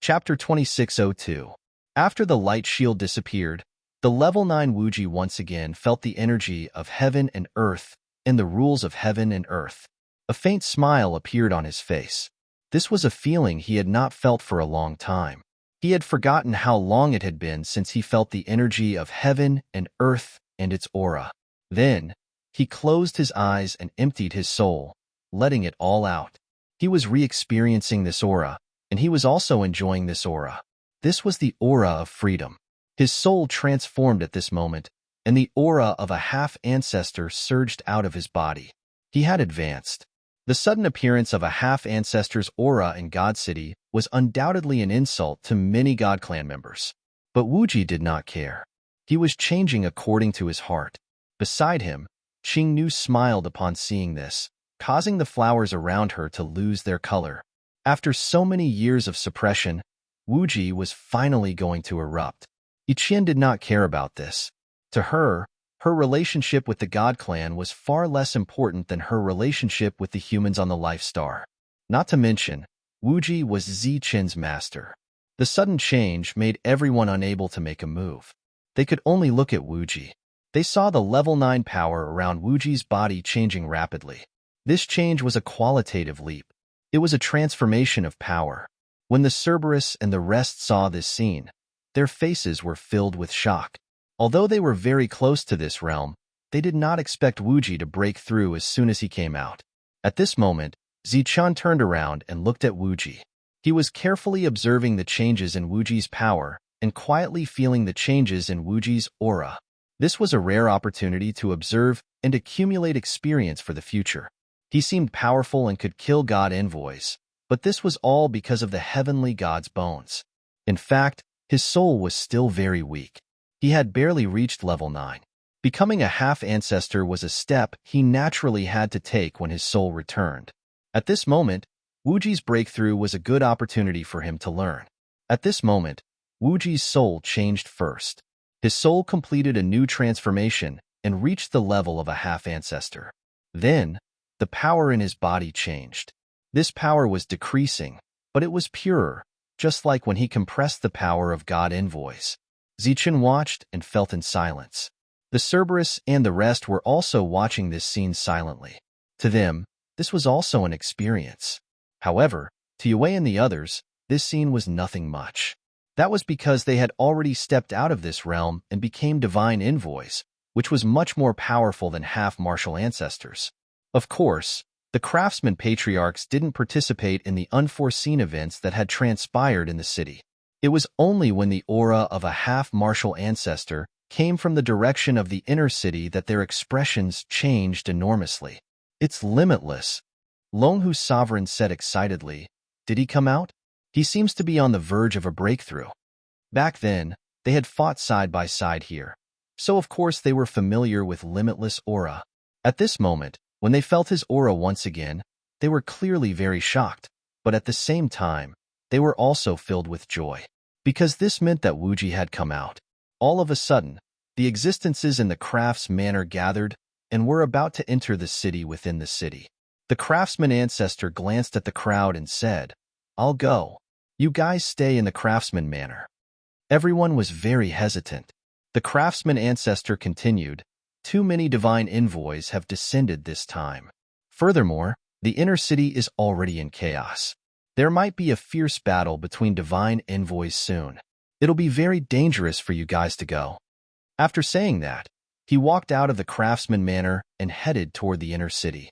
Chapter 2602. After the light shield disappeared, the level 9 Wuji once again felt the energy of heaven and earth and the rules of heaven and earth. A faint smile appeared on his face. This was a feeling he had not felt for a long time. He had forgotten how long it had been since he felt the energy of heaven and earth and its aura. Then, he closed his eyes and emptied his soul, letting it all out. He was re-experiencing this aura, and he was also enjoying this aura. This was the aura of freedom. His soul transformed at this moment, and the aura of a half-ancestor surged out of his body. He had advanced. The sudden appearance of a half-ancestor's aura in God City was undoubtedly an insult to many God Clan members. But Wuji did not care. He was changing according to his heart. Beside him, Qingnu smiled upon seeing this, causing the flowers around her to lose their color. After so many years of suppression, Wuji was finally going to erupt. Yiqian did not care about this. To her, her relationship with the God Clan was far less important than her relationship with the humans on the Life Star. Not to mention, Wuji was Ziqin's master. The sudden change made everyone unable to make a move. They could only look at Wuji. They saw the level 9 power around Wuji's body changing rapidly. This change was a qualitative leap. It was a transformation of power. When the Cerberus and the rest saw this scene, their faces were filled with shock. Although they were very close to this realm, they did not expect Wuji to break through as soon as he came out. At this moment, Ziqian turned around and looked at Wuji. He was carefully observing the changes in Wuji's power and quietly feeling the changes in Wuji's aura. This was a rare opportunity to observe and accumulate experience for the future. He seemed powerful and could kill God envoys, but this was all because of the heavenly god's bones. In fact, his soul was still very weak. He had barely reached level 9. Becoming a half-ancestor was a step he naturally had to take when his soul returned. At this moment, Wuji's breakthrough was a good opportunity for him to learn. At this moment, Wuji's soul changed first. His soul completed a new transformation and reached the level of a half-ancestor. Then, the power in his body changed. This power was decreasing, but it was purer, just like when he compressed the power of God envoys. Ziqin watched and felt in silence. The Cerberus and the rest were also watching this scene silently. To them, this was also an experience. However, to Yue and the others, this scene was nothing much. That was because they had already stepped out of this realm and became divine envoys, which was much more powerful than half-martial ancestors. Of course, the craftsman patriarchs didn't participate in the unforeseen events that had transpired in the city. It was only when the aura of a half-martial ancestor came from the direction of the inner city that their expressions changed enormously. It's limitless, Longhu's sovereign said excitedly. Did he come out? He seems to be on the verge of a breakthrough. Back then, they had fought side by side here, so of course they were familiar with limitless aura. At this moment, when they felt his aura once again, they were clearly very shocked, but at the same time, they were also filled with joy. Because this meant that Wuji had come out. All of a sudden, the existences in the crafts manor gathered and were about to enter the city within the city. The craftsman ancestor glanced at the crowd and said, "I'll go. You guys stay in the craftsman manor." Everyone was very hesitant. The craftsman ancestor continued, "Too many divine envoys have descended this time. Furthermore, the inner city is already in chaos. There might be a fierce battle between divine envoys soon. It'll be very dangerous for you guys to go." After saying that, he walked out of the craftsman manor and headed toward the inner city.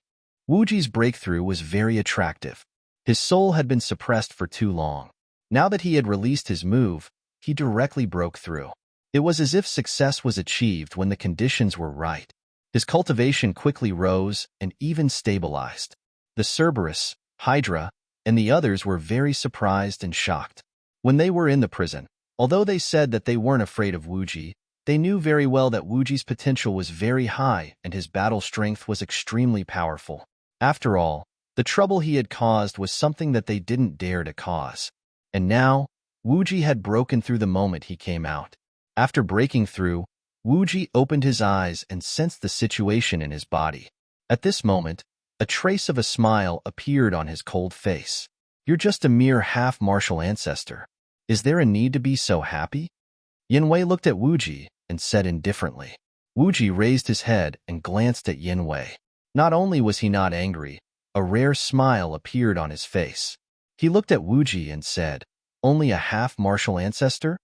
Wuji's breakthrough was very attractive. His soul had been suppressed for too long. Now that he had released his move, he directly broke through. It was as if success was achieved when the conditions were right. His cultivation quickly rose and even stabilized. The Cerberus, Hydra, and the others were very surprised and shocked. When they were in the prison, although they said that they weren't afraid of Wuji, they knew very well that Wuji's potential was very high and his battle strength was extremely powerful. After all, the trouble he had caused was something that they didn't dare to cause. And now, Wuji had broken through the moment he came out. After breaking through, Wuji opened his eyes and sensed the situation in his body. At this moment, a trace of a smile appeared on his cold face. "You're just a mere half-martial ancestor. Is there a need to be so happy? Yinwei looked at Wuji and said indifferently. Wuji raised his head and glanced at Yinwei. Not only was he not angry, a rare smile appeared on his face. He looked at Wuji and said, "Only a half-martial ancestor?"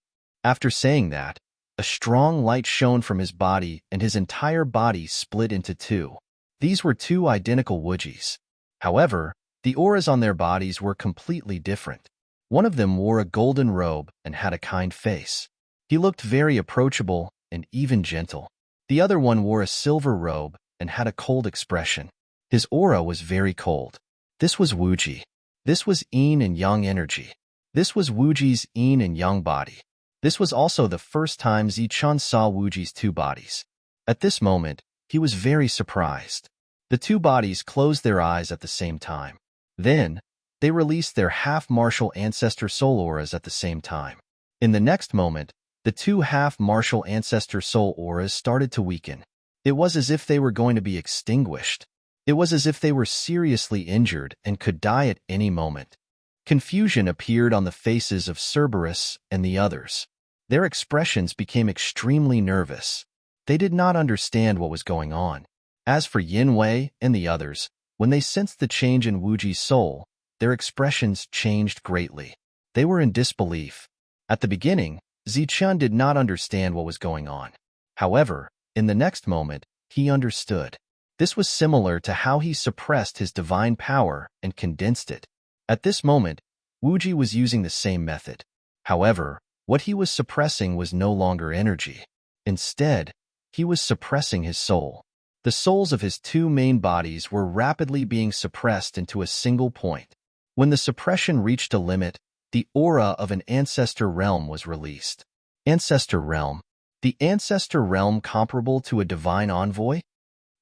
After saying that, a strong light shone from his body and his entire body split into two. These were two identical Wujis. However, the auras on their bodies were completely different. One of them wore a golden robe and had a kind face. He looked very approachable and even gentle. The other one wore a silver robe and had a cold expression. His aura was very cold. This was Wuji. This was yin and yang energy. This was Wuji's yin and yang body. This was also the first time Zichun saw Wuji's two bodies. At this moment, he was very surprised. The two bodies closed their eyes at the same time. Then, they released their half-martial ancestor soul auras at the same time. In the next moment, the two half-martial ancestor soul auras started to weaken. It was as if they were going to be extinguished. It was as if they were seriously injured and could die at any moment. Confusion appeared on the faces of Cerberus and the others. Their expressions became extremely nervous. They did not understand what was going on. As for Yinwei and the others, when they sensed the change in Wuji's soul, their expressions changed greatly. They were in disbelief. At the beginning, Zichun did not understand what was going on. However, in the next moment, he understood. This was similar to how he suppressed his divine power and condensed it. At this moment, Wuji was using the same method. However, what he was suppressing was no longer energy. Instead, he was suppressing his soul. The souls of his two main bodies were rapidly being suppressed into a single point. When the suppression reached a limit, the aura of an ancestor realm was released. Ancestor realm. The ancestor realm comparable to a divine envoy?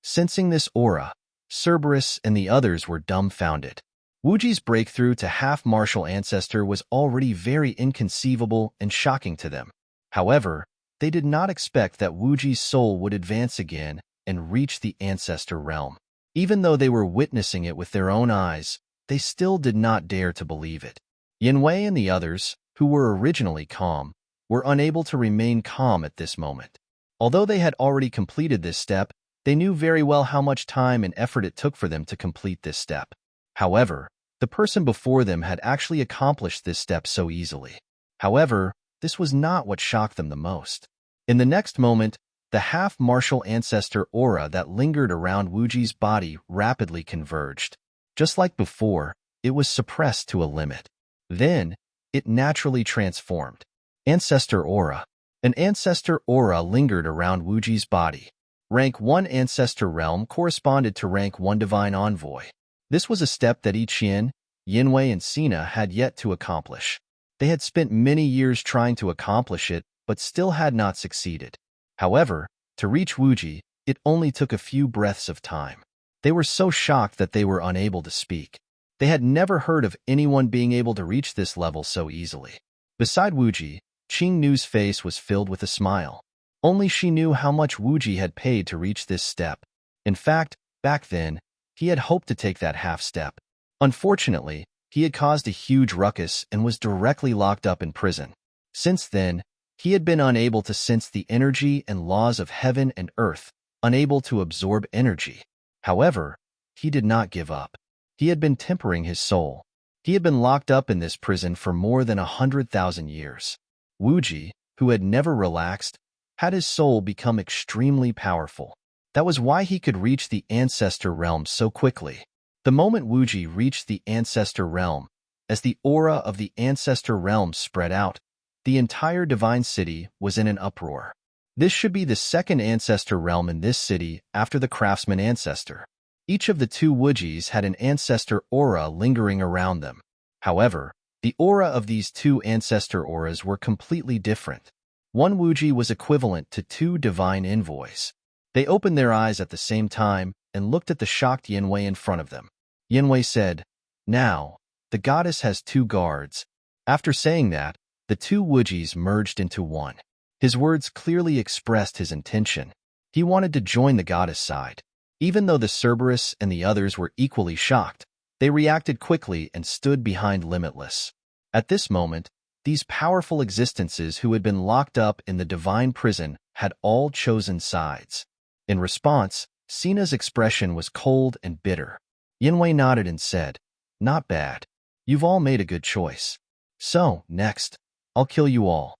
Sensing this aura, Cerberus and the others were dumbfounded. Wuji's breakthrough to half-martial ancestor was already very inconceivable and shocking to them. However, they did not expect that Wuji's soul would advance again and reach the ancestor realm. Even though they were witnessing it with their own eyes, they still did not dare to believe it. Yinwei and the others, who were originally calm, were unable to remain calm at this moment. Although they had already completed this step, they knew very well how much time and effort it took for them to complete this step. However, the person before them had actually accomplished this step so easily. However, this was not what shocked them the most. In the next moment, the half-martial ancestor aura that lingered around Wuji's body rapidly converged. Just like before, it was suppressed to a limit. Then, it naturally transformed. Ancestor aura. An ancestor aura lingered around Wuji's body. Rank 1 ancestor realm corresponded to rank 1 divine envoy. This was a step that Yin, Yinwei, and Sina had yet to accomplish. They had spent many years trying to accomplish it, but still had not succeeded. However, to reach Wuji, it only took a few breaths of time. They were so shocked that they were unable to speak. They had never heard of anyone being able to reach this level so easily. Beside Wuji, Qingnu's face was filled with a smile. Only she knew how much Wuji had paid to reach this step. In fact, back then, he had hoped to take that half step. Unfortunately, he had caused a huge ruckus and was directly locked up in prison. Since then, he had been unable to sense the energy and laws of heaven and earth, unable to absorb energy. However, he did not give up. He had been tempering his soul. He had been locked up in this prison for more than 100,000 years. Wuji, who had never relaxed, had his soul become extremely powerful. That was why he could reach the ancestor realm so quickly. The moment Wuji reached the ancestor realm, as the aura of the ancestor realm spread out, the entire divine city was in an uproar. This should be the second ancestor realm in this city after the craftsman ancestor. Each of the two Wujis had an ancestor aura lingering around them. However, the aura of these two ancestor auras were completely different. One Wuji was equivalent to two divine envoys. They opened their eyes at the same time and looked at the shocked Yinwei in front of them. Yinwei said, "Now, the goddess has two guards." After saying that, the two Wujis merged into one. His words clearly expressed his intention. He wanted to join the goddess side. Even though the Cerberus and the others were equally shocked, they reacted quickly and stood behind Limitless. At this moment, These powerful existences who had been locked up in the divine prison had all chosen sides. In response, Sina's expression was cold and bitter. Yinwei nodded and said, "Not bad. You've all made a good choice. So, next, I'll kill you all."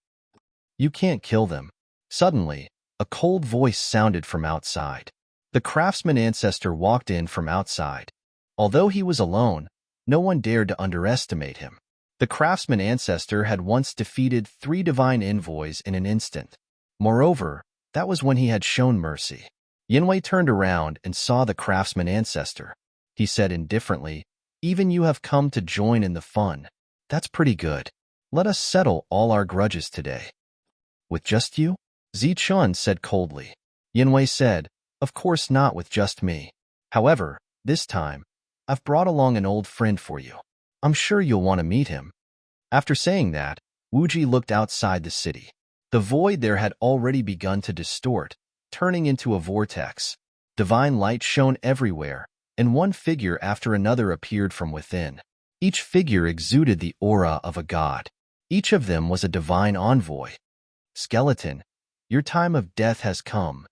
"You can't kill them." Suddenly, a cold voice sounded from outside. The craftsman ancestor walked in from outside. Although he was alone, no one dared to underestimate him. The craftsman ancestor had once defeated 3 divine envoys in an instant. Moreover, that was when he had shown mercy. Yinwei turned around and saw the craftsman ancestor. He said indifferently, "Even you have come to join in the fun. That's pretty good. Let us settle all our grudges today." "With just you?" Zichun said coldly. Yinwei said, "Of course not with just me. However, this time, I've brought along an old friend for you. I'm sure you'll want to meet him." After saying that, Wuji looked outside the city. The void there had already begun to distort, turning into a vortex. Divine light shone everywhere, and one figure after another appeared from within. Each figure exuded the aura of a god. Each of them was a divine envoy. "Skeleton, your time of death has come."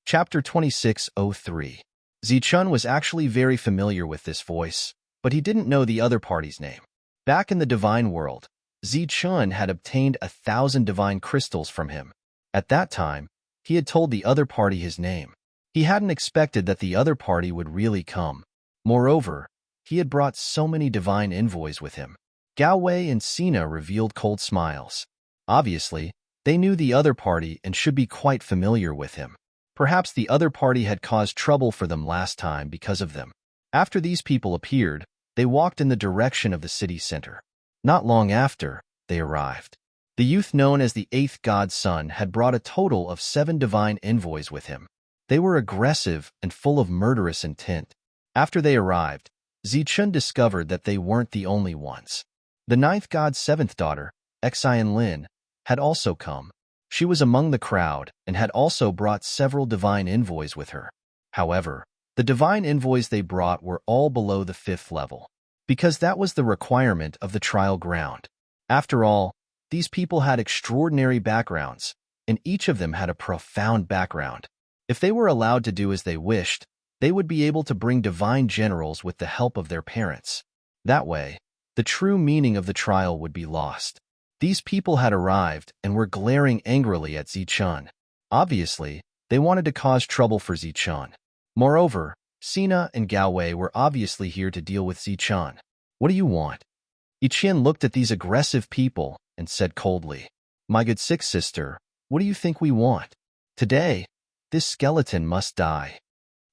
Chapter 2603. Zichun was actually very familiar with this voice, but he didn't know the other party's name. Back in the divine world, Zichun had obtained 1,000 divine crystals from him. At that time, he had told the other party his name. He hadn't expected that the other party would really come. Moreover, he had brought so many divine envoys with him. Gao Wei and Sina revealed cold smiles. Obviously, they knew the other party and should be quite familiar with him. Perhaps the other party had caused trouble for them last time because of them. After these people appeared, they walked in the direction of the city center. Not long after, they arrived. The youth known as the 8th God's Son had brought a total of 7 divine envoys with him. They were aggressive and full of murderous intent. After they arrived, Zichun discovered that they weren't the only ones. The 9th God's 7th daughter, Xian Lin, had also come. She was among the crowd and had also brought several divine envoys with her. However, the divine envoys they brought were all below the 5th level, because that was the requirement of the trial ground. After all, these people had extraordinary backgrounds, and each of them had a profound background. If they were allowed to do as they wished, they would be able to bring divine generals with the help of their parents. That way, the true meaning of the trial would be lost. These people had arrived and were glaring angrily at Zichun. Obviously, they wanted to cause trouble for Zichun. Moreover, Sina and Gao Wei were obviously here to deal with Zichun. "What do you want?" Iqian looked at these aggressive people and said coldly, "My good sick sister, what do you think we want? Today, this skeleton must die."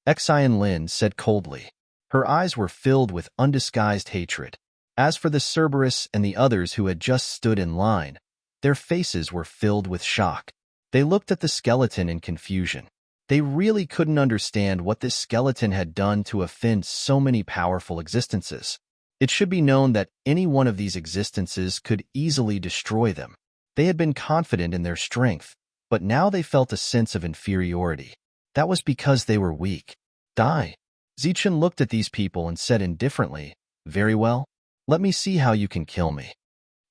Xian Lin said coldly. Her eyes were filled with undisguised hatred. As for the Cerberus and the others who had just stood in line, their faces were filled with shock. They looked at the skeleton in confusion. They really couldn't understand what this skeleton had done to offend so many powerful existences. It should be known that any one of these existences could easily destroy them. They had been confident in their strength, but now they felt a sense of inferiority. That was because they were weak. "Die." Zichun looked at these people and said indifferently, "Very well. Let me see how you can kill me."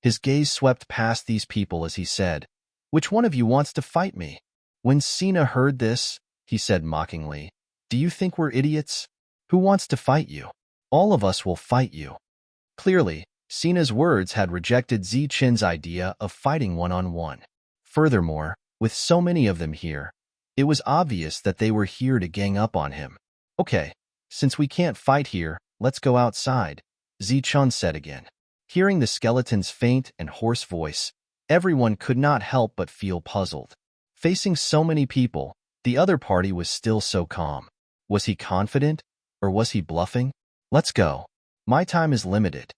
His gaze swept past these people as he said, "Which one of you wants to fight me?" When Sina heard this, he said mockingly, "Do you think we're idiots? Who wants to fight you? All of us will fight you." Clearly, Sina's words had rejected Zichun's idea of fighting one-on-one. Furthermore, with so many of them here, it was obvious that they were here to gang up on him. "Okay, since we can't fight here, let's go outside," Zichun said again. Hearing the skeleton's faint and hoarse voice, everyone could not help but feel puzzled. Facing so many people, the other party was still so calm. Was he confident, or was he bluffing? "Let's go. My time is limited."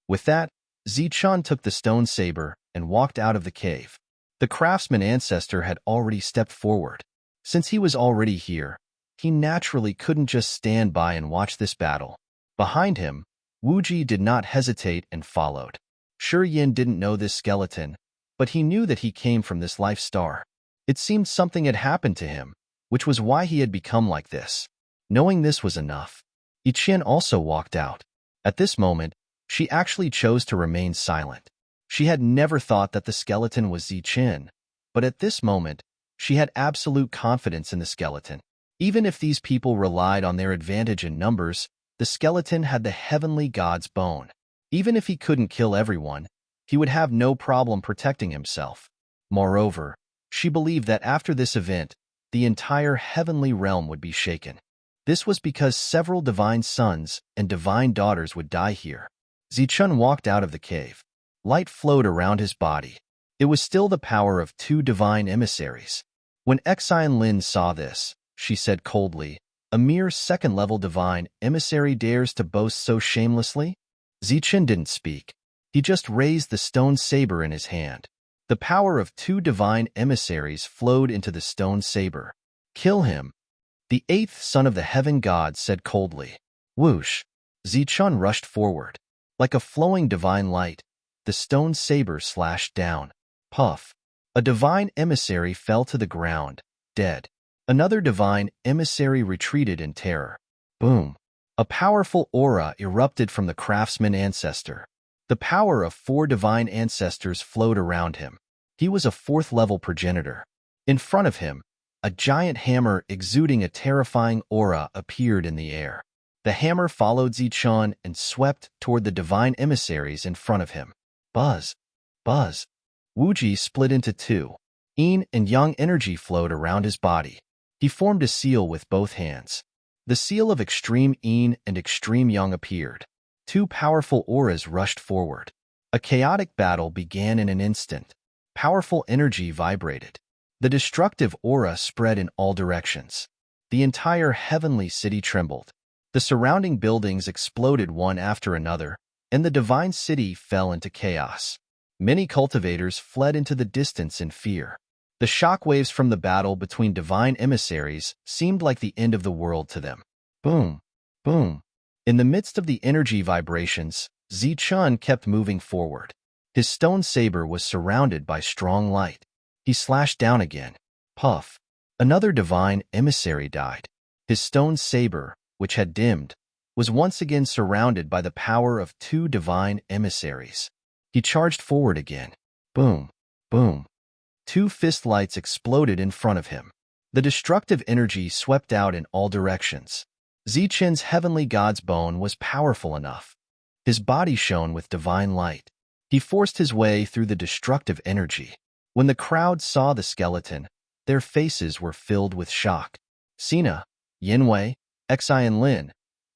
With that, Zichun took the stone saber and walked out of the cave. The craftsman ancestor had already stepped forward. Since he was already here, he naturally couldn't just stand by and watch this battle. Behind him, Wuji did not hesitate and followed. Sure, Yin didn't know this skeleton, but he knew that he came from this life star. It seemed something had happened to him, which was why he had become like this. Knowing this was enough, Iqian also walked out. At this moment, She actually chose to remain silent. She had never thought that the skeleton was Zichen, but at this moment, she had absolute confidence in the skeleton. Even if these people relied on their advantage in numbers, the skeleton had the heavenly god's bone. Even if he couldn't kill everyone, he would have no problem protecting himself. Moreover, she believed that after this event, the entire heavenly realm would be shaken. This was because several divine sons and divine daughters would die here. Zichun walked out of the cave. Light flowed around his body. It was still the power of 2 divine emissaries. When Exine Lin saw this, she said coldly, "A mere second-level divine emissary dares to boast so shamelessly?" Zichen didn't speak. He just raised the stone saber in his hand. The power of 2 divine emissaries flowed into the stone saber. "Kill him," the 8th son of the heaven god said coldly. Whoosh! Zichun rushed forward. Like a flowing divine light, the stone saber slashed down. Puff! A divine emissary fell to the ground, dead. Another divine emissary retreated in terror. Boom! A powerful aura erupted from the craftsman ancestor. The power of 4 divine ancestors flowed around him. He was a 4th-level progenitor. In front of him, a giant hammer exuding a terrifying aura appeared in the air. The hammer followed Zichun and swept toward the divine emissaries in front of him. Buzz! Buzz! Wuji split into 2. Yin and yang energy flowed around his body. He formed a seal with both hands. The seal of extreme Yin and extreme yang appeared. 2 powerful auras rushed forward. A chaotic battle began in an instant. Powerful energy vibrated. The destructive aura spread in all directions. The entire heavenly city trembled. The surrounding buildings exploded one after another, and the divine city fell into chaos. Many cultivators fled into the distance in fear. The shockwaves from the battle between divine emissaries seemed like the end of the world to them. Boom! Boom! In the midst of the energy vibrations, Zichun kept moving forward. His stone saber was surrounded by strong light. He slashed down again. Puff! Another divine emissary died. His stone saber, which had dimmed, was once again surrounded by the power of 2 divine emissaries. He charged forward again. Boom! Boom! 2 fist lights exploded in front of him. The destructive energy swept out in all directions. Zichen's heavenly god's bone was powerful enough. His body shone with divine light. He forced his way through the destructive energy. When the crowd saw the skeleton, their faces were filled with shock. Sina, Yinwei, Exine Lin,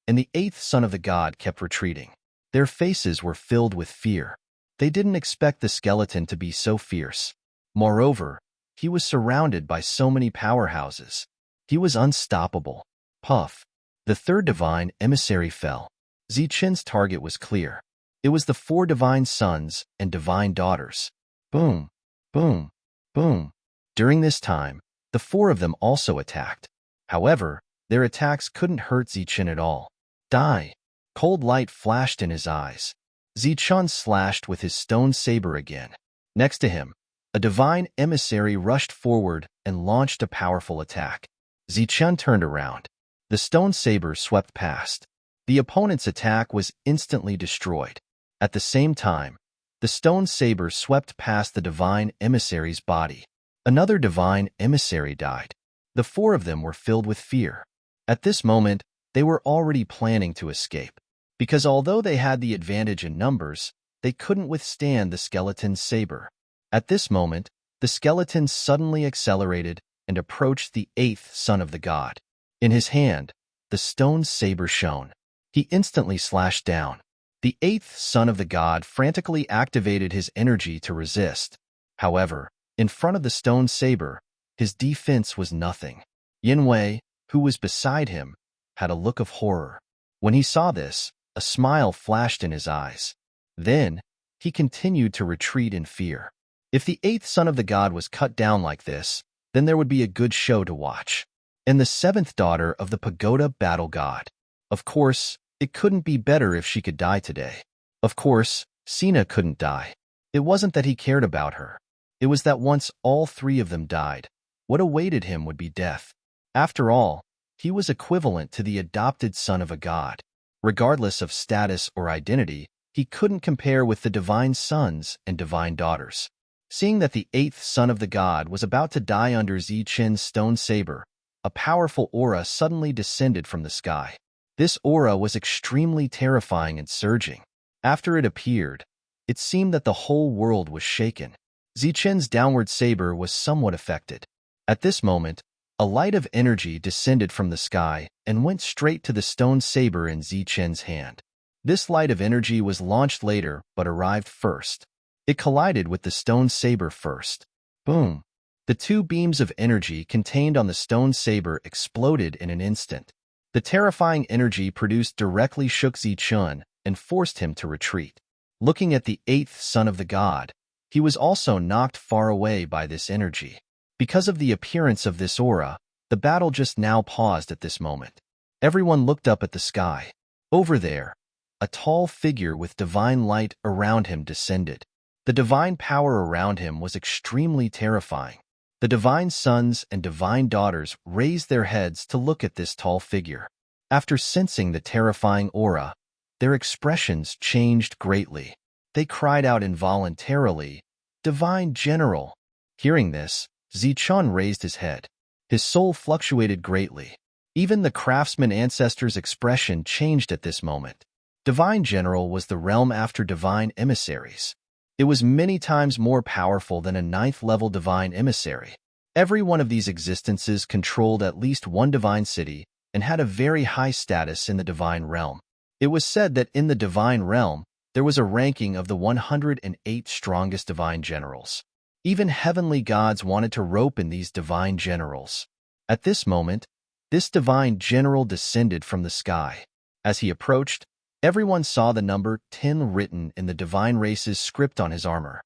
and the 8th son of the god kept retreating. Their faces were filled with fear. They didn't expect the skeleton to be so fierce. Moreover, he was surrounded by so many powerhouses. He was unstoppable. Puff! The 3rd divine emissary fell. Zichen's target was clear. It was the 4 divine sons and divine daughters. Boom! Boom! Boom! During this time, the 4 of them also attacked. However, their attacks couldn't hurt Zichen at all. Die! Cold light flashed in his eyes. Zichun slashed with his stone saber again. Next to him, a divine emissary rushed forward and launched a powerful attack. Zichun turned around. The stone saber swept past. The opponent's attack was instantly destroyed. At the same time, the stone saber swept past the divine emissary's body. Another divine emissary died. The 4 of them were filled with fear. At this moment, they were already planning to escape, because although they had the advantage in numbers, they couldn't withstand the skeleton's saber. At this moment, the skeleton suddenly accelerated and approached the 8th son of the god. In his hand, the stone saber shone. He instantly slashed down. The 8th son of the god frantically activated his energy to resist. However, in front of the stone saber, his defense was nothing. Yinwei, who was beside him, had a look of horror. When he saw this, a smile flashed in his eyes. Then, he continued to retreat in fear. If the 8th son of the god was cut down like this, then there would be a good show to watch. And the 7th daughter of the pagoda battle god. Of course, it couldn't be better if she could die today. Of course, Sina couldn't die. It wasn't that he cared about her. It was that once all 3 of them died, what awaited him would be death. After all, he was equivalent to the adopted son of a god. Regardless of status or identity, he couldn't compare with the divine sons and divine daughters. Seeing that the eighth son of the god was about to die under Zichen's stone saber, a powerful aura suddenly descended from the sky. This aura was extremely terrifying and surging. After it appeared, it seemed that the whole world was shaken. Zichen's downward saber was somewhat affected. At this moment, a light of energy descended from the sky and went straight to the stone saber in Zichen's hand. This light of energy was launched later but arrived first. It collided with the stone saber first. Boom! The two beams of energy contained on the stone saber exploded in an instant. The terrifying energy produced directly shook Zichen and forced him to retreat. Looking at the eighth son of the god, he was also knocked far away by this energy. Because of the appearance of this aura, the battle just now paused at this moment. Everyone looked up at the sky. Over there, a tall figure with divine light around him descended. The divine power around him was extremely terrifying. The divine sons and divine daughters raised their heads to look at this tall figure. After sensing the terrifying aura, their expressions changed greatly. They cried out involuntarily, "Divine General!" Hearing this, Zichen raised his head. His soul fluctuated greatly. Even the craftsman ancestor's expression changed at this moment. Divine General was the realm after divine emissaries. It was many times more powerful than a ninth-level divine emissary. Every one of these existences controlled at least one divine city and had a very high status in the divine realm. It was said that in the divine realm, there was a ranking of the 108 strongest divine generals. Even heavenly gods wanted to rope in these divine generals. At this moment, this divine general descended from the sky. As he approached, everyone saw the number 10 written in the divine race's script on his armor.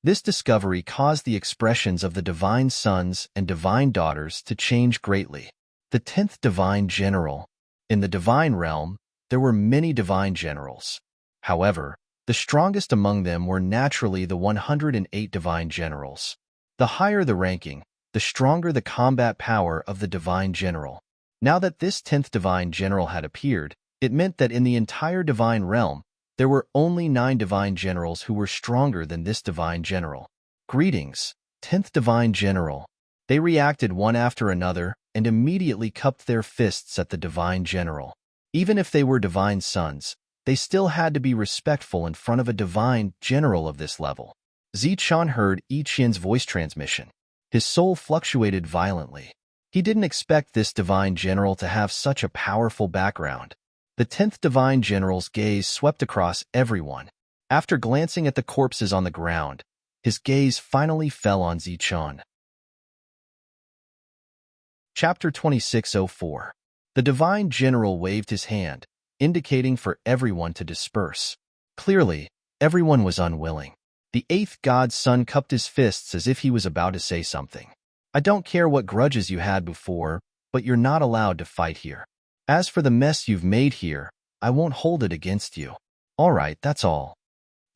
This discovery caused the expressions of the divine sons and divine daughters to change greatly. The 10th divine general. In the divine realm, there were many divine generals. However, the strongest among them were naturally the 108 divine generals. The higher the ranking, the stronger the combat power of the divine general. Now that this 10th divine general had appeared, it meant that in the entire divine realm, there were only 9 divine generals who were stronger than this divine general. Greetings, 10th divine general. They reacted one after another and immediately cupped their fists at the divine general. Even if they were divine sons, they still had to be respectful in front of a divine general of this level. Zichen heard Yiqian's voice transmission. His soul fluctuated violently. He didn't expect this divine general to have such a powerful background. The 10th divine general's gaze swept across everyone. After glancing at the corpses on the ground, his gaze finally fell on Zichen. Chapter 2604. The divine general waved his hand, indicating for everyone to disperse. Clearly, everyone was unwilling. The eighth god's son cupped his fists as if he was about to say something. "I don't care what grudges you had before, but you're not allowed to fight here. As for the mess you've made here, I won't hold it against you. All right, that's all."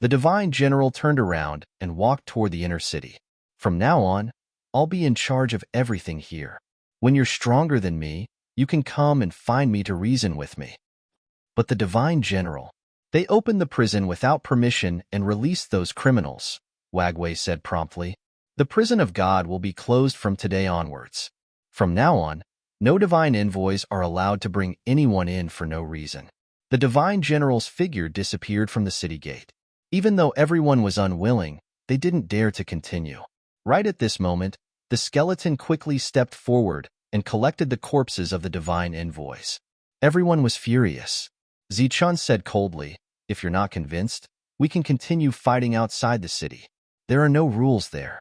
The divine general turned around and walked toward the inner city. "From now on, I'll be in charge of everything here. When you're stronger than me, you can come and find me to reason with me." But the divine general, "They opened the prison without permission and released those criminals," Wagway said promptly. "The prison of God will be closed from today onwards. From now on, no divine envoys are allowed to bring anyone in for no reason." The divine general's figure disappeared from the city gate. Even though everyone was unwilling, they didn't dare to continue. Right at this moment, the skeleton quickly stepped forward and collected the corpses of the divine envoys. Everyone was furious. Zichen said coldly, "If you're not convinced, we can continue fighting outside the city. There are no rules there."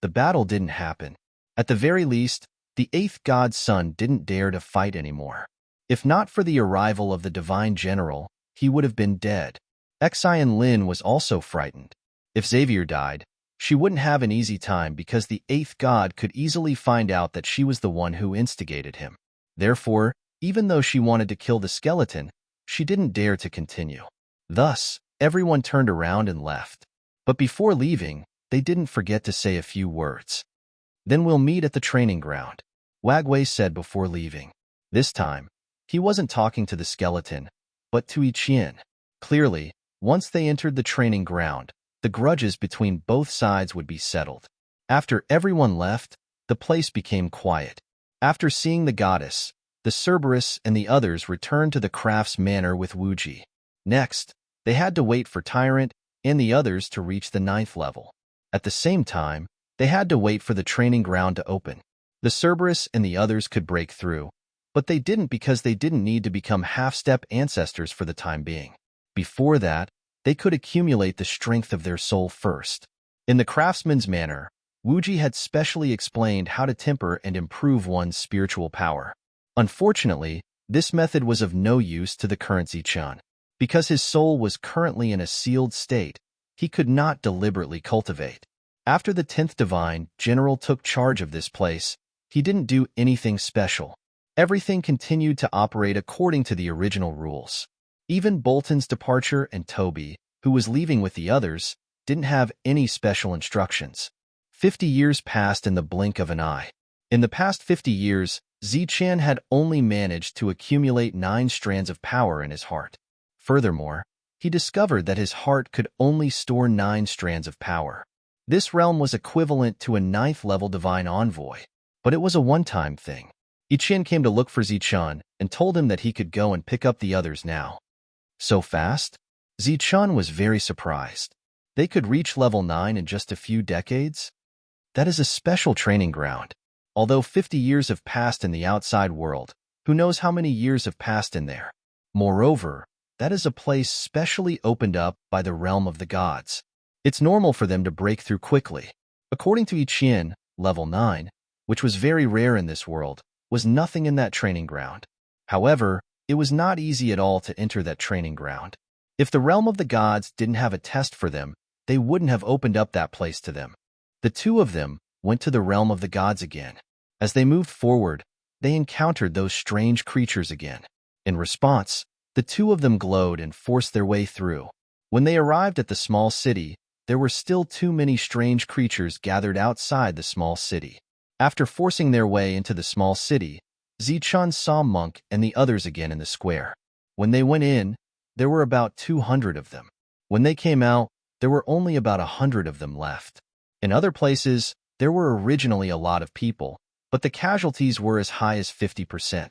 The battle didn't happen. At the very least, the eighth god's son didn't dare to fight anymore. If not for the arrival of the divine general, he would have been dead. Xian Lin was also frightened. If Xavier died, she wouldn't have an easy time because the eighth god could easily find out that she was the one who instigated him. Therefore, even though she wanted to kill the skeleton, she didn't dare to continue. Thus, everyone turned around and left. But before leaving, they didn't forget to say a few words. "Then we'll meet at the training ground," Wagway said before leaving. This time, he wasn't talking to the skeleton, but to Yiqian. Clearly, Once they entered the training ground, the grudges between both sides would be settled. After everyone left, the place became quiet. After seeing the goddess, the Cerberus and the others returned to the crafts manor with Wuji. Next, they had to wait for Tyrant and the others to reach the 9th level. At the same time, they had to wait for the training ground to open. The Cerberus and the others could break through, but they didn't because they didn't need to become half-step ancestors for the time being. Before that, they could accumulate the strength of their soul first. In the craftsman's manner, Wuji had specially explained how to temper and improve one's spiritual power. Unfortunately, this method was of no use to the current Zichun. Because his soul was currently in a sealed state, he could not deliberately cultivate. After the 10th Divine General took charge of this place, he didn't do anything special. Everything continued to operate according to the original rules. Even Bolton's departure and Toby, who was leaving with the others, didn't have any special instructions. 50 years passed in the blink of an eye. In the past 50 years, Zichun had only managed to accumulate 9 strands of power in his heart. Furthermore, he discovered that his heart could only store 9 strands of power. This realm was equivalent to a 9th-level divine envoy, but it was a one-time thing. Ichien came to look for Zichun and told him that he could go and pick up the others now. So fast? Zichun was very surprised. They could reach level 9 in just a few decades? That is a special training ground. Although 50 years have passed in the outside world, who knows how many years have passed in there? Moreover, that is a place specially opened up by the realm of the gods. It's normal for them to break through quickly. According to Ichien, level 9, which was very rare in this world, was nothing in that training ground. However, it was not easy at all to enter that training ground. If the realm of the gods didn't have a test for them, they wouldn't have opened up that place to them. The two of them went to the realm of the gods again. As they moved forward, they encountered those strange creatures again. In response, the two of them glowed and forced their way through. When they arrived at the small city, there were still too many strange creatures gathered outside the small city. After forcing their way into the small city, Zichun saw Monk and the others again in the square. When they went in, there were about 200 of them. When they came out, there were only about 100 of them left. In other places, there were originally a lot of people, but the casualties were as high as 50%.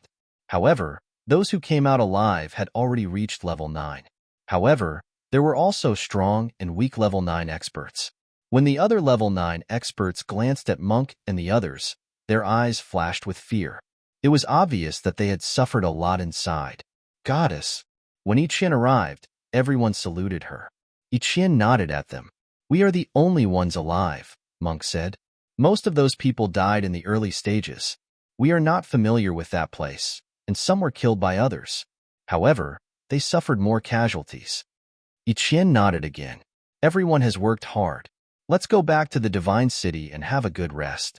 However, those who came out alive had already reached level 9. However, there were also strong and weak level 9 experts. When the other level 9 experts glanced at Monk and the others, their eyes flashed with fear. It was obvious that they had suffered a lot inside. Goddess. When Ichien arrived, everyone saluted her. Ichien nodded at them. We are the only ones alive, Monk said. Most of those people died in the early stages. We are not familiar with that place, and some were killed by others. However, they suffered more casualties. Ichien nodded again. Everyone has worked hard. Let's go back to the Divine City and have a good rest.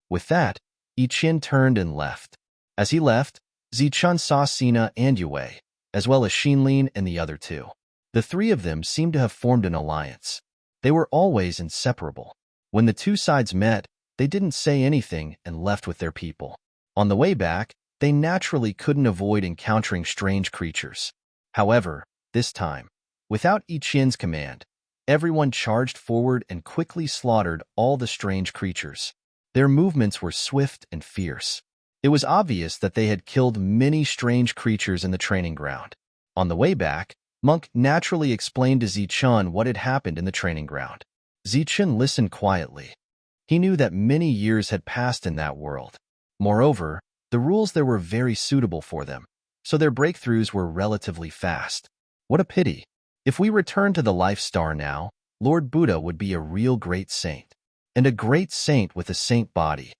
With that, Ichien turned and left. As he left, Zichun saw Sina and Yue, as well as Xinlin and the other two. The three of them seemed to have formed an alliance. They were always inseparable. When the two sides met, they didn't say anything and left with their people. On the way back, they naturally couldn't avoid encountering strange creatures. However, this time, without Ichien's command, everyone charged forward and quickly slaughtered all the strange creatures. Their movements were swift and fierce. It was obvious that they had killed many strange creatures in the training ground. On the way back, Monk naturally explained to Zichun what had happened in the training ground. Zichun listened quietly. He knew that many years had passed in that world. Moreover, the rules there were very suitable for them, so their breakthroughs were relatively fast. What a pity. If we return to the Life Star now, Lord Buddha would be a real great saint. And a great saint with a saint body.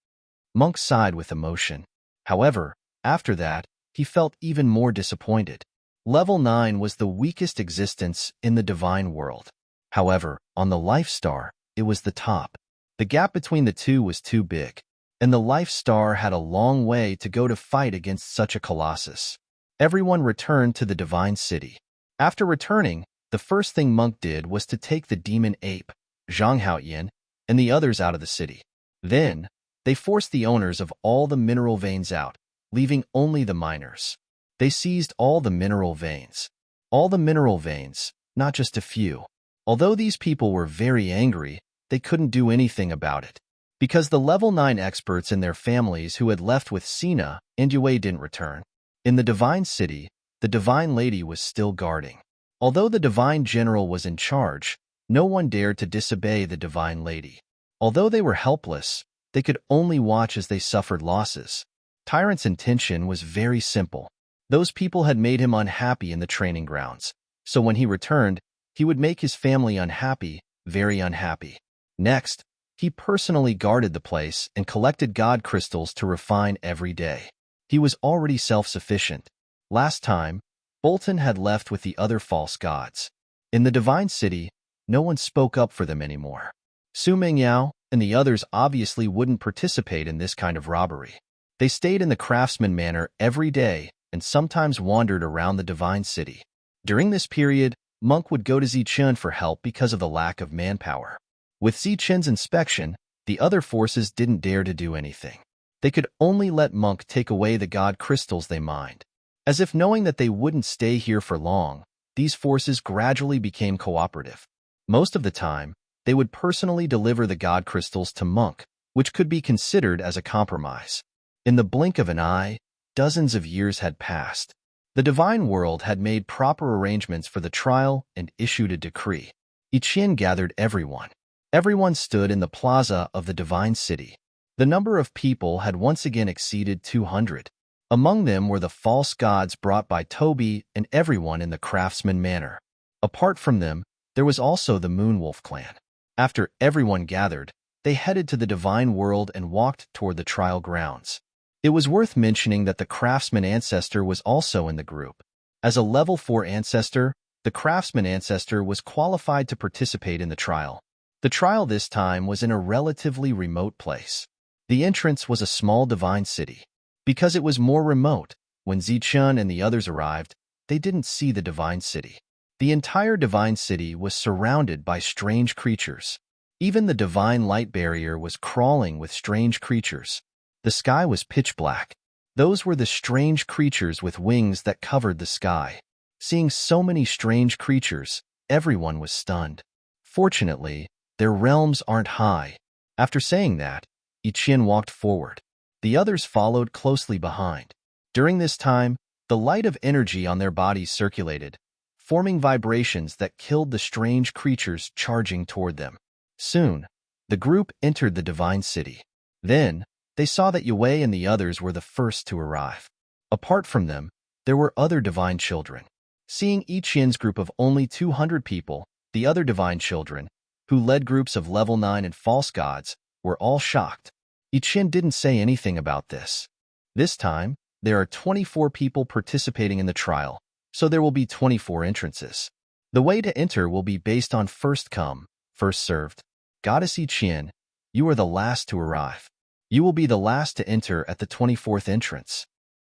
Monk sighed with emotion. However, after that, he felt even more disappointed. Level 9 was the weakest existence in the divine world. However, on the Life Star, it was the top. The gap between the two was too big, and the Life Star had a long way to go to fight against such a colossus. Everyone returned to the Divine City. After returning, the first thing Monk did was to take the demon ape, Zhang Haoyan, and the others out of the city. Then, they forced the owners of all the mineral veins out, leaving only the miners. They seized all the mineral veins. All the mineral veins, not just a few. Although these people were very angry, they couldn't do anything about it. Because the level 9 experts and their families who had left with Sina and Yue didn't return. In the Divine City, the Divine Lady was still guarding. Although the Divine General was in charge, no one dared to disobey the Divine Lady. Although they were helpless, they could only watch as they suffered losses. Tyrant's intention was very simple. Those people had made him unhappy in the training grounds, so when he returned, he would make his family unhappy, very unhappy. Next, he personally guarded the place and collected god crystals to refine every day. He was already self-sufficient. Last time, Bolton had left with the other false gods. In the Divine City, no one spoke up for them anymore. Su Mingyao and the others obviously wouldn't participate in this kind of robbery. They stayed in the Craftsman Manor every day and sometimes wandered around the Divine City. During this period, Monk would go to Zichun for help because of the lack of manpower. With Zichun's inspection, the other forces didn't dare to do anything. They could only let Monk take away the god crystals they mined. As if knowing that they wouldn't stay here for long, these forces gradually became cooperative. Most of the time, they would personally deliver the god crystals to Monk, which could be considered as a compromise. In the blink of an eye, dozens of years had passed. The divine world had made proper arrangements for the trial and issued a decree. Ichien gathered everyone. Everyone stood in the plaza of the Divine City. The number of people had once again exceeded 200. Among them were the false gods brought by Toby and everyone in the Craftsman Manor. Apart from them, there was also the Moonwolf clan. After everyone gathered, they headed to the divine world and walked toward the trial grounds. It was worth mentioning that the Craftsman ancestor was also in the group. As a level 4 ancestor, the Craftsman ancestor was qualified to participate in the trial. The trial this time was in a relatively remote place. The entrance was a small divine city. Because it was more remote, when Zichun and the others arrived, they didn't see the divine city. The entire divine city was surrounded by strange creatures. Even the divine light barrier was crawling with strange creatures. The sky was pitch black. Those were the strange creatures with wings that covered the sky. Seeing so many strange creatures, everyone was stunned. Fortunately, their realms aren't high. After saying that, Ichien walked forward. The others followed closely behind. During this time, the light of energy on their bodies circulated, forming vibrations that killed the strange creatures charging toward them. Soon, the group entered the divine city. Then, they saw that Yue and the others were the first to arrive. Apart from them, there were other divine children. Seeing Ichien's group of only 200 people, the other divine children, who led groups of level 9 and false gods, were all shocked. Ichien didn't say anything about this. This time, there are 24 people participating in the trial, so there will be 24 entrances. The way to enter will be based on first come, first served. Goddess Ichien, you are the last to arrive. You will be the last to enter at the 24th entrance.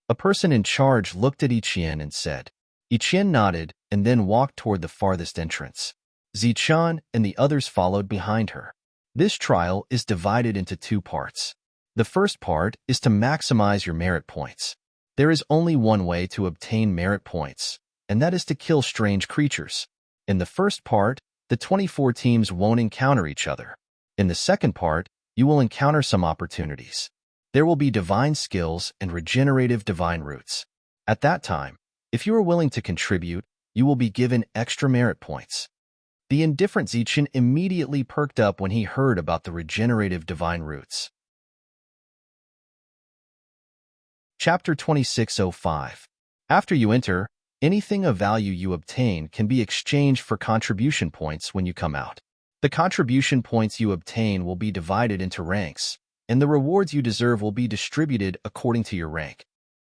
A person in charge looked at Ichien and said. Ichien nodded and then walked toward the farthest entrance. Zichun and the others followed behind her. This trial is divided into 2 parts. The first part is to maximize your merit points. There is only one way to obtain merit points, and that is to kill strange creatures. In the first part, the 24 teams won't encounter each other. In the second part, you will encounter some opportunities. There will be divine skills and regenerative divine roots. At that time, if you are willing to contribute, you will be given extra merit points. The indifferent Zichun immediately perked up when he heard about the regenerative divine roots. Chapter 2605. After you enter, anything of value you obtain can be exchanged for contribution points when you come out. The contribution points you obtain will be divided into ranks, and the rewards you deserve will be distributed according to your rank.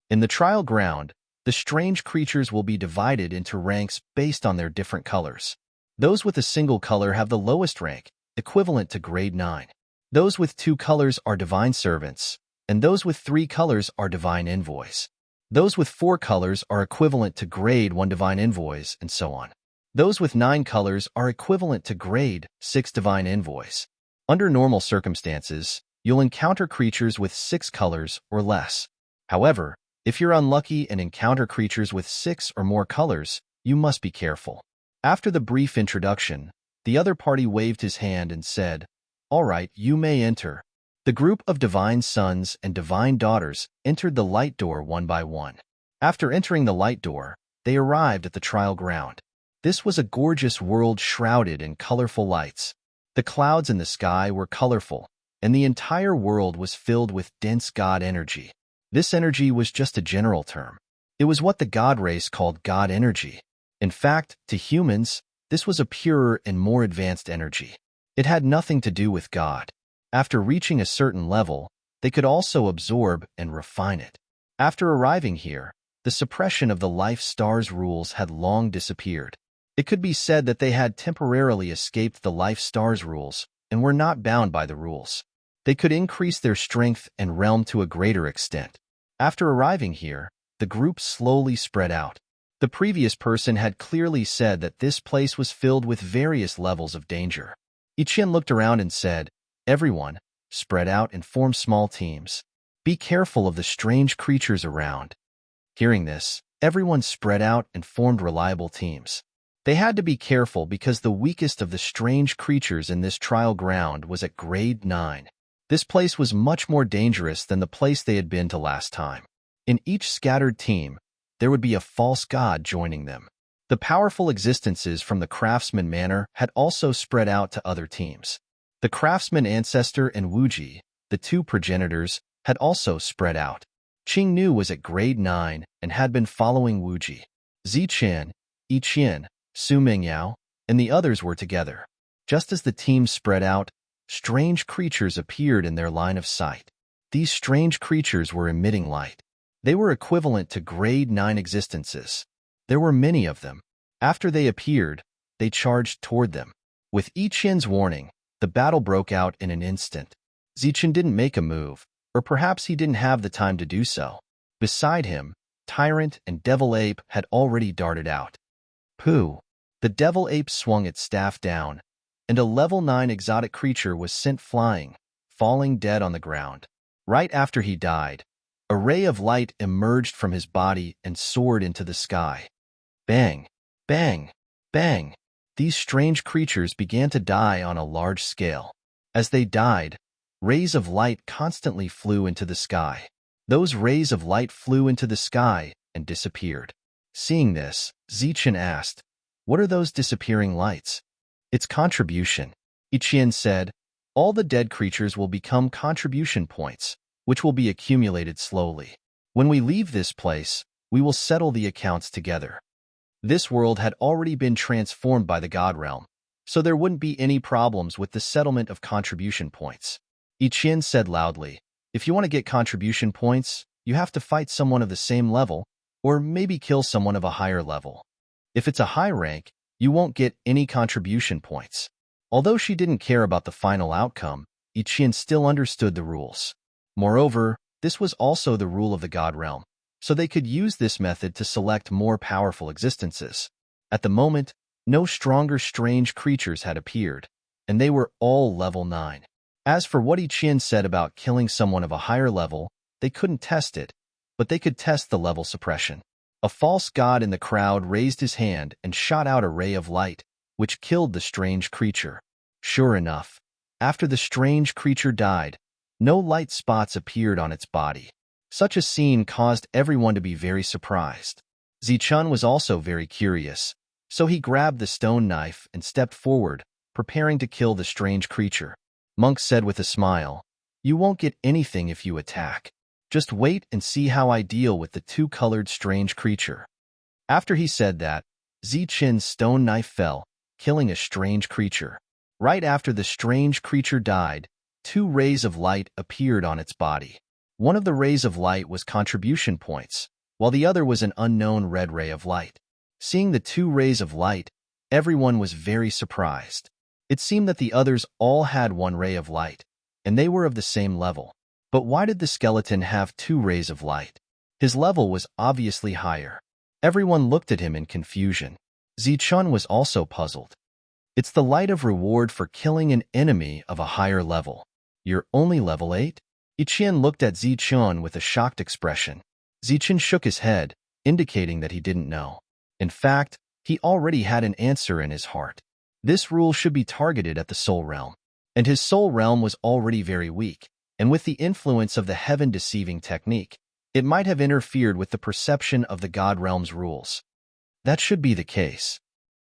In the trial ground, the strange creatures will be divided into ranks based on their different colors. Those with a single color have the lowest rank, equivalent to grade 9. Those with 2 colors are divine servants, and those with 3 colors are divine envoys. Those with 4 colors are equivalent to grade 1 divine envoys, and so on. Those with 9 colors are equivalent to grade 6 divine envoys. Under normal circumstances, you'll encounter creatures with 6 colors or less. However, if you're unlucky and encounter creatures with 6 or more colors, you must be careful. After the brief introduction, the other party waved his hand and said, "All right, you may enter." The group of divine sons and divine daughters entered the light door one by one. After entering the light door, they arrived at the trial ground. This was a gorgeous world shrouded in colorful lights. The clouds in the sky were colorful, and the entire world was filled with dense God energy. This energy was just a general term. It was what the God race called God energy. In fact, to humans, this was a purer and more advanced energy. It had nothing to do with God. After reaching a certain level, they could also absorb and refine it. After arriving here, the suppression of the life stars rules had long disappeared. It could be said that they had temporarily escaped the life stars rules and were not bound by the rules. They could increase their strength and realm to a greater extent. After arriving here, the group slowly spread out. The previous person had clearly said that this place was filled with various levels of danger. Ichien looked around and said, "Everyone, spread out and form small teams. Be careful of the strange creatures around." Hearing this, everyone spread out and formed reliable teams. They had to be careful because the weakest of the strange creatures in this trial ground was at grade 9. This place was much more dangerous than the place they had been to last time. In each scattered team, there would be a false god joining them. The powerful existences from the Craftsman Manor had also spread out to other teams. The Craftsman Ancestor and Wuji, the two progenitors, had also spread out. Qing Nu was at grade 9 and had been following Wuji. Zichen, Ichien, Su Mingyao, and the others were together. Just as the teams spread out, strange creatures appeared in their line of sight. These strange creatures were emitting light. They were equivalent to grade 9 existences. There were many of them. After they appeared, they charged toward them. With Ichien's warning, the battle broke out in an instant. Zichen didn't make a move, or perhaps he didn't have the time to do so. Beside him, Tyrant and Devil Ape had already darted out. Pooh! The Devil Ape swung its staff down, and a level 9 exotic creature was sent flying, falling dead on the ground. Right after he died, a ray of light emerged from his body and soared into the sky. Bang! Bang! Bang! These strange creatures began to die on a large scale. As they died, rays of light constantly flew into the sky. Those rays of light flew into the sky and disappeared. Seeing this, Zichen asked, "What are those disappearing lights?" "It's contribution." Ichien said, "All the dead creatures will become contribution points, which will be accumulated slowly. When we leave this place, we will settle the accounts together." This world had already been transformed by the God Realm, so there wouldn't be any problems with the settlement of contribution points. Ichien said loudly, "If you want to get contribution points, you have to fight someone of the same level, or maybe kill someone of a higher level. If it's a high rank, you won't get any contribution points." Although she didn't care about the final outcome, Ichien still understood the rules. Moreover, this was also the rule of the God Realm, so they could use this method to select more powerful existences. At the moment, no stronger strange creatures had appeared, and they were all level 9. As for what Ichien said about killing someone of a higher level, they couldn't test it, but they could test the level suppression. A false god in the crowd raised his hand and shot out a ray of light, which killed the strange creature. Sure enough, after the strange creature died, no light spots appeared on its body. Such a scene caused everyone to be very surprised. Zichun was also very curious, so he grabbed the stone knife and stepped forward, preparing to kill the strange creature. Monk said with a smile, "You won't get anything if you attack. Just wait and see how I deal with the two-colored strange creature." After he said that, Zichin's stone knife fell, killing a strange creature. Right after the strange creature died, two rays of light appeared on its body. One of the rays of light was contribution points, while the other was an unknown red ray of light. Seeing the two rays of light, everyone was very surprised. It seemed that the others all had one ray of light, and they were of the same level. But why did the skeleton have two rays of light? His level was obviously higher. Everyone looked at him in confusion. Zichun was also puzzled. "It's the light of reward for killing an enemy of a higher level. You're only level 8? Ichien looked at Zichun with a shocked expression. Zichun shook his head, indicating that he didn't know. In fact, He already had an answer in his heart. This rule should be targeted at the soul realm. And his soul realm was already very weak, and with the influence of the heaven-deceiving technique, it might have interfered with the perception of the God realm's rules. That should be the case.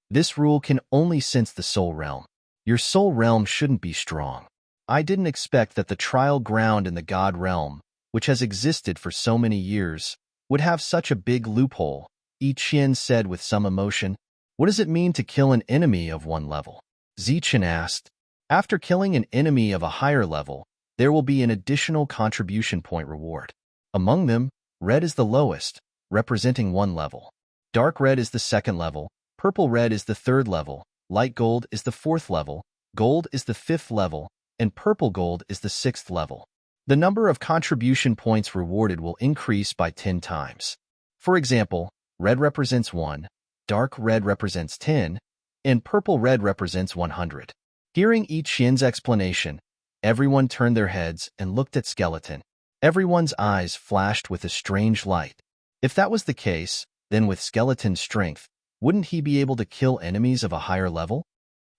This rule can only sense the soul realm. Your soul realm shouldn't be strong. I didn't expect that the trial ground in the God realm, which has existed for so many years, would have such a big loophole, Yi-Qian said with some emotion. What does it mean to kill an enemy of one level? Zichen asked. After killing an enemy of a higher level, there will be an additional contribution point reward. Among them, red is the lowest, representing 1 level. Dark red is the 2nd level, purple red is the 3rd level, light gold is the 4th level, gold is the 5th level, and purple gold is the 6th level. The number of contribution points rewarded will increase by 10 times. For example, red represents 1, dark red represents 10, and purple red represents 100. Hearing Yi-Qian's explanation, everyone turned their heads and looked at Skeleton. Everyone's eyes flashed with a strange light. If that was the case, then with Skeleton's strength, wouldn't he be able to kill enemies of a higher level?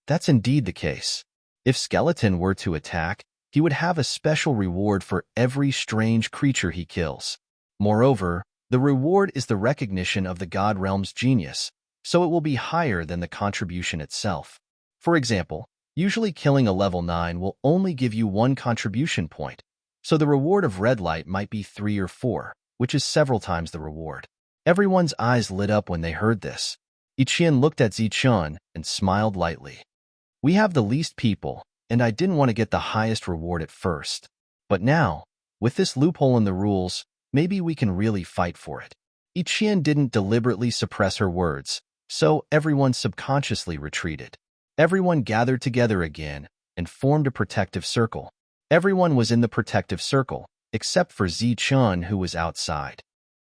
That's indeed the case. If Skeleton were to attack, he would have a special reward for every strange creature he kills. Moreover, the reward is the recognition of the God realm's genius, so it will be higher than the contribution itself. For example, usually killing a level 9 will only give you 1 contribution point, so the reward of red light might be 3 or 4, which is several times the reward. Everyone's eyes lit up when they heard this. Yi-Qian looked at Zichen and smiled lightly. We have the least people, and I didn't want to get the highest reward at first. But now, with this loophole in the rules, maybe we can really fight for it. Yi-Qian didn't deliberately suppress her words, so everyone subconsciously retreated. Everyone gathered together again and formed a protective circle. Everyone was in the protective circle, except for Zichen, who was outside.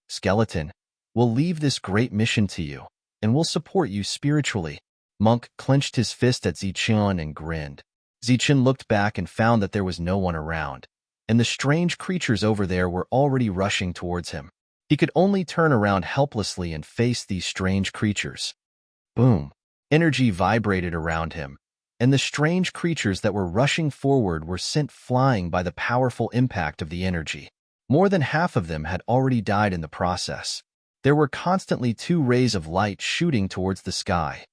Skeleton, we'll leave this great mission to you, and we'll support you spiritually. Monk clenched his fist at Zichen and grinned. Zichen looked back and found that there was no one around, and the strange creatures over there were already rushing towards him. He could only turn around helplessly and face these strange creatures. Boom! Energy vibrated around him, and the strange creatures that were rushing forward were sent flying by the powerful impact of the energy. More than half of them had already died in the process. There were constantly 2 rays of light shooting towards the sky.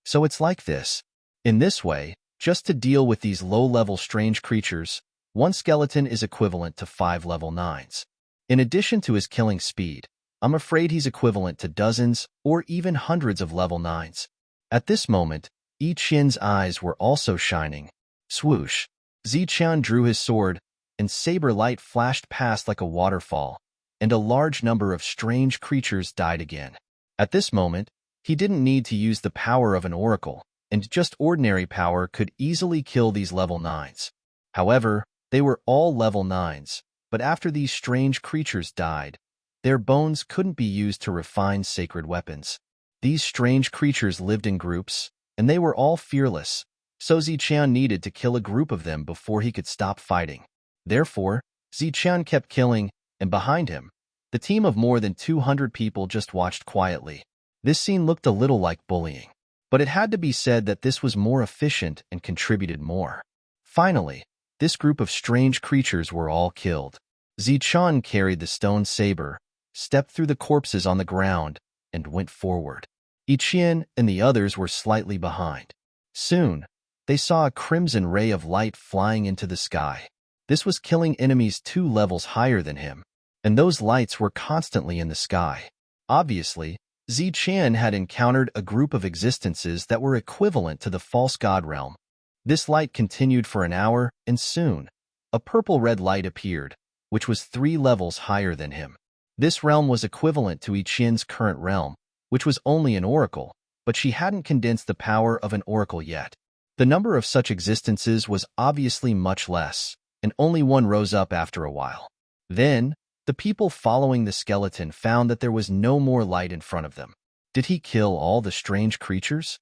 So it's like this. In this way, just to deal with these low-level strange creatures, 1 skeleton is equivalent to 5 level 9s. In addition to his killing speed, I'm afraid he's equivalent to dozens or even hundreds of level 9s. At this moment, Yi-Qian's eyes were also shining. Swoosh! Zichen drew his sword, and saber light flashed past like a waterfall, and a large number of strange creatures died again. At this moment, he didn't need to use the power of an oracle, and just ordinary power could easily kill these level 9s. However, they were all level 9s, but after these strange creatures died, their bones couldn't be used to refine sacred weapons. These strange creatures lived in groups, and they were all fearless, so Zichen needed to kill a group of them before he could stop fighting. Therefore, Zichen kept killing, and behind him, the team of more than 200 people just watched quietly. This scene looked a little like bullying, but it had to be said that this was more efficient and contributed more. Finally, this group of strange creatures were all killed. Zichen carried the stone saber, stepped through the corpses on the ground, and went forward. Yi-Qian and the others were slightly behind. Soon, they saw a crimson ray of light flying into the sky. This was killing enemies 2 levels higher than him, and those lights were constantly in the sky. Obviously, Zichen had encountered a group of existences that were equivalent to the false god realm. This light continued for an hour, and soon, a purple-red light appeared, which was 3 levels higher than him. This realm was equivalent to Yi-Qian's current realm, which was only an oracle, but she hadn't condensed the power of an oracle yet. The number of such existences was obviously much less, and only one rose up after a while. Then, the people following the skeleton found that there was no more light in front of them. Did he kill all the strange creatures?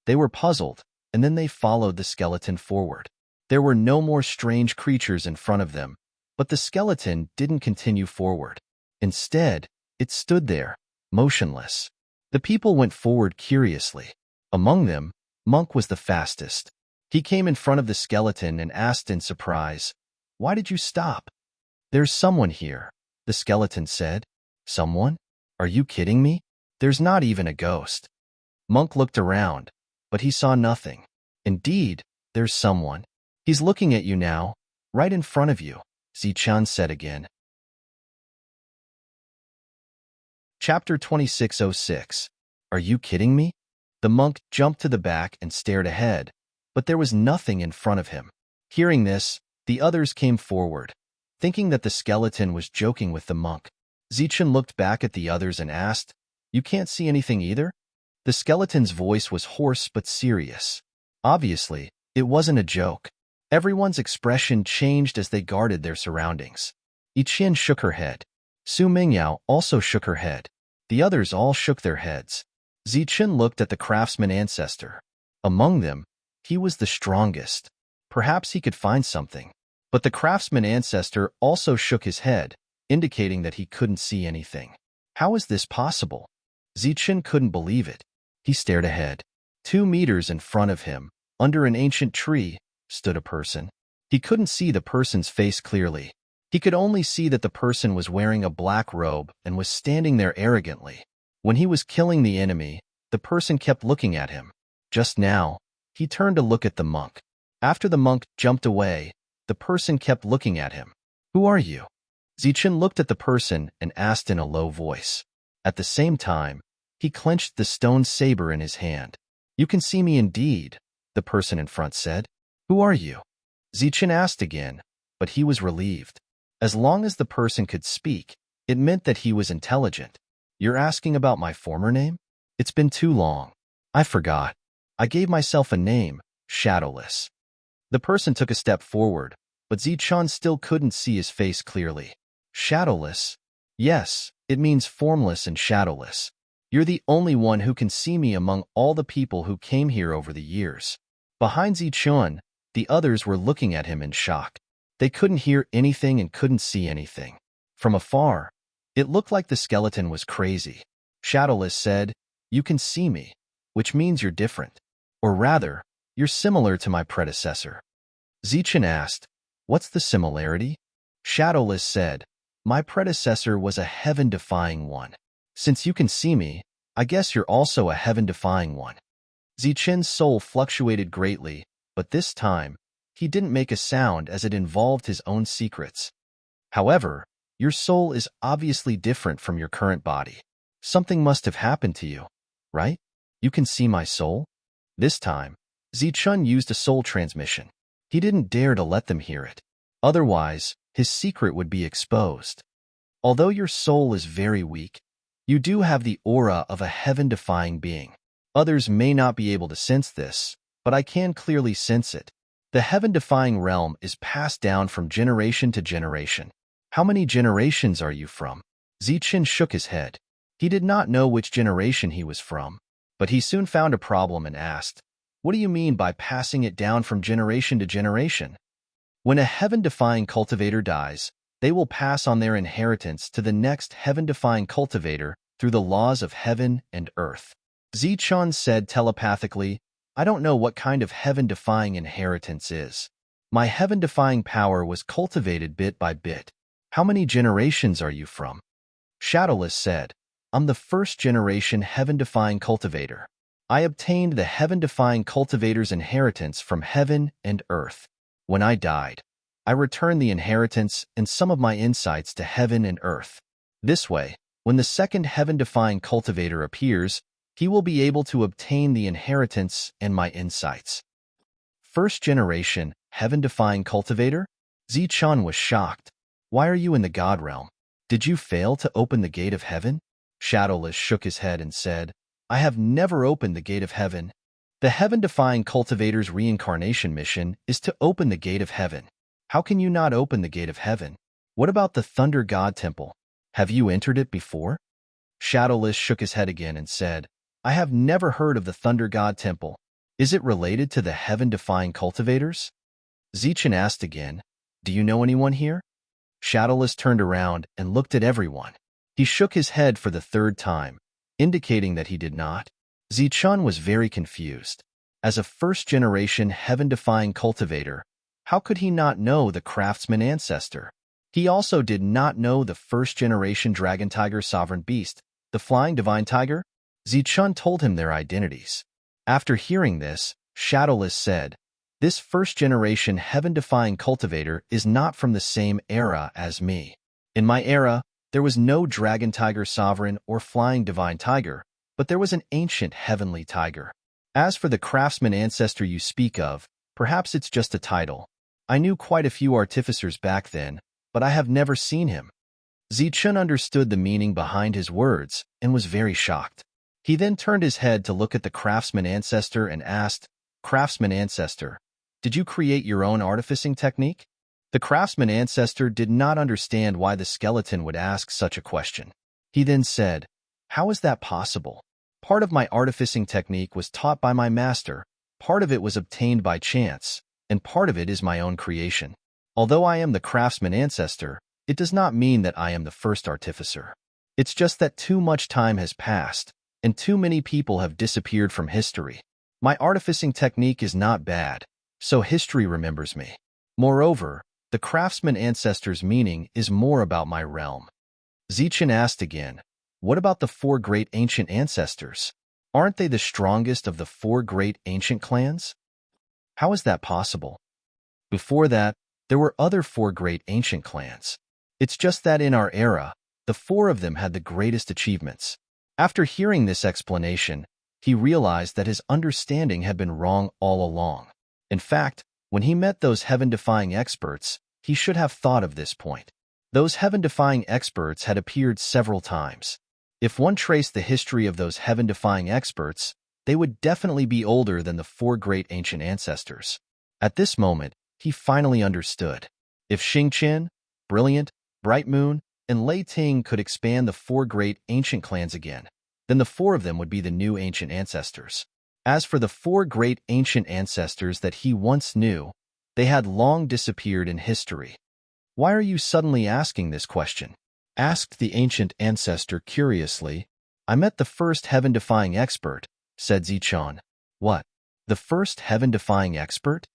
They were puzzled, and then they followed the skeleton forward. There were no more strange creatures in front of them, but the skeleton didn't continue forward. Instead, it stood there, motionless. The people went forward curiously. Among them, Monk was the fastest. He came in front of the skeleton and asked in surprise, "Why did you stop?" "There's someone here," the skeleton said. "Someone? Are you kidding me? There's not even a ghost." Monk looked around, but he saw nothing. "Indeed, there's someone. He's looking at you now, right in front of you," Zichan said again. Chapter 2606. Are you kidding me? The monk jumped to the back and stared ahead, but there was nothing in front of him. Hearing this, the others came forward, thinking that the skeleton was joking with the monk. Zichan looked back at the others and asked, "You can't see anything either?" The skeleton's voice was hoarse but serious. Obviously, it wasn't a joke. Everyone's expression changed as they guarded their surroundings. Yiqian shook her head. Su Mingyao also shook her head. The others all shook their heads. Zichen looked at the craftsman ancestor. Among them, he was the strongest. Perhaps he could find something. But the craftsman ancestor also shook his head, indicating that he couldn't see anything. How is this possible? Zichen couldn't believe it. He stared ahead. 2 meters in front of him, under an ancient tree, stood a person. He couldn't see the person's face clearly. He could only see that the person was wearing a black robe and was standing there arrogantly. When he was killing the enemy, the person kept looking at him. Just now, he turned to look at the monk. After the monk jumped away, the person kept looking at him. "Who are you?" Zichen looked at the person and asked in a low voice. At the same time, he clenched the stone saber in his hand. "You can see me indeed," the person in front said. "Who are you?" Zichen asked again, but he was relieved. As long as the person could speak, it meant that he was intelligent. "You're asking about my former name? It's been too long. I forgot. I gave myself a name, Shadowless." The person took a step forward, but Zichen still couldn't see his face clearly. "Shadowless? Yes, it means formless and shadowless. You're the only one who can see me among all the people who came here over the years." Behind Zichen, the others were looking at him in shock. They couldn't hear anything and couldn't see anything. From afar, it looked like the skeleton was crazy. Shadowless said, "You can see me, which means you're different. Or rather, you're similar to my predecessor." Zichen asked, "What's the similarity?" Shadowless said, "My predecessor was a heaven-defying one. Since you can see me, I guess you're also a heaven-defying one." Zichen's soul fluctuated greatly, but this time, he didn't make a sound as it involved his own secrets. "However, your soul is obviously different from your current body. Something must have happened to you, right? You can see my soul?" This time, Zichen used a soul transmission. He didn't dare to let them hear it. Otherwise, his secret would be exposed. "Although your soul is very weak, you do have the aura of a heaven-defying being. Others may not be able to sense this, but I can clearly sense it. The heaven-defying realm is passed down from generation to generation." "How many generations are you from?" Zichen shook his head. He did not know which generation he was from, but he soon found a problem and asked, "What do you mean by passing it down from generation to generation?" "When a heaven-defying cultivator dies, they will pass on their inheritance to the next heaven-defying cultivator through the laws of heaven and earth." Zichen said telepathically, "I don't know what kind of heaven-defying inheritance is. My heaven-defying power was cultivated bit by bit. How many generations are you from?" Shadowless said, "I'm the first-generation heaven-defying cultivator. I obtained the heaven-defying cultivator's inheritance from heaven and earth. When I died, I returned the inheritance and some of my insights to heaven and earth. This way, when the second heaven-defying cultivator appears, he will be able to obtain the inheritance and my insights." "First generation, heaven-defying cultivator?" Zichen was shocked. "Why are you in the God realm? Did you fail to open the gate of heaven?" Shadowless shook his head and said, "I have never opened the gate of heaven. The heaven-defying cultivator's reincarnation mission is to open the gate of heaven. How can you not open the gate of heaven? What about the Thunder God Temple? Have you entered it before?" Shadowless shook his head again and said, "I have never heard of the Thunder God Temple. Is it related to the heaven-defying cultivators?" Zichen asked again, "Do you know anyone here?" Shadowless turned around and looked at everyone. He shook his head for the third time. indicating that he did not. Zichun was very confused. As a first-generation heaven-defying cultivator, how could he not know the craftsman ancestor? He also did not know the first-generation dragon tiger sovereign beast, the flying divine tiger. Zichun told him their identities. After hearing this, Shadowless said, "This first-generation heaven-defying cultivator is not from the same era as me. In my era, there was no dragon tiger sovereign or flying divine tiger, but there was an ancient heavenly tiger. As for the craftsman ancestor you speak of, perhaps it's just a title. I knew quite a few artificers back then, but I have never seen him." Zichun understood the meaning behind his words and was very shocked. He then turned his head to look at the craftsman ancestor and asked, "Craftsman ancestor, did you create your own artificing technique?" The craftsman ancestor did not understand why the skeleton would ask such a question. He then said, "How is that possible? Part of my artificing technique was taught by my master, part of it was obtained by chance, and part of it is my own creation. Although I am the craftsman ancestor, it does not mean that I am the first artificer. It's just that too much time has passed, and too many people have disappeared from history. My artificing technique is not bad, so history remembers me. Moreover, the craftsman ancestor's meaning is more about my realm." Zichun asked again, "What about the 4 great ancient ancestors? Aren't they the strongest of the 4 great ancient clans? How is that possible? Before that, there were other 4 great ancient clans. It's just that in our era, the 4 of them had the greatest achievements." After hearing this explanation, he realized that his understanding had been wrong all along. In fact, when he met those heaven-defying experts, he should have thought of this point. Those heaven-defying experts had appeared several times. If one traced the history of those heaven-defying experts, they would definitely be older than the 4 great ancient ancestors. At this moment, he finally understood. If Xingqian, Brilliant, Bright Moon, and Lei Ting could expand the 4 great ancient clans again, then the 4 of them would be the new ancient ancestors. As for the 4 great ancient ancestors that he once knew, they had long disappeared in history. "Why are you suddenly asking this question?" asked the ancient ancestor curiously. "I met the first heaven-defying expert," said Zichun. "What? The first heaven-defying expert?"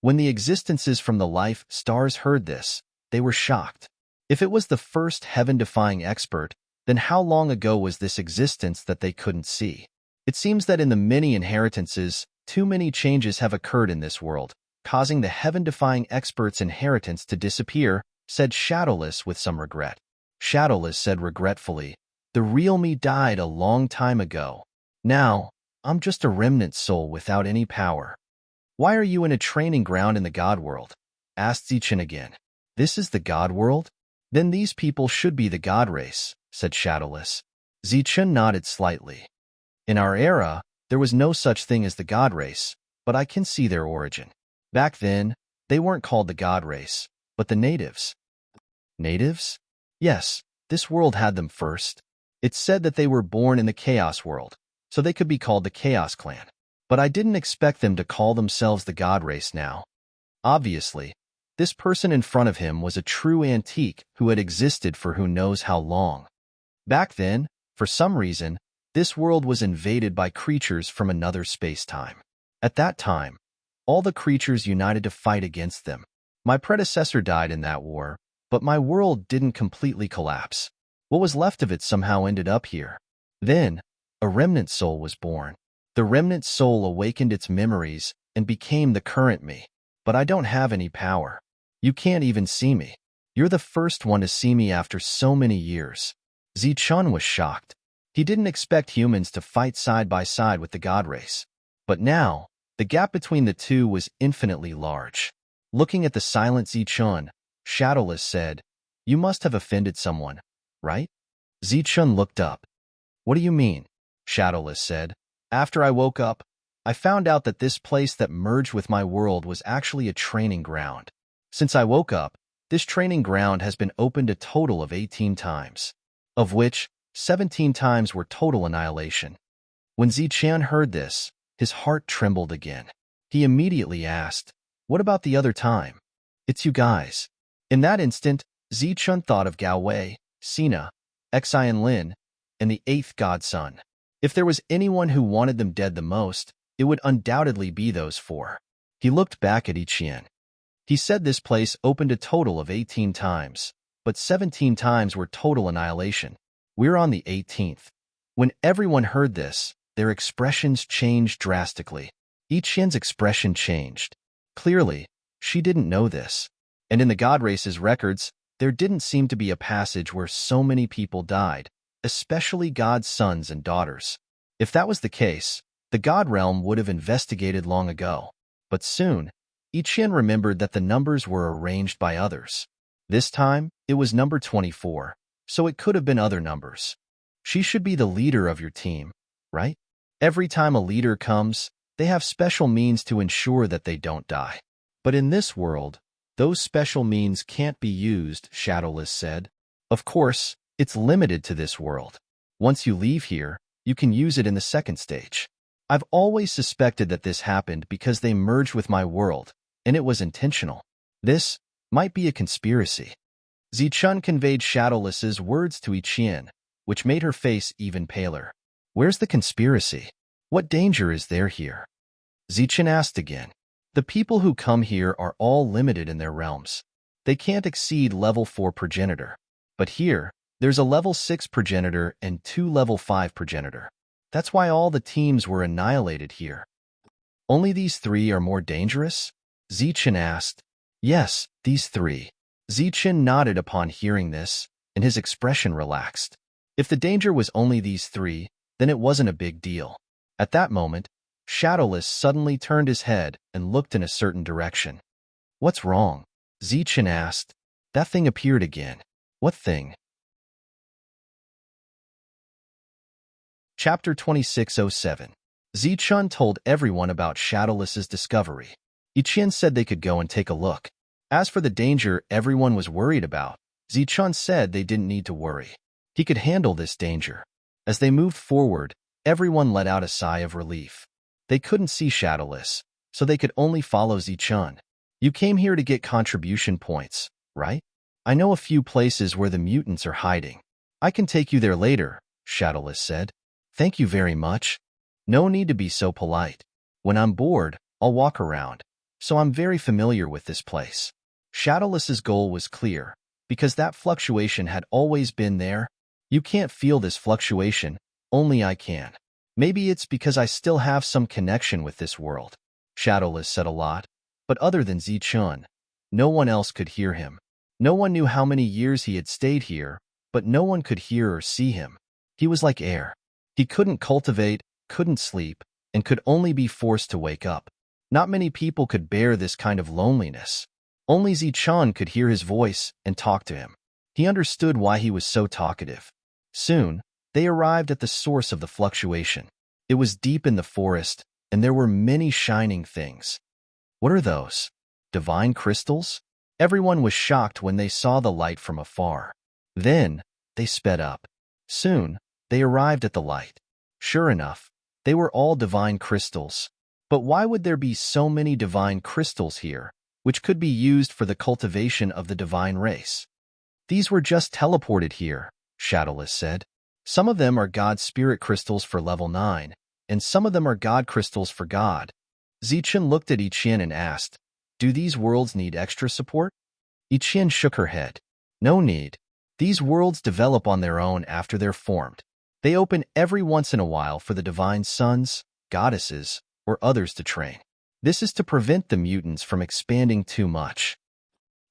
When the existences from the life stars heard this, they were shocked. If it was the first heaven-defying expert, then how long ago was this existence that they couldn't see? It seems that in the many inheritances, too many changes have occurred in this world, causing the heaven-defying expert's inheritance to disappear, said Shadowless with some regret. Shadowless said regretfully, "The real me died a long time ago. Now, I'm just a remnant soul without any power." "Why are you in a training ground in the God world?" asked Zichun again. "This is the God world? Then these people should be the God race," said Shadowless. Zichun nodded slightly. "In our era, there was no such thing as the God race, but I can see their origin. Back then, they weren't called the God race, but the natives." "Natives?" "Yes, this world had them first. It's said that they were born in the Chaos world, so they could be called the Chaos Clan. But I didn't expect them to call themselves the God race now." Obviously, this person in front of him was a true antique who had existed for who knows how long. Back then, for some reason, this world was invaded by creatures from another space-time. At that time, all the creatures united to fight against them. My predecessor died in that war, but my world didn't completely collapse. What was left of it somehow ended up here. Then, a remnant soul was born. The remnant soul awakened its memories and became the current me. But I don't have any power. You can't even see me. You're the first one to see me after so many years." Zichun was shocked. He didn't expect humans to fight side by side with the God race. But now, the gap between the two was infinitely large. Looking at the silent Zichun, Shadowless said, "You must have offended someone, right?" Zichun looked up. "What do you mean?" Shadowless said. "After I woke up, I found out that this place that merged with my world was actually a training ground. Since I woke up, this training ground has been opened a total of 18 times, of which 17 times were total annihilation." When Zichun heard this, his heart trembled again. He immediately asked, "What about the other time?" "It's you guys." In that instant, Zichun thought of Gao Wei, Sina, Xian Lin, and the 8th godson. If there was anyone who wanted them dead the most, it would undoubtedly be those 4. He looked back at Ichien. He said this place opened a total of 18 times, but 17 times were total annihilation. We're on the 18th. When everyone heard this, their expressions changed drastically. Ichien's expression changed. Clearly, she didn't know this. And in the God Race's records, there didn't seem to be a passage where so many people died, especially God's sons and daughters. If that was the case, the God Realm would have investigated long ago. But soon, Ichien remembered that the numbers were arranged by others. This time, it was number 24, so it could have been other numbers. She should be the leader of your team, right? Every time a leader comes, they have special means to ensure that they don't die. But in this world, those special means can't be used, Shadowless said. Of course, it's limited to this world. Once you leave here, you can use it in the second stage. I've always suspected that this happened because they merged with my world, and it was intentional. This might be a conspiracy. Zichun conveyed Shadowless's words to Ichien, which made her face even paler. Where's the conspiracy? What danger is there here? Zichun asked again. The people who come here are all limited in their realms. They can't exceed level 4 progenitor. But here, there's a level 6 progenitor and 2 level 5 progenitor. That's why all the teams were annihilated here. Only these 3 are more dangerous? Zichun asked. Yes, these 3. Zichun nodded upon hearing this, and his expression relaxed. If the danger was only these 3, then it wasn't a big deal. At that moment, Shadowless suddenly turned his head and looked in a certain direction. What's wrong? Zichun asked. That thing appeared again. What thing? Chapter 2607. Zichun told everyone about Shadowless's discovery. Ichien said they could go and take a look. As for the danger everyone was worried about, Zichun said they didn't need to worry. He could handle this danger. As they moved forward, everyone let out a sigh of relief. They couldn't see Shadowless, so they could only follow Zichun. You came here to get contribution points, right? I know a few places where the mutants are hiding. I can take you there later, Shadowless said. Thank you very much. No need to be so polite. When I'm bored, I'll walk around, so I'm very familiar with this place. Shadowless's goal was clear, because that fluctuation had always been there. You can't feel this fluctuation, only I can. Maybe it's because I still have some connection with this world. Shadowless said a lot, but other than Zichun, no one else could hear him. No one knew how many years he had stayed here, but no one could hear or see him. He was like air. He couldn't cultivate, couldn't sleep, and could only be forced to wake up. Not many people could bear this kind of loneliness. Only Zichun could hear his voice and talk to him. He understood why he was so talkative. Soon, they arrived at the source of the fluctuation. It was deep in the forest, and there were many shining things. What are those? Divine crystals? Everyone was shocked when they saw the light from afar. Then, they sped up. Soon, they arrived at the light. Sure enough, they were all divine crystals. But why would there be so many divine crystals here, which could be used for the cultivation of the divine race? These were just teleported here, Shadowless said. Some of them are God spirit crystals for level 9, and some of them are God crystals for God. Zichun looked at Ichien and asked, do these worlds need extra support? Ichien shook her head. No need. These worlds develop on their own after they're formed. They open every once in a while for the divine sons, goddesses, or others to train. This is to prevent the mutants from expanding too much.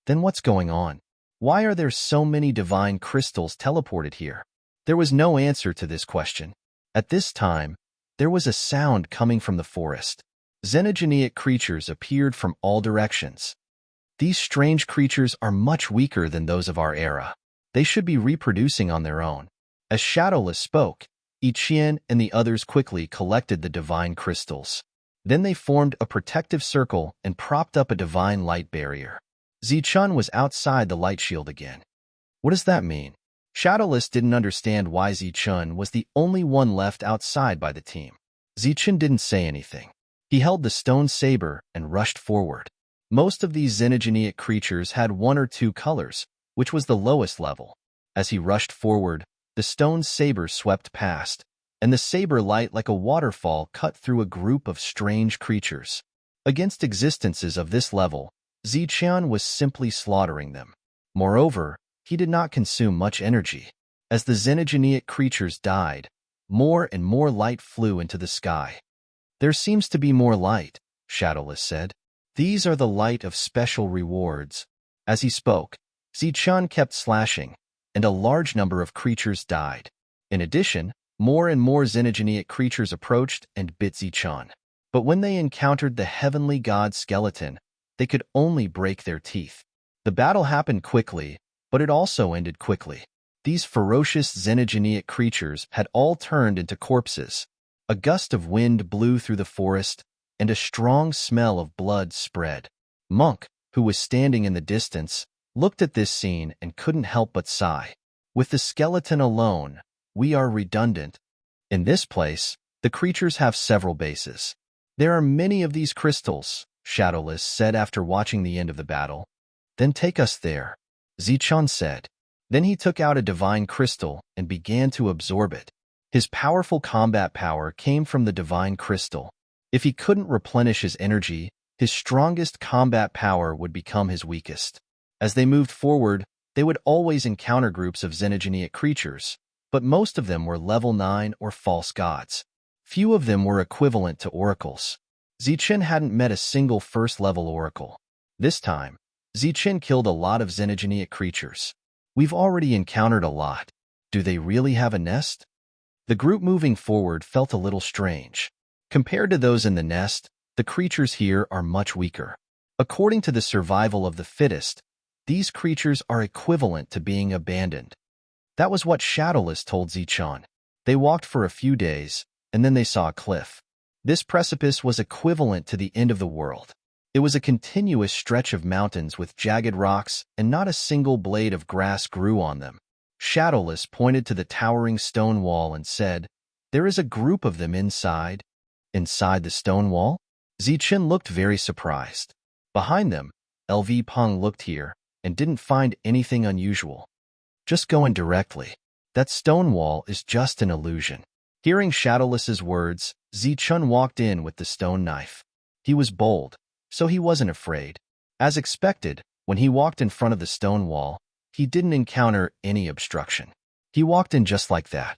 Then what's going on? Why are there so many divine crystals teleported here? There was no answer to this question. At this time, there was a sound coming from the forest. Xenogeneic creatures appeared from all directions. These strange creatures are much weaker than those of our era. They should be reproducing on their own. As Shadowless spoke, Ichien and the others quickly collected the divine crystals. Then they formed a protective circle and propped up a divine light barrier. Zichun was outside the light shield again. What does that mean? Shadowless didn't understand why Zichun was the only one left outside by the team. Zichun didn't say anything. He held the stone saber and rushed forward. Most of these xenogeneic creatures had 1 or 2 colors, which was the lowest level. As he rushed forward, the stone saber swept past, and the saber light like a waterfall cut through a group of strange creatures. Against existences of this level, Ziqian was simply slaughtering them. Moreover, he did not consume much energy. As the xenogeneic creatures died, more and more light flew into the sky. "There seems to be more light," Shadowless said. "These are the light of special rewards." As he spoke, Ziqian kept slashing, and a large number of creatures died. In addition, more and more xenogeneic creatures approached and bit Ziqian. But when they encountered the heavenly god skeleton, they could only break their teeth. The battle happened quickly, but it also ended quickly. These ferocious xenogeneic creatures had all turned into corpses. A gust of wind blew through the forest, and a strong smell of blood spread. Monk, who was standing in the distance, looked at this scene and couldn't help but sigh. "With the skeleton alone, we are redundant. In this place, the creatures have several bases. There are many of these crystals," Shadowless said after watching the end of the battle. "Then take us there," Ziqian said. Then he took out a divine crystal and began to absorb it. His powerful combat power came from the divine crystal. If he couldn't replenish his energy, his strongest combat power would become his weakest. As they moved forward, they would always encounter groups of xenogeneic creatures, but most of them were level 9 or false gods. Few of them were equivalent to oracles. Ziqian hadn't met a single first-level oracle. This time, Ziqian killed a lot of xenogeneic creatures. "We've already encountered a lot. Do they really have a nest?" The group moving forward felt a little strange. Compared to those in the nest, the creatures here are much weaker. According to the survival of the fittest, these creatures are equivalent to being abandoned. That was what Shadowless told Ziqian. They walked for a few days, and then they saw a cliff. This precipice was equivalent to the end of the world. It was a continuous stretch of mountains with jagged rocks, and not a single blade of grass grew on them. Shadowless pointed to the towering stone wall and said, "There is a group of them inside." "Inside the stone wall?" Ziqian looked very surprised. Behind them, LV Peng looked here and didn't find anything unusual. "Just go in directly. That stone wall is just an illusion." Hearing Shadowless's words, Ziqian walked in with the stone knife. He was bold, so he wasn't afraid. As expected, when he walked in front of the stone wall, he didn't encounter any obstruction. He walked in just like that.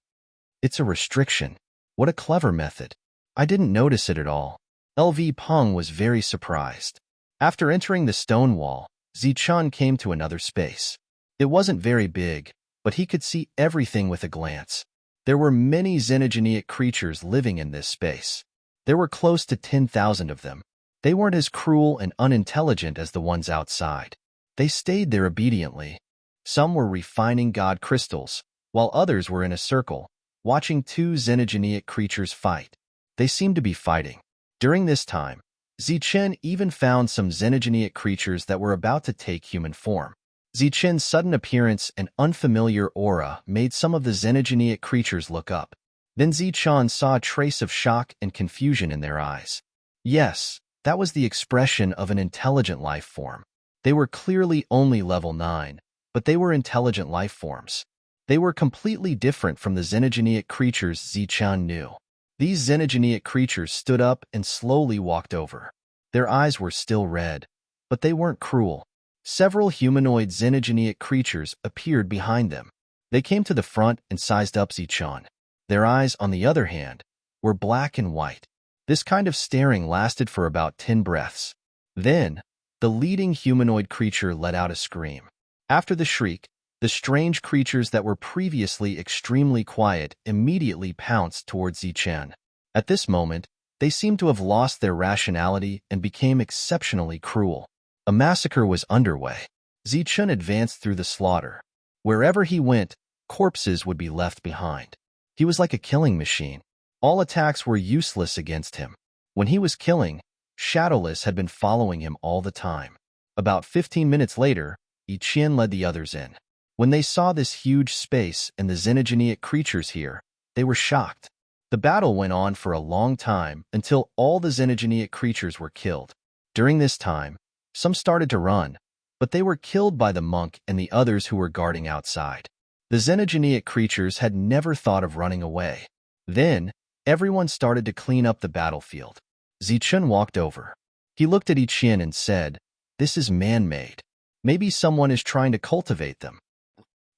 "It's a restriction. What a clever method. I didn't notice it at all." LV Peng was very surprised. After entering the stone wall, Ziqian came to another space. It wasn't very big, but he could see everything with a glance. There were many xenogeneic creatures living in this space. There were close to 10,000 of them. They weren't as cruel and unintelligent as the ones outside. They stayed there obediently. Some were refining god crystals, while others were in a circle, watching two xenogeneic creatures fight. They seemed to be fighting. During this time, Ziqian even found some xenogeneic creatures that were about to take human form. Ziqian's sudden appearance and unfamiliar aura made some of the xenogeneic creatures look up. Then Ziqian saw a trace of shock and confusion in their eyes. Yes, that was the expression of an intelligent life form. They were clearly only level 9, but they were intelligent life forms. They were completely different from the xenogeneic creatures Ziqian knew. These xenogeneic creatures stood up and slowly walked over. Their eyes were still red, but they weren't cruel. Several humanoid xenogeneic creatures appeared behind them. They came to the front and sized up Ziqian. Their eyes, on the other hand, were black and white. This kind of staring lasted for about 10 breaths. Then, the leading humanoid creature let out a scream. After the shriek, the strange creatures that were previously extremely quiet immediately pounced towards Ziqian. At this moment, they seemed to have lost their rationality and became exceptionally cruel. A massacre was underway. Ziqian advanced through the slaughter. Wherever he went, corpses would be left behind. He was like a killing machine. All attacks were useless against him. When he was killing, Shadowless had been following him all the time. About 15 minutes later, Yiqian led the others in. When they saw this huge space and the xenogeneic creatures here, they were shocked. The battle went on for a long time until all the xenogeneic creatures were killed. During this time, some started to run, but they were killed by the monk and the others who were guarding outside. The xenogeneic creatures had never thought of running away. Then, everyone started to clean up the battlefield. Zichun walked over. He looked at Ichien and said, "This is man-made. Maybe someone is trying to cultivate them.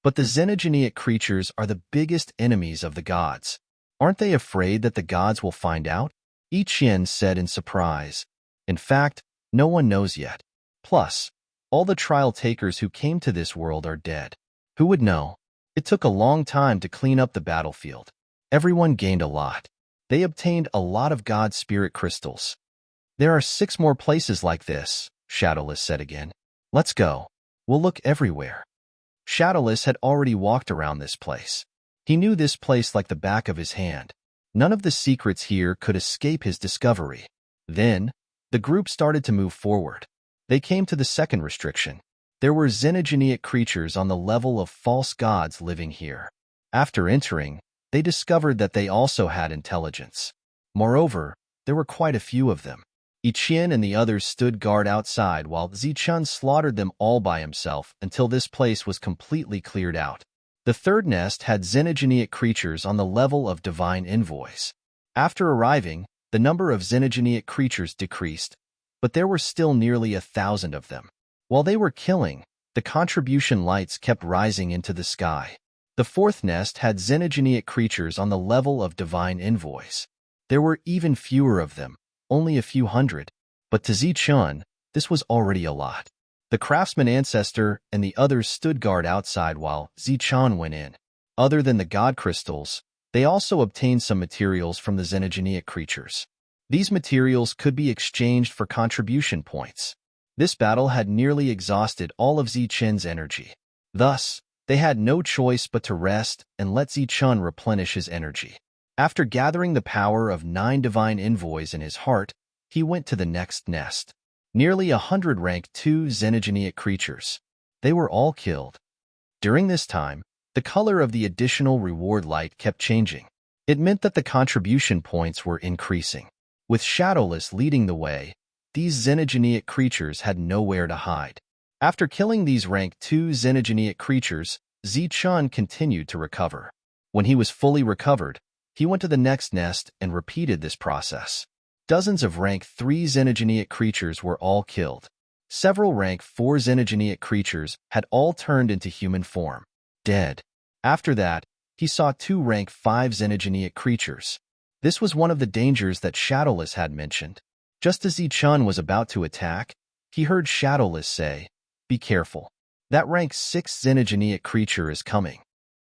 But the xenogeneic creatures are the biggest enemies of the gods. Aren't they afraid that the gods will find out?" Ichien said in surprise. "In fact, no one knows yet. Plus, all the trial takers who came to this world are dead. Who would know? It took a long time to clean up the battlefield. Everyone gained a lot. They obtained a lot of god spirit crystals. There are 6 more places like this," Shadowless said again. "Let's go. We'll look everywhere." Shadowless had already walked around this place. He knew this place like the back of his hand. None of the secrets here could escape his discovery. Then, the group started to move forward. They came to the second restriction. There were xenogeneic creatures on the level of false gods living here. After entering, they discovered that they also had intelligence. Moreover, there were quite a few of them. Ichien and the others stood guard outside while Zichun slaughtered them all by himself until this place was completely cleared out. The third nest had xenogeneic creatures on the level of divine envoys. After arriving, the number of xenogeneic creatures decreased, but there were still nearly 1,000 of them. While they were killing, the contribution lights kept rising into the sky. The fourth nest had xenogeneic creatures on the level of divine envoys. There were even fewer of them, only a few hundred, but to Zichun, this was already a lot. The craftsman ancestor and the others stood guard outside while Zichun went in. Other than the god crystals, they also obtained some materials from the xenogeneic creatures. These materials could be exchanged for contribution points. This battle had nearly exhausted all of Zichun's energy. Thus, they had no choice but to rest and let Zichun replenish his energy. After gathering the power of 9 divine envoys in his heart, he went to the next nest. Nearly 100 rank 2 xenogeneic creatures. They were all killed. During this time, the color of the additional reward light kept changing. It meant that the contribution points were increasing. With Shadowless leading the way, these xenogeneic creatures had nowhere to hide. After killing these rank 2 xenogeneic creatures, Zichun continued to recover. When he was fully recovered, he went to the next nest and repeated this process. Dozens of rank 3 xenogeneic creatures were all killed. Several rank 4 xenogeneic creatures had all turned into human form, dead. After that, he saw 2 rank 5 xenogeneic creatures. This was one of the dangers that Shadowless had mentioned. Just as Zichun was about to attack, he heard Shadowless say, "Be careful. That rank 6 xenogeneic creature is coming."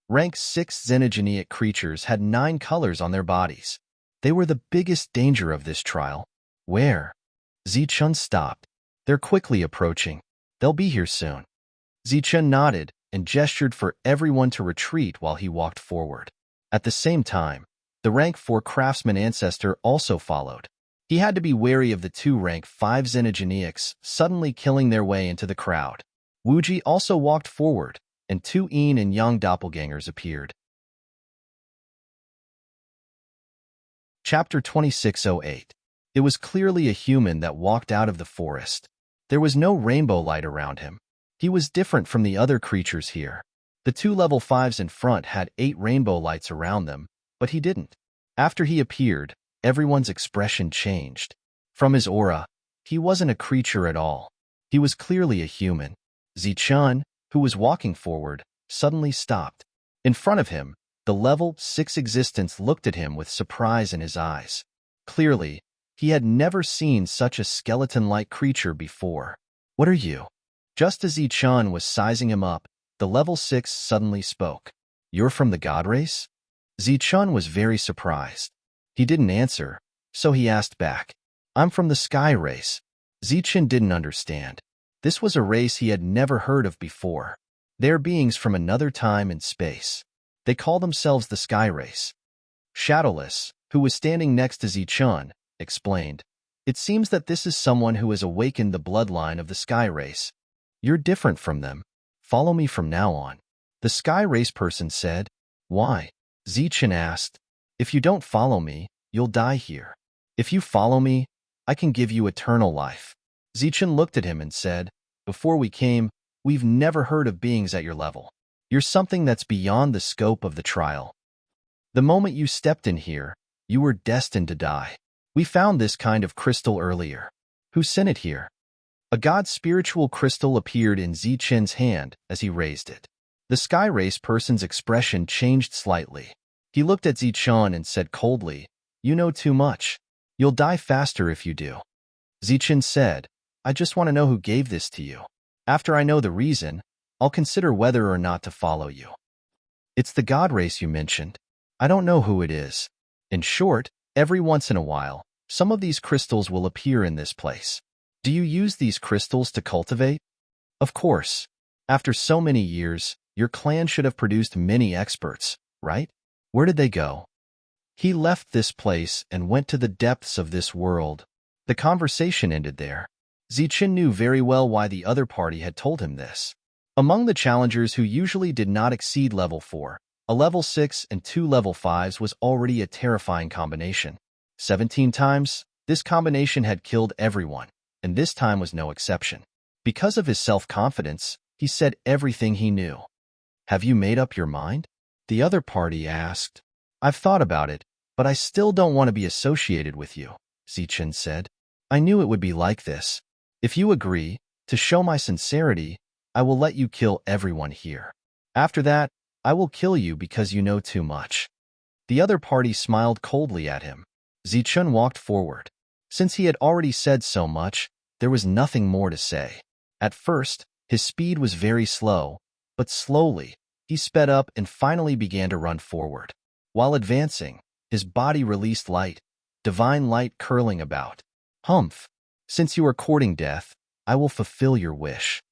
Rank 6 xenogeneic creatures had 9 colors on their bodies. They were the biggest danger of this trial. "Where?" Zichun stopped. "They're quickly approaching. They'll be here soon." Zichun nodded and gestured for everyone to retreat while he walked forward. At the same time, the rank 4 craftsman ancestor also followed. He had to be wary of the 2 rank 5 xenogeneics suddenly killing their way into the crowd. Wuji also walked forward, and 2 yin and yang doppelgangers appeared. Chapter 2608. It was clearly a human that walked out of the forest. There was no rainbow light around him. He was different from the other creatures here. The 2 level 5s in front had 8 rainbow lights around them, but he didn't. After he appeared, everyone's expression changed. From his aura, he wasn't a creature at all. He was clearly a human. Zichun, who was walking forward, suddenly stopped. In front of him, the level 6 existence looked at him with surprise in his eyes. Clearly, he had never seen such a skeleton-like creature before. "What are you?" Just as Zichun was sizing him up, the level 6 suddenly spoke. "You're from the god race?" Zichun was very surprised. He didn't answer, so he asked back. "I'm from the sky race." Zichun didn't understand. This was a race he had never heard of before. They're beings from another time and space. They call themselves the Sky Race. Shadowless, who was standing next to Zichun, explained, "It seems that this is someone who has awakened the bloodline of the Sky Race. You're different from them. Follow me from now on." The Sky Race person said. "Why?" Zichun asked. "If you don't follow me, you'll die here. If you follow me, I can give you eternal life." Zichun looked at him and said, "Before we came, we've never heard of beings at your level. You're something that's beyond the scope of the trial. The moment you stepped in here, you were destined to die. We found this kind of crystal earlier. Who sent it here? A god's spiritual crystal appeared in Zichen's hand as he raised it. The sky race person's expression changed slightly. He looked at Zichen and said coldly, "You know too much. You'll die faster if you do." Zichen said, "I just want to know who gave this to you. After I know the reason, I'll consider whether or not to follow you." "It's the god race you mentioned. I don't know who it is. In short, every once in a while, some of these crystals will appear in this place. Do you use these crystals to cultivate?" "Of course. After so many years, your clan should have produced many experts, right? Where did they go?" "He left this place and went to the depths of this world." The conversation ended there. Zichen knew very well why the other party had told him this. Among the challengers who usually did not exceed level 4, a level 6 and 2 level 5s was already a terrifying combination. 17 times, this combination had killed everyone, and this time was no exception. Because of his self-confidence, he said everything he knew. "Have you made up your mind?" the other party asked. "I've thought about it, but I still don't want to be associated with you," Zichen said. "I knew it would be like this. If you agree, to show my sincerity, I will let you kill everyone here. After that, I will kill you because you know too much." The other party smiled coldly at him. Zichen walked forward. Since he had already said so much, there was nothing more to say. At first, his speed was very slow, but slowly, he sped up and finally began to run forward. While advancing, his body released light, divine light curling about. "Humph! Since you are courting death, I will fulfill your wish."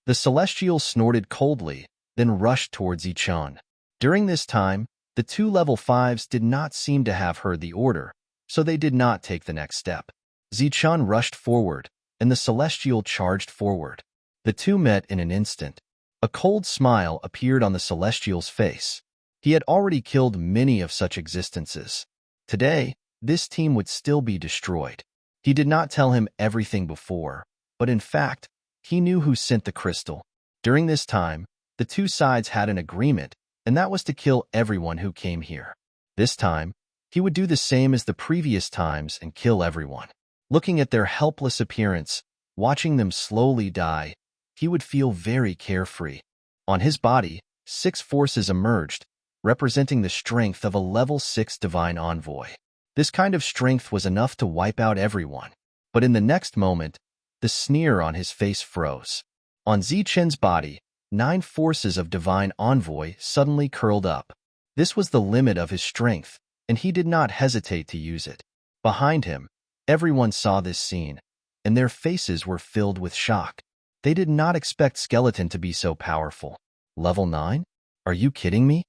The celestial snorted coldly, then rushed towards Zichen. During this time, the 2 level 5s did not seem to have heard the order, so they did not take the next step. Zichen rushed forward, and the celestial charged forward. The two met in an instant. A cold smile appeared on the celestial's face. He had already killed many of such existences. Today, this team would still be destroyed. He did not tell him everything before, but in fact, he knew who sent the crystal. During this time, the two sides had an agreement, and that was to kill everyone who came here. This time, he would do the same as the previous times and kill everyone. Looking at their helpless appearance, watching them slowly die, he would feel very carefree. On his body, 6 forces emerged, representing the strength of a level 6 divine envoy. This kind of strength was enough to wipe out everyone. But in the next moment, the sneer on his face froze. On Zichen's body, 9 forces of divine envoy suddenly curled up. This was the limit of his strength, and he did not hesitate to use it. Behind him, everyone saw this scene, and their faces were filled with shock. They did not expect Skeleton to be so powerful. "Level 9? Are you kidding me?"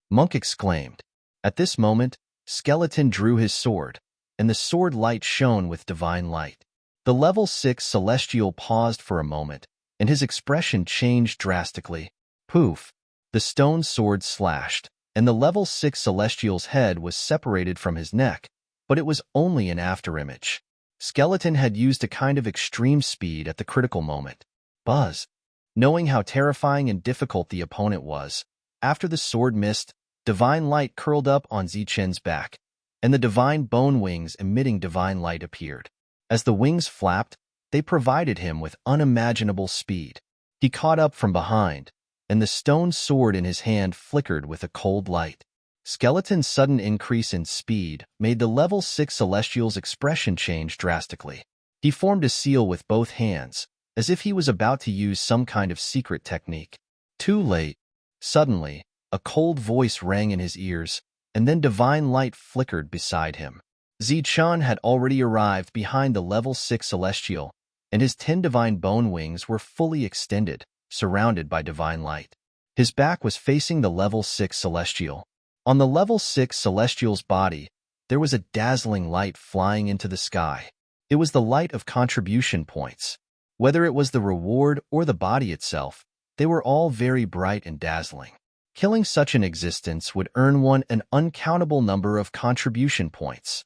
Monk exclaimed. At this moment, Skeleton drew his sword, and the sword light shone with divine light. The level 6 celestial paused for a moment, and his expression changed drastically. Poof! The stone sword slashed, and the level 6 celestial's head was separated from his neck, but it was only an afterimage. Skeleton had used a kind of extreme speed at the critical moment. Buzz! Knowing how terrifying and difficult the opponent was, after the sword missed, divine light curled up on Zichen's back, and the divine bone wings emitting divine light appeared. As the wings flapped, they provided him with unimaginable speed. He caught up from behind, and the stone sword in his hand flickered with a cold light. Skeleton's sudden increase in speed made the level 6 celestial's expression change drastically. He formed a seal with both hands, as if he was about to use some kind of secret technique. Too late. Suddenly, a cold voice rang in his ears, and then divine light flickered beside him. Zichen had already arrived behind the level 6 celestial, and his 10 divine bone wings were fully extended, surrounded by divine light. His back was facing the level 6 celestial. On the level 6 celestial's body, there was a dazzling light flying into the sky. It was the light of contribution points. Whether it was the reward or the body itself, they were all very bright and dazzling. Killing such an existence would earn one an uncountable number of contribution points.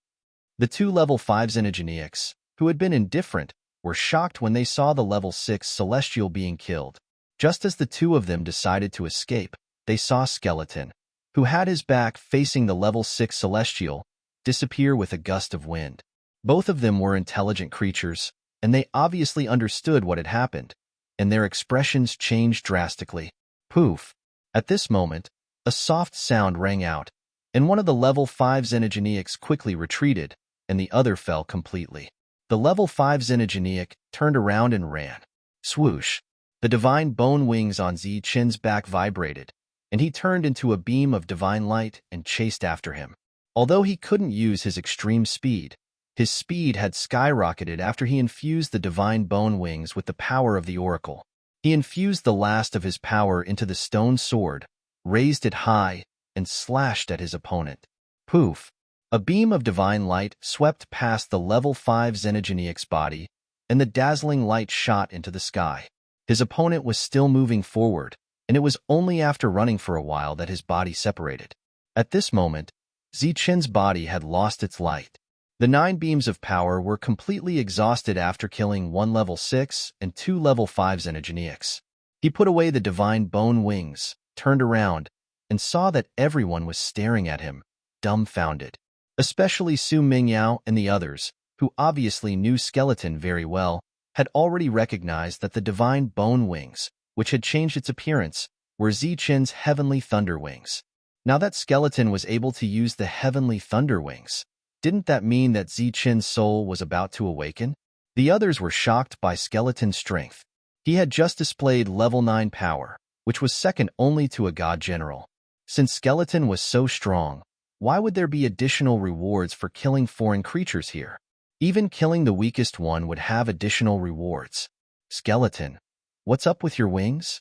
The 2 level 5 Xenogeniacs, who had been indifferent, were shocked when they saw the level 6 celestial being killed. Just as the two of them decided to escape, they saw Skeleton, who had his back facing the level 6 Celestial, disappear with a gust of wind. Both of them were intelligent creatures, and they obviously understood what had happened, and their expressions changed drastically. Poof! At this moment, a soft sound rang out, and one of the level 5 Xenogeneics quickly retreated, and the other fell completely. The level 5 Xenogeneic turned around and ran. Swoosh! The divine bone wings on Zi-Chen's back vibrated, and he turned into a beam of divine light and chased after him. Although he couldn't use his extreme speed, his speed had skyrocketed after he infused the divine bone wings with the power of the oracle. He infused the last of his power into the stone sword, raised it high, and slashed at his opponent. Poof! A beam of divine light swept past the level 5 Xenogeneic's body, and the dazzling light shot into the sky. His opponent was still moving forward, and it was only after running for a while that his body separated. At this moment, Zi-Chen's body had lost its light. The 9 beams of power were completely exhausted after killing 1 level 6 and 2 level 5 Xenogeneics. He put away the divine bone wings, turned around, and saw that everyone was staring at him, dumbfounded. Especially Su Mingyao and the others, who obviously knew Skeleton very well, had already recognized that the divine bone wings, which had changed its appearance, were Zi-Chen's heavenly thunder wings. Now that Skeleton was able to use the heavenly thunder wings, didn't that mean that Zi-Chen's soul was about to awaken? The others were shocked by Skeleton's strength. He had just displayed level 9 power, which was second only to a god general. Since Skeleton was so strong, why would there be additional rewards for killing foreign creatures here? Even killing the weakest one would have additional rewards. Skeleton, what's up with your wings?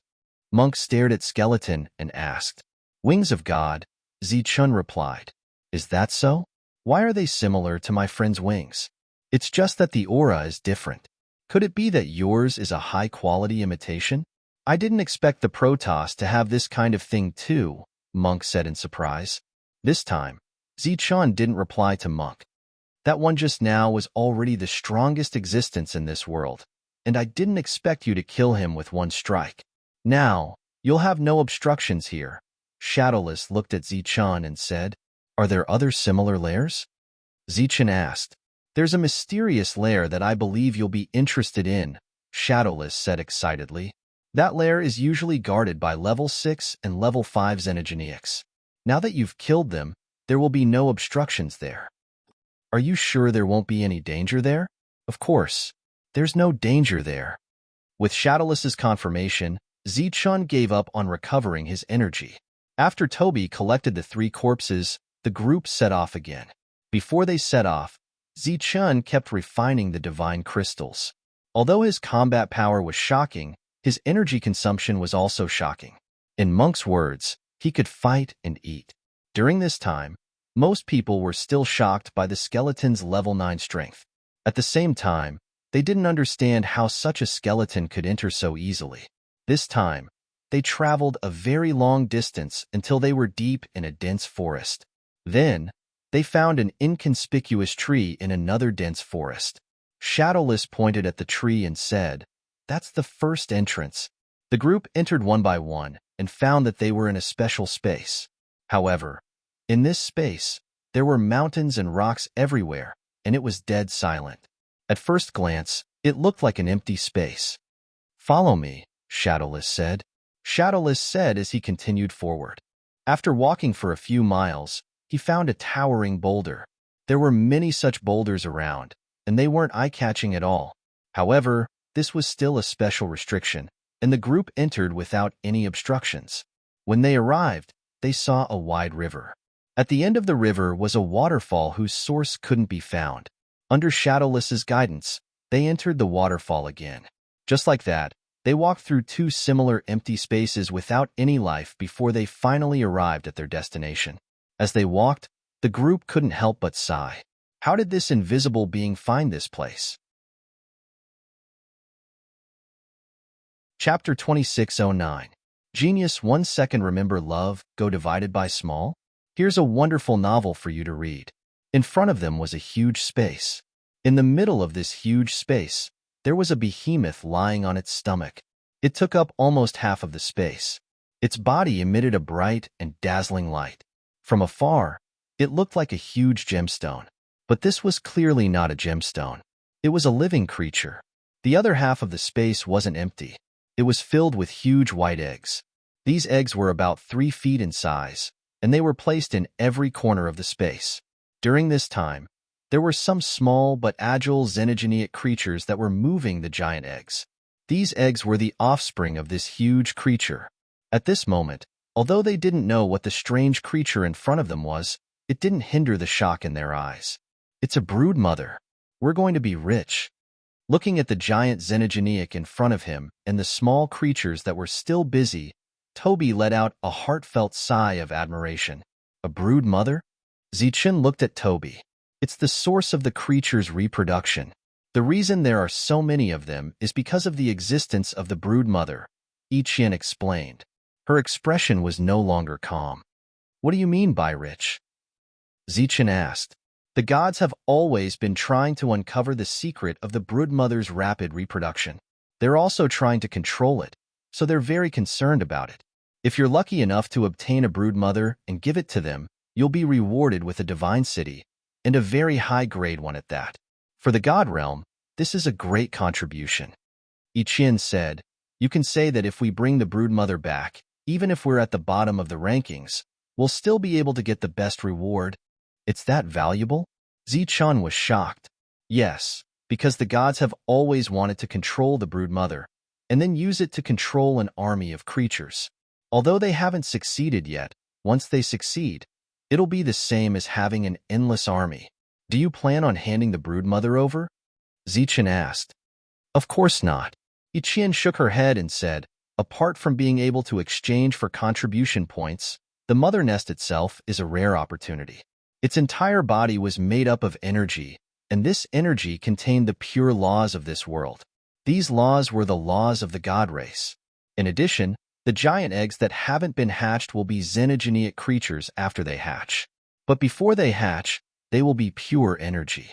Monk stared at Skeleton and asked. Wings of God, Zi-Chen replied. Is that so? Why are they similar to my friend's wings? It's just that the aura is different. Could it be that yours is a high-quality imitation? I didn't expect the Protoss to have this kind of thing too, Monk said in surprise. This time, Zi-Chen didn't reply to Monk. That one just now was already the strongest existence in this world, and I didn't expect you to kill him with one strike. Now, you'll have no obstructions here. Shadowless looked at Zi-Chen and said, Are there other similar lairs? Zi-Chen asked. There's a mysterious lair that I believe you'll be interested in, Shadowless said excitedly. That lair is usually guarded by level 6 and level 5 Xenogeneics. Now that you've killed them, there will be no obstructions there. Are you sure there won't be any danger there? Of course. There's no danger there. With Shadowless's confirmation, Zi-Chen gave up on recovering his energy. After Toby collected the 3 corpses, the group set off again. Before they set off, Zi-Chen kept refining the divine crystals. Although his combat power was shocking, his energy consumption was also shocking. In Monk's words, he could fight and eat. During this time, most people were still shocked by the skeleton's level 9 strength. At the same time, they didn't understand how such a skeleton could enter so easily. This time, they traveled a very long distance until they were deep in a dense forest. Then, they found an inconspicuous tree in another dense forest. Shadowless pointed at the tree and said, That's the first entrance. The group entered one by one and found that they were in a special space. However, in this space, there were mountains and rocks everywhere, and it was dead silent. At first glance, it looked like an empty space. Follow me, Shadowless said. Shadowless said as he continued forward. After walking for a few miles, he found a towering boulder. There were many such boulders around, and they weren't eye-catching at all. However, this was still a special restriction, and the group entered without any obstructions. When they arrived, they saw a wide river. At the end of the river was a waterfall whose source couldn't be found. Under Shadowless's guidance, they entered the waterfall again. Just like that, they walked through 2 similar empty spaces without any life before they finally arrived at their destination. As they walked, the group couldn't help but sigh. How did this invisible being find this place? Chapter 2609. Genius 1 second. Remember love, go divided by small? Here's a wonderful novel for you to read. In front of them was a huge space. In the middle of this huge space, there was a behemoth lying on its stomach. It took up almost half of the space. Its body emitted a bright and dazzling light. From afar, it looked like a huge gemstone. But this was clearly not a gemstone. It was a living creature. The other half of the space wasn't empty. It was filled with huge white eggs. These eggs were about 3 feet in size, and they were placed in every corner of the space. During this time, there were some small but agile xenogeneic creatures that were moving the giant eggs. These eggs were the offspring of this huge creature. At this moment, although they didn't know what the strange creature in front of them was, it didn't hinder the shock in their eyes. It's a brood mother. We're going to be rich. Looking at the giant xenogeneic in front of him and the small creatures that were still busy, Toby let out a heartfelt sigh of admiration. A brood mother? Zichen looked at Toby. It's the source of the creature's reproduction. The reason there are so many of them is because of the existence of the brood mother, Ichian explained. Her expression was no longer calm. What do you mean by rich? Zichen asked. The gods have always been trying to uncover the secret of the brood mother's rapid reproduction. They're also trying to control it, so they're very concerned about it. If you're lucky enough to obtain a brood mother and give it to them, you'll be rewarded with a divine city, and a very high-grade one at that. For the god realm, this is a great contribution. Ichian said, you can say that if we bring the brood mother back, even if we're at the bottom of the rankings, we'll still be able to get the best reward. It's that valuable? Zichen was shocked. Yes, because the gods have always wanted to control the brood mother, and then use it to control an army of creatures. Although they haven't succeeded yet, once they succeed, it'll be the same as having an endless army. Do you plan on handing the brood mother over? Zichen asked. Of course not. Ichian shook her head and said, apart from being able to exchange for contribution points, the mother nest itself is a rare opportunity. Its entire body was made up of energy, and this energy contained the pure laws of this world. These laws were the laws of the god race. In addition, the giant eggs that haven't been hatched will be xenogeneic creatures after they hatch. But before they hatch, they will be pure energy.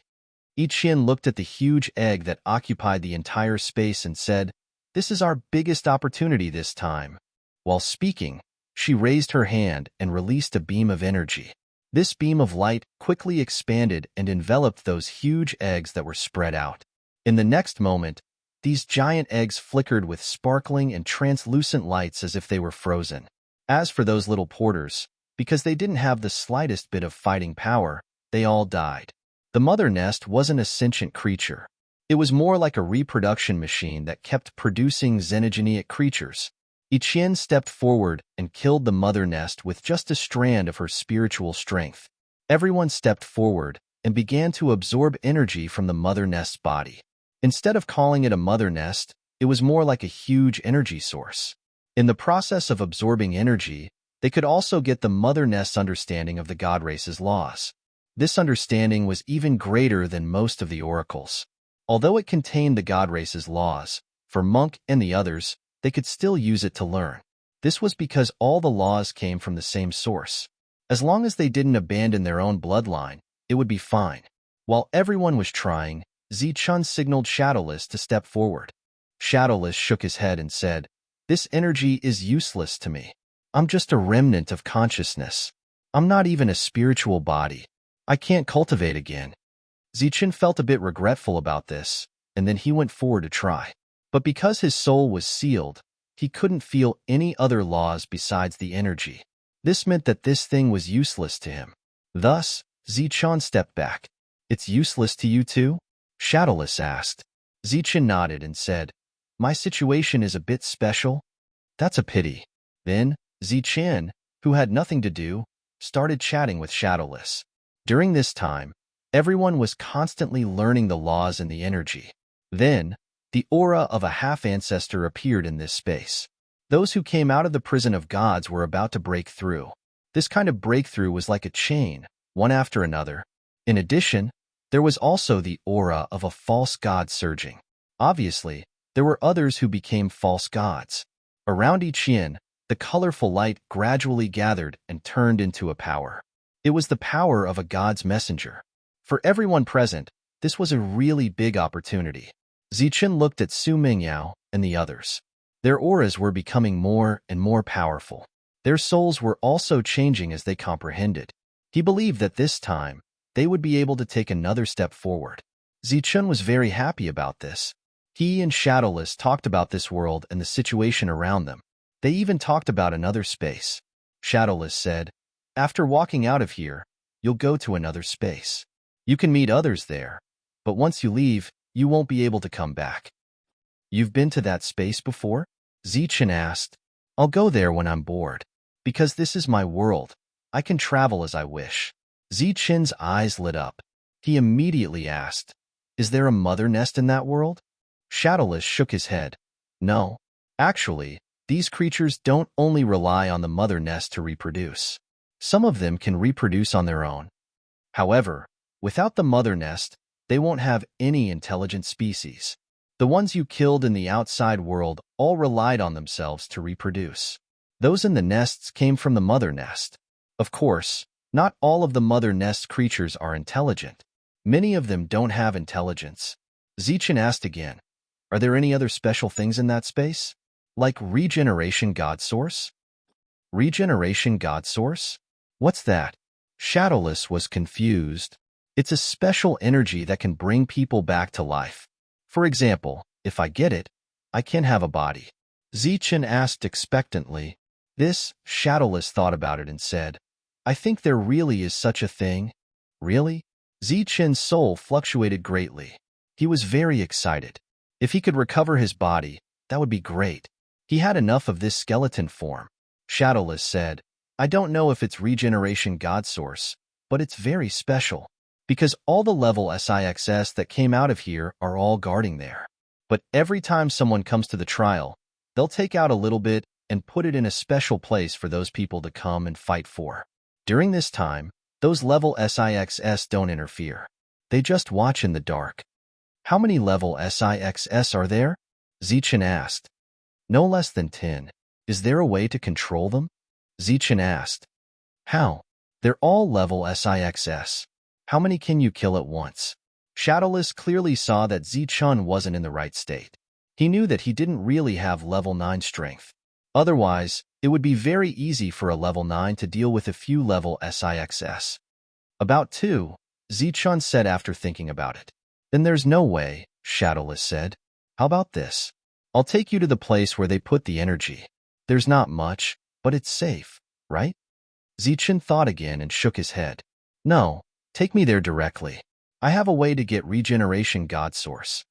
Ichian looked at the huge egg that occupied the entire space and said, this is our biggest opportunity this time. While speaking, she raised her hand and released a beam of energy. This beam of light quickly expanded and enveloped those huge eggs that were spread out. In the next moment, these giant eggs flickered with sparkling and translucent lights as if they were frozen. As for those little porters, because they didn't have the slightest bit of fighting power, they all died. The mother nest wasn't a sentient creature. It was more like a reproduction machine that kept producing xenogeneic creatures. Ichian stepped forward and killed the mother nest with just a strand of her spiritual strength. Everyone stepped forward and began to absorb energy from the mother nest's body. Instead of calling it a mother nest, it was more like a huge energy source. In the process of absorbing energy, they could also get the mother nest's understanding of the god race's laws. This understanding was even greater than most of the oracles. Although it contained the god race's laws, for Monk and the others, they could still use it to learn. This was because all the laws came from the same source. As long as they didn't abandon their own bloodline, it would be fine. While everyone was trying, Zichen signaled Shadowless to step forward. Shadowless shook his head and said, this energy is useless to me. I'm just a remnant of consciousness. I'm not even a spiritual body. I can't cultivate again. Zichen felt a bit regretful about this, and then he went forward to try. But because his soul was sealed, he couldn't feel any other laws besides the energy. This meant that this thing was useless to him. Thus, Zichen stepped back. It's useless to you too? Shadowless asked. Zichen nodded and said, my situation is a bit special. That's a pity. Then, Zichen, who had nothing to do, started chatting with Shadowless. During this time, everyone was constantly learning the laws and the energy. Then, the aura of a half-ancestor appeared in this space. Those who came out of the prison of gods were about to break through. This kind of breakthrough was like a chain, one after another. In addition, there was also the aura of a false god surging. Obviously, there were others who became false gods. Around Ichian, the colorful light gradually gathered and turned into a power. It was the power of a god's messenger. For everyone present, this was a really big opportunity. Zichen looked at Su Mingyao and the others. Their auras were becoming more and more powerful. Their souls were also changing as they comprehended. He believed that this time, they would be able to take another step forward. Zichun was very happy about this. He and Shadowless talked about this world and the situation around them. They even talked about another space. Shadowless said, "After walking out of here, you'll go to another space. You can meet others there, but once you leave, you won't be able to come back." "You've been to that space before?" Zichun asked. "I'll go there when I'm bored. Because this is my world, I can travel as I wish." Zichun's eyes lit up. He immediately asked, "Is there a mother nest in that world?" Shadowless shook his head. "No. Actually, these creatures don't only rely on the mother nest to reproduce. Some of them can reproduce on their own. However, without the mother nest, they won't have any intelligent species. The ones you killed in the outside world all relied on themselves to reproduce. Those in the nests came from the mother nest. Of course, not all of the mother nest creatures are intelligent. Many of them don't have intelligence." Zichun asked again, "Are there any other special things in that space? Like regeneration god source?" "Regeneration god source? What's that?" Shadowless was confused. "It's a special energy that can bring people back to life. For example, if I get it, I can have a body." Zichun asked expectantly. This, Shadowless thought about it and said, "I think there really is such a thing." "Really?" Zichun's soul fluctuated greatly. He was very excited. If he could recover his body, that would be great. He had enough of this skeleton form. Shadowless said, "I don't know if it's regeneration god source, but it's very special. Because all the level SIXS that came out of here are all guarding there. But every time someone comes to the trial, they'll take out a little bit and put it in a special place for those people to come and fight for. During this time, those level SIXS don't interfere. They just watch in the dark." "How many level SIXS are there?" Zichun asked. "No less than 10. Is there a way to control them?" Zichun asked. "How?" "They're all level SIXS. How many can you kill at once?" Shadowless clearly saw that Zichun wasn't in the right state. He knew that he didn't really have level 9 strength. Otherwise, it would be very easy for a level 9 to deal with a few level SIXS. "About 2, Zichun said after thinking about it. "Then there's no way," Shadowless said. "How about this? I'll take you to the place where they put the energy. There's not much, but it's safe, right?" Zichun thought again and shook his head. "No, take me there directly. I have a way to get regeneration god source."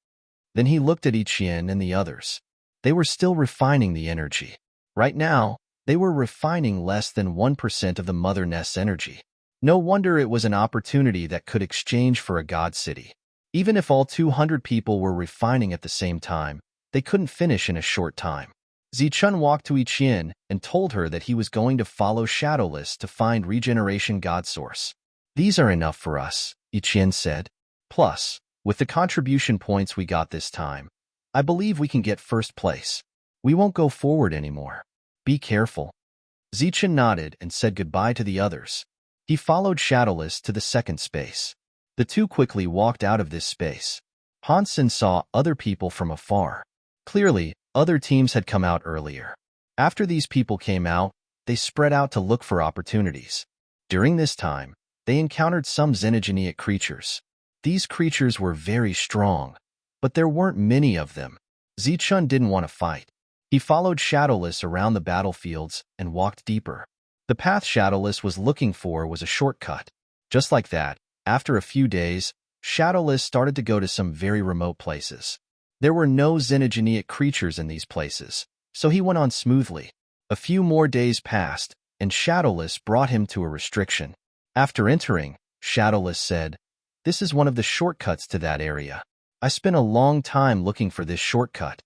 Then he looked at Ichien and the others. They were still refining the energy. Right now, they were refining less than 1% of the mother nest's energy. No wonder it was an opportunity that could exchange for a god city. Even if all 200 people were refining at the same time, they couldn't finish in a short time. Zichun walked to Ichien and told her that he was going to follow Shadowless to find regeneration god source. "These are enough for us," Ichien said. "Plus, with the contribution points we got this time, I believe we can get first place. We won't go forward anymore. Be careful." Zichun nodded and said goodbye to the others. He followed Shadowless to the second space. The two quickly walked out of this space. Hansen saw other people from afar. Clearly, other teams had come out earlier. After these people came out, they spread out to look for opportunities. During this time, they encountered some xenogeneic creatures. These creatures were very strong, but there weren't many of them. Zichun didn't want to fight. He followed Shadowless around the battlefields and walked deeper. The path Shadowless was looking for was a shortcut. Just like that, after a few days, Shadowless started to go to some very remote places. There were no xenogeneic creatures in these places, so he went on smoothly. A few more days passed, and Shadowless brought him to a restriction. After entering, Shadowless said, "This is one of the shortcuts to that area. I spent a long time looking for this shortcut."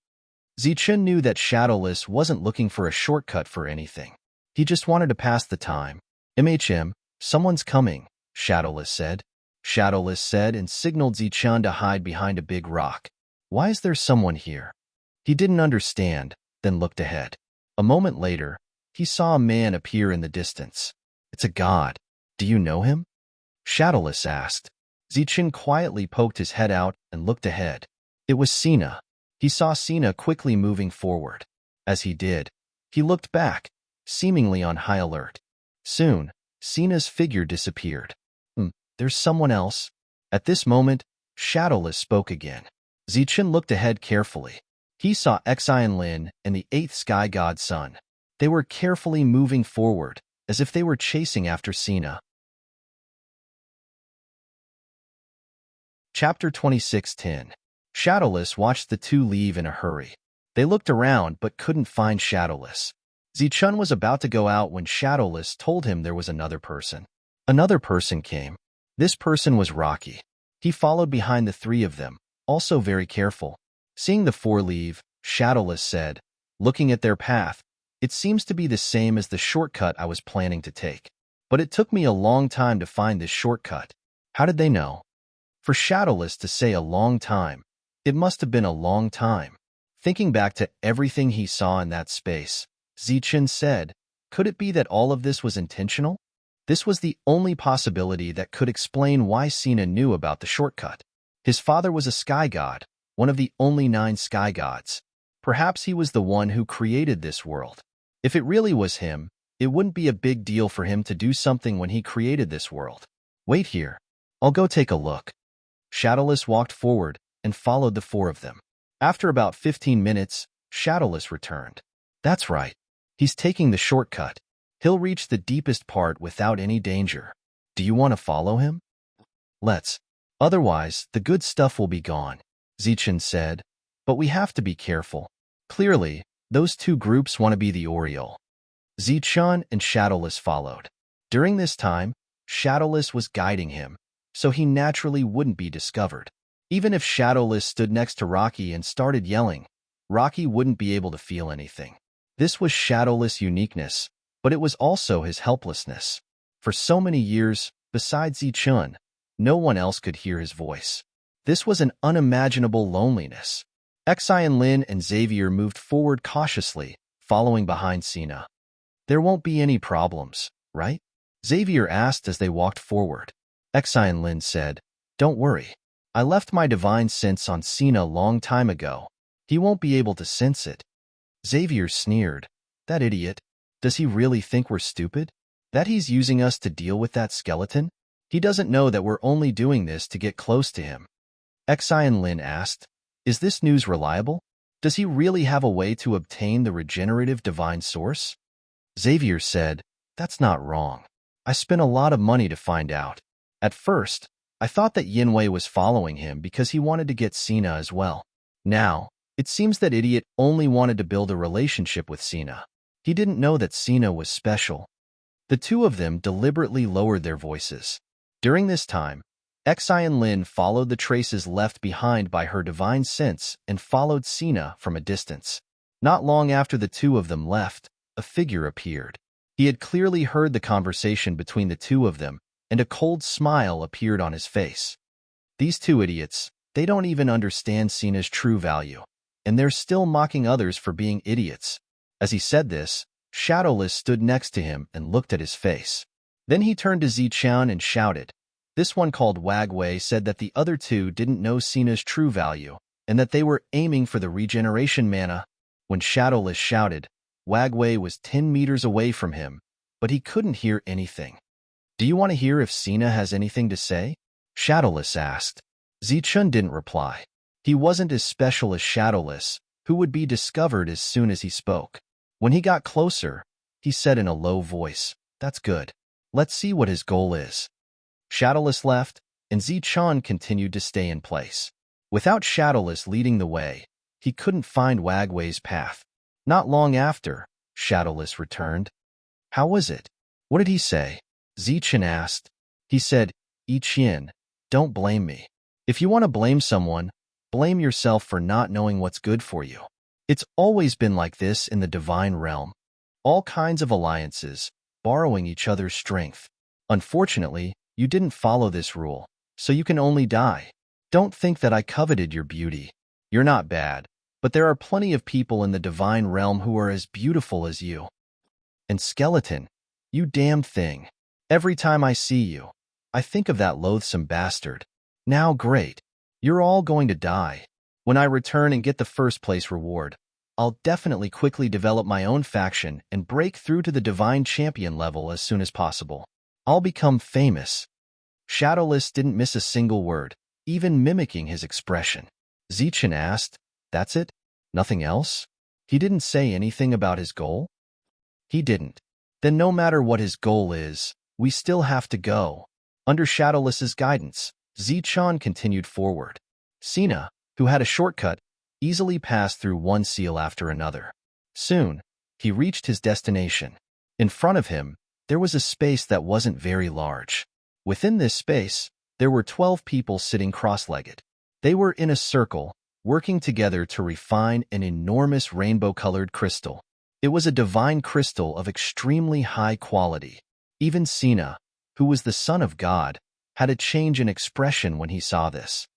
Zichun knew that Shadowless wasn't looking for a shortcut for anything. He just wanted to pass the time. Someone's coming," Shadowless said. Shadowless said and signaled Zichun to hide behind a big rock. Why is there someone here? He didn't understand, then looked ahead. A moment later, he saw a man appear in the distance. "It's a god. Do you know him?" Shadowless asked. Zichun quietly poked his head out and looked ahead. It was Sina. He saw Sina quickly moving forward. As he did, he looked back, seemingly on high alert. Soon, Sina's figure disappeared. There's someone else. At this moment, Shadowless spoke again. Zichen looked ahead carefully. He saw Xian Lin and the 8th Sky God Sun. They were carefully moving forward, as if they were chasing after Sina. Chapter 26:10. Shadowless watched the two leave in a hurry. They looked around but couldn't find Shadowless. Zichun was about to go out when Shadowless told him there was another person. Another person came. This person was Rocky. He followed behind the three of them, also very careful. Seeing the four leave, Shadowless said, looking at their path, "It seems to be the same as the shortcut I was planning to take. But it took me a long time to find this shortcut." How did they know? For Shadowless to say a long time, it must have been a long time. Thinking back to everything he saw in that space, Zichen said, could it be that all of this was intentional? This was the only possibility that could explain why Sina knew about the shortcut. His father was a sky god, one of the only 9 sky gods. Perhaps he was the one who created this world. If it really was him, it wouldn't be a big deal for him to do something when he created this world. Wait here. I'll go take a look. Shadowless walked forward and followed the four of them. After about 15 minutes, Shadowless returned. That's right. He's taking the shortcut. He'll reach the deepest part without any danger. Do you want to follow him? Let's. Otherwise, the good stuff will be gone, Zichen said. But we have to be careful. Clearly, those two groups want to be the Oriole. Zichen and Shadowless followed. During this time, Shadowless was guiding him, so he naturally wouldn't be discovered. Even if Shadowless stood next to Rocky and started yelling, Rocky wouldn't be able to feel anything. This was Shadowless' uniqueness, but it was also his helplessness. For so many years, besides Zichun, no one else could hear his voice. This was an unimaginable loneliness. Xian Lin and Xavier moved forward cautiously, following behind Sina. There won't be any problems, right? Xavier asked as they walked forward. Xian Lin said, "Don't worry. I left my divine sense on Sina a long time ago. He won't be able to sense it." Xavier sneered. That idiot. Does he really think we're stupid? That he's using us to deal with that skeleton? He doesn't know that we're only doing this to get close to him. Xian Lin asked, "Is this news reliable? Does he really have a way to obtain the regenerative divine source?" Xavier said, "That's not wrong. I spent a lot of money to find out. At first, I thought that Yinwei was following him because he wanted to get Sina as well. Now, it seems that idiot only wanted to build a relationship with Sina. He didn't know that Sina was special." The two of them deliberately lowered their voices. During this time, Xian Lin followed the traces left behind by her divine sense and followed Sina from a distance. Not long after the two of them left, a figure appeared. He had clearly heard the conversation between the two of them, and a cold smile appeared on his face. These two idiots, they don't even understand Sina's true value, and they're still mocking others for being idiots. As he said this, Shadowless stood next to him and looked at his face. Then he turned to Zichun and shouted. This one called Wagway said that the other two didn't know Sina's true value, and that they were aiming for the regeneration mana. When Shadowless shouted, Wagway was 10 meters away from him, but he couldn't hear anything. "Do you want to hear if Sina has anything to say?" Shadowless asked. Zichun didn't reply. He wasn't as special as Shadowless, who would be discovered as soon as he spoke. When he got closer, he said in a low voice, "That's good. Let's see what his goal is." Shadowless left, and Zichun continued to stay in place. Without Shadowless leading the way, he couldn't find Wagway's path. Not long after, Shadowless returned. "How was it? What did he say?" Zichun asked. He said, "Ichien, don't blame me. If you want to blame someone, blame yourself for not knowing what's good for you. It's always been like this in the divine realm. All kinds of alliances, borrowing each other's strength. Unfortunately, you didn't follow this rule, so you can only die. Don't think that I coveted your beauty. You're not bad, but there are plenty of people in the divine realm who are as beautiful as you. And skeleton, you damn thing. Every time I see you, I think of that loathsome bastard. Now great. You're all going to die. When I return and get the first place reward, I'll definitely quickly develop my own faction and break through to the Divine Champion level as soon as possible. I'll become famous. Shadowless didn't miss a single word, even mimicking his expression. Zichen asked, "That's it? Nothing else?" He didn't say anything about his goal? He didn't. Then no matter what his goal is, we still have to go. Under Shadowless's guidance, Zichen continued forward. Sina, who had a shortcut, easily passed through one seal after another. Soon, he reached his destination. In front of him, there was a space that wasn't very large. Within this space, there were 12 people sitting cross-legged. They were in a circle, working together to refine an enormous rainbow-colored crystal. It was a divine crystal of extremely high quality. Even Sina, who was the son of God, had a change in expression when he saw this.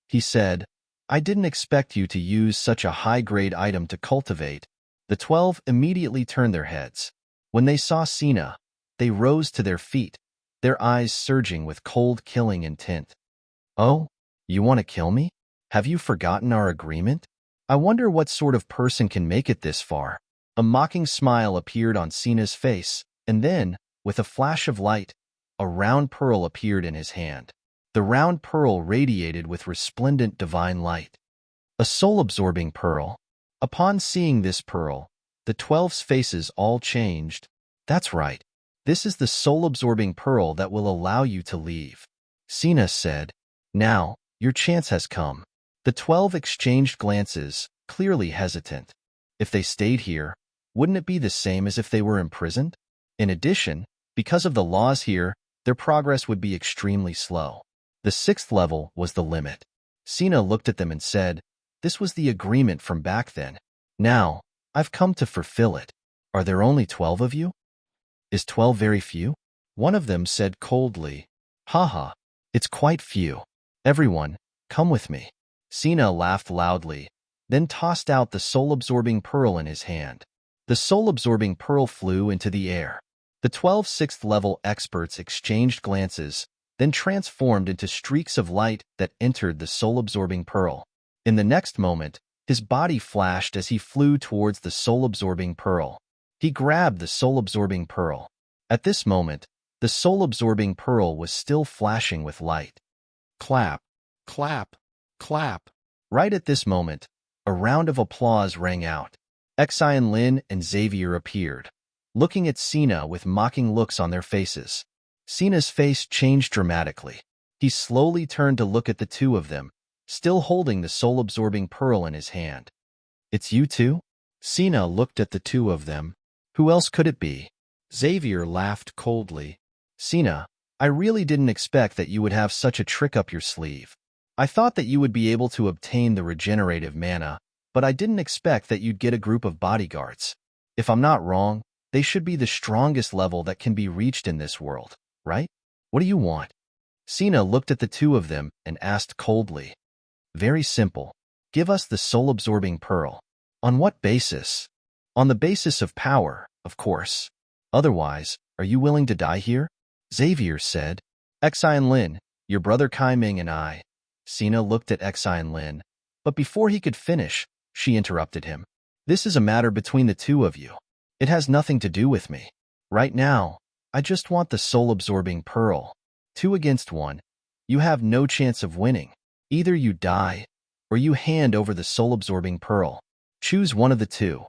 He said, "I didn't expect you to use such a high-grade item to cultivate." The 12 immediately turned their heads. When they saw Sina, they rose to their feet, their eyes surging with cold killing intent. "Oh, you want to kill me? Have you forgotten our agreement? I wonder what sort of person can make it this far." A mocking smile appeared on Sina's face, and then, with a flash of light, a round pearl appeared in his hand. The round pearl radiated with resplendent divine light. A soul-absorbing pearl. Upon seeing this pearl, the 12's faces all changed. "That's right. This is the soul-absorbing pearl that will allow you to leave," Sina said. "Now, your chance has come." The 12 exchanged glances, clearly hesitant. If they stayed here, wouldn't it be the same as if they were imprisoned? In addition, because of the laws here, their progress would be extremely slow. The 6th level was the limit. Sina looked at them and said, "This was the agreement from back then. Now, I've come to fulfill it. Are there only 12 of you? Is 12 very few?" One of them said coldly, "Haha, it's quite few. Everyone, come with me." Sina laughed loudly, then tossed out the soul-absorbing pearl in his hand. The soul-absorbing pearl flew into the air. The 12 6th-level experts exchanged glances, then transformed into streaks of light that entered the soul-absorbing pearl. In the next moment, his body flashed as he flew towards the soul-absorbing pearl. He grabbed the soul-absorbing pearl. At this moment, the soul-absorbing pearl was still flashing with light. Clap, clap, clap. Right at this moment, a round of applause rang out. Exian Lin and Xavier appeared, looking at Sina with mocking looks on their faces. Sina's face changed dramatically. He slowly turned to look at the two of them, still holding the soul-absorbing pearl in his hand. "It's you two?" Sina looked at the two of them. "Who else could it be?" Xavier laughed coldly. "Sina, I really didn't expect that you would have such a trick up your sleeve. I thought that you would be able to obtain the regenerative mana, but I didn't expect that you'd get a group of bodyguards. If I'm not wrong, they should be the strongest level that can be reached in this world, right? What do you want?" Sina looked at the two of them and asked coldly. "Very simple. Give us the soul-absorbing pearl." "On what basis?" "On the basis of power, of course. Otherwise, are you willing to die here?" Xavier said. "Exian Lin, your brother Kai Ming and I." Sina looked at Exian Lin, but before he could finish, she interrupted him. "This is a matter between the two of you. It has nothing to do with me. Right now, I just want the soul-absorbing pearl. 2 against 1. You have no chance of winning. Either you die, or you hand over the soul-absorbing pearl. Choose one of the two."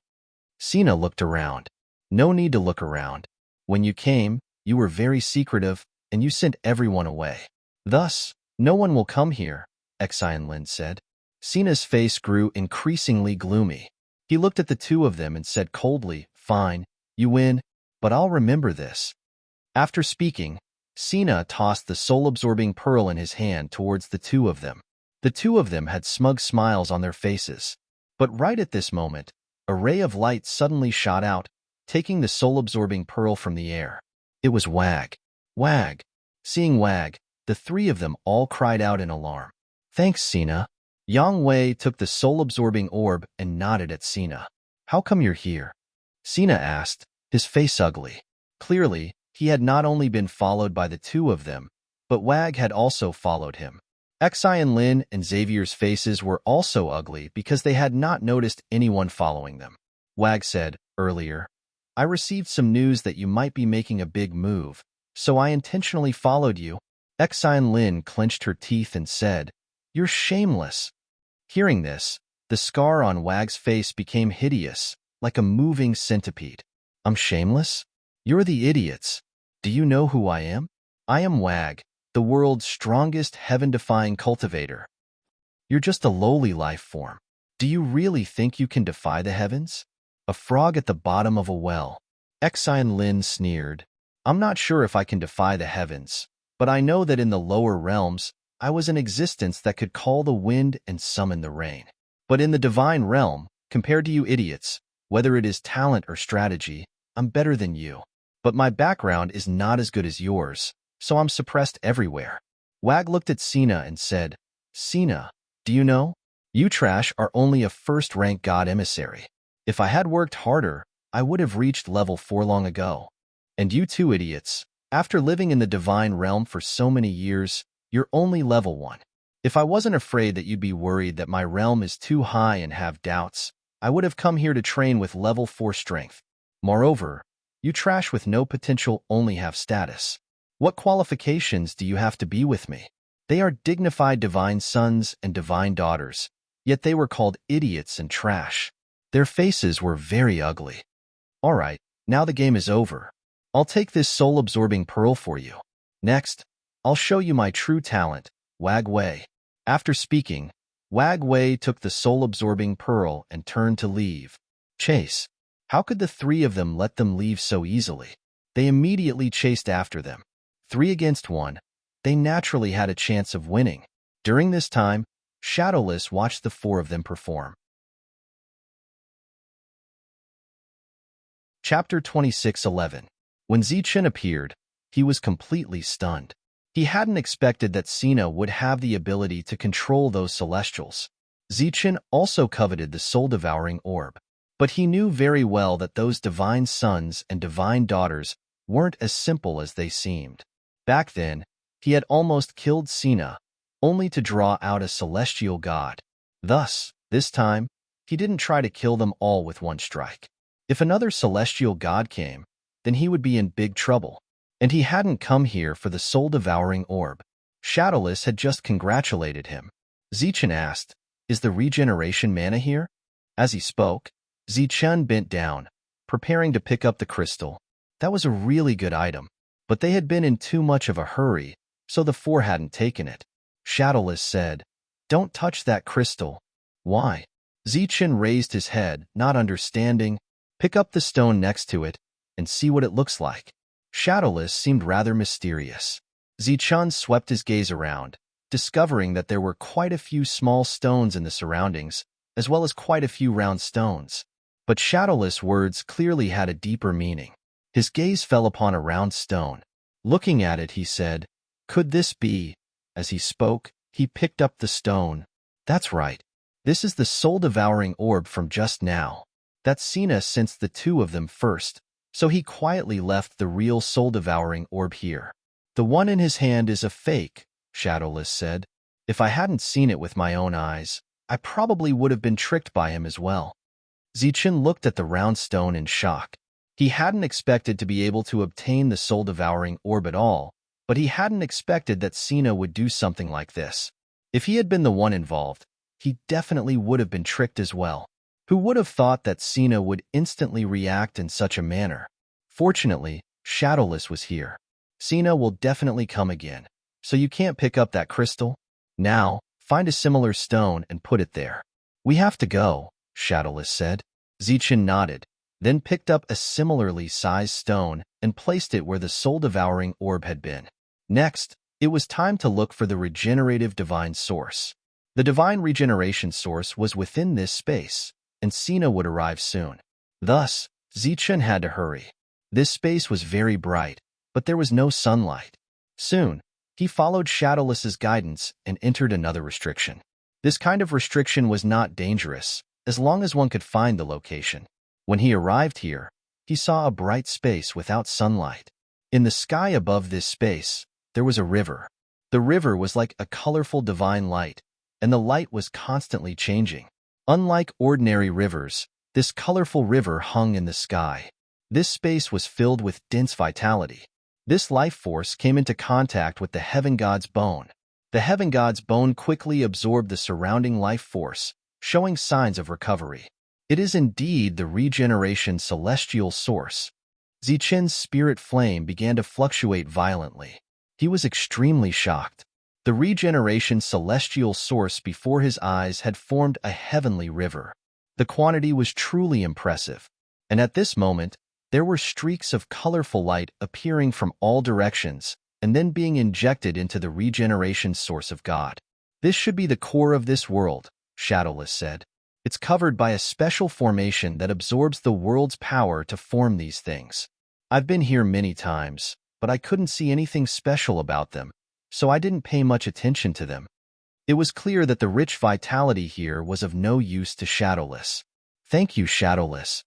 Sina looked around. No need to look around. When you came, you were very secretive, and you sent everyone away. Thus, no one will come here, Exian Lin said. Sina's face grew increasingly gloomy. He looked at the two of them and said coldly, "Fine, you win, but I'll remember this." After speaking, Sina tossed the soul-absorbing pearl in his hand towards the two of them. The two of them had smug smiles on their faces. But right at this moment, a ray of light suddenly shot out, taking the soul-absorbing pearl from the air. It was Wag. Wag. Seeing Wag, the three of them all cried out in alarm. "Thanks, Sina." Yang Wei took the soul-absorbing orb and nodded at Sina. "How come you're here?" Sina asked, his face ugly. Clearly, he had not only been followed by the two of them, but Wag had also followed him. Xi and Lin and Xavier's faces were also ugly because they had not noticed anyone following them. Wag said, earlier, I received some news that you might be making a big move, so I intentionally followed you. Xi and Lin clenched her teeth and said, You're shameless. Hearing this, the scar on Wag's face became hideous, like a moving centipede. I'm shameless? You're the idiots. Do you know who I am? I am Wag, the world's strongest heaven-defying cultivator. You're just a lowly life form. Do you really think you can defy the heavens? A frog at the bottom of a well. Xi and Lin sneered. I'm not sure if I can defy the heavens, but I know that in the lower realms, I was an existence that could call the wind and summon the rain. But in the divine realm, compared to you idiots, whether it is talent or strategy, I'm better than you. But my background is not as good as yours, so I'm suppressed everywhere. Wag looked at Sina and said, Sina, do you know? You trash are only a first-rank god emissary. If I had worked harder, I would have reached level 4 long ago. And you too, idiots. After living in the divine realm for so many years, you're only level 1. If I wasn't afraid that you'd be worried that my realm is too high and have doubts, I would have come here to train with level 4 strength. Moreover, you trash with no potential only have status. What qualifications do you have to be with me? They are dignified divine sons and divine daughters, yet they were called idiots and trash. Their faces were very ugly. All right, now the game is over. I'll take this soul-absorbing pearl for you. Next, I'll show you my true talent, Wag Wei. After speaking, Wag Wei took the soul-absorbing pearl and turned to leave. Chase. How could the three of them let them leave so easily? They immediately chased after them. 3 against 1. They naturally had a chance of winning. During this time, Shadowless watched the 4 of them perform. Chapter 26:11. When Zichen appeared, he was completely stunned. He hadn't expected that Sina would have the ability to control those celestials. Zichen also coveted the soul-devouring orb, but he knew very well that those divine sons and divine daughters weren't as simple as they seemed. Back then, he had almost killed Sina, only to draw out a celestial god. Thus, this time, he didn't try to kill them all with one strike. If another celestial god came, then he would be in big trouble. And he hadn't come here for the soul-devouring orb. Shadowless had just congratulated him. Zichen asked, Is the regeneration mana here? As he spoke, Zichen bent down, preparing to pick up the crystal. That was a really good item, but they had been in too much of a hurry, so the 4 hadn't taken it. Shadowless said, Don't touch that crystal. Why? Zichen raised his head, not understanding. Pick up the stone next to it and see what it looks like. Shadowless seemed rather mysterious. Zichen swept his gaze around, discovering that there were quite a few small stones in the surroundings, as well as quite a few round stones. But Shadowless' words clearly had a deeper meaning. His gaze fell upon a round stone. Looking at it, he said, Could this be? As he spoke, he picked up the stone. That's right. This is the soul-devouring orb from just now. That Sina sensed the 2 of them first, so he quietly left the real soul-devouring orb here. The one in his hand is a fake, Shadowless said. If I hadn't seen it with my own eyes, I probably would have been tricked by him as well. Zichen looked at the round stone in shock. He hadn't expected to be able to obtain the soul-devouring orb at all, but he hadn't expected that Sina would do something like this. If he had been the one involved, he definitely would have been tricked as well. Who would have thought that Sina would instantly react in such a manner? Fortunately, Shadowless was here. Sina will definitely come again, so you can't pick up that crystal? Now, find a similar stone and put it there. We have to go, Shadowless said. Zichen nodded, then picked up a similarly sized stone and placed it where the soul-devouring orb had been. Next, it was time to look for the regenerative divine source. The divine regeneration source was within this space, and Sina would arrive soon. Thus, Zichen had to hurry. This space was very bright, but there was no sunlight. Soon, he followed Shadowless's guidance and entered another restriction. This kind of restriction was not dangerous, as long as one could find the location. When he arrived here, he saw a bright space without sunlight. In the sky above this space, there was a river. The river was like a colorful divine light, and the light was constantly changing. Unlike ordinary rivers, this colorful river hung in the sky. This space was filled with dense vitality. This life force came into contact with the heaven god's bone. The heaven god's bone quickly absorbed the surrounding life force, showing signs of recovery. It is indeed the regeneration celestial source. Zichen's spirit flame began to fluctuate violently. He was extremely shocked. The regeneration celestial source before his eyes had formed a heavenly river. The quantity was truly impressive, and at this moment, there were streaks of colorful light appearing from all directions and then being injected into the regeneration source of God. This should be the core of this world, Shadowless said. It's covered by a special formation that absorbs the world's power to form these things. I've been here many times, but I couldn't see anything special about them, so I didn't pay much attention to them. It was clear that the rich vitality here was of no use to Shadowless. Thank you, Shadowless.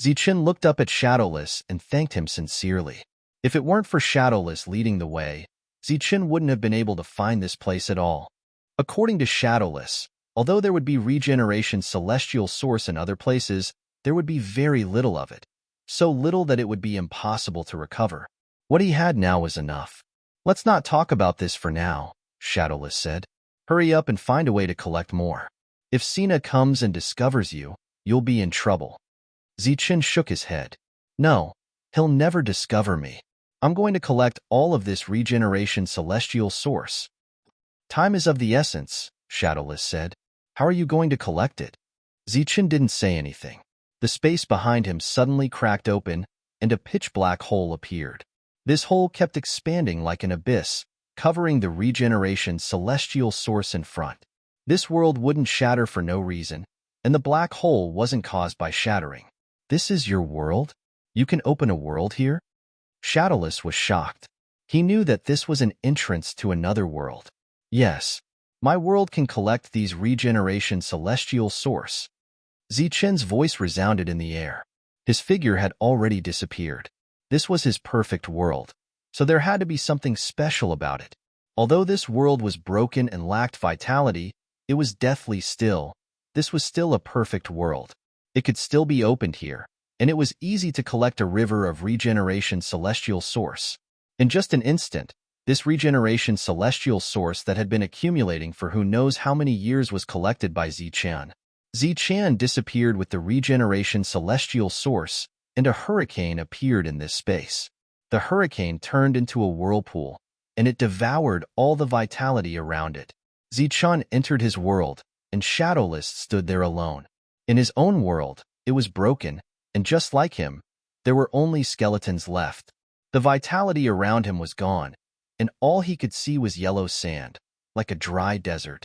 Zichen looked up at Shadowless and thanked him sincerely. If it weren't for Shadowless leading the way, Zichen wouldn't have been able to find this place at all. According to Shadowless, although there would be regeneration celestial source in other places, there would be very little of it. So little that it would be impossible to recover. What he had now was enough. Let's not talk about this for now, Shadowless said. Hurry up and find a way to collect more. If Sina comes and discovers you, you'll be in trouble. Zichen shook his head. No, he'll never discover me. I'm going to collect all of this regeneration celestial source. Time is of the essence, Shadowless said. How are you going to collect it? Zichen didn't say anything. The space behind him suddenly cracked open, and a pitch-black hole appeared. This hole kept expanding like an abyss, covering the regeneration celestial source in front. This world wouldn't shatter for no reason, and the black hole wasn't caused by shattering. This is your world? You can open a world here? Shadowless was shocked. He knew that this was an entrance to another world. Yes, my world can collect these regeneration celestial source. Zichen's voice resounded in the air. His figure had already disappeared. This was his perfect world, so there had to be something special about it. Although this world was broken and lacked vitality, it was deathly still. This was still a perfect world. It could still be opened here, and it was easy to collect a river of regeneration celestial source. In just an instant, this regeneration celestial source that had been accumulating for who knows how many years was collected by Zichen. Zichen disappeared with the regeneration celestial source, and a hurricane appeared in this space. The hurricane turned into a whirlpool, and it devoured all the vitality around it. Zichen entered his world, and Shadowless stood there alone. In his own world, it was broken, and just like him, there were only skeletons left. The vitality around him was gone, and all he could see was yellow sand, like a dry desert.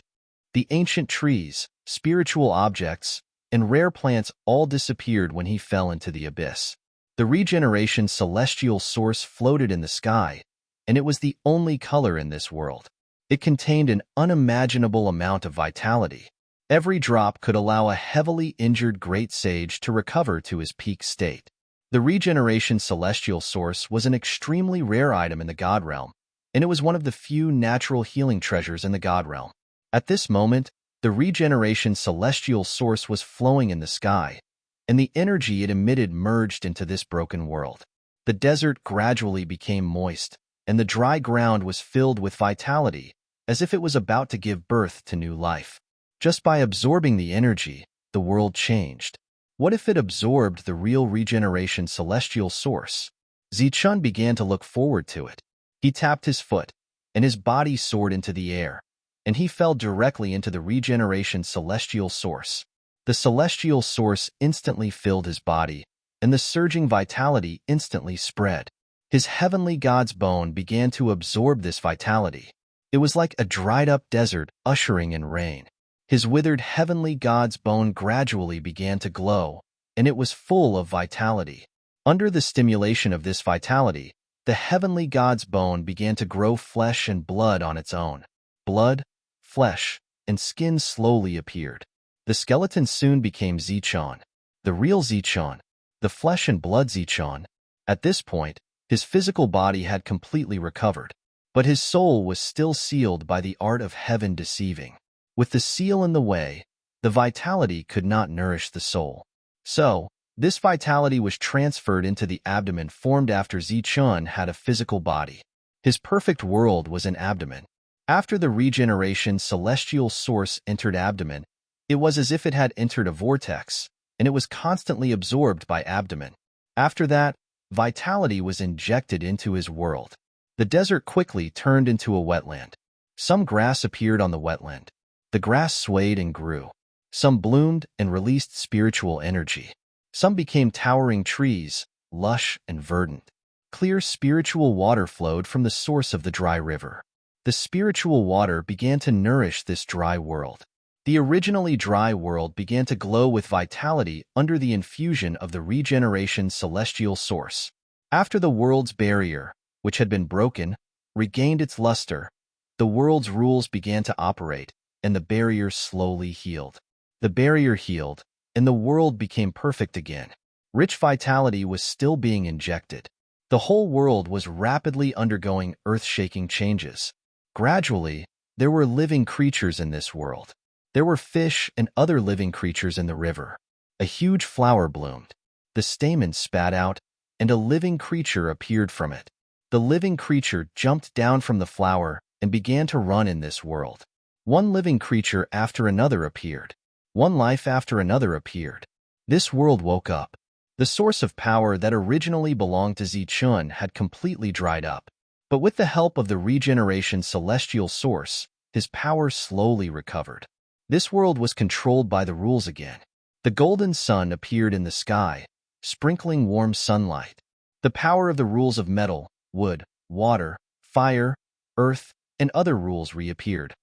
The ancient trees, spiritual objects, and rare plants all disappeared when he fell into the abyss. The regeneration celestial source floated in the sky, and it was the only color in this world. It contained an unimaginable amount of vitality. Every drop could allow a heavily injured great sage to recover to his peak state. The regeneration celestial source was an extremely rare item in the God realm, and it was one of the few natural healing treasures in the God realm. At this moment, the regeneration celestial source was flowing in the sky, and the energy it emitted merged into this broken world. The desert gradually became moist, and the dry ground was filled with vitality, as if it was about to give birth to new life. Just by absorbing the energy, the world changed. What if it absorbed the real regeneration celestial source? Zichen began to look forward to it. He tapped his foot, and his body soared into the air, and he fell directly into the regeneration celestial source. The celestial source instantly filled his body, and the surging vitality instantly spread. His heavenly god's bone began to absorb this vitality. It was like a dried-up desert ushering in rain. His withered heavenly god's bone gradually began to glow, and it was full of vitality. Under the stimulation of this vitality, the heavenly god's bone began to grow flesh and blood on its own. Blood, flesh, and skin slowly appeared. The skeleton soon became Zichen, the real Zichen, the flesh and blood Zichen. At this point, his physical body had completely recovered. But his soul was still sealed by the art of heaven deceiving. With the seal in the way, the vitality could not nourish the soul. So, this vitality was transferred into the abdomen formed after Zichun had a physical body. His perfect world was an abdomen. After the regeneration celestial source entered abdomen, it was as if it had entered a vortex, and it was constantly absorbed by abdomen. After that, vitality was injected into his world. The desert quickly turned into a wetland. Some grass appeared on the wetland. The grass swayed and grew. Some bloomed and released spiritual energy. Some became towering trees, lush and verdant. Clear spiritual water flowed from the source of the dry river. The spiritual water began to nourish this dry world. The originally dry world began to glow with vitality under the infusion of the regeneration celestial source. After the world's barrier, which had been broken, regained its luster, the world's rules began to operate, and the barrier slowly healed. The barrier healed, and the world became perfect again. Rich vitality was still being injected. The whole world was rapidly undergoing earth-shaking changes. Gradually, there were living creatures in this world. There were fish and other living creatures in the river. A huge flower bloomed. The stamen spat out, and a living creature appeared from it. The living creature jumped down from the flower and began to run in this world. One living creature after another appeared. One life after another appeared. This world woke up. The source of power that originally belonged to Zichun had completely dried up. But with the help of the regeneration celestial source, his power slowly recovered. This world was controlled by the rules again. The golden sun appeared in the sky, sprinkling warm sunlight. The power of the rules of metal, wood, water, fire, earth, and other rules reappeared,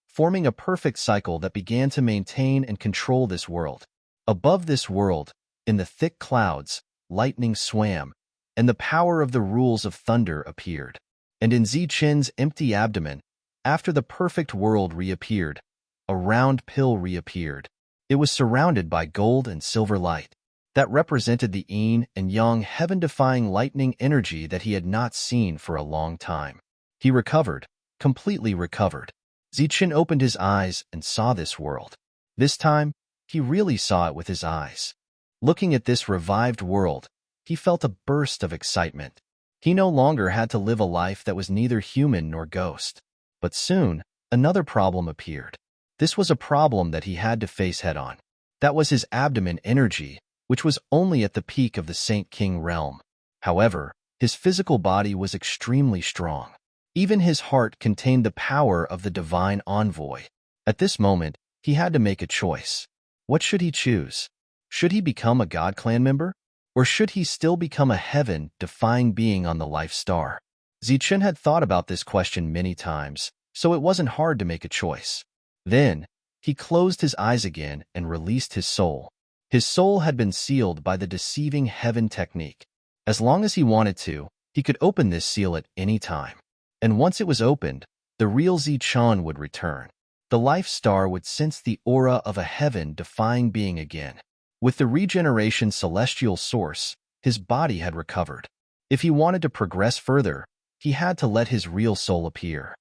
forming a perfect cycle that began to maintain and control this world. Above this world, in the thick clouds, lightning swam, and the power of the rules of thunder appeared. And in Zichun's empty abdomen, after the perfect world reappeared, a round pill reappeared. It was surrounded by gold and silver light. That represented the yin and yang heaven-defying lightning energy that he had not seen for a long time. He recovered, completely recovered. Zichun opened his eyes and saw this world. This time, he really saw it with his eyes. Looking at this revived world, he felt a burst of excitement. He no longer had to live a life that was neither human nor ghost. But soon, another problem appeared. This was a problem that he had to face head-on. That was his abdomen energy, which was only at the peak of the Saint King realm. However, his physical body was extremely strong. Even his heart contained the power of the divine envoy. At this moment, he had to make a choice. What should he choose? Should he become a God Clan member? Or should he still become a heaven-defying being on the life star? Zichun had thought about this question many times, so it wasn't hard to make a choice. Then, he closed his eyes again and released his soul. His soul had been sealed by the deceiving heaven technique. As long as he wanted to, he could open this seal at any time. And once it was opened, the real Zichun would return. The life star would sense the aura of a heaven-defying being again. With the regeneration celestial source, his body had recovered. If he wanted to progress further, he had to let his real soul appear.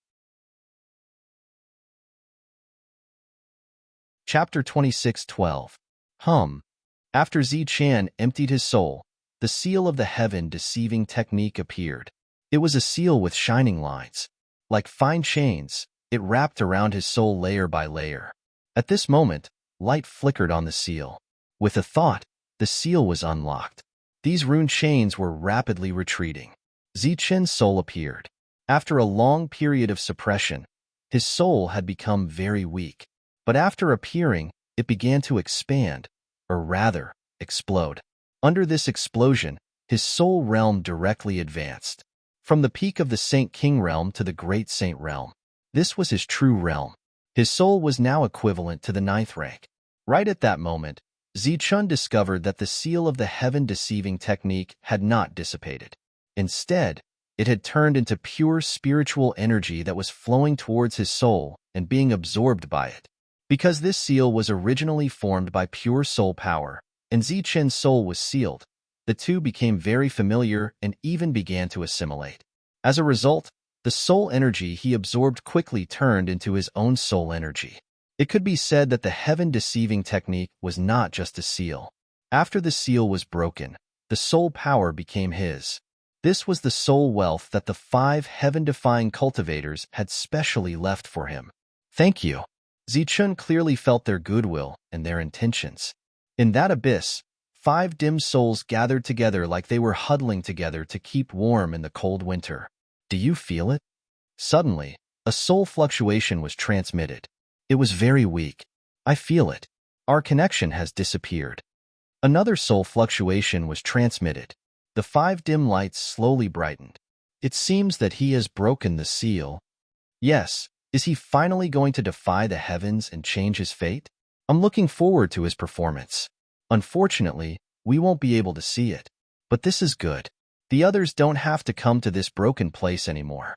Chapter 26:12. After Zichun emptied his soul, the seal of the heaven-deceiving technique appeared. It was a seal with shining lines. Like fine chains, it wrapped around his soul layer by layer. At this moment, light flickered on the seal. With a thought, the seal was unlocked. These rune chains were rapidly retreating. Zichun's soul appeared. After a long period of suppression, his soul had become very weak. But after appearing, it began to expand, or rather, explode. Under this explosion, his soul realm directly advanced. From the peak of the Saint King realm to the Great Saint realm. This was his true realm. His soul was now equivalent to the 9th rank. Right at that moment, Zichun discovered that the seal of the heaven-deceiving technique had not dissipated. Instead, it had turned into pure spiritual energy that was flowing towards his soul and being absorbed by it. Because this seal was originally formed by pure soul power, and Zichun's soul was sealed, the two became very familiar and even began to assimilate. As a result, The soul energy he absorbed quickly turned into his own soul energy. It could be said that the heaven-deceiving technique was not just a seal. After the seal was broken, the soul power became his. This was the soul wealth that the 5 heaven-defying cultivators had specially left for him. Thank you. Zichun clearly felt their goodwill and their intentions. In that abyss, 5 dim souls gathered together like they were huddling together to keep warm in the cold winter. Do you feel it? Suddenly, a soul fluctuation was transmitted. It was very weak. I feel it. Our connection has disappeared. Another soul fluctuation was transmitted. The 5 dim lights slowly brightened. It seems that he has broken the seal. Yes, is he finally going to defy the heavens and change his fate? I'm looking forward to his performance. Unfortunately, we won't be able to see it. But this is good. The others don't have to come to this broken place anymore.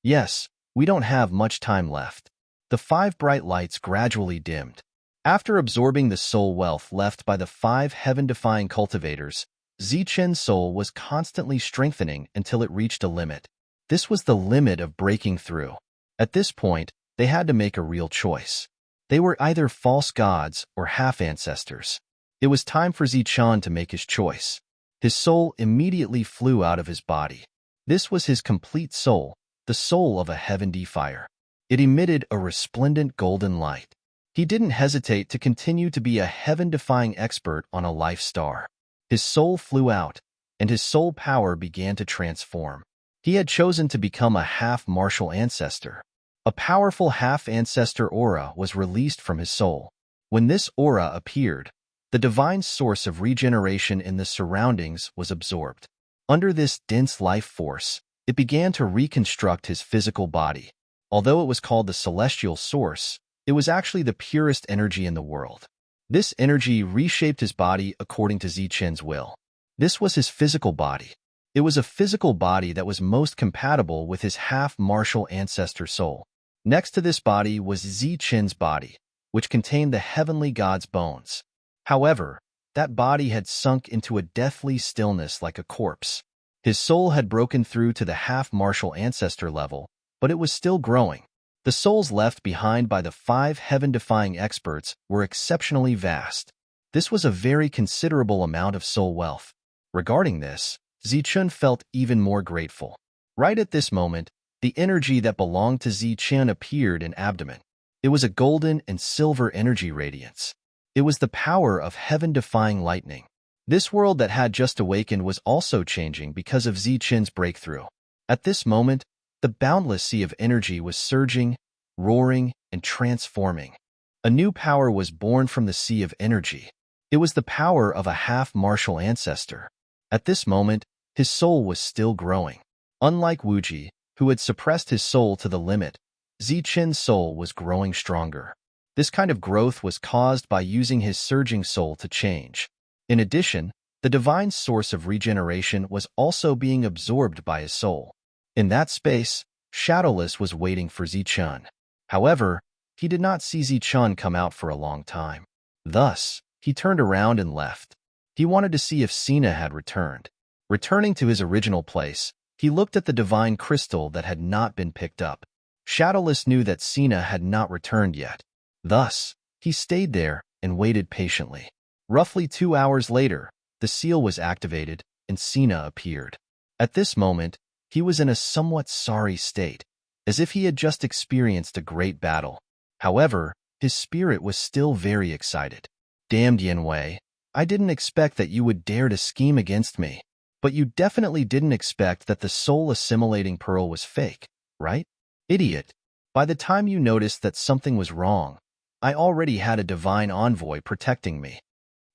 Yes, we don't have much time left. The 5 bright lights gradually dimmed. After absorbing the soul wealth left by the 5 heaven-defying cultivators, Zichen's soul was constantly strengthening until it reached a limit. This was the limit of breaking through. At this point, they had to make a real choice. They were either false gods or half-ancestors. It was time for Zichen to make his choice. His soul immediately flew out of his body. This was his complete soul, the soul of a heaven defier. It emitted a resplendent golden light. He didn't hesitate to continue to be a heaven-defying expert on a life star. His soul flew out, and his soul power began to transform. He had chosen to become a half-martial ancestor. A powerful half-ancestor aura was released from his soul. When this aura appeared, the divine source of regeneration in the surroundings was absorbed. Under this dense life force, it began to reconstruct his physical body. Although it was called the celestial source, it was actually the purest energy in the world. This energy reshaped his body according to Zichen's will. This was his physical body. It was a physical body that was most compatible with his half-martial ancestor soul. Next to this body was Zichen's body, which contained the heavenly god's bones. However, that body had sunk into a deathly stillness like a corpse. His soul had broken through to the half-martial ancestor level, but it was still growing. The souls left behind by the 5 heaven-defying experts were exceptionally vast. This was a very considerable amount of soul wealth. Regarding this, Zichun felt even more grateful. Right at this moment, the energy that belonged to Zichen appeared in abdomen. It was a golden and silver energy radiance. It was the power of heaven-defying lightning. This world that had just awakened was also changing because of Zichen's breakthrough. At this moment, the boundless sea of energy was surging, roaring, and transforming. A new power was born from the sea of energy. It was the power of a half-martial ancestor. At this moment, his soul was still growing. Unlike Wuji, who had suppressed his soul to the limit, Zichen's soul was growing stronger. This kind of growth was caused by using his surging soul to change. In addition, the divine source of regeneration was also being absorbed by his soul. In that space, Shadowless was waiting for Zichen. However, he did not see Zichen come out for a long time. Thus, he turned around and left. He wanted to see if Sina had returned. Returning to his original place, he looked at the divine crystal that had not been picked up. Shadowless knew that Sina had not returned yet. Thus, he stayed there and waited patiently. Roughly 2 hours later, the seal was activated and Sina appeared. At this moment, he was in a somewhat sorry state, as if he had just experienced a great battle. However, his spirit was still very excited. Damned Yanwei, I didn't expect that you would dare to scheme against me. But you definitely didn't expect that the soul-assimilating pearl was fake, right? Idiot. By the time you noticed that something was wrong, I already had a divine envoy protecting me.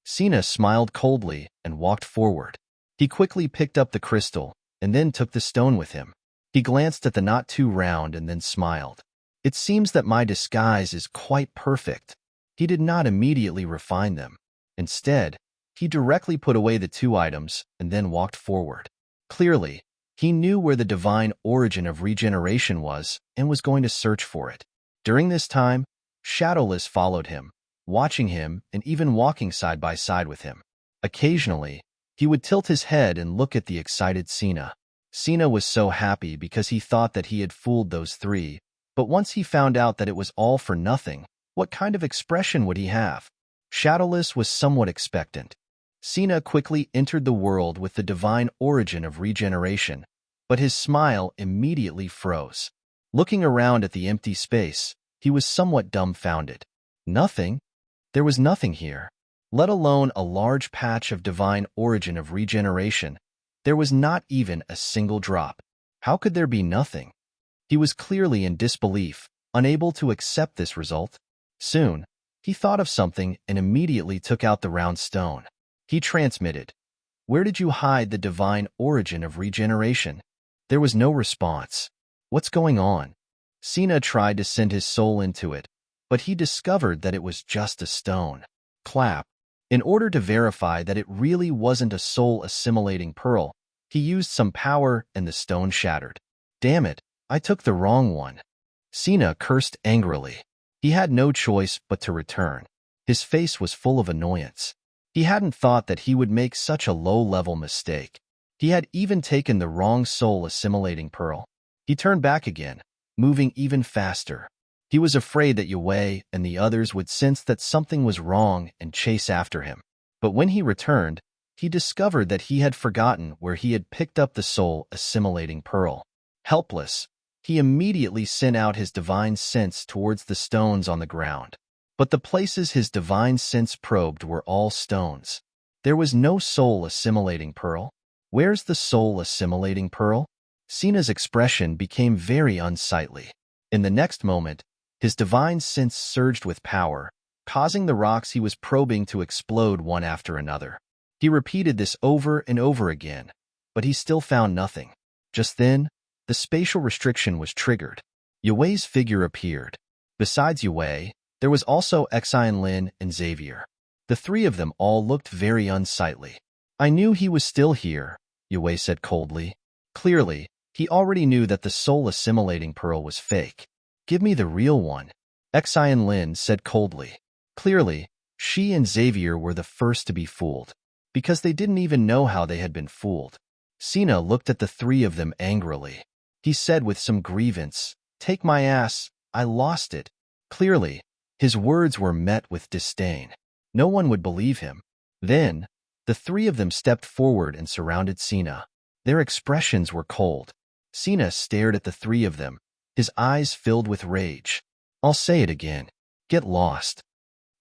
Sina smiled coldly and walked forward. He quickly picked up the crystal and then took the stone with him. He glanced at the not too round and then smiled. It seems that my disguise is quite perfect. He did not immediately refine them. Instead, he directly put away the 2 items and then walked forward. Clearly, he knew where the divine origin of regeneration was and was going to search for it. During this time, Shadowless followed him, watching him and even walking side by side with him. Occasionally, he would tilt his head and look at the excited Sina. Sina was so happy because he thought that he had fooled those three, but once he found out that it was all for nothing, what kind of expression would he have? Shadowless was somewhat expectant. Sina quickly entered the world with the divine origin of regeneration, but his smile immediately froze. Looking around at the empty space, he was somewhat dumbfounded. Nothing? There was nothing here. Let alone a large patch of divine origin of regeneration. There was not even a single drop. How could there be nothing? He was clearly in disbelief, unable to accept this result. Soon, he thought of something and immediately took out the round stone. He transmitted, "Where did you hide the divine origin of regeneration?" There was no response. What's going on? Sina tried to send his soul into it, but he discovered that it was just a stone. Clap. In order to verify that it really wasn't a soul-assimilating pearl, he used some power and the stone shattered. Damn it, I took the wrong one. Sina cursed angrily. He had no choice but to return. His face was full of annoyance. He hadn't thought that he would make such a low-level mistake. He had even taken the wrong soul-assimilating pearl. He turned back again, moving even faster. He was afraid that Yue and the others would sense that something was wrong and chase after him. But when he returned, he discovered that he had forgotten where he had picked up the soul-assimilating pearl. Helpless, he immediately sent out his divine sense towards the stones on the ground. But the places his divine sense probed were all stones. There was no soul-assimilating pearl. Where's the soul-assimilating pearl? Sina's expression became very unsightly. In the next moment, his divine sense surged with power, causing the rocks he was probing to explode one after another. He repeated this over and over again, but he still found nothing. Just then, the spatial restriction was triggered. Yue's figure appeared. Besides Yue, there was also Lin and Xavier. The three of them all looked very unsightly. I knew he was still here, Yue said coldly. Clearly, he already knew that the soul-assimilating pearl was fake. Give me the real one, Lin said coldly. Clearly, she and Xavier were the first to be fooled, because they didn't even know how they had been fooled. Sina looked at the three of them angrily. He said with some grievance, "Take my ass, I lost it." Clearly, his words were met with disdain. No one would believe him. Then, the three of them stepped forward and surrounded Sina. Their expressions were cold. Sina stared at the three of them, his eyes filled with rage. I'll say it again. Get lost.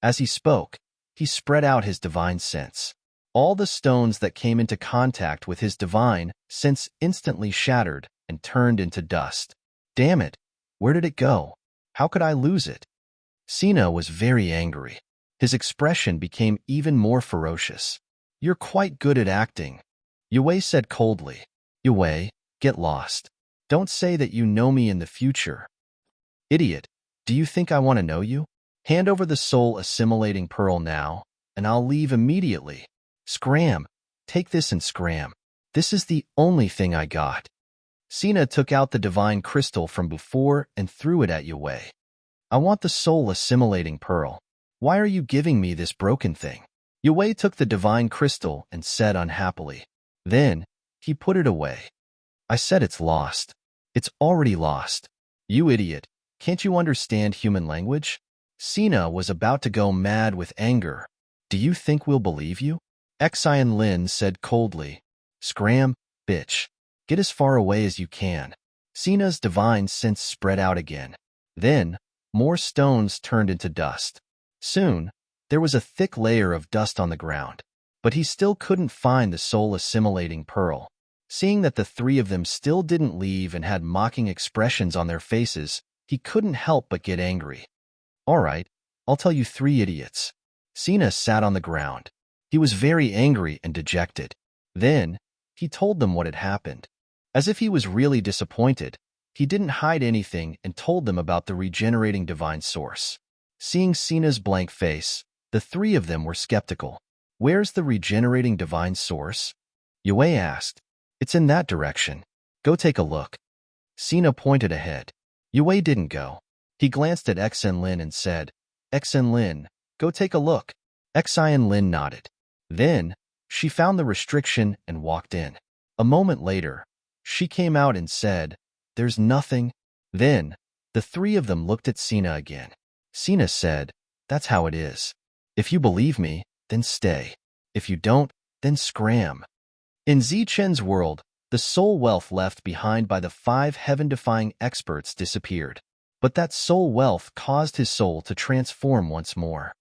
As he spoke, he spread out his divine sense. All the stones that came into contact with his divine sense instantly shattered and turned into dust. Damn it! Where did it go? How could I lose it? Sina was very angry. His expression became even more ferocious. You're quite good at acting, Yue said coldly. Yue, get lost. Don't say that you know me in the future. Idiot, do you think I want to know you? Hand over the soul-assimilating pearl now, and I'll leave immediately. Scram. Take this and scram. This is the only thing I got. Sina took out the divine crystal from before and threw it at Yue. I want the soul-assimilating pearl. Why are you giving me this broken thing? Yue took the divine crystal and said unhappily. Then, he put it away. I said it's lost. It's already lost. You idiot. Can't you understand human language? Sina was about to go mad with anger. Do you think we'll believe you? Lin said coldly. Scram, bitch. Get as far away as you can. Sina's divine sense spread out again. Then, more stones turned into dust. Soon, there was a thick layer of dust on the ground. But he still couldn't find the soul-assimilating pearl. Seeing that the three of them still didn't leave and had mocking expressions on their faces, he couldn't help but get angry. All right, I'll tell you three idiots. Sina sat on the ground. He was very angry and dejected. Then, he told them what had happened. As if he was really disappointed, he didn't hide anything and told them about the regenerating divine source. Seeing Sina's blank face, the three of them were skeptical. Where's the regenerating divine source? Yue asked. It's in that direction. Go take a look. Sina pointed ahead. Yue didn't go. He glanced at Lin and said, Lin, go take a look. Lin nodded. Then, she found the restriction and walked in. A moment later, She came out and said, "There's nothing." Then, the three of them looked at Sina again. Sina said, "That's how it is. If you believe me, then stay. If you don't, then scram." In Zichen's world, the soul wealth left behind by the 5 heaven-defying experts disappeared. But that soul wealth caused his soul to transform once more.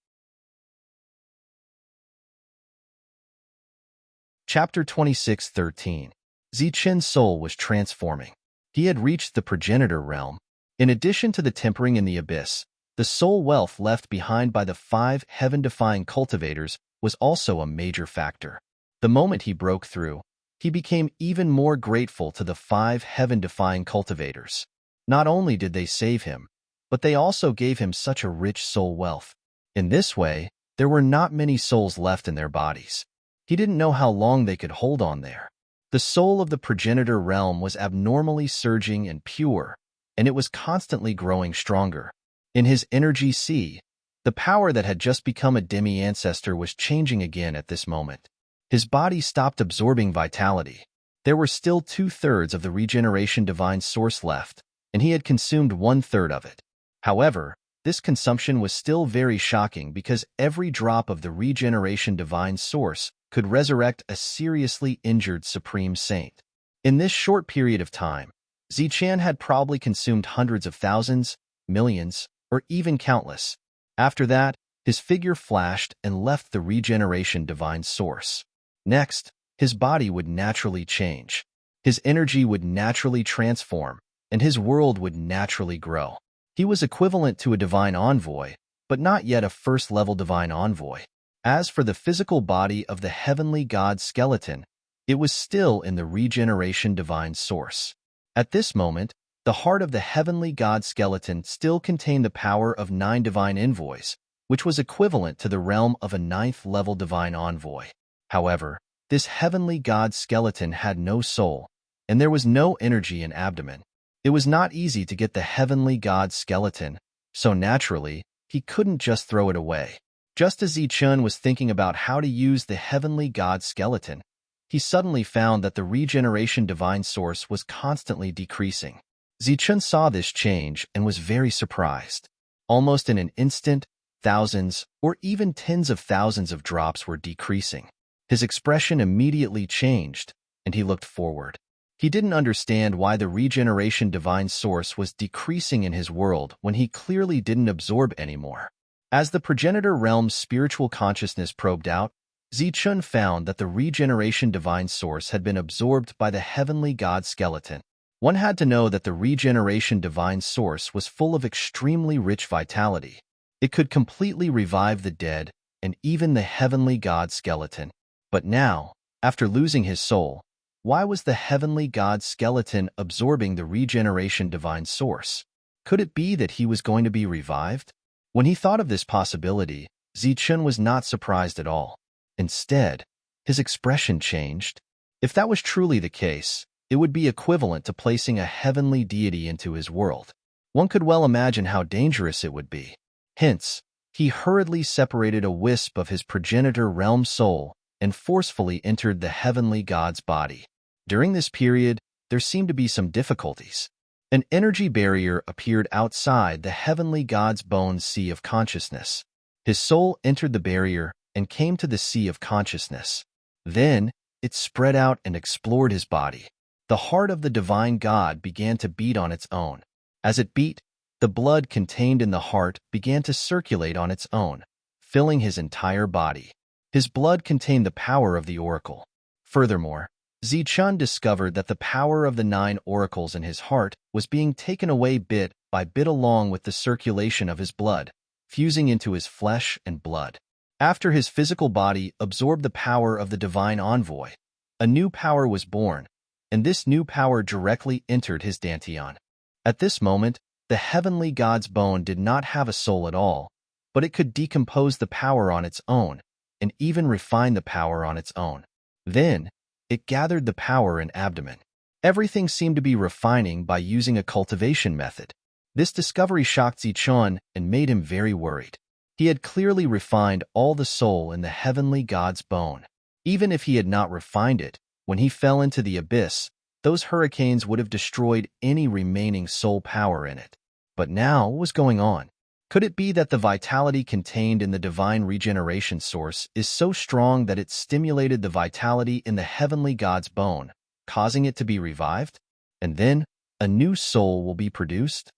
Chapter 26:13. Zichen's soul was transforming. He had reached the progenitor realm. In addition to the tempering in the abyss, the soul wealth left behind by the 5 heaven-defying cultivators was also a major factor. The moment he broke through, he became even more grateful to the 5 heaven-defying cultivators. Not only did they save him, but they also gave him such a rich soul wealth. In this way, there were not many souls left in their bodies. He didn't know how long they could hold on there. The soul of the progenitor realm was abnormally surging and pure, and it was constantly growing stronger. In his energy sea, the power that had just become a demi-ancestor was changing again at this moment. His body stopped absorbing vitality. There were still 2/3 of the regeneration divine source left, and he had consumed 1/3 of it. However, this consumption was still very shocking because every drop of the regeneration divine source could resurrect a seriously injured supreme saint. In this short period of time, Zichen had probably consumed hundreds of thousands, millions, or even countless. After that, his figure flashed and left the regeneration divine source. Next, his body would naturally change. His energy would naturally transform, and his world would naturally grow. He was equivalent to a divine envoy, but not yet a first-level divine envoy. As for the physical body of the heavenly god skeleton, it was still in the regeneration divine source. At this moment, the heart of the heavenly god skeleton still contained the power of 9 divine envoys, which was equivalent to the realm of a 9th-level divine envoy. However, this heavenly god skeleton had no soul, and there was no energy in abdomen. It was not easy to get the heavenly god skeleton, so naturally, he couldn't just throw it away. Just as Zichen was thinking about how to use the heavenly god skeleton, he suddenly found that the regeneration divine source was constantly decreasing. Zichen saw this change and was very surprised. Almost in an instant, thousands or even tens of thousands of drops were decreasing. His expression immediately changed, and he looked forward. He didn't understand why the regeneration divine source was decreasing in his world when he clearly didn't absorb anymore. As the progenitor realm's spiritual consciousness probed out, Zichen found that the regeneration divine source had been absorbed by the heavenly god skeleton. One had to know that the regeneration divine source was full of extremely rich vitality. It could completely revive the dead and even the heavenly god skeleton. But now, after losing his soul, why was the heavenly god skeleton absorbing the regeneration divine source? Could it be that he was going to be revived? When he thought of this possibility, Zichen was not surprised at all. Instead, his expression changed. If that was truly the case, it would be equivalent to placing a heavenly deity into his world. One could well imagine how dangerous it would be. Hence, he hurriedly separated a wisp of his progenitor realm soul and forcefully entered the heavenly god's body. During this period, there seemed to be some difficulties. An energy barrier appeared outside the heavenly god's bone sea of consciousness. His soul entered the barrier and came to the sea of consciousness. Then, it spread out and explored his body. The heart of the divine god began to beat on its own. As it beat, the blood contained in the heart began to circulate on its own, filling his entire body. His blood contained the power of the oracle. Furthermore, Zichen discovered that the power of the 9 oracles in his heart was being taken away bit by bit along with the circulation of his blood, fusing into his flesh and blood. After his physical body absorbed the power of the divine envoy, a new power was born, and this new power directly entered his dantian. At this moment, the heavenly god's bone did not have a soul at all, but it could decompose the power on its own, and even refine the power on its own. Then, it gathered the power in abdomen. Everything seemed to be refining by using a cultivation method. This discovery shocked Zichen and made him very worried. He had clearly refined all the soul in the heavenly god's bone. Even if he had not refined it, when he fell into the abyss, those hurricanes would have destroyed any remaining soul power in it. But now, what was going on? Could it be that the vitality contained in the divine regeneration source is so strong that it stimulated the vitality in the heavenly God's bone, causing it to be revived? And then, a new soul will be produced?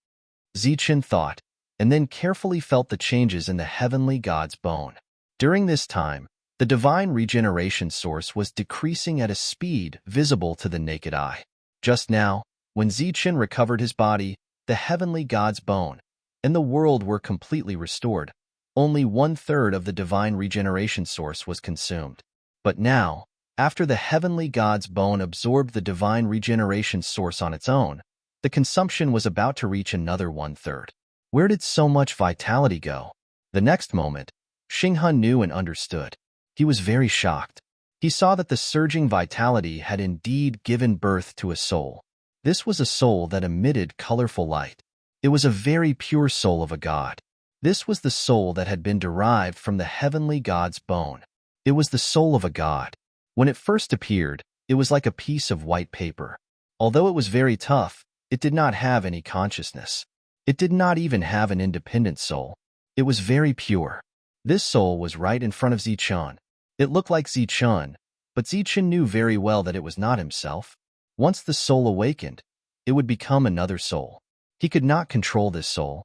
Zichen thought, and then carefully felt the changes in the heavenly God's bone. During this time, the divine regeneration source was decreasing at a speed visible to the naked eye. Just now, when Zichen recovered his body, the heavenly God's bone, and the world were completely restored. Only 1/3 of the divine regeneration source was consumed. But now, after the heavenly God's bone absorbed the divine regeneration source on its own, the consumption was about to reach another 1/3. Where did so much vitality go? The next moment, Xinghan knew and understood. He was very shocked. He saw that the surging vitality had indeed given birth to a soul. This was a soul that emitted colorful light. It was a very pure soul of a god. This was the soul that had been derived from the heavenly God's bone. It was the soul of a god. When it first appeared, it was like a piece of white paper. Although it was very tough, it did not have any consciousness. It did not even have an independent soul. It was very pure. This soul was right in front of Zichen. It looked like Zichen, but Zichen knew very well that it was not himself. Once the soul awakened, it would become another soul. He could not control this soul.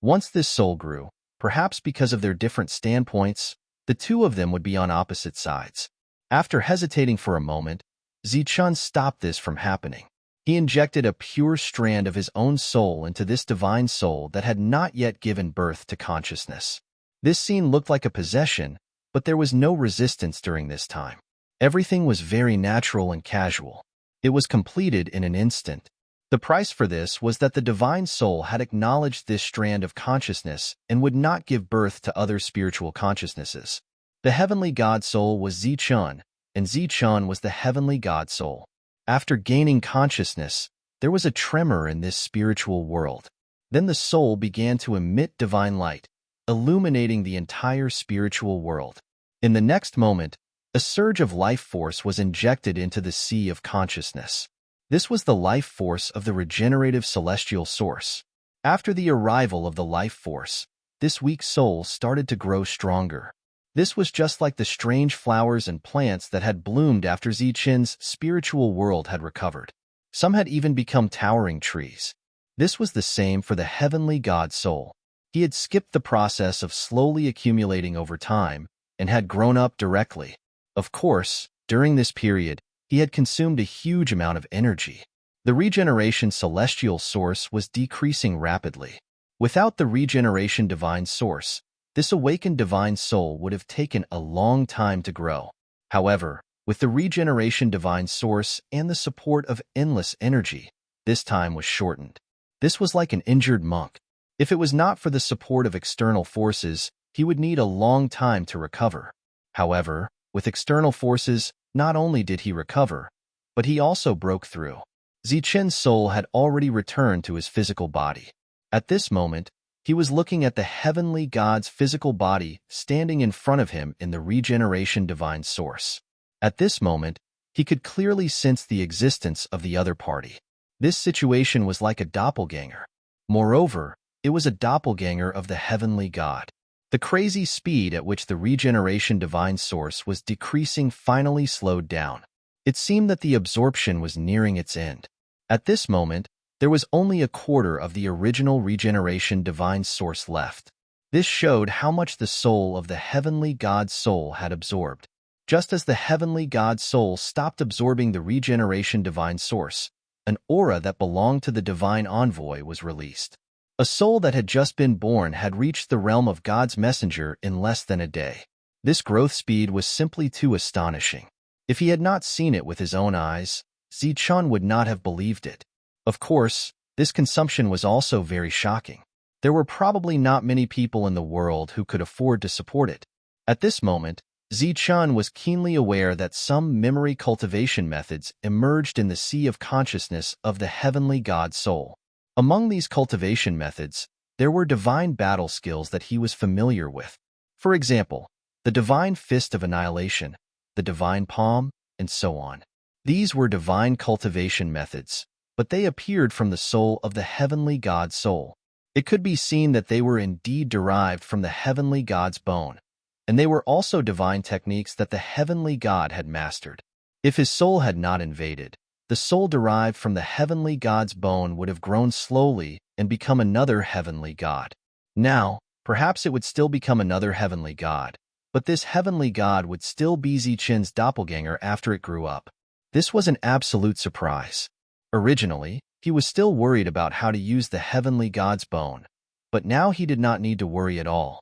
Once this soul grew, perhaps because of their different standpoints, the two of them would be on opposite sides. After hesitating for a moment, Zichen stopped this from happening. He injected a pure strand of his own soul into this divine soul that had not yet given birth to consciousness. This scene looked like a possession, but there was no resistance during this time. Everything was very natural and casual. It was completed in an instant. The price for this was that the divine soul had acknowledged this strand of consciousness and would not give birth to other spiritual consciousnesses. The heavenly God soul was Zichen, and Zichen was the heavenly God soul. After gaining consciousness, there was a tremor in this spiritual world. Then the soul began to emit divine light, illuminating the entire spiritual world. In the next moment, a surge of life force was injected into the sea of consciousness. This was the life force of the regenerative celestial source. After the arrival of the life force, this weak soul started to grow stronger. This was just like the strange flowers and plants that had bloomed after Zichen's spiritual world had recovered. Some had even become towering trees. This was the same for the heavenly God soul. He had skipped the process of slowly accumulating over time and had grown up directly. Of course, during this period, he had consumed a huge amount of energy. The regeneration celestial source was decreasing rapidly. Without the regeneration divine source, this awakened divine soul would have taken a long time to grow. However, with the regeneration divine source and the support of endless energy, this time was shortened. This was like an injured monk. If it was not for the support of external forces, he would need a long time to recover. However, with external forces, not only did he recover, but he also broke through. Zichen's soul had already returned to his physical body. At this moment, he was looking at the heavenly God's physical body standing in front of him in the regeneration divine source. At this moment, he could clearly sense the existence of the other party. This situation was like a doppelganger. Moreover, it was a doppelganger of the heavenly God. The crazy speed at which the regeneration divine source was decreasing finally slowed down. It seemed that the absorption was nearing its end. At this moment, there was only a quarter of the original regeneration divine source left. This showed how much the soul of the heavenly God soul had absorbed. Just as the heavenly God soul stopped absorbing the regeneration divine source, an aura that belonged to the divine envoy was released. A soul that had just been born had reached the realm of God's messenger in less than a day. This growth speed was simply too astonishing. If he had not seen it with his own eyes, Zichen would not have believed it. Of course, this consumption was also very shocking. There were probably not many people in the world who could afford to support it. At this moment, Zichen was keenly aware that some memory cultivation methods emerged in the sea of consciousness of the heavenly God soul. Among these cultivation methods, there were divine battle skills that he was familiar with. For example, the divine fist of annihilation, the divine palm, and so on. These were divine cultivation methods, but they appeared from the soul of the heavenly God's soul. It could be seen that they were indeed derived from the heavenly God's bone, and they were also divine techniques that the heavenly God had mastered. If his soul had not invaded, the soul derived from the heavenly God's bone would have grown slowly and become another heavenly God. Now, perhaps it would still become another heavenly God, but this heavenly God would still be Zichen's doppelganger after it grew up. This was an absolute surprise. Originally, he was still worried about how to use the heavenly God's bone, but now he did not need to worry at all.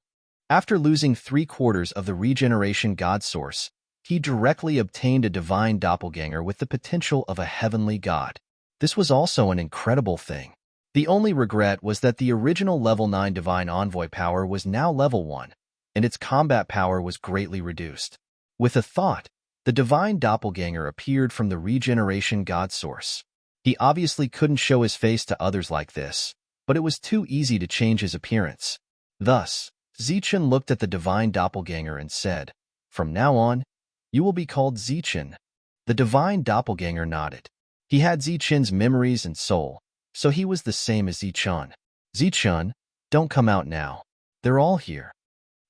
After losing 3/4 of the regeneration God source, he directly obtained a divine doppelganger with the potential of a heavenly God. This was also an incredible thing. The only regret was that the original level 9 divine envoy power was now level 1, and its combat power was greatly reduced. With a thought, the divine doppelganger appeared from the regeneration God source. He obviously couldn't show his face to others like this, but it was too easy to change his appearance. Thus, Zichen looked at the divine doppelganger and said, "From now on, you will be called Zichen." The divine doppelganger nodded. He had Zichen's memories and soul, so he was the same as Zichen. "Zichen, don't come out now. They're all here."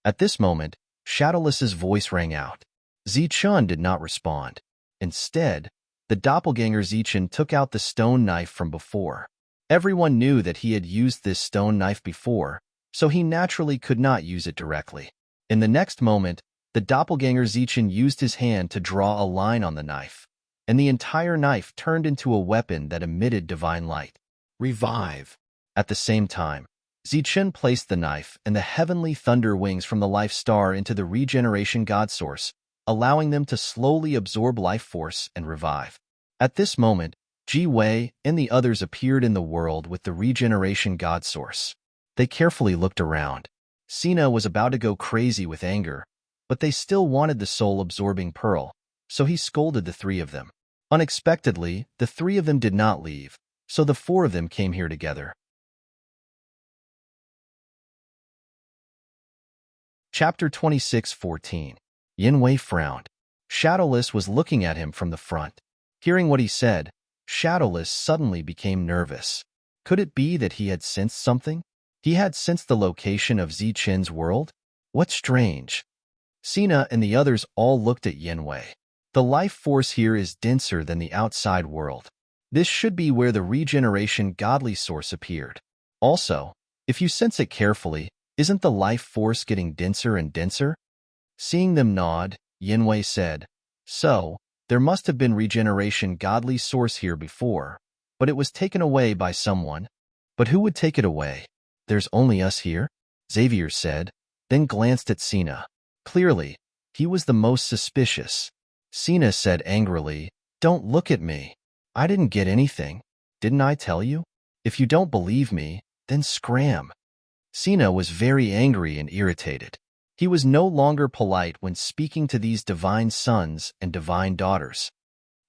At this moment, Shadowless's voice rang out. Zichen did not respond. Instead, the doppelganger Zichen took out the stone knife from before. Everyone knew that he had used this stone knife before, so he naturally could not use it directly. In the next moment, the doppelganger Zichen used his hand to draw a line on the knife, and the entire knife turned into a weapon that emitted divine light. Revive. At the same time, Zichen placed the knife and the heavenly thunder wings from the life star into the regeneration God source, allowing them to slowly absorb life force and revive. At this moment, Ji Wei and the others appeared in the world with the regeneration God source. They carefully looked around. Sina was about to go crazy with anger, but they still wanted the soul-absorbing pearl, so he scolded the 3 of them. Unexpectedly, the 3 of them did not leave, so the 4 of them came here together. Chapter 26:14. Yinwei frowned. Shadowless was looking at him from the front. Hearing what he said, Shadowless suddenly became nervous. Could it be that he had sensed something? He had sensed the location of Zichen's world? What strange. Sina and the others all looked at Yinwei. The life force here is denser than the outside world. This should be where the regeneration godly source appeared. Also, if you sense it carefully, isn't the life force getting denser and denser? Seeing them nod, Yinwei said, "So, there must have been regeneration godly source here before, but it was taken away by someone. But who would take it away? There's only us here?" Xavier said, then glanced at Sina. Clearly, he was the most suspicious. Sina said angrily, "Don't look at me. I didn't get anything. Didn't I tell you? If you don't believe me, then scram." Sina was very angry and irritated. He was no longer polite when speaking to these divine sons and divine daughters.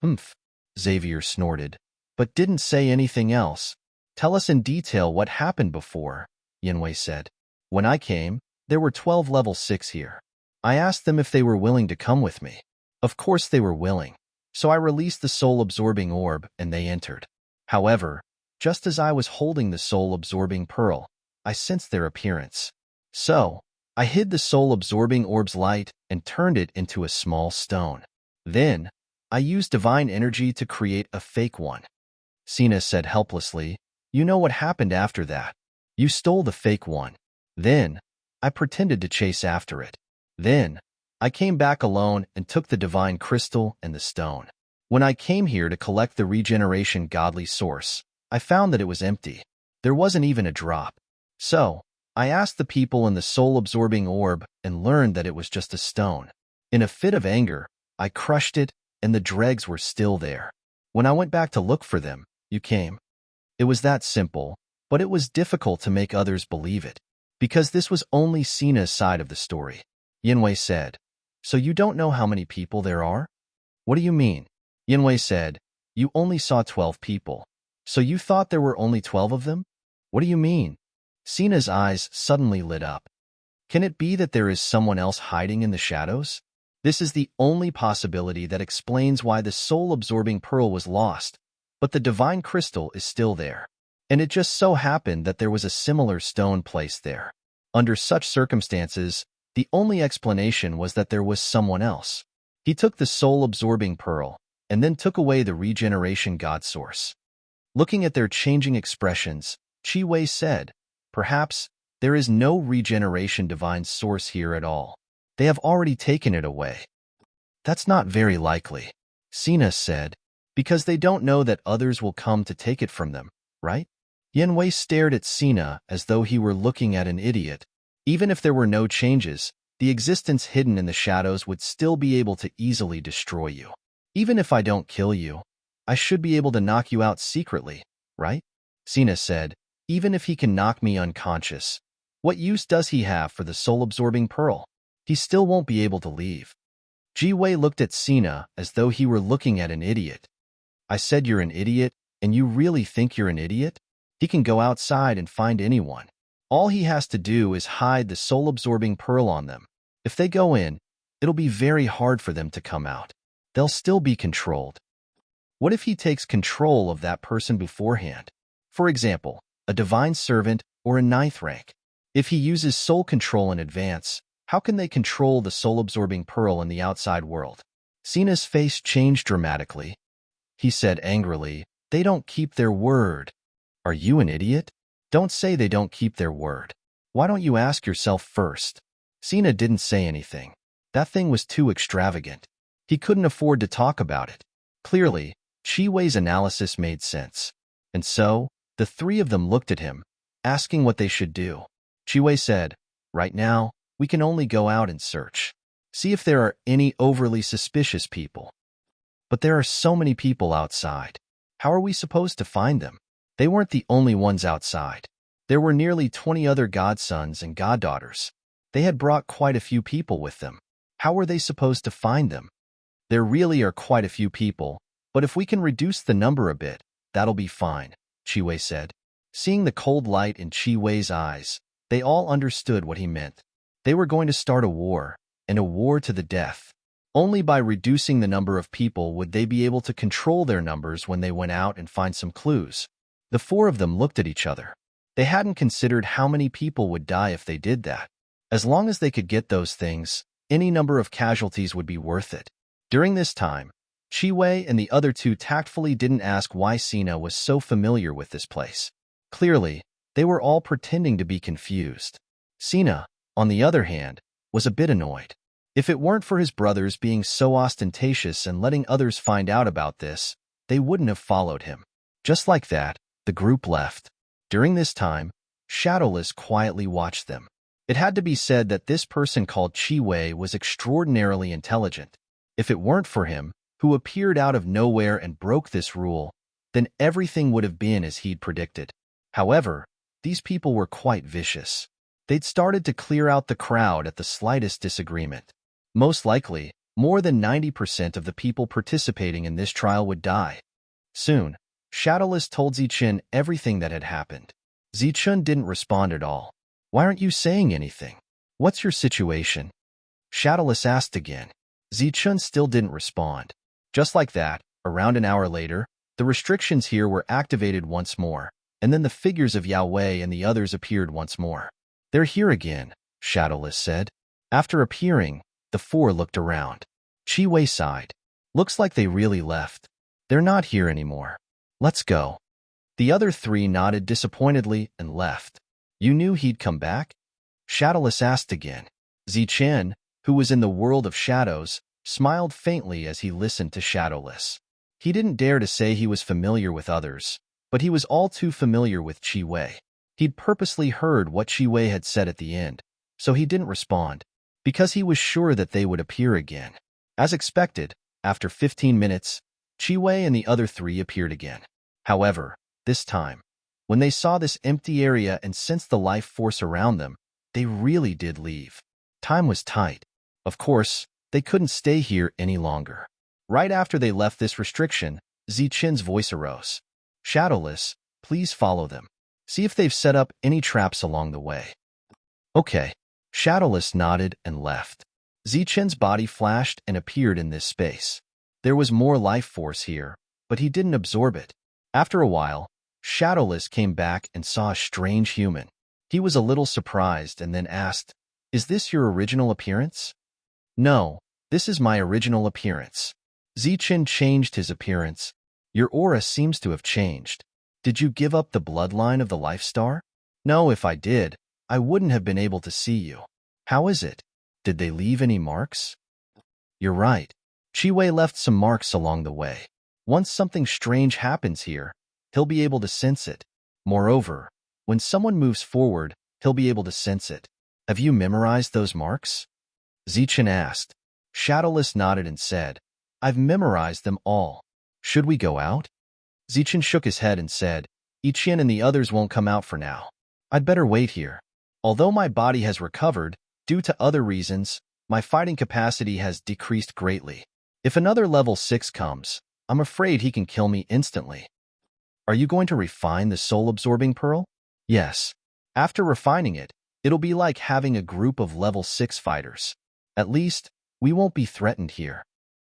"Humph," Xavier snorted, but didn't say anything else. "Tell us in detail what happened before," Yinwei said. "When I came, there were 12 level 6 here. I asked them if they were willing to come with me. Of course they were willing, so I released the soul-absorbing orb and they entered. However, just as I was holding the soul-absorbing pearl, I sensed their appearance. So, I hid the soul-absorbing orb's light and turned it into a small stone. Then, I used divine energy to create a fake one." Sina said helplessly, "You know what happened after that. You stole the fake one. Then, I pretended to chase after it. Then, I came back alone and took the divine crystal and the stone. When I came here to collect the regeneration godly source, I found that it was empty. There wasn't even a drop. So, I asked the people in the soul-absorbing orb and learned that it was just a stone. In a fit of anger, I crushed it, and the dregs were still there. When I went back to look for them, you came. It was that simple, but it was difficult to make others believe it, because this was only Sina's side of the story." Yinwei said, "So you don't know how many people there are?" "What do you mean?" Yinwei said, "You only saw 12 people. So you thought there were only 12 of them? What do you mean?" Sina's eyes suddenly lit up. "Can it be that there is someone else hiding in the shadows?" This is the only possibility that explains why the soul-absorbing pearl was lost, but the divine crystal is still there. And it just so happened that there was a similar stone placed there. Under such circumstances, the only explanation was that there was someone else. He took the soul-absorbing pearl, and then took away the regeneration God source. Looking at their changing expressions, Chi Wei said, "Perhaps there is no regeneration divine source here at all. They have already taken it away." "That's not very likely," Sina said, "because they don't know that others will come to take it from them, right?" Yen Wei stared at Sina as though he were looking at an idiot. Even if there were no changes, the existence hidden in the shadows would still be able to easily destroy you. "Even if I don't kill you, I should be able to knock you out secretly, right?" Sina said, "Even if he can knock me unconscious, what use does he have for the soul-absorbing pearl? He still won't be able to leave." Ji Wei looked at Sina as though he were looking at an idiot. "I said you're an idiot, and you really think you're an idiot? He can go outside and find anyone. All he has to do is hide the soul-absorbing pearl on them. If they go in, it'll be very hard for them to come out. They'll still be controlled. What if he takes control of that person beforehand? For example, a divine servant or a ninth rank. If he uses soul control in advance, how can they control the soul-absorbing pearl in the outside world?" Sina's face changed dramatically. He said angrily, "They don't keep their word." "Are you an idiot? Don't say they don't keep their word. Why don't you ask yourself first?" Sina didn't say anything. That thing was too extravagant. He couldn't afford to talk about it. Clearly, Chi Wei's analysis made sense. And so, the three of them looked at him, asking what they should do. Chi Wei said, "Right now, we can only go out and search. See if there are any overly suspicious people. But there are so many people outside. How are we supposed to find them?" They weren't the only ones outside. There were nearly 20 other godsons and goddaughters. They had brought quite a few people with them. How were they supposed to find them? "There really are quite a few people, but if we can reduce the number a bit, that'll be fine," Chi Wei said. Seeing the cold light in Chi Wei's eyes, they all understood what he meant. They were going to start a war, and a war to the death. Only by reducing the number of people would they be able to control their numbers when they went out and find some clues. The four of them looked at each other. They hadn't considered how many people would die if they did that. As long as they could get those things, any number of casualties would be worth it. During this time, Chi Wei and the other two tactfully didn't ask why Sina was so familiar with this place. Clearly, they were all pretending to be confused. Sina, on the other hand, was a bit annoyed. If it weren't for his brothers being so ostentatious and letting others find out about this, they wouldn't have followed him. Just like that, the group left. During this time, Shadowless quietly watched them. It had to be said that this person called Chi Wei was extraordinarily intelligent. If it weren't for him, who appeared out of nowhere and broke this rule, then everything would have been as he'd predicted. However, these people were quite vicious. They'd started to clear out the crowd at the slightest disagreement. Most likely, more than 90% of the people participating in this trial would die. Soon, Shadowless told Zichun everything that had happened. Zichun didn't respond at all. "Why aren't you saying anything? What's your situation?" Shadowless asked again. Zichun still didn't respond. Just like that, around an hour later, the restrictions here were activated once more, and then the figures of Yao Wei and the others appeared once more. "They're here again," Shadowless said. After appearing, the four looked around. Chi Wei sighed. "Looks like they really left. They're not here anymore. Let's go." The other three nodded disappointedly and left. "You knew he'd come back?" Shadowless asked again. Zichen, who was in the world of shadows, smiled faintly as he listened to Shadowless. He didn't dare to say he was familiar with others, but he was all too familiar with Chi Wei. He'd purposely heard what Chi Wei had said at the end, so he didn't respond, because he was sure that they would appear again. As expected, after 15 minutes, Chi Wei and the other three appeared again. However, this time, when they saw this empty area and sensed the life force around them, they really did leave. Time was tight. Of course, they couldn't stay here any longer. Right after they left this restriction, Zichen's voice arose. "Shadowless, please follow them. See if they've set up any traps along the way." "Okay." Shadowless nodded and left. Zichen's body flashed and appeared in this space. There was more life force here, but he didn't absorb it. After a while, Shadowless came back and saw a strange human. He was a little surprised and then asked, "Is this your original appearance?" "No, this is my original appearance." Zichen changed his appearance. "Your aura seems to have changed. Did you give up the bloodline of the Life Star?" "No, if I did, I wouldn't have been able to see you." "How is it? Did they leave any marks?" "You're right. Chiwei left some marks along the way. Once something strange happens here, he'll be able to sense it. Moreover, when someone moves forward, he'll be able to sense it. Have you memorized those marks?" Zichen asked. Shadowless nodded and said, "I've memorized them all. Should we go out?" Zichen shook his head and said, "Ichian and the others won't come out for now. I'd better wait here. Although my body has recovered, due to other reasons, my fighting capacity has decreased greatly. If another level 6 comes, I'm afraid he can kill me instantly." "Are you going to refine the soul-absorbing pearl?" "Yes. After refining it, it'll be like having a group of level 6 fighters. At least, we won't be threatened here."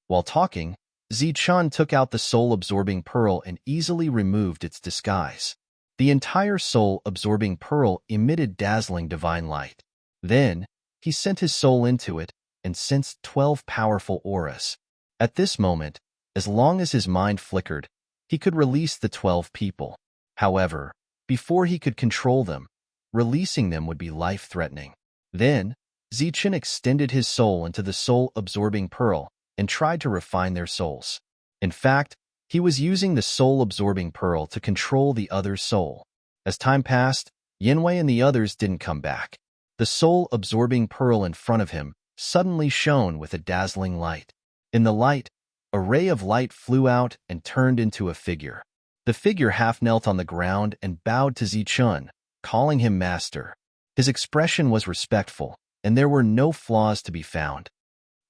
While talking, Zichen took out the soul-absorbing pearl and easily removed its disguise. The entire soul-absorbing pearl emitted dazzling divine light. Then, he sent his soul into it and sensed 12 powerful auras. At this moment, as long as his mind flickered, he could release the 12 people. However, before he could control them, releasing them would be life-threatening. Then, Zichen extended his soul into the soul-absorbing pearl and tried to refine their souls. In fact, he was using the soul-absorbing pearl to control the other's soul. As time passed, Yanwei and the others didn't come back. The soul-absorbing pearl in front of him suddenly shone with a dazzling light. In the light, a ray of light flew out and turned into a figure. The figure half knelt on the ground and bowed to Zichen, calling him master. His expression was respectful, and there were no flaws to be found.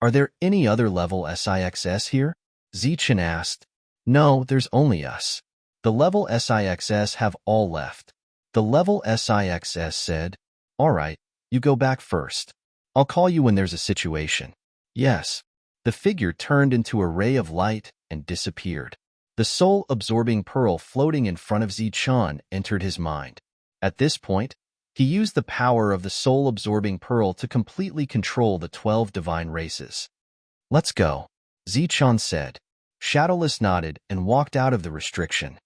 "Are there any other level SIXS here?" Zichen asked. "No, there's only us. The level SIXS have all left." The level SIXS said, "All right, you go back first. I'll call you when there's a situation." "Yes." The figure turned into a ray of light and disappeared. The soul-absorbing pearl floating in front of Zichen entered his mind. At this point, he used the power of the soul-absorbing pearl to completely control the 12 divine races. "Let's go," Zichen said. Shadowless nodded and walked out of the restriction.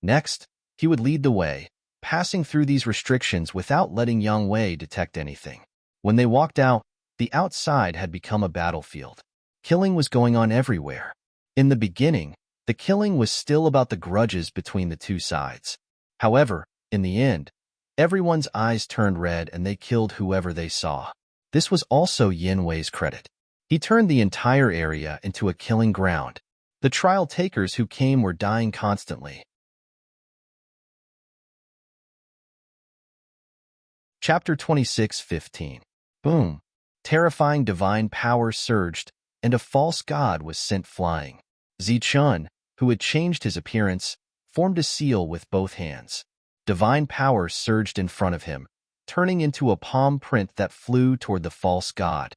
Next, he would lead the way, passing through these restrictions without letting Yang Wei detect anything. When they walked out, the outside had become a battlefield. Killing was going on everywhere. In the beginning, the killing was still about the grudges between the two sides. However, in the end, everyone's eyes turned red and they killed whoever they saw. This was also Yin Wei's credit. He turned the entire area into a killing ground. The trial takers who came were dying constantly. Chapter 26:15. Boom. Terrifying divine power surged, and a false god was sent flying. Zichen, who had changed his appearance, formed a seal with both hands. Divine power surged in front of him, turning into a palm print that flew toward the false god.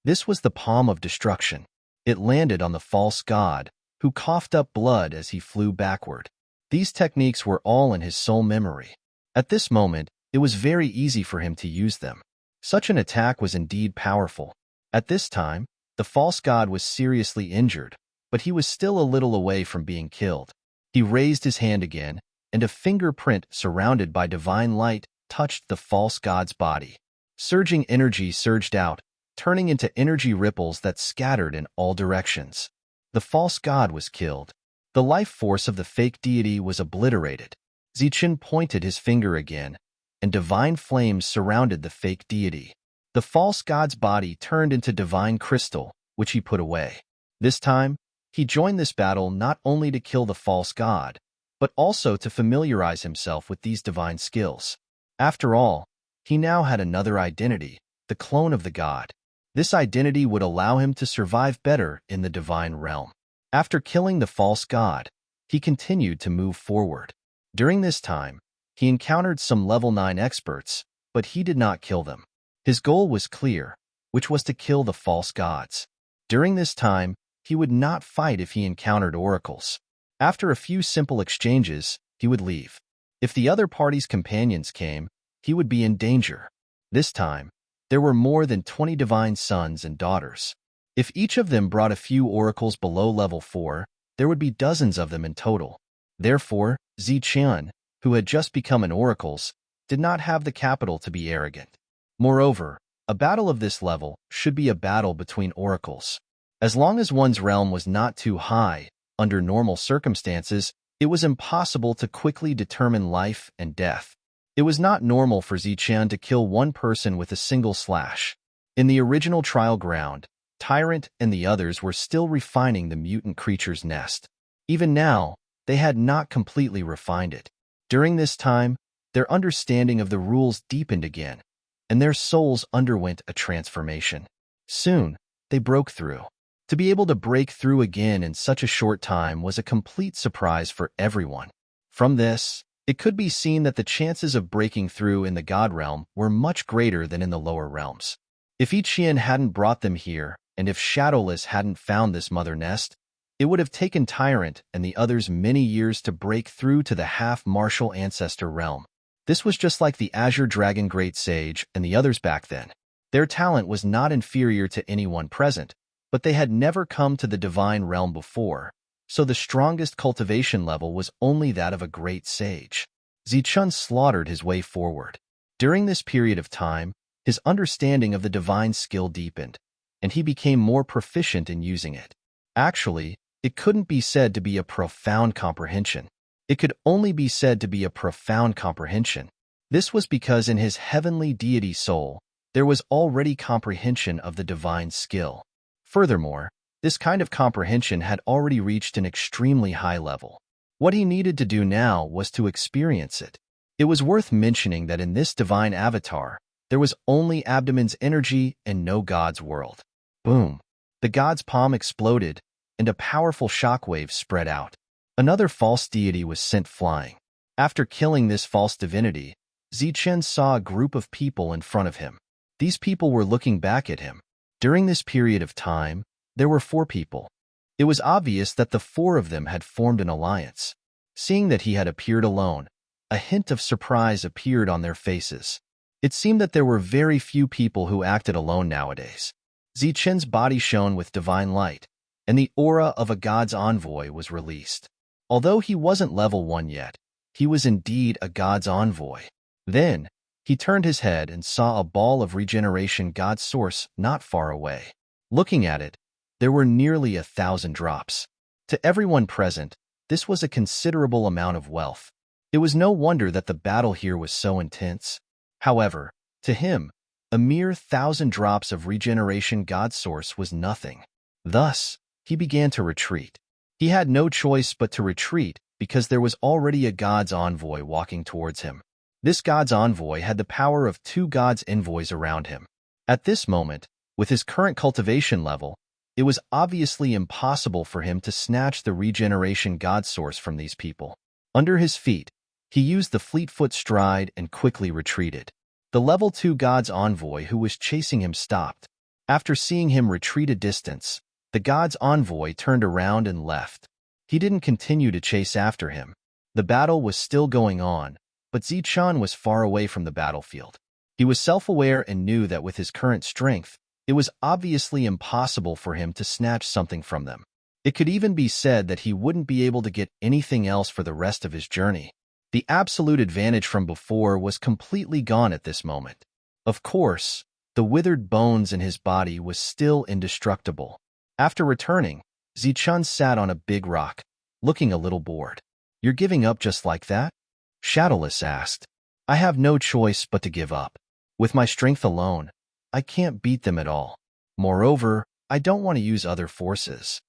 This was the palm of destruction. It landed on the false god, who coughed up blood as he flew backward. These techniques were all in his soul memory. At this moment, it was very easy for him to use them. Such an attack was indeed powerful. At this time, the false god was seriously injured, but he was still a little away from being killed. He raised his hand again, and a fingerprint surrounded by divine light touched the false god's body. Surging energy surged out, turning into energy ripples that scattered in all directions. The false god was killed. The life force of the fake deity was obliterated. Zichen pointed his finger again, and divine flames surrounded the fake deity. The false god's body turned into divine crystal, which he put away. This time, he joined this battle not only to kill the false god, but also to familiarize himself with these divine skills. After all, he now had another identity, the clone of the god. This identity would allow him to survive better in the divine realm. After killing the false god, he continued to move forward. During this time, he encountered some level 9 experts, but he did not kill them. His goal was clear. which was to kill the false gods. During this time, he would not fight if he encountered oracles. After a few simple exchanges, he would leave. If the other party's companions came, he would be in danger. This time, there were more than 20 divine sons and daughters. If each of them brought a few oracles below level 4, there would be dozens of them in total. Therefore, Ziqian, who had just become an oracles, did not have the capital to be arrogant. Moreover, a battle of this level should be a battle between oracles. As long as one's realm was not too high, under normal circumstances, it was impossible to quickly determine life and death. It was not normal for Ziqian to kill one person with a single slash. In the original trial ground, Tyrant and the others were still refining the mutant creature's nest. Even now, they had not completely refined it. During this time, their understanding of the rules deepened again, and their souls underwent a transformation. Soon, they broke through. To be able to break through again in such a short time was a complete surprise for everyone. From this, it could be seen that the chances of breaking through in the God realm were much greater than in the lower realms. If Ichian hadn't brought them here, and if Shadowless hadn't found this mother nest, it would have taken Tyrant and the others many years to break through to the half-martial ancestor realm. This was just like the Azure Dragon Great Sage and the others back then. Their talent was not inferior to anyone present, but they had never come to the divine realm before, so the strongest cultivation level was only that of a great sage. Zichun slaughtered his way forward. During this period of time, his understanding of the divine skill deepened, and he became more proficient in using it. Actually, it couldn't be said to be a profound comprehension. It could only be said to be a profound comprehension. This was because in his heavenly deity soul, there was already comprehension of the divine skill. Furthermore, this kind of comprehension had already reached an extremely high level. What he needed to do now was to experience it. It was worth mentioning that in this divine avatar, there was only Abdomen's energy and no God's world. Boom! The God's palm exploded, and a powerful shockwave spread out. Another false deity was sent flying. After killing this false divinity, Zichen saw a group of people in front of him. These people were looking back at him. During this period of time, there were 4 people. It was obvious that the 4 of them had formed an alliance. Seeing that he had appeared alone, a hint of surprise appeared on their faces. It seemed that there were very few people who acted alone nowadays. Zichen's body shone with divine light, and the aura of a god's envoy was released. Although he wasn't level 1 yet, he was indeed a god's envoy. Then, he turned his head and saw a ball of regeneration god source not far away. Looking at it, there were nearly 1,000 drops. To everyone present, this was a considerable amount of wealth. It was no wonder that the battle here was so intense. However, to him, a mere 1,000 drops of regeneration god source was nothing. Thus, he began to retreat. He had no choice but to retreat because there was already a god's envoy walking towards him. This god's envoy had the power of 2 god's envoys around him. At this moment, with his current cultivation level, it was obviously impossible for him to snatch the regeneration god source from these people. Under his feet, he used the fleet-foot stride and quickly retreated. The level 2 god's envoy who was chasing him stopped. After seeing him retreat a distance, the god's envoy turned around and left. He didn't continue to chase after him. The battle was still going on, but Zichun was far away from the battlefield. He was self-aware and knew that with his current strength, it was obviously impossible for him to snatch something from them. It could even be said that he wouldn't be able to get anything else for the rest of his journey. The absolute advantage from before was completely gone at this moment. Of course, the withered bones in his body was still indestructible. After returning, Zichun sat on a big rock, looking a little bored. "You're giving up just like that?" Shadowless asked. "I have no choice but to give up. With my strength alone, I can't beat them at all. Moreover, I don't want to use other forces."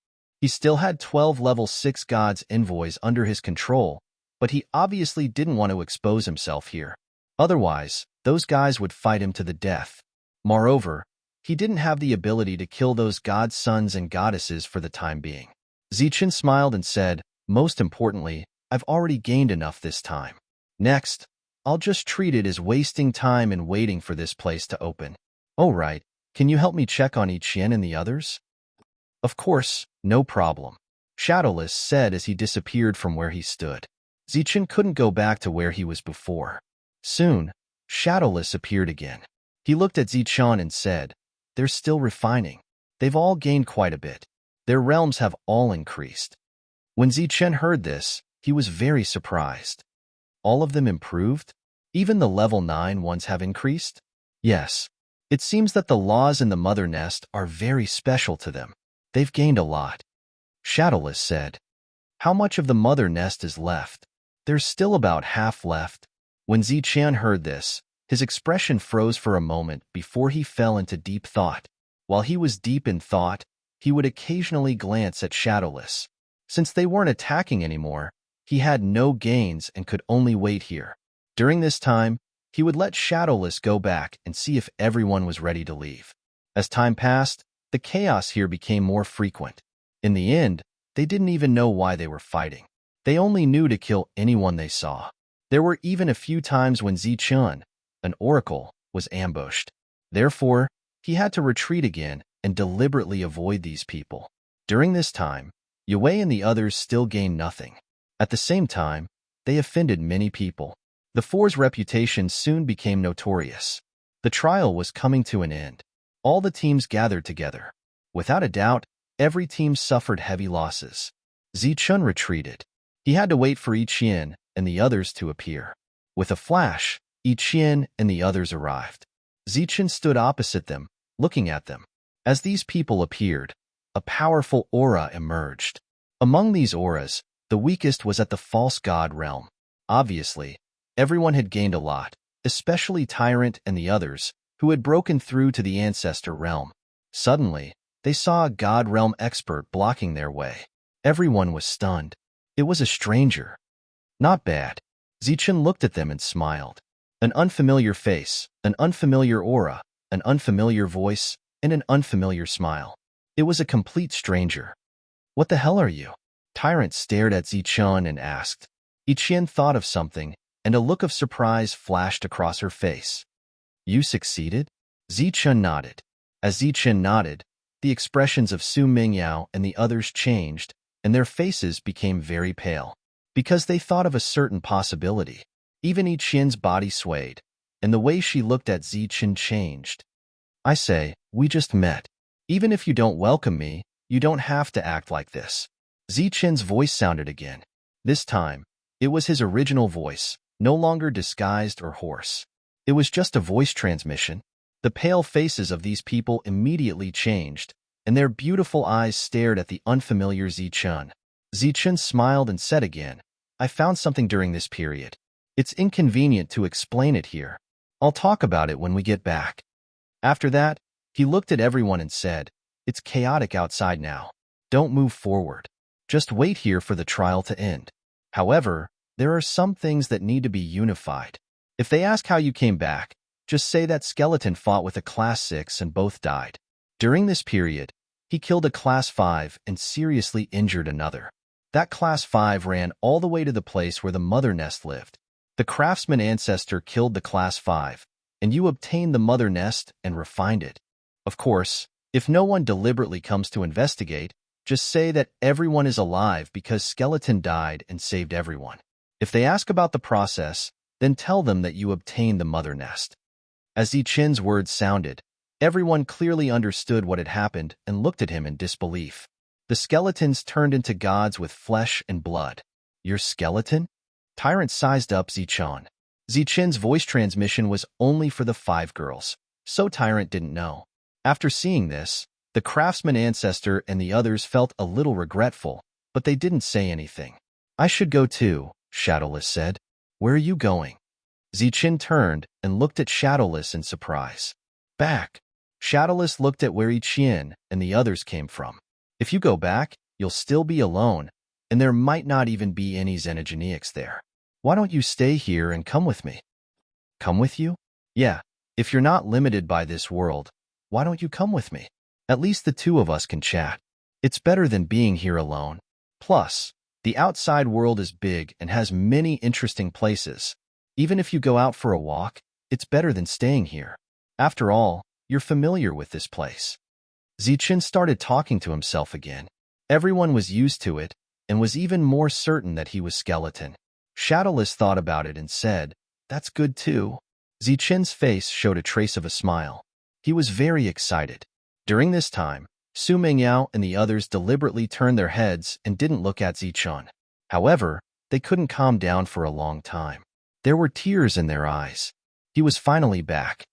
He still had 12 level 6 gods envoys under his control, but he obviously didn't want to expose himself here. Otherwise, those guys would fight him to the death. Moreover, he didn't have the ability to kill those god sons and goddesses for the time being. Zichen smiled and said, "Most importantly, I've already gained enough this time. Next, I'll just treat it as wasting time and waiting for this place to open." "Oh right, Can you help me check on Ichien and the others? Of course, no problem, Shadowless said as he disappeared from where he stood. Zichen couldn't go back to where he was before. Soon, Shadowless appeared again. He looked at Zichen and said, "They're still refining. They've all gained quite a bit. Their realms have all increased." When Zichen heard this, he was very surprised. All of them improved? Even the level 9 ones have increased? Yes. It seems that the laws in the Mother Nest are very special to them. They've gained a lot. Shadowless said. How much of the Mother Nest is left? There's still about half left. When Zichen heard this, his expression froze for a moment before he fell into deep thought. While he was deep in thought, he would occasionally glance at Shadowless. Since they weren't attacking anymore, he had no gains and could only wait here. During this time, he would let Shadowless go back and see if everyone was ready to leave. As time passed, the chaos here became more frequent. In the end, they didn't even know why they were fighting. They only knew to kill anyone they saw. There were even a few times when Zichen, an oracle, was ambushed. Therefore, he had to retreat again and deliberately avoid these people. During this time, Yue and the others still gained nothing. At the same time, they offended many people. The Four's reputation soon became notorious. The trial was coming to an end. All the teams gathered together. Without a doubt, every team suffered heavy losses. Zichen retreated. He had to wait for Ichien and the others to appear. With a flash, Ichien and the others arrived. Zichen stood opposite them, looking at them. As these people appeared, a powerful aura emerged. Among these auras, the weakest was at the false god realm. Obviously, everyone had gained a lot, especially Tyrant and the others, who had broken through to the ancestor realm. Suddenly, they saw a god realm expert blocking their way. Everyone was stunned. It was a stranger. Not bad. Zichen looked at them and smiled. An unfamiliar face, an unfamiliar aura, an unfamiliar voice, and an unfamiliar smile. It was a complete stranger. What the hell are you? Tyrant stared at Zichen and asked. Ichien thought of something, and a look of surprise flashed across her face. You succeeded? Zichen nodded. As Zichen nodded, the expressions of Su Mingyao and the others changed, and their faces became very pale. Because they thought of a certain possibility. Even Ichien's body swayed, and the way she looked at Zichen changed. I say, we just met. Even if you don't welcome me, you don't have to act like this. Zichen's voice sounded again. This time, it was his original voice, no longer disguised or hoarse. It was just a voice transmission. The pale faces of these people immediately changed, and their beautiful eyes stared at the unfamiliar Zichen. Zichen smiled and said again, I found something during this period. It's inconvenient to explain it here. I'll talk about it when we get back. After that, he looked at everyone and said, It's chaotic outside now. Don't move forward. Just wait here for the trial to end. However, there are some things that need to be unified. If they ask how you came back, just say that Skeleton fought with a Class 6 and both died. During this period, he killed a Class 5 and seriously injured another. That Class 5 ran all the way to the place where the Mother Nest lived. The craftsman ancestor killed the Class 5, and you obtained the Mother Nest and refined it. Of course, if no one deliberately comes to investigate, just say that everyone is alive because Skeleton died and saved everyone. If they ask about the process, then tell them that you obtained the Mother Nest. As Zichen's words sounded, everyone clearly understood what had happened and looked at him in disbelief. The skeletons turned into gods with flesh and blood. Your skeleton? Tyrant sized up Zichen. Zichen's voice transmission was only for the 5 girls, so Tyrant didn't know. After seeing this, the craftsman ancestor and the others felt a little regretful, but they didn't say anything. I should go too, Shadowless said. Where are you going? Zichen turned and looked at Shadowless in surprise. Back. Shadowless looked at where Ichien and the others came from. If you go back, you'll still be alone, and there might not even be any Xenogeneics there. Why don't you stay here and come with me? Come with you? Yeah, if you're not limited by this world, why don't you come with me? At least the 2 of us can chat. It's better than being here alone. Plus, the outside world is big and has many interesting places. Even if you go out for a walk, it's better than staying here. After all, You're familiar with this place. Zichen started talking to himself again. Everyone was used to it, and was even more certain that he was skeleton. Shadowless thought about it and said, "That's good too." Zichen's face showed a trace of a smile. He was very excited. During this time, Su Mingyao and the others deliberately turned their heads and didn't look at Zichen. However, they couldn't calm down for a long time. There were tears in their eyes. He was finally back.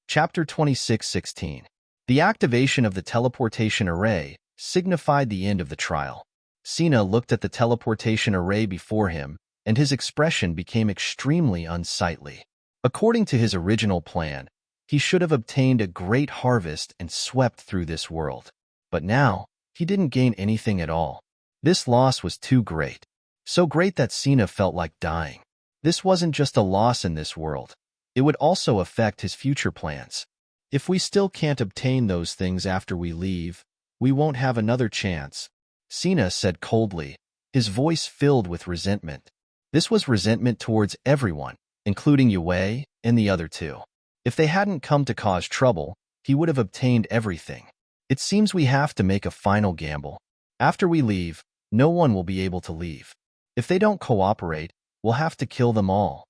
Chapter 26:16. The activation of the teleportation array signified the end of the trial. Sina looked at the teleportation array before him, and his expression became extremely unsightly. According to his original plan, he should have obtained a great harvest and swept through this world. But now, he didn't gain anything at all. This loss was too great. So great that Sina felt like dying. This wasn't just a loss in this world. It would also affect his future plans. If we still can't obtain those things after we leave, we won't have another chance, Sina said coldly, his voice filled with resentment. This was resentment towards everyone, including Yue and the other two. If they hadn't come to cause trouble, he would have obtained everything. It seems we have to make a final gamble. After we leave, no one will be able to leave. If they don't cooperate, we'll have to kill them all.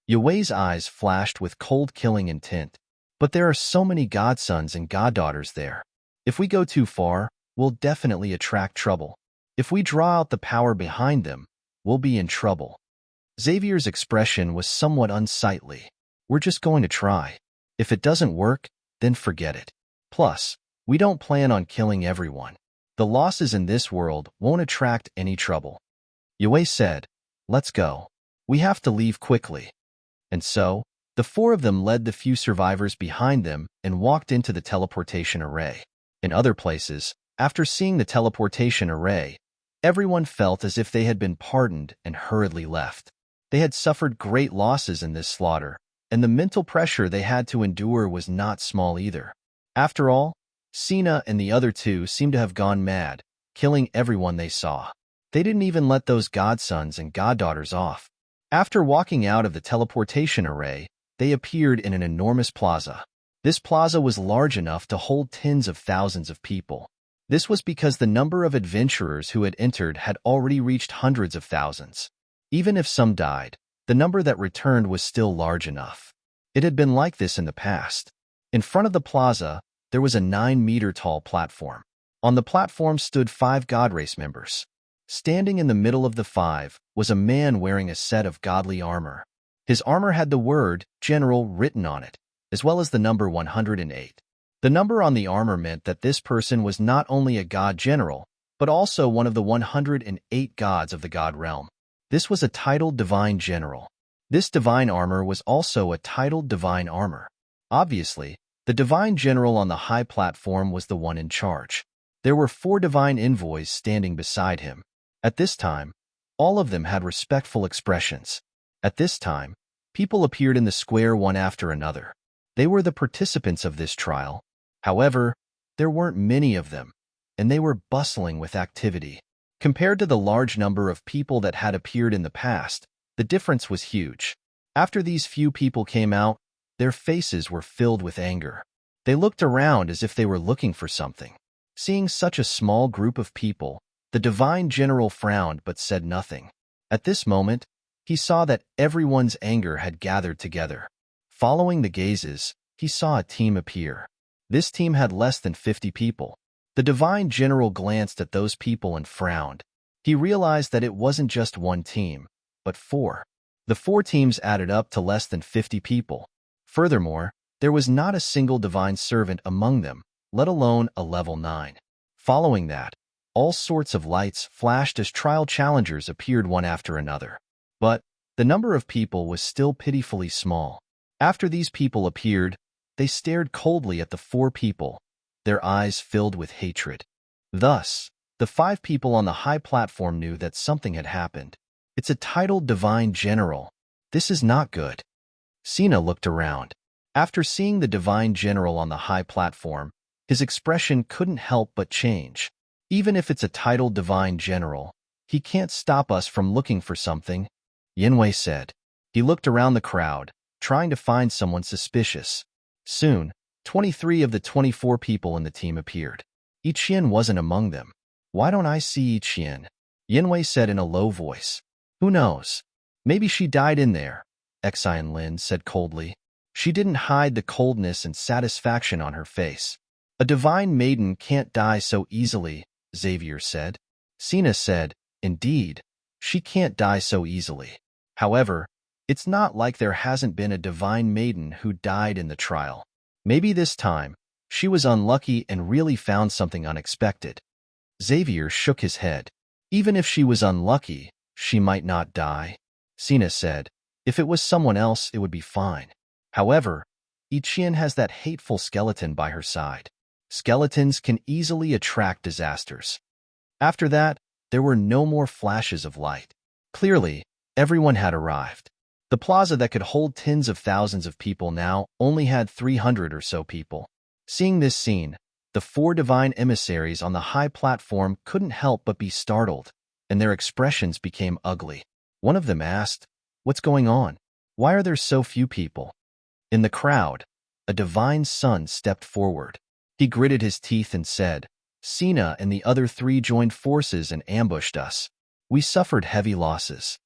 Yue's eyes flashed with cold killing intent. But there are so many godsons and goddaughters there. If we go too far, we'll definitely attract trouble. If we draw out the power behind them, we'll be in trouble. Xavier's expression was somewhat unsightly. We're just going to try. If it doesn't work, then forget it. Plus, we don't plan on killing everyone. The losses in this world won't attract any trouble. Yue said, "Let's go. We have to leave quickly." And so, the four of them led the few survivors behind them and walked into the teleportation array. In other places, after seeing the teleportation array, everyone felt as if they had been pardoned and hurriedly left. They had suffered great losses in this slaughter, and the mental pressure they had to endure was not small either. After all, Sina and the other two seemed to have gone mad, killing everyone they saw. They didn't even let those godsons and goddaughters off. After walking out of the teleportation array, they appeared in an enormous plaza. This plaza was large enough to hold tens of thousands of people. This was because the number of adventurers who had entered had already reached hundreds of thousands. Even if some died, the number that returned was still large enough. It had been like this in the past. In front of the plaza, there was a 9-meter-tall platform. On the platform stood 5 God Race members. Standing in the middle of the 5 was a man wearing a set of godly armor. His armor had the word General written on it, as well as the number 108. The number on the armor meant that this person was not only a god general, but also one of the 108 gods of the god realm. This was a titled divine general. This divine armor was also a titled divine armor. Obviously, the divine general on the high platform was the one in charge. There were 4 divine envoys standing beside him. At this time, all of them had respectful expressions. At this time, people appeared in the square one after another. They were the participants of this trial. However, there weren't many of them, and they were bustling with activity. Compared to the large number of people that had appeared in the past, the difference was huge. After these few people came out, their faces were filled with anger. They looked around as if they were looking for something. Seeing such a small group of people, the divine general frowned but said nothing. At this moment, he saw that everyone's anger had gathered together. Following the gazes, he saw a team appear. This team had less than 50 people. The divine general glanced at those people and frowned. He realized that it wasn't just one team, but 4. The 4 teams added up to less than 50 people. Furthermore, there was not a single divine servant among them, let alone a level 9. Following that, all sorts of lights flashed as trial challengers appeared one after another. But the number of people was still pitifully small. After these people appeared, they stared coldly at the 4 people, their eyes filled with hatred. Thus, the 5 people on the high platform knew that something had happened. It's a titled divine general. This is not good. Sina looked around. After seeing the divine general on the high platform, his expression couldn't help but change. Even if it's a titled divine general, he can't stop us from looking for something, Yanwei said. He looked around the crowd, trying to find someone suspicious. Soon, 23 of the 24 people in the team appeared. Yiqian wasn't among them. "Why don't I see Yiqian?" Yinwei said in a low voice. "Who knows? Maybe she died in there," Xian Lin said coldly. She didn't hide the coldness and satisfaction on her face. "A divine maiden can't die so easily," Xavier said. Sina said, "Indeed, she can't die so easily. However, it's not like there hasn't been a divine maiden who died in the trial. Maybe this time, she was unlucky and really found something unexpected." Xavier shook his head. "Even if she was unlucky, she might not die," Sina said. "If it was someone else, it would be fine. However, Yiqian has that hateful skeleton by her side. Skeletons can easily attract disasters." After that, there were no more flashes of light. Clearly, everyone had arrived. The plaza that could hold tens of thousands of people now only had 300 or so people. Seeing this scene, the 4 divine emissaries on the high platform couldn't help but be startled, and their expressions became ugly. One of them asked, "What's going on? Why are there so few people?" In the crowd, a divine son stepped forward. He gritted his teeth and said, "Sina and the other 3 joined forces and ambushed us. We suffered heavy losses."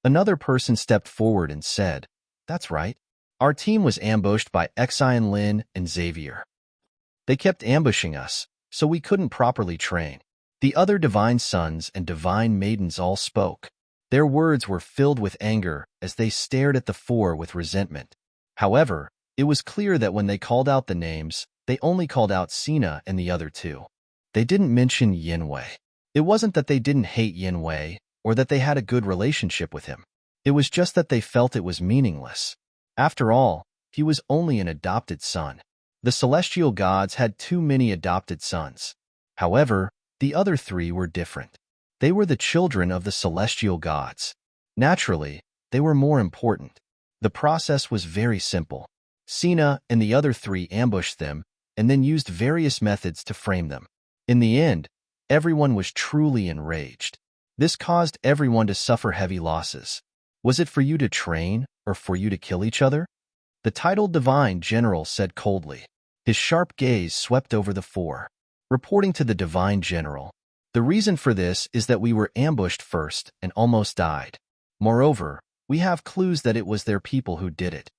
Another person stepped forward and said, "That's right. Our team was ambushed by Xian Lin and Xavier. They kept ambushing us, so we couldn't properly train." The other divine sons and divine maidens all spoke. Their words were filled with anger as they stared at the 4 with resentment. However, it was clear that when they called out the names, they only called out Sina and the other 2. They didn't mention Yinwei. It wasn't that they didn't hate Yinwei or that they had a good relationship with him. It was just that they felt it was meaningless. After all, he was only an adopted son. The celestial gods had too many adopted sons. However, the other 3 were different. They were the children of the celestial gods. Naturally, they were more important. The process was very simple. Sina and the other 3 ambushed them and then used various methods to frame them. In the end, everyone was truly enraged. This caused everyone to suffer heavy losses. Was it for you to train or for you to kill each other? The titled divine general said coldly. His sharp gaze swept over the 4. Reporting to the divine general, "The reason for this is that we were ambushed first and almost died. Moreover, we have clues that it was their people who did it."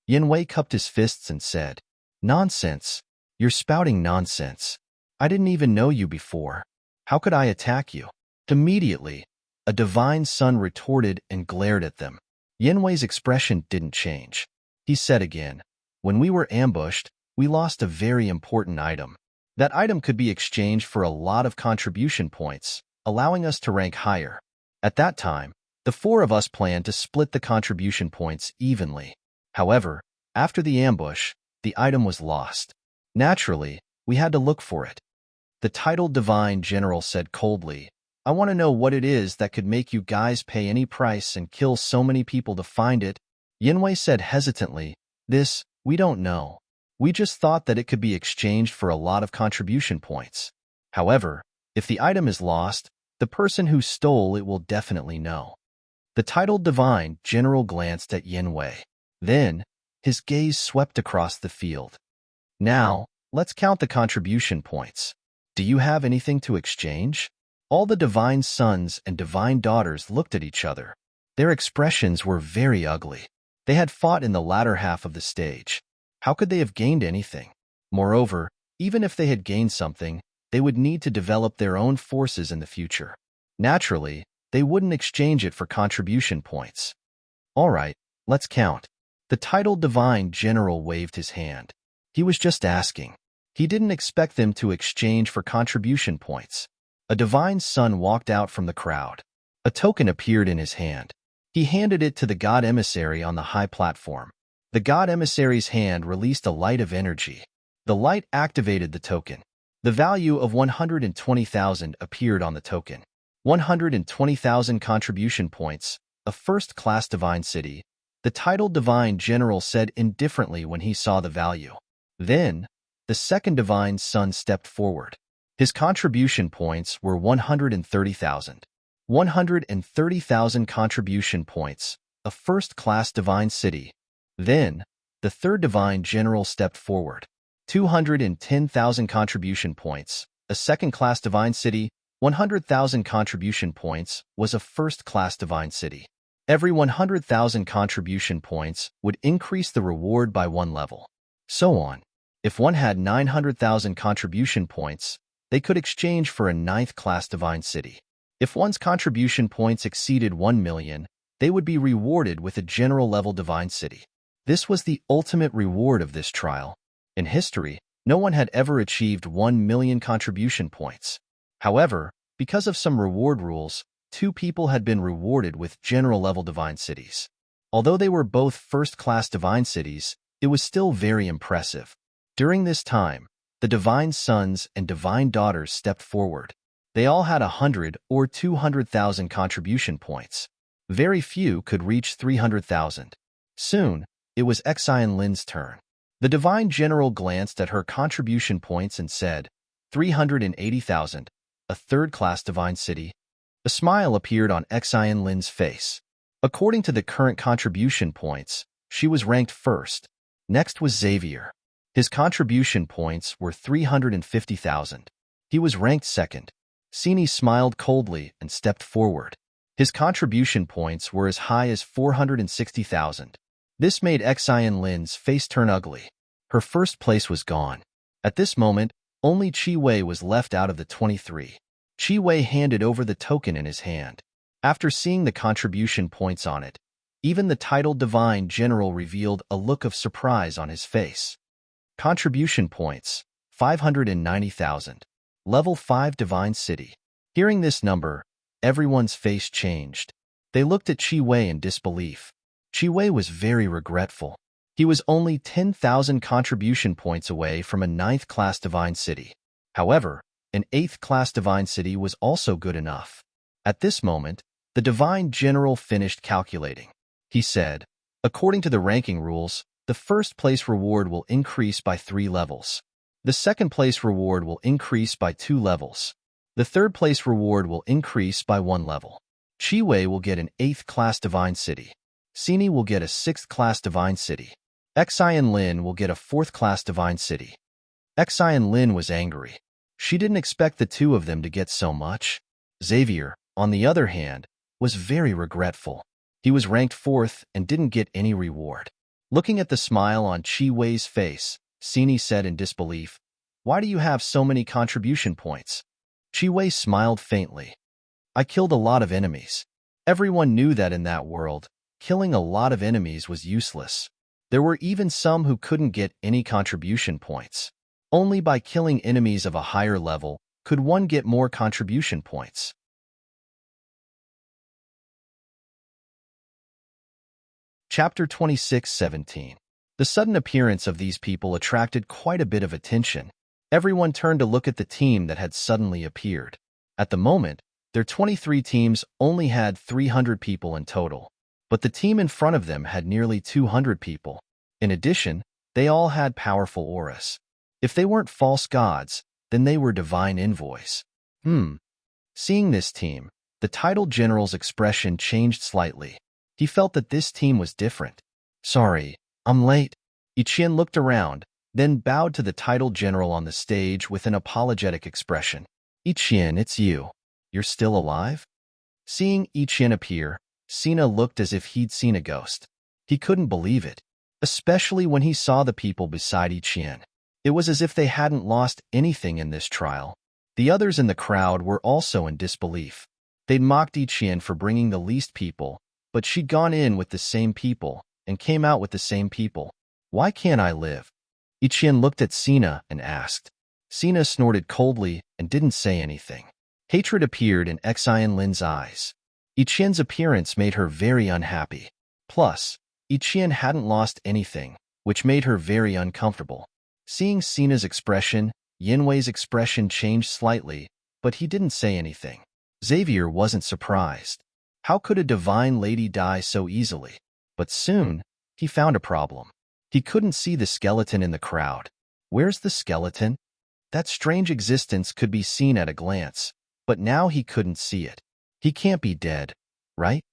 Yinwei cupped his fists and said, "Nonsense. You're spouting nonsense. I didn't even know you before. How could I attack you?" Immediately, a divine son retorted and glared at them. Yinwei's expression didn't change. He said again, "When we were ambushed, we lost a very important item. That item could be exchanged for a lot of contribution points, allowing us to rank higher. At that time, the 4 of us planned to split the contribution points evenly. However, after the ambush, the item was lost. Naturally, we had to look for it." The titled divine general said coldly, "I want to know what it is that could make you guys pay any price and kill so many people to find it." Yinwei said hesitantly, We don't know. We just thought that it could be exchanged for a lot of contribution points. However, if the item is lost, the person who stole it will definitely know." The titled divine general glanced at Yinwei. Then, his gaze swept across the field. "Now, let's count the contribution points. Do you have anything to exchange?" All the divine sons and divine daughters looked at each other. Their expressions were very ugly. They had fought in the latter half of the stage. How could they have gained anything? Moreover, even if they had gained something, they would need to develop their own forces in the future. Naturally, they wouldn't exchange it for contribution points. "All right, let's count." The titled divine general waved his hand. He was just asking. He didn't expect them to exchange for contribution points. A divine son walked out from the crowd. A token appeared in his hand. He handed it to the god emissary on the high platform. The god emissary's hand released a light of energy. The light activated the token. The value of 120,000 appeared on the token. 120,000 contribution points, a first-class divine city, the titled divine general said indifferently when he saw the value. Then, the second divine son stepped forward. His contribution points were 130,000. 130,000 contribution points, a first-class divine city. Then, the third divine general stepped forward. 210,000 contribution points, a second-class divine city. 100,000 contribution points was a first-class divine city. Every 100,000 contribution points would increase the reward by 1 level. So on. If one had 900,000 contribution points, they could exchange for a 9th-class divine city. If one's contribution points exceeded 1 million, they would be rewarded with a general-level divine city. This was the ultimate reward of this trial. In history, no one had ever achieved 1 million contribution points. However, because of some reward rules, 2 people had been rewarded with general-level divine cities. Although they were both first-class divine cities, it was still very impressive. During this time, the divine sons and divine daughters stepped forward. They all had 100 or 200,000 contribution points. Very few could reach 300,000. Soon, it was Xian Lin's turn. The divine general glanced at her contribution points and said, 380,000, a third-class divine city. A smile appeared on Xian Lin's face. According to the current contribution points, she was ranked first. Next was Xavier. His contribution points were 350,000. He was ranked second. Sini smiled coldly and stepped forward. His contribution points were as high as 460,000. This made Xian Lin's face turn ugly. Her first place was gone. At this moment, only Qi Wei was left out of the 23. Qi Wei handed over the token in his hand. After seeing the contribution points on it, even the titled Divine General revealed a look of surprise on his face. Contribution points, 590,000. Level 5 Divine City. Hearing this number, everyone's face changed. They looked at Qi Wei in disbelief. Qi Wei was very regretful. He was only 10,000 contribution points away from a 9th-class Divine City. However, an 8th-class Divine City was also good enough. At this moment, the Divine General finished calculating. He said, according to the ranking rules, the first-place reward will increase by 3 levels. The second-place reward will increase by 2 levels. The third-place reward will increase by 1 level. Qi Wei will get an 8th-class Divine City. Sini will get a 6th-class Divine City. Xian Lin will get a 4th-class Divine City. Xian Lin was angry. She didn't expect the two of them to get so much. Xavier, on the other hand, was very regretful. He was ranked 4th and didn't get any reward. Looking at the smile on Qi Wei's face, Sini said in disbelief, "Why do you have so many contribution points?" Qi Wei smiled faintly. "I killed a lot of enemies." Everyone knew that in that world, killing a lot of enemies was useless. There were even some who couldn't get any contribution points. Only by killing enemies of a higher level could one get more contribution points. Chapter 26:17. The sudden appearance of these people attracted quite a bit of attention. Everyone turned to look at the team that had suddenly appeared. At the moment, their 23 teams only had 300 people in total, but the team in front of them had nearly 200 people. In addition, they all had powerful auras. If they weren't false gods, then they were divine envoys. Seeing this team, the titled general's expression changed slightly. He felt that this team was different. "Sorry, I'm late." Ichien looked around, then bowed to the titled general on the stage with an apologetic expression. "Ichien, it's you. You're still alive?" Seeing Ichien appear, Sina looked as if he'd seen a ghost. He couldn't believe it, especially when he saw the people beside Ichien. It was as if they hadn't lost anything in this trial. The others in the crowd were also in disbelief. They'd mocked Ichien for bringing the least people, but she'd gone in with the same people and came out with the same people. Why can't I live? Ichien looked at Sina and asked. Sina snorted coldly and didn't say anything. Hatred appeared in Xian Lin's eyes. Ichien's appearance made her very unhappy. Plus, Ichien hadn't lost anything, which made her very uncomfortable. Seeing Sina's expression, Yinwei's expression changed slightly, but he didn't say anything. Xavier wasn't surprised. How could a divine lady die so easily? But soon, he found a problem. He couldn't see the skeleton in the crowd. Where's the skeleton? That strange existence could be seen at a glance, but now he couldn't see it. He can't be dead, right?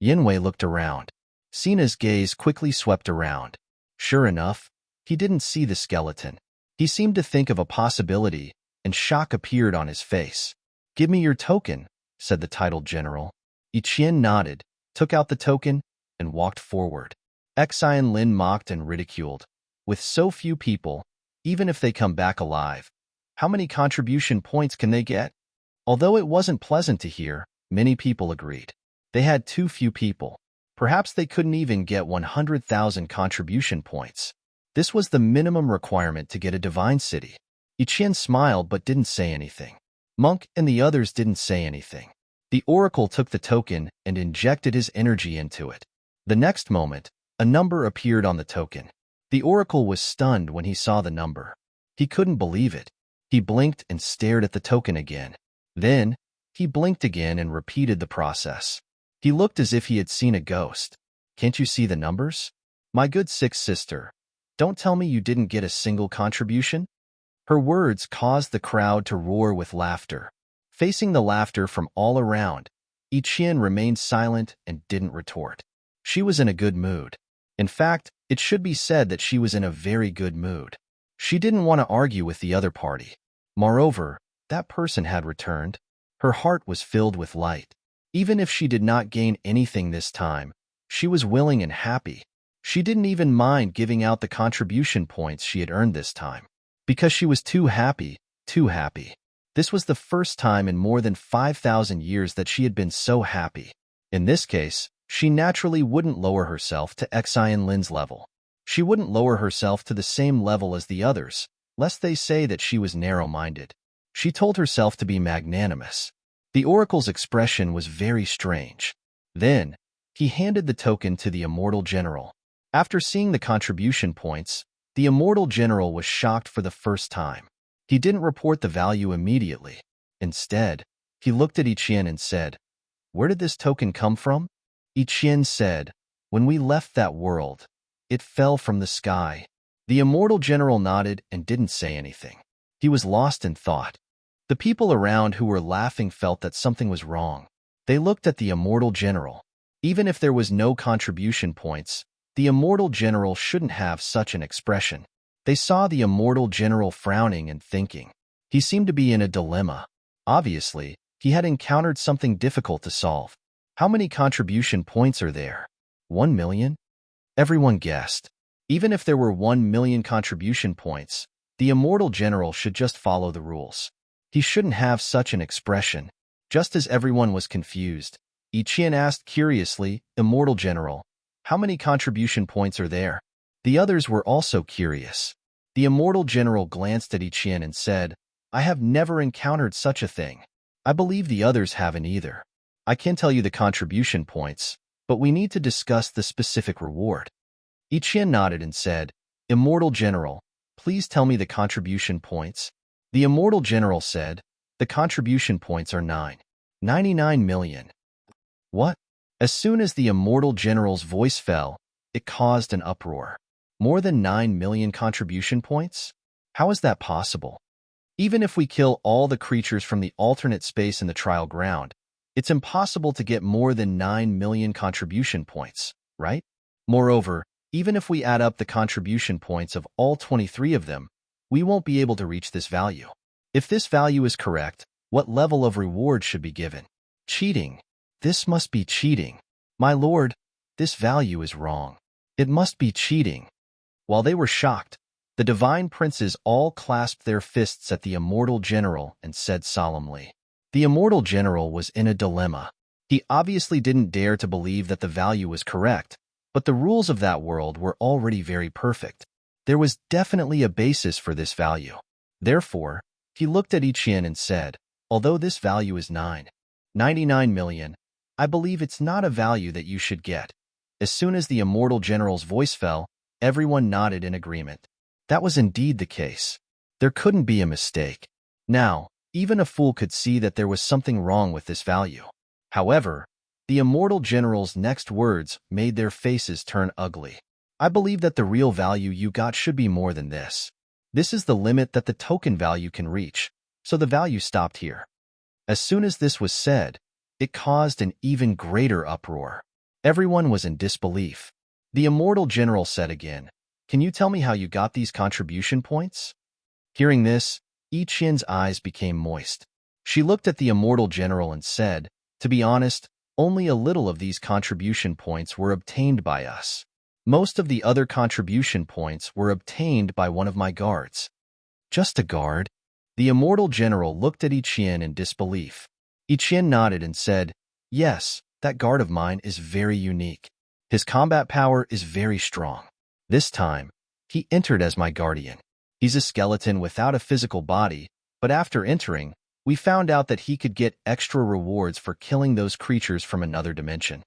Yinwei looked around. Sina's gaze quickly swept around. Sure enough, he didn't see the skeleton. He seemed to think of a possibility, and shock appeared on his face. "Give me your token," said the titled general. Ichien nodded, took out the token, and walked forward. Xian Lin mocked and ridiculed. With so few people, even if they come back alive, how many contribution points can they get? Although it wasn't pleasant to hear, many people agreed. They had too few people. Perhaps they couldn't even get 100,000 contribution points. This was the minimum requirement to get a divine city. Ichien smiled but didn't say anything. Monk and the others didn't say anything. The oracle took the token and injected his energy into it. The next moment, a number appeared on the token. The oracle was stunned when he saw the number. He couldn't believe it. He blinked and stared at the token again. Then, he blinked again and repeated the process. He looked as if he had seen a ghost. "Can't you see the numbers? My good sixth sister, don't tell me you didn't get a single contribution?" Her words caused the crowd to roar with laughter. Facing the laughter from all around, Ichien remained silent and didn't retort. She was in a good mood. In fact, it should be said that she was in a very good mood. She didn't want to argue with the other party. Moreover, that person had returned. Her heart was filled with light. Even if she did not gain anything this time, she was willing and happy. She didn't even mind giving out the contribution points she had earned this time. Because she was too happy, too happy. This was the first time in more than 5,000 years that she had been so happy. In this case, she naturally wouldn't lower herself to Xian Lin's level. She wouldn't lower herself to the same level as the others, lest they say that she was narrow-minded. She told herself to be magnanimous. The oracle's expression was very strange. Then, he handed the token to the immortal general. After seeing the contribution points, the immortal general was shocked for the first time. He didn't report the value immediately. Instead, he looked at Ichien and said, "Where did this token come from?" Ichien said, "When we left that world, it fell from the sky." The immortal general nodded and didn't say anything. He was lost in thought. The people around who were laughing felt that something was wrong. They looked at the immortal general. Even if there was no contribution points, the immortal general shouldn't have such an expression. They saw the immortal general frowning and thinking. He seemed to be in a dilemma. Obviously, he had encountered something difficult to solve. How many contribution points are there? 1 million? Everyone guessed. Even if there were 1 million contribution points, the immortal general should just follow the rules. He shouldn't have such an expression. Just as everyone was confused, Ichien asked curiously, "Immortal general, how many contribution points are there?" The others were also curious. The immortal general glanced at Ichien and said, "I have never encountered such a thing. I believe the others haven't either. I can tell you the contribution points, but we need to discuss the specific reward." Ichien nodded and said, "Immortal general, please tell me the contribution points." The immortal general said, "The contribution points are 99 million. What? As soon as the immortal general's voice fell, it caused an uproar. More than 9 million contribution points? How is that possible? Even if we kill all the creatures from the alternate space in the trial ground, it's impossible to get more than 9 million contribution points, right? Moreover, even if we add up the contribution points of all 23 of them, we won't be able to reach this value. If this value is correct, what level of reward should be given? Cheating. This must be cheating. My lord, this value is wrong. It must be cheating." While they were shocked, the divine princes all clasped their fists at the immortal general and said solemnly. The immortal general was in a dilemma. He obviously didn't dare to believe that the value was correct, but the rules of that world were already very perfect. There was definitely a basis for this value. Therefore, he looked at Ichien and said, "Although this value is 99 million, I believe it's not a value that you should get." As soon as the immortal general's voice fell, everyone nodded in agreement. That was indeed the case. There couldn't be a mistake. Now, even a fool could see that there was something wrong with this value. However, the immortal general's next words made their faces turn ugly. "I believe that the real value you got should be more than this. This is the limit that the token value can reach, so the value stopped here." As soon as this was said, it caused an even greater uproar. Everyone was in disbelief. The immortal general said again, "Can you tell me how you got these contribution points?" Hearing this, Yi Qian's eyes became moist. She looked at the immortal general and said, "To be honest, only a little of these contribution points were obtained by us. Most of the other contribution points were obtained by one of my guards." "Just a guard?" The immortal general looked at Yi Qian in disbelief. Yi Qian nodded and said, "Yes, that guard of mine is very unique. His combat power is very strong. This time, he entered as my guardian. He's a skeleton without a physical body, but after entering, we found out that he could get extra rewards for killing those creatures from another dimension."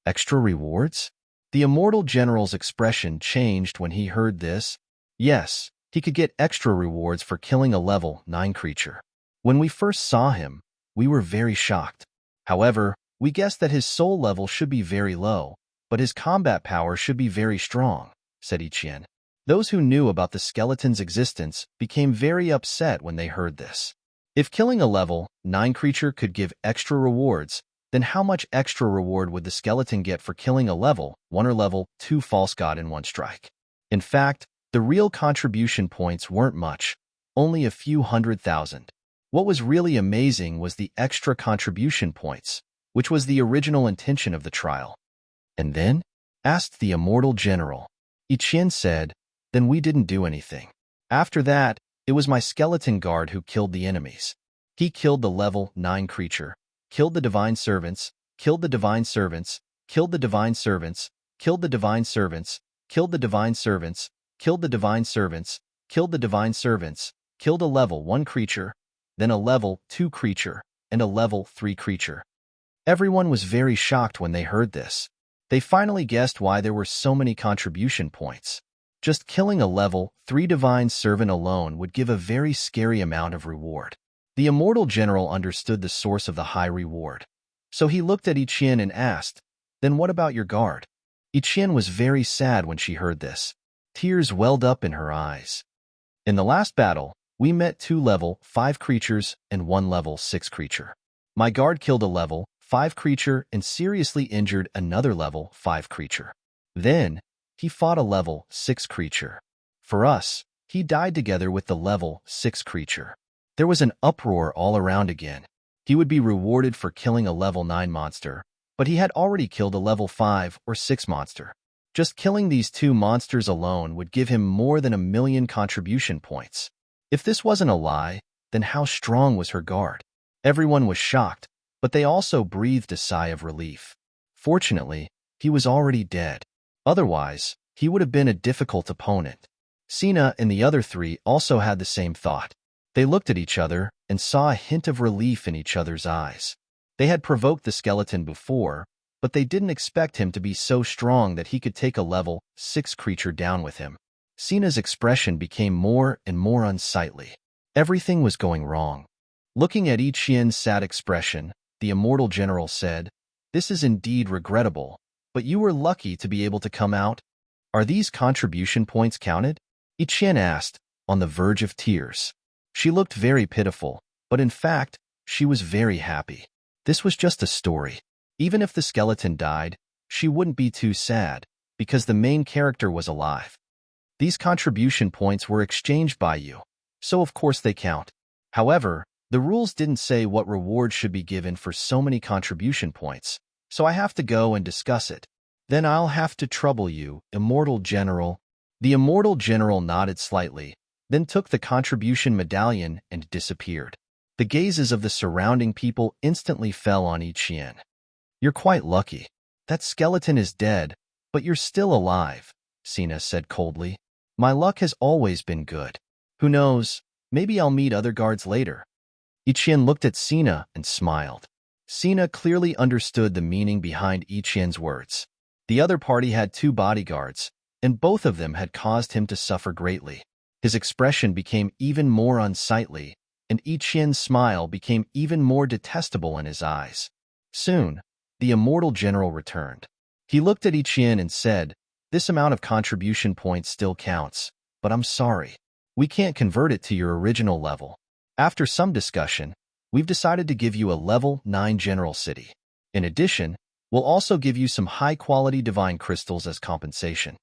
"Extra rewards?" The immortal general's expression changed when he heard this. Yes, he could get extra rewards for killing a level 9 creature. When we first saw him, we were very shocked. However, we guessed that his soul level should be very low, but his combat power should be very strong, said Yi Qian. Those who knew about the skeleton's existence became very upset when they heard this. If killing a level 9 creature could give extra rewards, then how much extra reward would the skeleton get for killing a level 1 or level 2 false god in one strike? In fact, the real contribution points weren't much, only a few 100,000. What was really amazing was the extra contribution points, which was the original intention of the trial. "And then?" asked the immortal general. Yi Qian said, "Then we didn't do anything. After that, it was my skeleton guard who killed the enemies. He killed the level 9 creature, killed the divine servants, killed the divine servants, killed the divine servants, killed the divine servants, killed the divine servants, killed the divine servants, killed the divine servants, killed a level 1 creature, then a level 2 creature, and a level 3 creature." Everyone was very shocked when they heard this. They finally guessed why there were so many contribution points. Just killing a level 3 divine servant alone would give a very scary amount of reward. The immortal general understood the source of the high reward. So he looked at Yi Qian and asked, "Then what about your guard?" Yi Qian was very sad when she heard this. Tears welled up in her eyes. "In the last battle, we met 2 level 5 creatures and 1 level 6 creature. My guard killed a level 5 creature and seriously injured another level 5 creature. Then, he fought a level 6 creature. For us, he died together with the level 6 creature." There was an uproar all around again. He would be rewarded for killing a level 9 monster, but he had already killed a level 5 or 6 monster. Just killing these 2 monsters alone would give him more than 1,000,000 contribution points. If this wasn't a lie, then how strong was her guard? Everyone was shocked, but they also breathed a sigh of relief. Fortunately, he was already dead. Otherwise, he would have been a difficult opponent. Sina and the other 3 also had the same thought. They looked at each other and saw a hint of relief in each other's eyes. They had provoked the skeleton before, but they didn't expect him to be so strong that he could take a level 6 creature down with him. Sina's expression became more and more unsightly. Everything was going wrong. Looking at Yi Qian's sad expression, the immortal general said, "This is indeed regrettable, but you were lucky to be able to come out. Are these contribution points counted?" Yi Qian asked, on the verge of tears. She looked very pitiful, but in fact, she was very happy. This was just a story. Even if the skeleton died, she wouldn't be too sad, because the main character was alive. These contribution points were exchanged by you, so of course they count. However, the rules didn't say what reward should be given for so many contribution points, so I have to go and discuss it. Then I'll have to trouble you, Immortal General. The Immortal General nodded slightly, then took the contribution medallion and disappeared. The gazes of the surrounding people instantly fell on Yi Qian. "You're quite lucky. That skeleton is dead, but you're still alive," Sina said coldly. "My luck has always been good. Who knows, maybe I'll meet other guards later." Yi Qian looked at Sina and smiled. Sina clearly understood the meaning behind Yi Qian's words. The other party had 2 bodyguards, and both of them had caused him to suffer greatly. His expression became even more unsightly, and Yi Qian's smile became even more detestable in his eyes. Soon, the immortal general returned. He looked at Yi Qian and said, "This amount of contribution points still counts, but I'm sorry. We can't convert it to your original level. After some discussion, we've decided to give you a level 9 general city. In addition, We'll also give you some high-quality divine crystals as compensation.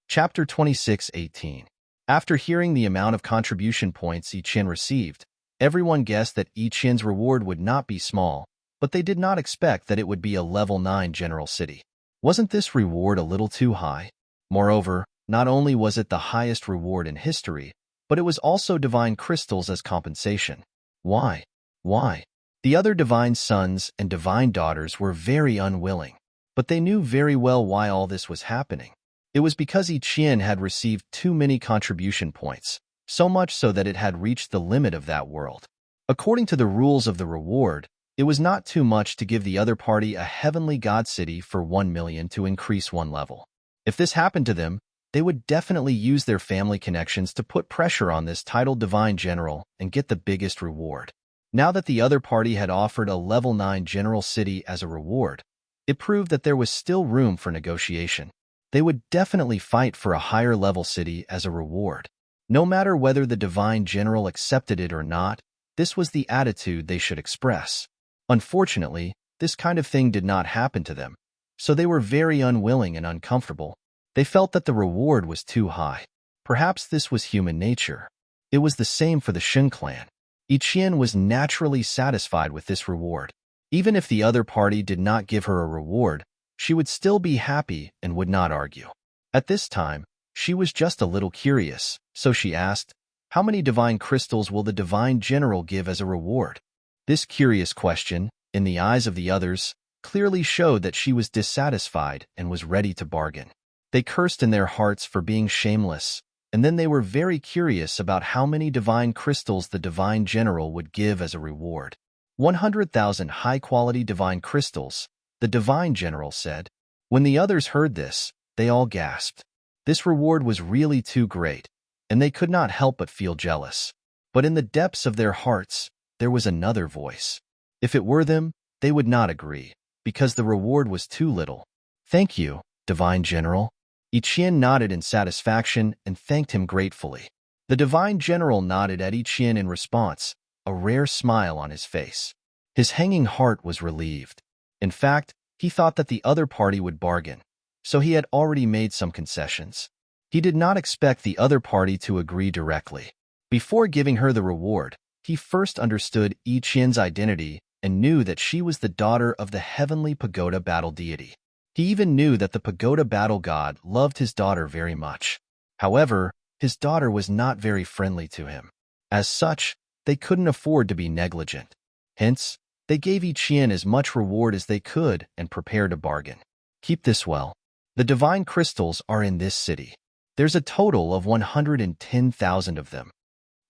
Chapter 26:18. After hearing the amount of contribution points Yi Qian received, everyone guessed that Yi Qian's reward would not be small, but they did not expect that it would be a level 9 general city. Wasn't this reward a little too high? Moreover, not only was it the highest reward in history, but it was also divine crystals as compensation. Why? Why? The other divine sons and divine daughters were very unwilling, but they knew very well why all this was happening. It was because Yi Qian had received too many contribution points, so much so that it had reached the limit of that world. According to the rules of the reward, it was not too much to give the other party a heavenly god city for 1 million to increase one level. If this happened to them, they would definitely use their family connections to put pressure on this titled divine general and get the biggest reward. Now that the other party had offered a level 9 general city as a reward, it proved that there was still room for negotiation. They would definitely fight for a higher level city as a reward. No matter whether the divine general accepted it or not, this was the attitude they should express. Unfortunately, this kind of thing did not happen to them, so they were very unwilling and uncomfortable. They felt that the reward was too high. Perhaps this was human nature. It was the same for the Shen clan. Yi Qian was naturally satisfied with this reward. Even if the other party did not give her a reward, she would still be happy and would not argue. At this time, she was just a little curious, so she asked, "How many divine crystals will the divine general give as a reward?" This curious question, in the eyes of the others, clearly showed that she was dissatisfied and was ready to bargain. They cursed in their hearts for being shameless, and then they were very curious about how many divine crystals the divine general would give as a reward. 100,000 high-quality divine crystals, the divine general said. When the others heard this, they all gasped. This reward was really too great, and they could not help but feel jealous. But in the depths of their hearts, there was another voice. If it were them, they would not agree, because the reward was too little. "Thank you, divine general." Yi Qian nodded in satisfaction and thanked him gratefully. The divine general nodded at Yi Qian in response, a rare smile on his face. His hanging heart was relieved. In fact, he thought that the other party would bargain, so he had already made some concessions. He did not expect the other party to agree directly. Before giving her the reward, he first understood Yi Qian's identity and knew that she was the daughter of the heavenly pagoda battle deity. He even knew that the pagoda battle god loved his daughter very much. However, his daughter was not very friendly to him. As such, they couldn't afford to be negligent. Hence, they gave Yi Qian as much reward as they could and prepared a bargain. "Keep this well. The divine crystals are in this city. There's a total of 110,000 of them."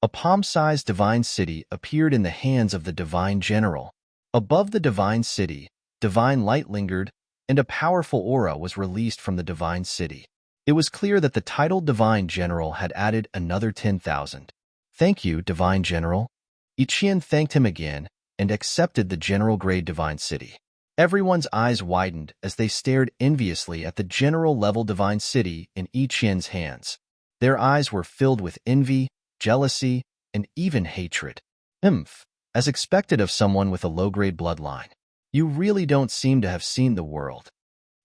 A palm-sized divine city appeared in the hands of the divine general. Above the divine city, divine light lingered, and a powerful aura was released from the divine city. It was clear that the titled divine general had added another 10,000. "Thank you, divine general." Yi Qian thanked him again and accepted the general-grade divine city. Everyone's eyes widened as they stared enviously at the general-level divine city in Yi Qian's hands. Their eyes were filled with envy, jealousy, and even hatred. As expected of someone with a low-grade bloodline. You really don't seem to have seen the world.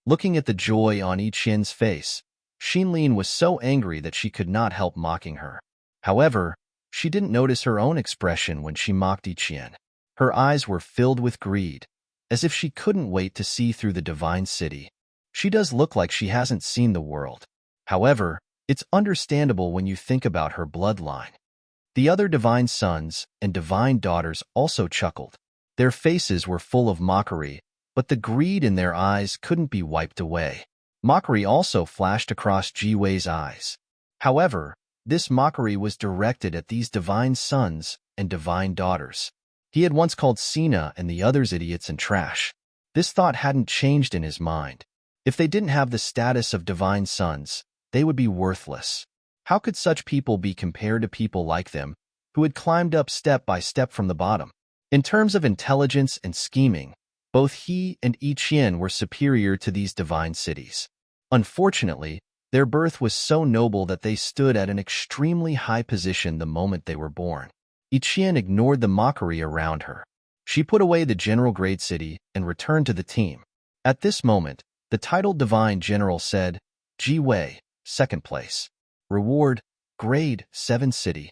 Looking at the joy on Yi Qian's face, Xinlin was so angry that she could not help mocking her. However, she didn't notice her own expression when she mocked Yi Qian. Her eyes were filled with greed, as if she couldn't wait to see through the divine city. She does look like she hasn't seen the world. However, it's understandable when you think about her bloodline. The other divine sons and divine daughters also chuckled. Their faces were full of mockery, but the greed in their eyes couldn't be wiped away. Mockery also flashed across Ji Wei's eyes. However, this mockery was directed at these divine sons and divine daughters. He had once called Sina and the others idiots and trash. This thought hadn't changed in his mind. If they didn't have the status of divine sons, they would be worthless. How could such people be compared to people like them, who had climbed up step by step from the bottom? In terms of intelligence and scheming, both he and Yi Qian were superior to these divine cities. Unfortunately, their birth was so noble that they stood at an extremely high position the moment they were born. Ichien ignored the mockery around her. She put away the general grade city and returned to the team. At this moment, the titled Divine General said, Ji Wei, second place. Reward, grade 7 city.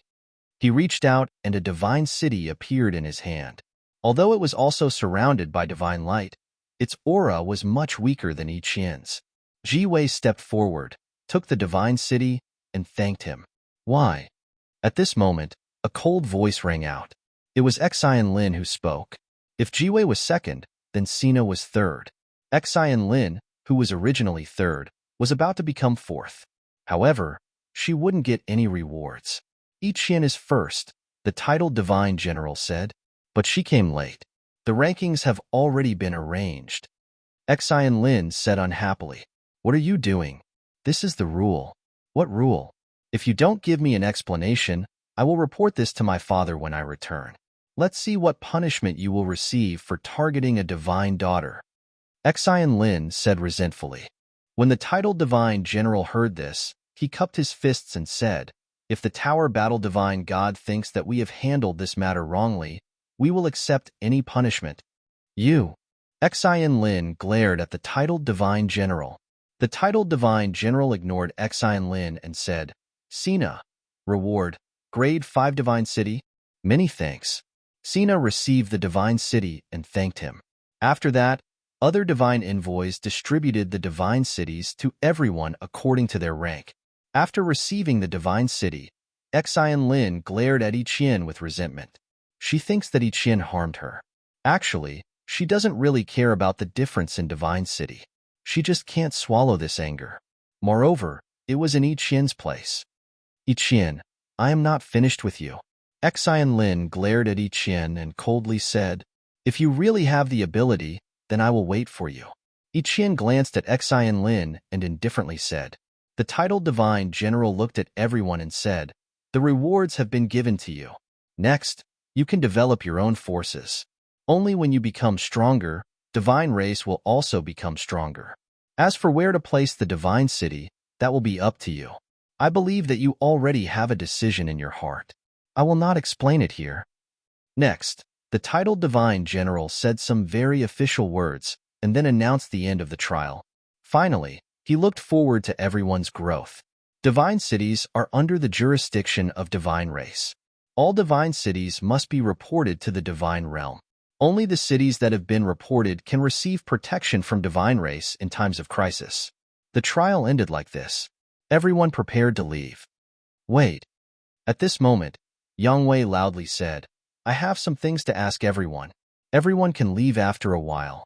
He reached out and a divine city appeared in his hand. Although it was also surrounded by divine light, its aura was much weaker than Ichien's. Ji Wei stepped forward, took the divine city, and thanked him. Why? At this moment, a cold voice rang out. It was Xian Lin who spoke. If Ji Wei was second, then Sina was third. Xian Lin, who was originally third, was about to become fourth. However, she wouldn't get any rewards. Ichien is first, the titled Divine General said, but she came late. The rankings have already been arranged. Xian Lin said unhappily. What are you doing? This is the rule. What rule? If you don't give me an explanation, I will report this to my father when I return. Let's see what punishment you will receive for targeting a divine daughter. Xian Lin said resentfully. When the titled Divine General heard this, he cupped his fists and said, If the Tower Battle Divine God thinks that we have handled this matter wrongly, we will accept any punishment. You. Xian Lin glared at the titled Divine General. The titled Divine General ignored Xian Lin and said, Sina. Reward, grade 5 Divine City. Many thanks. Sina received the Divine City and thanked him. After that, other divine envoys distributed the divine cities to everyone according to their rank. After receiving the divine city, Xian Lin glared at Ichien with resentment. She thinks that Ichien harmed her. Actually, she doesn't really care about the difference in divine city. She just can't swallow this anger. Moreover, it was in Ichien's place. Ichien, I am not finished with you. Xian Lin glared at Ichien and coldly said, If you really have the ability, then I will wait for you. Ichien glanced at Xian Lin and indifferently said. The titled Divine General looked at everyone and said, The rewards have been given to you. Next, you can develop your own forces. Only when you become stronger, divine race will also become stronger. As for where to place the divine city, that will be up to you. I believe that you already have a decision in your heart. I will not explain it here. Next, the titled Divine General said some very official words and then announced the end of the trial. Finally, he looked forward to everyone's growth. Divine cities are under the jurisdiction of divine race. All divine cities must be reported to the divine realm. Only the cities that have been reported can receive protection from divine race in times of crisis. The trial ended like this. Everyone prepared to leave. Wait. At this moment, Yang Wei loudly said, I have some things to ask everyone. Everyone can leave after a while.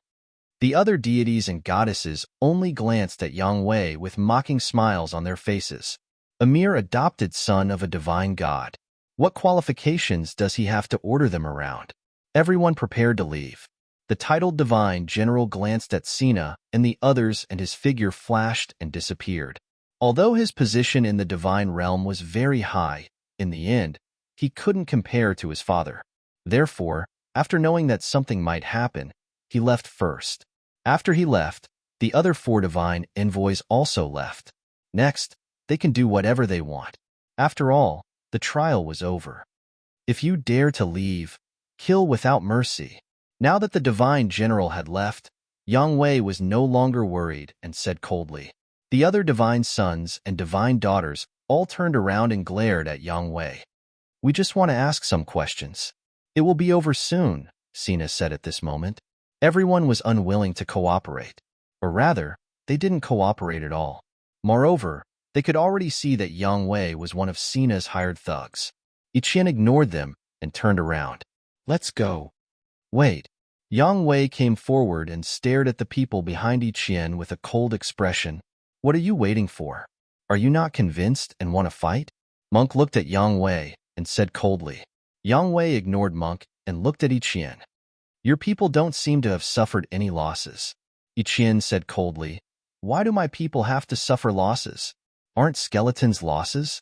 The other deities and goddesses only glanced at Yang Wei with mocking smiles on their faces. A mere adopted son of a divine god. What qualifications does he have to order them around? Everyone prepared to leave. The titled Divine General glanced at Sina and the others and his figure flashed and disappeared. Although his position in the divine realm was very high, in the end, he couldn't compare to his father. Therefore, after knowing that something might happen, he left first. After he left, the other 4 divine envoys also left. Next, they can do whatever they want. After all, the trial was over. If you dare to leave, kill without mercy. Now that the Divine General had left, Yang Wei was no longer worried and said coldly. The other divine sons and divine daughters all turned around and glared at Yang Wei. We just want to ask some questions. It will be over soon, Sina said at this moment. Everyone was unwilling to cooperate. Or rather, they didn't cooperate at all. Moreover, they could already see that Yang Wei was one of Sina's hired thugs. Ichien ignored them and turned around. Let's go. Wait. Yang Wei came forward and stared at the people behind Ichien with a cold expression. What are you waiting for? Are you not convinced and want to fight? Monk looked at Yang Wei and said coldly. Yang Wei ignored Monk and looked at Ichien. Your people don't seem to have suffered any losses. Ichien said coldly. Why do my people have to suffer losses? Aren't skeletons losses?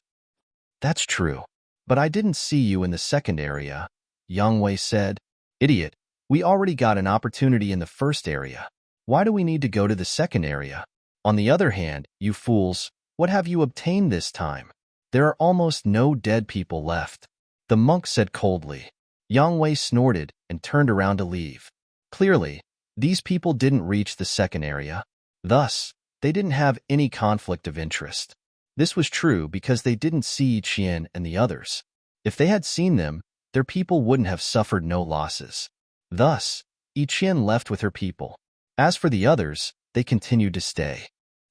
That's true. But I didn't see you in the second area, Yang Wei said. Idiot, we already got an opportunity in the first area. Why do we need to go to the second area? On the other hand, you fools, what have you obtained this time? There are almost no dead people left. the monk said coldly. Yang Wei snorted and turned around to leave. Clearly, these people didn't reach the second area. Thus, they didn't have any conflict of interest. This was true because they didn't see Qian and the others. If they had seen them, their people wouldn't have suffered no losses. Thus, Qian left with her people. As for the others, they continued to stay.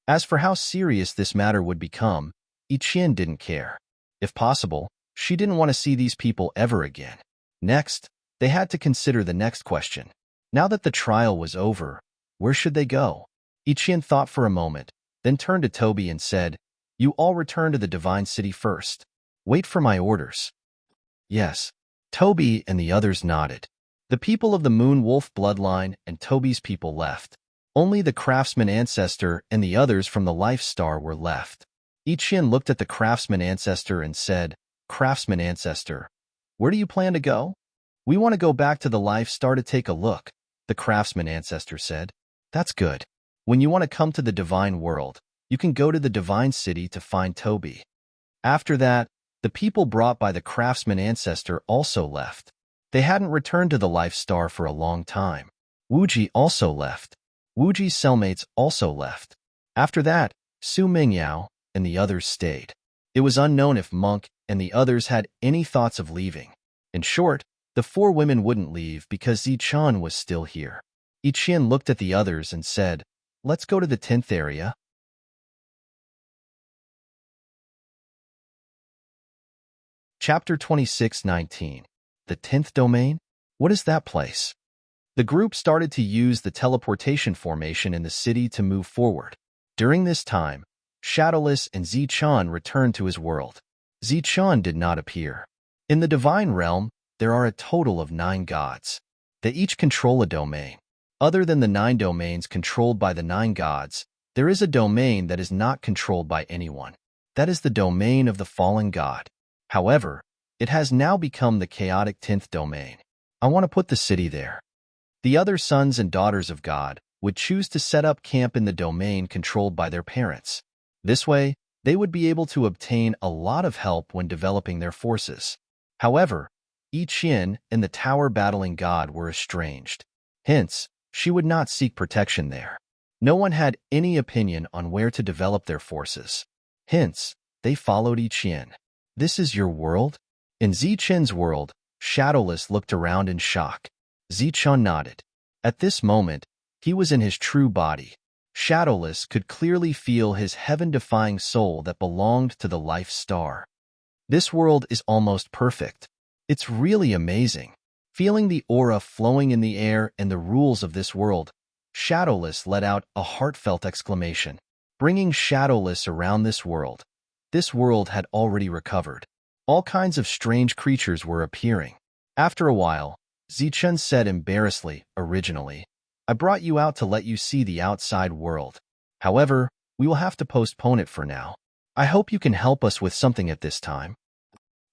As for how serious this matter would become, Qian didn't care. If possible, she didn't want to see these people ever again. Next, they had to consider the next question. Now that the trial was over, where should they go? Qian thought for a moment, then turned to Toby and said, "You all return to the Divine City first. Wait for my orders." Yes. Toby and the others nodded. The people of the Moon Wolf bloodline and Toby's people left. Only the Craftsman Ancestor and the others from the Life Star were left. Qian looked at the Craftsman Ancestor and said, "Craftsman Ancestor, where do you plan to go?" "We want to go back to the Life Star to take a look," the Craftsman Ancestor said. "That's good. When you want to come to the Divine World, you can go to the Divine City to find Toby." After that, the people brought by the Craftsman Ancestor also left. They hadn't returned to the Life Star for a long time. Wuji also left. Wuji's cellmates also left. After that, Su Mingyao and the others stayed. It was unknown if Monk and the others had any thoughts of leaving. In short, the four women wouldn't leave because Zichun was still here. Qian looked at the others and said, "Let's go to the 10th area." Chapter 26:19. The 10th domain? What is that place? The group started to use the teleportation formation in the city to move forward. During this time, Shadowless and Zichun returned to his world. Zichun did not appear. In the Divine Realm, there are a total of 9 gods. They each control a domain. Other than the 9 domains controlled by the 9 gods, there is a domain that is not controlled by anyone. That is the domain of the fallen god. However, it has now become the chaotic 10th domain. I want to put the city there. The other sons and daughters of God would choose to set up camp in the domain controlled by their parents. This way, they would be able to obtain a lot of help when developing their forces. However, Qian and the tower battling god were estranged. Hence, she would not seek protection there. No one had any opinion on where to develop their forces. Hence, they followed Qian. "This is your world?" In Zichun's world, Shadowless looked around in shock. Zichun nodded. At this moment, he was in his true body. Shadowless could clearly feel his heaven-defying soul that belonged to the Life Star. This world is almost perfect. It's really amazing. Feeling the aura flowing in the air and the rules of this world, Shadowless let out a heartfelt exclamation. Bringing Shadowless around this world had already recovered. All kinds of strange creatures were appearing. After a while, Zichun said embarrassedly, "Originally, I brought you out to let you see the outside world. However, we will have to postpone it for now. I hope you can help us with something at this time."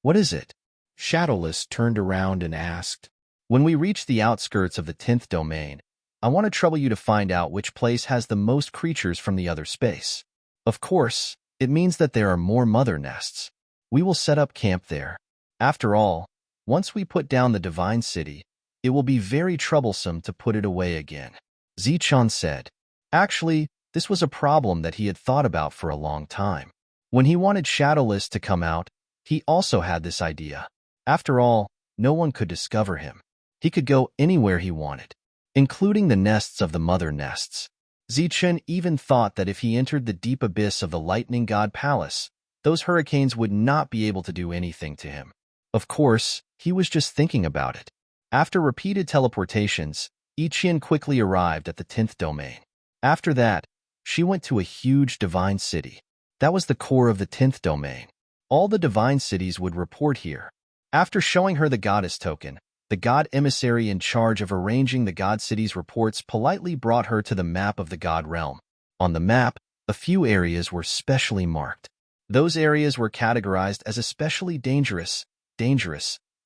"What is it?" Shadowless turned around and asked. "When we reach the outskirts of the 10th domain, I want to trouble you to find out which place has the most creatures from the other space. Of course, it means that there are more mother nests. We will set up camp there. After all, once we put down the Divine City, it will be very troublesome to put it away again." Zichun said. Actually, this was a problem that he had thought about for a long time. When he wanted Shadowless to come out, he also had this idea. After all, no one could discover him. He could go anywhere he wanted, including the nests of the mother nests. Zichun even thought that if he entered the deep abyss of the Lightning God Palace, those hurricanes would not be able to do anything to him. Of course, he was just thinking about it. After repeated teleportations, Qian quickly arrived at the 10th domain. After that, she went to a huge divine city. That was the core of the 10th domain. All the divine cities would report here. After showing her the goddess token, the god emissary in charge of arranging the god cities' reports politely brought her to the map of the god realm. On the map, a few areas were specially marked. Those areas were categorized as especially dangerous,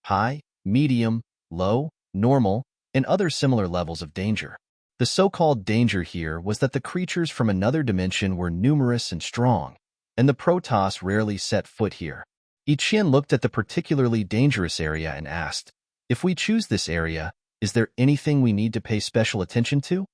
high, medium, low, normal, and other similar levels of danger. The so-called danger here was that the creatures from another dimension were numerous and strong, and the Protoss rarely set foot here. Ichian looked at the particularly dangerous area and asked, "If we choose this area, is there anything we need to pay special attention to?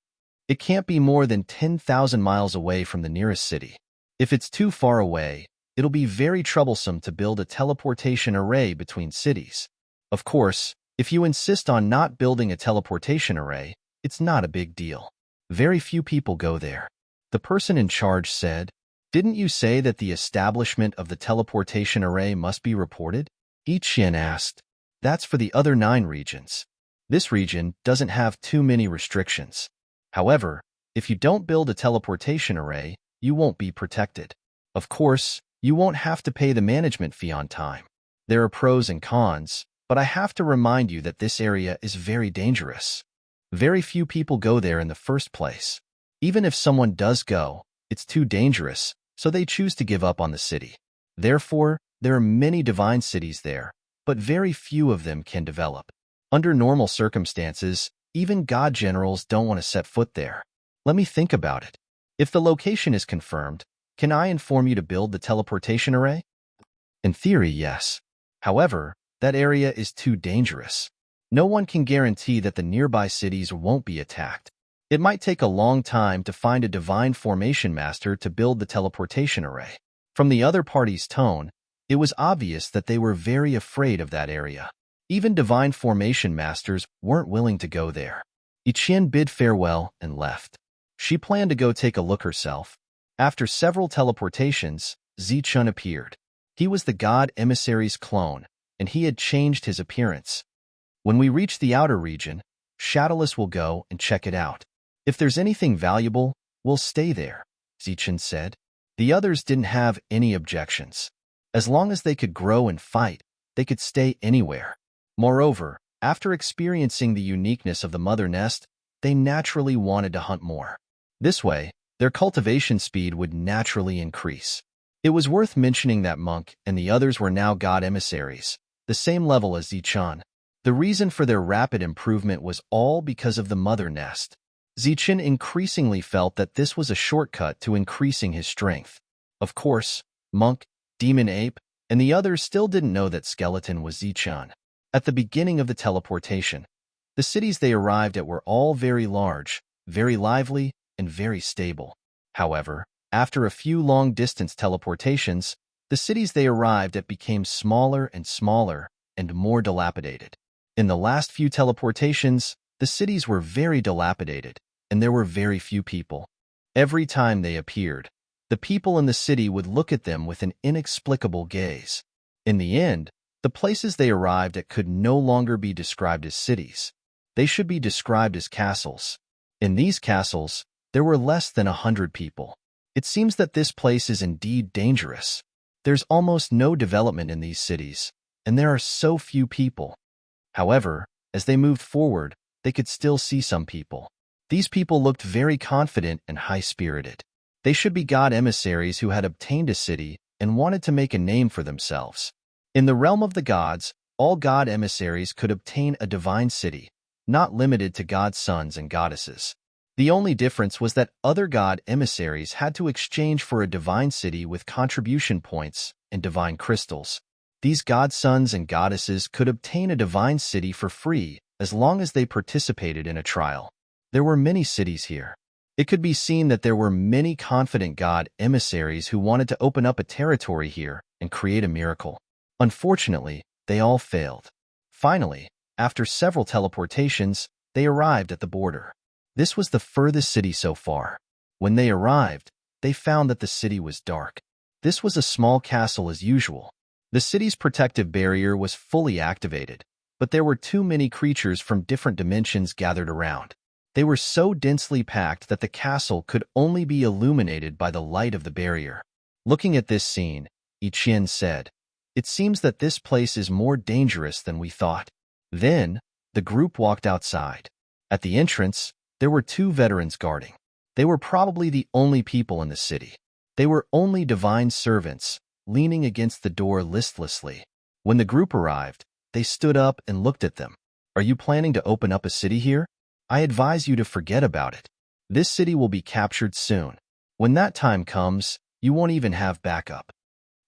It can't be more than 10,000 miles away from the nearest city. If it's too far away, it'll be very troublesome to build a teleportation array between cities. Of course, if you insist on not building a teleportation array, it's not a big deal. Very few people go there." The person in charge said, "Didn't you say that the establishment of the teleportation array must be reported?" Ichian asked, "That's for the other 9 regions. This region doesn't have too many restrictions. However, if you don't build a teleportation array, you won't be protected. Of course, you won't have to pay the management fee on time. There are pros and cons, but I have to remind you that this area is very dangerous. Very few people go there in the first place. Even if someone does go, it's too dangerous, so they choose to give up on the city. Therefore, there are many divine cities there, but very few of them can develop. Under normal circumstances, even god generals don't want to set foot there. Let me think about it. If the location is confirmed, can I inform you to build the teleportation array?" In theory, yes. However, that area is too dangerous. No one can guarantee that the nearby cities won't be attacked. It might take a long time to find a divine formation master to build the teleportation array. From the other party's tone, it was obvious that they were very afraid of that area. Even divine formation masters weren't willing to go there. Ichian bid farewell and left. She planned to go take a look herself. After several teleportations, Zichun appeared. He was the god emissary's clone, and he had changed his appearance. "When we reach the outer region, Shadowless will go and check it out. If there's anything valuable, we'll stay there," Zichun said. The others didn't have any objections. As long as they could grow and fight, they could stay anywhere. Moreover, after experiencing the uniqueness of the mother nest, they naturally wanted to hunt more. This way, their cultivation speed would naturally increase. It was worth mentioning that Monk and the others were now god emissaries, the same level as Zichun. The reason for their rapid improvement was all because of the mother nest. Zichun increasingly felt that this was a shortcut to increasing his strength. Of course, Monk, Demon Ape, and the others still didn't know that Skeleton was Zichun. At the beginning of the teleportation, the cities they arrived at were all very large, very lively, and very stable. However, after a few long-distance teleportations, the cities they arrived at became smaller and more dilapidated. In the last few teleportations, the cities were very dilapidated, and there were very few people. Every time they appeared, the people in the city would look at them with an inexplicable gaze. In the end, the places they arrived at could no longer be described as cities. They should be described as castles. In these castles, there were less than 100 people. It seems that this place is indeed dangerous. There's almost no development in these cities, and there are so few people. However, as they moved forward, they could still see some people. These people looked very confident and high-spirited. They should be god emissaries who had obtained a city and wanted to make a name for themselves. In the realm of the gods, all god emissaries could obtain a divine city, not limited to god sons and goddesses. The only difference was that other god emissaries had to exchange for a divine city with contribution points and divine crystals. These god sons and goddesses could obtain a divine city for free as long as they participated in a trial. There were many cities here. It could be seen that there were many confident god emissaries who wanted to open up a territory here and create a miracle. Unfortunately, they all failed. Finally, after several teleportations, they arrived at the border. This was the furthest city so far. When they arrived, they found that the city was dark. This was a small castle as usual. The city's protective barrier was fully activated, but there were too many creatures from different dimensions gathered around. They were so densely packed that the castle could only be illuminated by the light of the barrier. Looking at this scene, Ichian said, "It seems that this place is more dangerous than we thought." Then, the group walked outside. At the entrance, there were 2 veterans guarding. They were probably the only people in the city. They were only divine servants, leaning against the door listlessly. When the group arrived, they stood up and looked at them. "Are you planning to open up a city here? I advise you to forget about it. This city will be captured soon. When that time comes, you won't even have backup."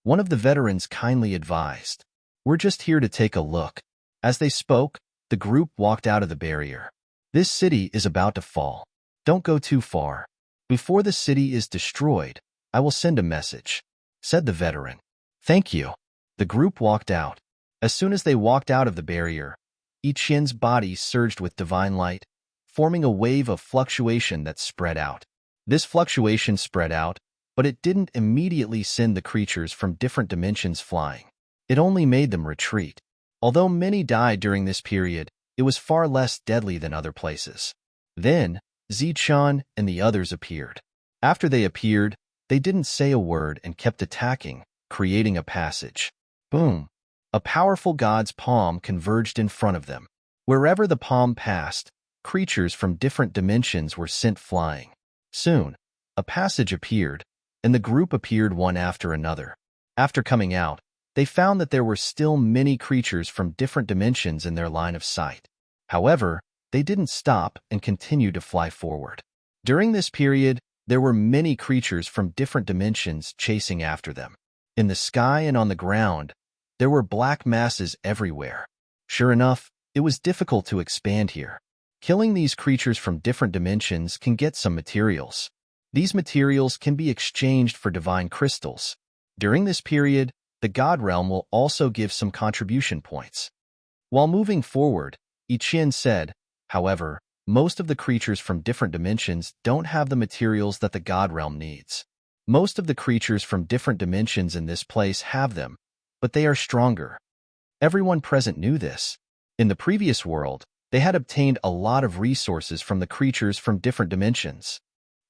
One of the veterans kindly advised. We're just here to take a look. As they spoke, the group walked out of the barrier. This city is about to fall. Don't go too far. Before the city is destroyed, I will send a message, said the veteran. Thank you. The group walked out. As soon as they walked out of the barrier, Ichien's body surged with divine light, forming a wave of fluctuation that spread out. This fluctuation spread out, but it didn't immediately send the creatures from different dimensions flying. It only made them retreat. Although many died during this period, it was far less deadly than other places. Then, Zichan and the others appeared. After they appeared, they didn't say a word and kept attacking, creating a passage. Boom! A powerful god's palm converged in front of them. Wherever the palm passed, creatures from different dimensions were sent flying. Soon, a passage appeared, and the group appeared one after another. After coming out, they found that there were still many creatures from different dimensions in their line of sight. However, they didn't stop and continued to fly forward. During this period, there were many creatures from different dimensions chasing after them. In the sky and on the ground, there were black masses everywhere. Sure enough, it was difficult to expand here. Killing these creatures from different dimensions can get some materials. These materials can be exchanged for divine crystals. During this period, the God Realm will also give some contribution points. While moving forward, Ichien said, however, most of the creatures from different dimensions don't have the materials that the God Realm needs. Most of the creatures from different dimensions in this place have them, but they are stronger. Everyone present knew this. In the previous world, they had obtained a lot of resources from the creatures from different dimensions.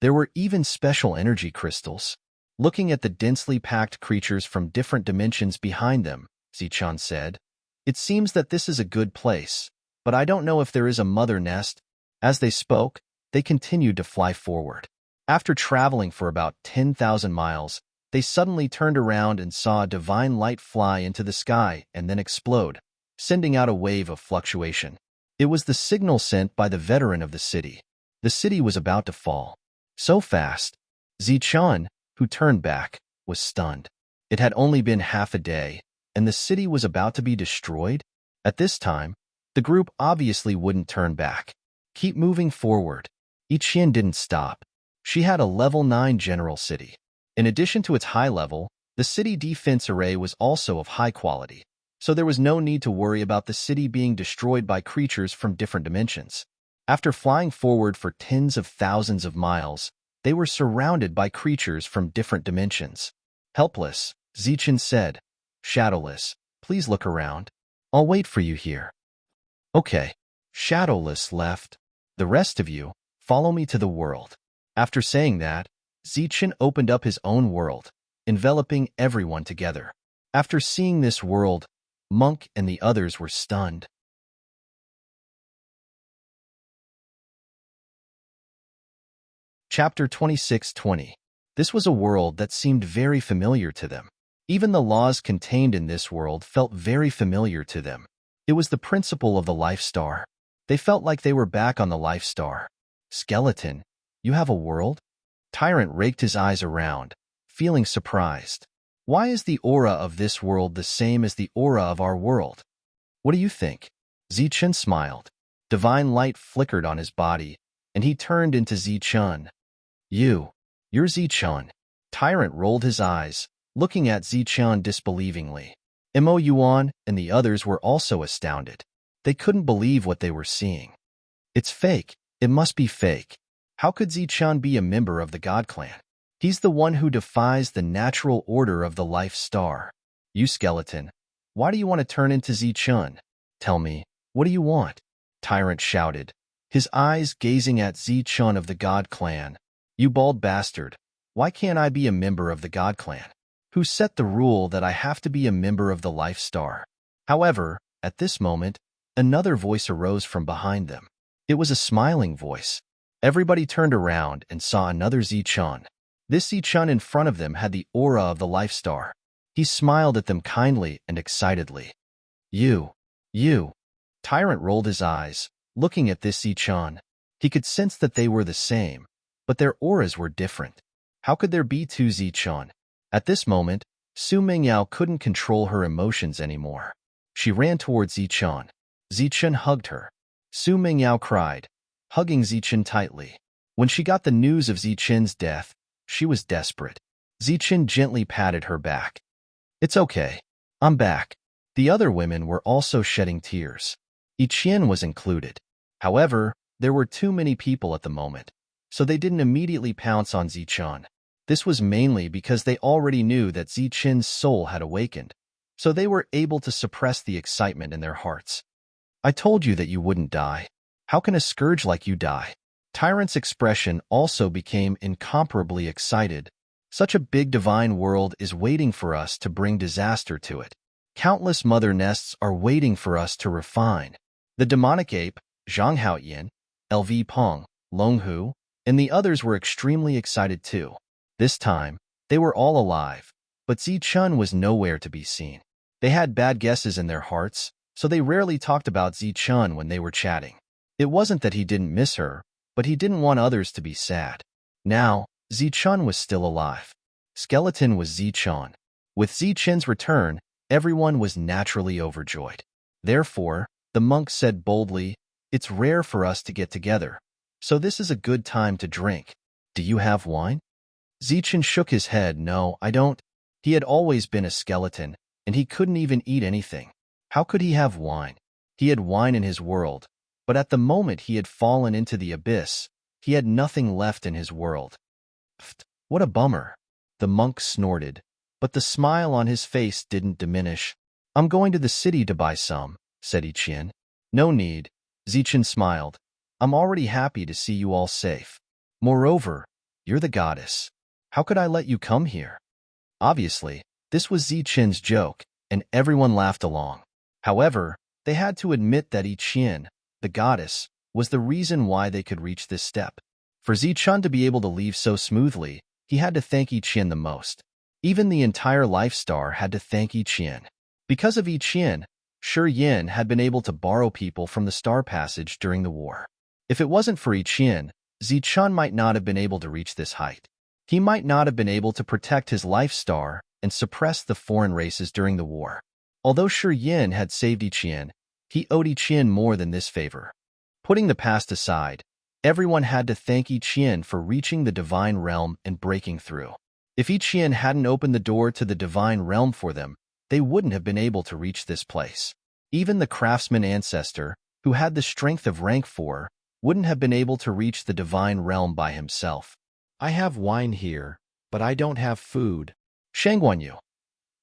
There were even special energy crystals. Looking at the densely packed creatures from different dimensions behind them, Zichan said, it seems that this is a good place, but I don't know if there is a mother nest. As they spoke, they continued to fly forward. After traveling for about 10,000 miles, they suddenly turned around and saw a divine light fly into the sky and then explode, sending out a wave of fluctuation. It was the signal sent by the veteran of the city. The city was about to fall. So fast, Zichan, who turned back, was stunned. It had only been half a day, and the city was about to be destroyed? At this time, the group obviously wouldn't turn back. Keep moving forward. Ichien didn't stop. She had a level 9 general city. In addition to its high level, the city defense array was also of high quality, so there was no need to worry about the city being destroyed by creatures from different dimensions. After flying forward for tens of thousands of miles, they were surrounded by creatures from different dimensions. Helpless, Zichan said, Shadowless, please look around. I'll wait for you here. Okay. Shadowless left. The rest of you, follow me to the world. After saying that, Zichan opened up his own world, enveloping everyone together. After seeing this world, Monk and the others were stunned. Chapter 26:20. This was a world that seemed very familiar to them. Even the laws contained in this world felt very familiar to them. It was the principle of the Life Star. They felt like they were back on the Life Star. Skeleton, you have a world? Tyrant raked his eyes around, feeling surprised. Why is the aura of this world the same as the aura of our world? What do you think? Zichan smiled. Divine light flickered on his body, and he turned into Zichan. You're Zichan. Tyrant rolled his eyes, looking at Zichan disbelievingly. Mo Yuan and the others were also astounded. They couldn't believe what they were seeing. It's fake. It must be fake. How could Zichan be a member of the God Clan? He's the one who defies the natural order of the Life Star. You skeleton, why do you want to turn into Zichan? Tell me, what do you want? Tyrant shouted, his eyes gazing at Zichan of the God Clan. You bald bastard, why can't I be a member of the God Clan? Who set the rule that I have to be a member of the Life Star? However, at this moment, another voice arose from behind them. It was a smiling voice. Everybody turned around and saw another Zichan. This Zichan in front of them had the aura of the Life Star. He smiled at them kindly and excitedly. You. Tyrant rolled his eyes, looking at this Zichan. He could sense that they were the same, but their auras were different. How could there be two Zichan? At this moment, Su Mingyao couldn't control her emotions anymore. She ran towards Zichun. Zichun hugged her. Su Mingyao cried, hugging Zichun tightly. When she got the news of Zichun's death, she was desperate. Zichun gently patted her back. It's okay. I'm back. The other women were also shedding tears. Ichien was included. However, there were too many people at the moment, so they didn't immediately pounce on Zichun. This was mainly because they already knew that Zichun's soul had awakened, so they were able to suppress the excitement in their hearts. I told you that you wouldn't die. How can a scourge like you die? Tyrant's expression also became incomparably excited. Such a big divine world is waiting for us to bring disaster to it. Countless mother nests are waiting for us to refine. The demonic ape, Zhang Haoyan, LV Peng, Longhu, and the others were extremely excited too. This time, they were all alive, but Zichun was nowhere to be seen. They had bad guesses in their hearts, so they rarely talked about Zichun when they were chatting. It wasn't that he didn't miss her, but he didn't want others to be sad. Now, Zichun was still alive. Skeleton was Zichun. With Zichun's return, everyone was naturally overjoyed. Therefore, the monk said boldly, "It's rare for us to get together, so this is a good time to drink. Do you have wine?" Zichun shook his head. No, I don't. He had always been a skeleton, and he couldn't even eat anything. How could he have wine? He had wine in his world, but at the moment he had fallen into the abyss, he had nothing left in his world. Pfft, what a bummer. The monk snorted, but the smile on his face didn't diminish. I'm going to the city to buy some, said Ichien. No need, Zichun smiled. I'm already happy to see you all safe. Moreover, you're the goddess. How could I let you come here? Obviously, this was Zichun's joke, and everyone laughed along. However, they had to admit that Ichien, the goddess, was the reason why they could reach this step. For Zichun to be able to leave so smoothly, he had to thank Ichien the most. Even the entire Life Star had to thank Ichien. Because of Ichien, Shi Yin had been able to borrow people from the Star Passage during the war. If it wasn't for Ichien, Zichun might not have been able to reach this height. He might not have been able to protect his Life Star and suppress the foreign races during the war. Although Shi Yin had saved Ichien, he owed Ichien more than this favor. Putting the past aside, everyone had to thank Ichien for reaching the divine realm and breaking through. If Ichien hadn't opened the door to the divine realm for them, they wouldn't have been able to reach this place. Even the craftsman ancestor, who had the strength of rank 4, wouldn't have been able to reach the divine realm by himself. I have wine here, but I don't have food. Shang Guanyu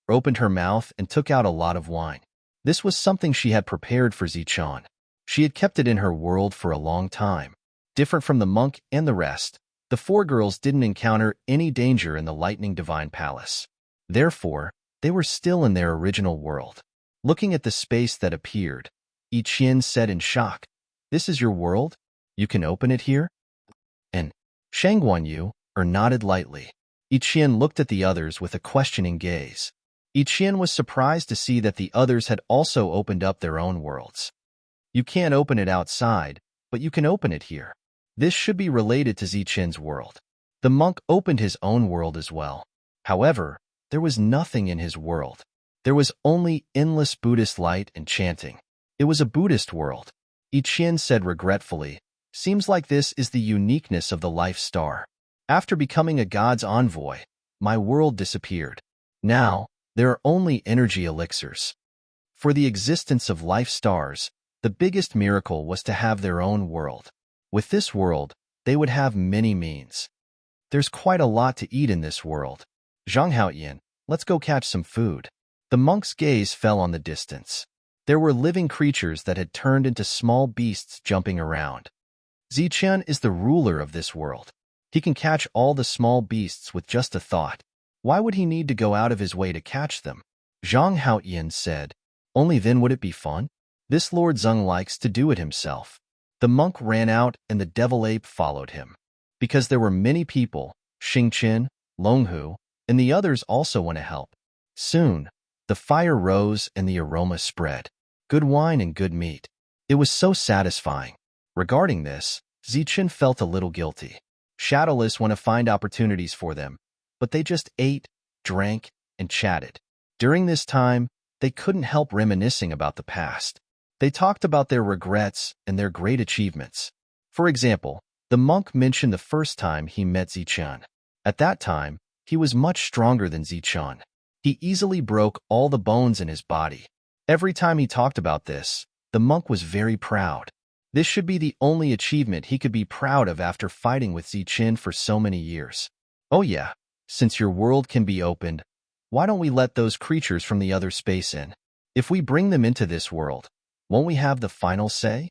opened her mouth and took out a lot of wine. This was something she had prepared for Zichun. She had kept it in her world for a long time. Different from the monk and the rest, the 4 girls didn't encounter any danger in the Lightning Divine Palace. Therefore, they were still in their original world. Looking at the space that appeared, Ichien said in shock, "This is your world? You can open it here?" And Shang Guanyu nodded lightly. Ichien looked at the others with a questioning gaze. Ichien was surprised to see that the others had also opened up their own worlds. You can't open it outside, but you can open it here. This should be related to Zichen's world. The monk opened his own world as well. However, there was nothing in his world. There was only endless Buddhist light and chanting. It was a Buddhist world. Ichien said regretfully, "Seems like this is the uniqueness of the Life Star. After becoming a god's envoy, my world disappeared. Now, there are only energy elixirs." For the existence of Life Stars, the biggest miracle was to have their own world. With this world, they would have many means. There's quite a lot to eat in this world. Zhang Haoyan, let's go catch some food. The monk's gaze fell on the distance. There were living creatures that had turned into small beasts jumping around. Zichen is the ruler of this world. He can catch all the small beasts with just a thought. Why would he need to go out of his way to catch them? Zhang Haoyan said, "Only then would it be fun? This Lord Zeng likes to do it himself." The monk ran out and the devil ape followed him. Because there were many people, Xingqin, Longhu, and the others also want to help. Soon, the fire rose and the aroma spread. Good wine and good meat. It was so satisfying. Regarding this, Zichen felt a little guilty. Shadowless want to find opportunities for them, but they just ate, drank, and chatted. During this time, they couldn't help reminiscing about the past. They talked about their regrets and their great achievements. For example, the monk mentioned the first time he met Zichun. At that time, he was much stronger than Zichun. He easily broke all the bones in his body. Every time he talked about this, the monk was very proud. This should be the only achievement he could be proud of after fighting with Zichun for so many years. Oh yeah, since your world can be opened, why don't we let those creatures from the other space in? If we bring them into this world, won't we have the final say?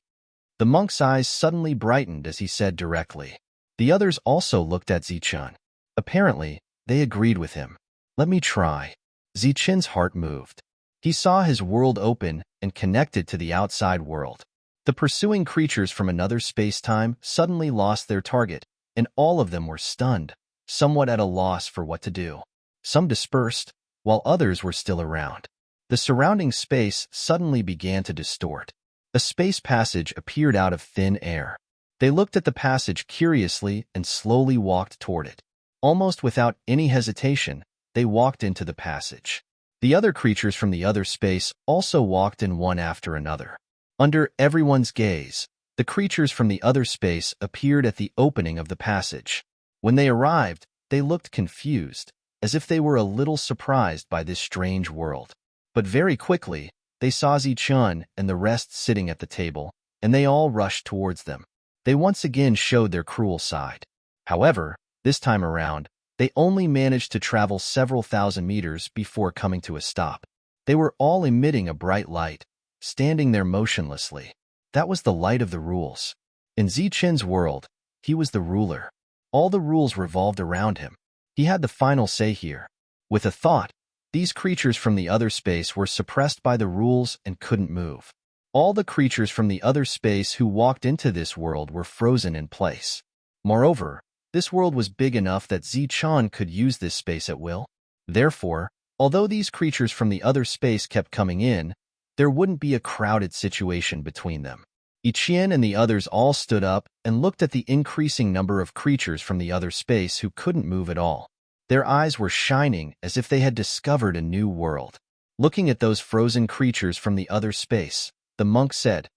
The monk's eyes suddenly brightened as he said directly. The others also looked at Zichun. Apparently, they agreed with him. Let me try. Zichun's heart moved. He saw his world open and connected to the outside world. The pursuing creatures from another space-time suddenly lost their target, and all of them were stunned, somewhat at a loss for what to do. Some dispersed, while others were still around. The surrounding space suddenly began to distort. A space passage appeared out of thin air. They looked at the passage curiously and slowly walked toward it. Almost without any hesitation, they walked into the passage. The other creatures from the other space also walked in one after another. Under everyone's gaze, the creatures from the other space appeared at the opening of the passage. When they arrived, they looked confused, as if they were a little surprised by this strange world. But very quickly, they saw Zichun and the rest sitting at the table, and they all rushed towards them. They once again showed their cruel side. However, this time around, they only managed to travel several thousand meters before coming to a stop. They were all emitting a bright light, standing there motionlessly. That was the light of the rules. In Zichun's world, he was the ruler. All the rules revolved around him. He had the final say here. With a thought, these creatures from the other space were suppressed by the rules and couldn't move. All the creatures from the other space who walked into this world were frozen in place. Moreover, this world was big enough that Zichun could use this space at will. Therefore, although these creatures from the other space kept coming in, there wouldn't be a crowded situation between them. Ichien and the others all stood up and looked at the increasing number of creatures from the other space who couldn't move at all. Their eyes were shining as if they had discovered a new world. Looking at those frozen creatures from the other space, the monk said,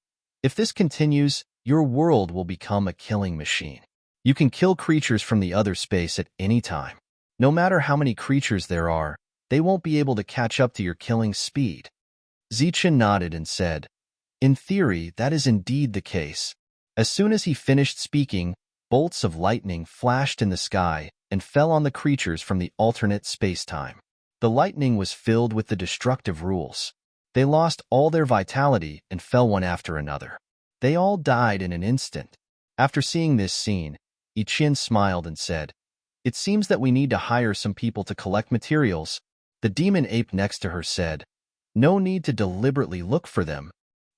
"If this continues, your world will become a killing machine. You can kill creatures from the other space at any time. No matter how many creatures there are, they won't be able to catch up to your killing speed." Zichun nodded and said, "In theory, that is indeed the case." As soon as he finished speaking, bolts of lightning flashed in the sky and fell on the creatures from the alternate space-time. The lightning was filled with the destructive rules. They lost all their vitality and fell one after another. They all died in an instant. After seeing this scene, Ichien smiled and said, "It seems that we need to hire some people to collect materials." The demon ape next to her said, "No need to deliberately look for them."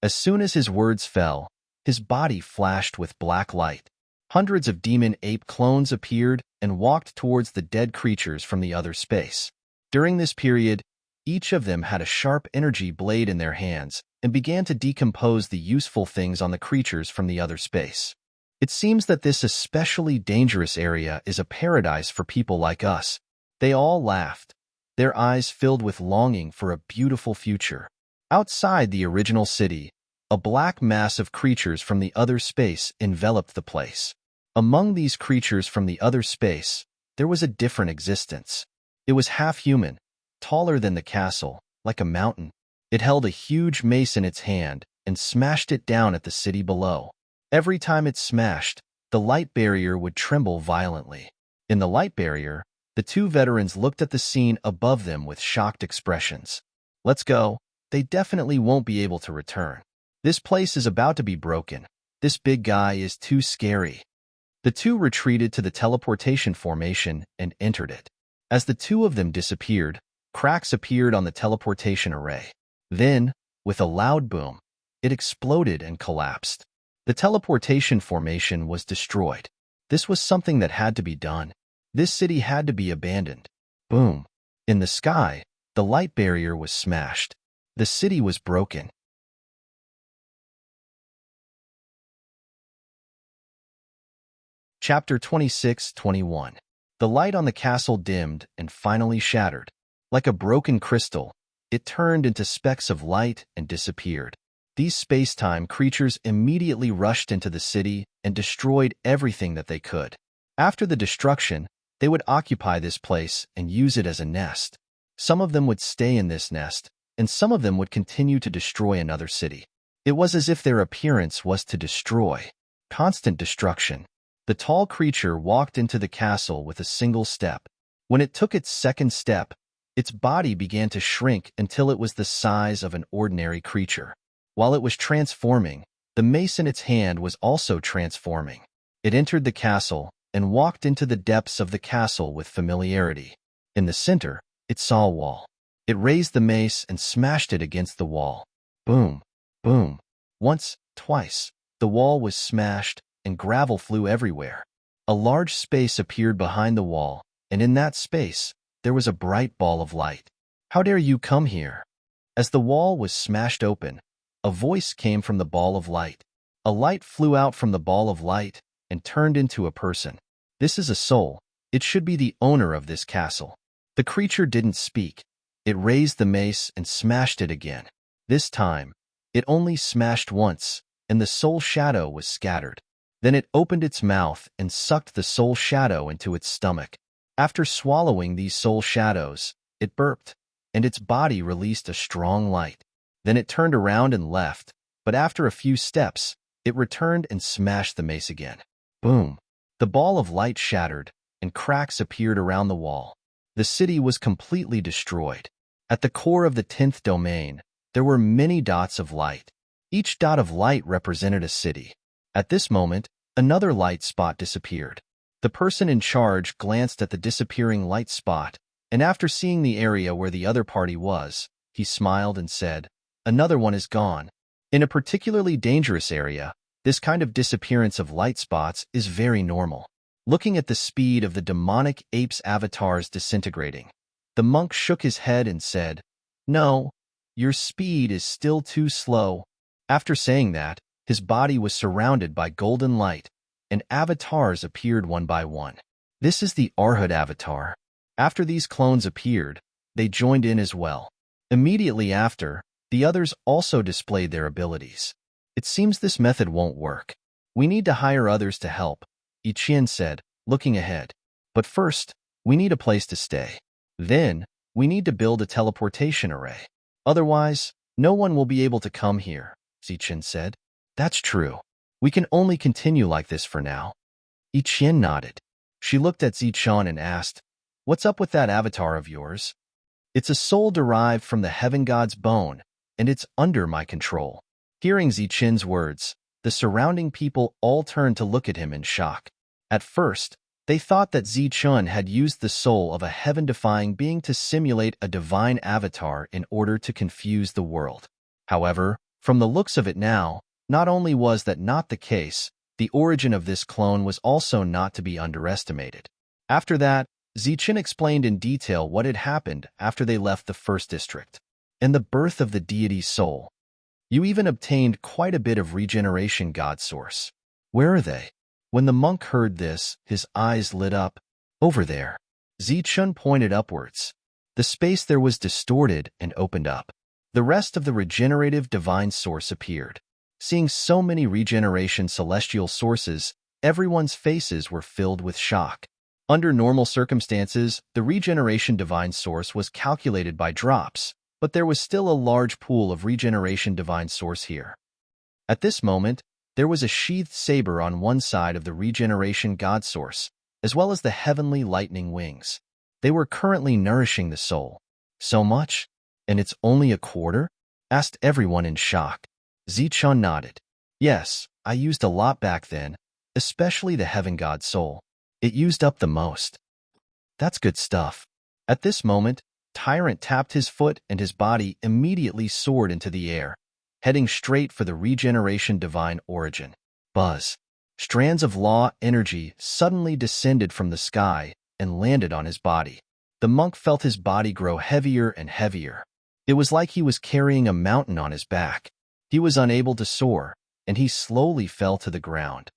As soon as his words fell, his body flashed with black light. Hundreds of demon ape clones appeared and walked towards the dead creatures from the other space. During this period, each of them had a sharp energy blade in their hands and began to decompose the useful things on the creatures from the other space. It seems that this especially dangerous area is a paradise for people like us. They all laughed, their eyes filled with longing for a beautiful future. Outside the original city, a black mass of creatures from the other space enveloped the place. Among these creatures from the other space, there was a different existence. It was half-human, taller than the castle, like a mountain. It held a huge mace in its hand and smashed it down at the city below. Every time it smashed, the light barrier would tremble violently. In the light barrier, the two veterans looked at the scene above them with shocked expressions. "Let's go. They definitely won't be able to return. This place is about to be broken. This big guy is too scary." The two retreated to the teleportation formation and entered it. As the two of them disappeared, cracks appeared on the teleportation array. Then, with a loud boom, it exploded and collapsed. The teleportation formation was destroyed. This was something that had to be done. This city had to be abandoned. Boom. In the sky, the light barrier was smashed. The city was broken. Chapter 26-21. The light on the castle dimmed and finally shattered. Like a broken crystal, it turned into specks of light and disappeared. These space-time creatures immediately rushed into the city and destroyed everything that they could. After the destruction, they would occupy this place and use it as a nest. Some of them would stay in this nest, and some of them would continue to destroy another city. It was as if their appearance was to destroy. Constant destruction. The tall creature walked into the castle with a single step. When it took its second step, its body began to shrink until it was the size of an ordinary creature. While it was transforming, the mace in its hand was also transforming. It entered the castle and walked into the depths of the castle with familiarity. In the center, it saw a wall. It raised the mace and smashed it against the wall. Boom, boom. Once, twice, the wall was smashed and gravel flew everywhere. A large space appeared behind the wall, and in that space, there was a bright ball of light. "How dare you come here?" As the wall was smashed open, a voice came from the ball of light. A light flew out from the ball of light and turned into a person. "This is a soul. It should be the owner of this castle." The creature didn't speak. It raised the mace and smashed it again. This time, it only smashed once, and the soul shadow was scattered. Then it opened its mouth and sucked the soul shadow into its stomach. After swallowing these soul shadows, it burped, and its body released a strong light. Then it turned around and left, but after a few steps, it returned and smashed the mace again. Boom! The ball of light shattered, and cracks appeared around the wall. The city was completely destroyed. At the core of the 10th domain, there were many dots of light. Each dot of light represented a city. At this moment, another light spot disappeared. The person in charge glanced at the disappearing light spot, and after seeing the area where the other party was, he smiled and said, "Another one is gone." In a particularly dangerous area, this kind of disappearance of light spots is very normal. Looking at the speed of the demonic ape's avatars disintegrating, the monk shook his head and said, "No, your speed is still too slow." After saying that, his body was surrounded by golden light, and avatars appeared one by one. This is the Arhut avatar. After these clones appeared, they joined in as well. Immediately after, the others also displayed their abilities. "It seems this method won't work. We need to hire others to help," Ichien said, looking ahead. "But first, we need a place to stay. Then, we need to build a teleportation array. Otherwise, no one will be able to come here," Zichen said. "That's true. We can only continue like this for now." Ichien nodded. She looked at Zichun and asked, "What's up with that avatar of yours?" "It's a soul derived from the heaven god's bone, and it's under my control." Hearing Zichen's words, the surrounding people all turned to look at him in shock. At first, they thought that Zichun had used the soul of a heaven-defying being to simulate a divine avatar in order to confuse the world. However, from the looks of it now, not only was that not the case, the origin of this clone was also not to be underestimated. After that, Zichen explained in detail what had happened after they left the first district, and the birth of the deity's soul. "You even obtained quite a bit of regeneration god source. Where are they?" When the monk heard this, his eyes lit up. "Over there." Zichun pointed upwards. The space there was distorted and opened up. The rest of the regenerative divine source appeared. Seeing so many regeneration celestial sources, everyone's faces were filled with shock. Under normal circumstances, the regeneration divine source was calculated by drops, but there was still a large pool of regeneration divine source here. At this moment, there was a sheathed saber on one side of the regeneration god source, as well as the heavenly lightning wings. They were currently nourishing the soul. "So much? And it's only a quarter?" asked everyone in shock. Zichun nodded. "Yes, I used a lot back then, especially the heaven god soul. It used up the most." "That's good stuff." At this moment, Tyrant tapped his foot and his body immediately soared into the air, heading straight for the regeneration divine origin. Buzz. Strands of law energy suddenly descended from the sky and landed on his body. The monk felt his body grow heavier and heavier. It was like he was carrying a mountain on his back. He was unable to soar, and he slowly fell to the ground.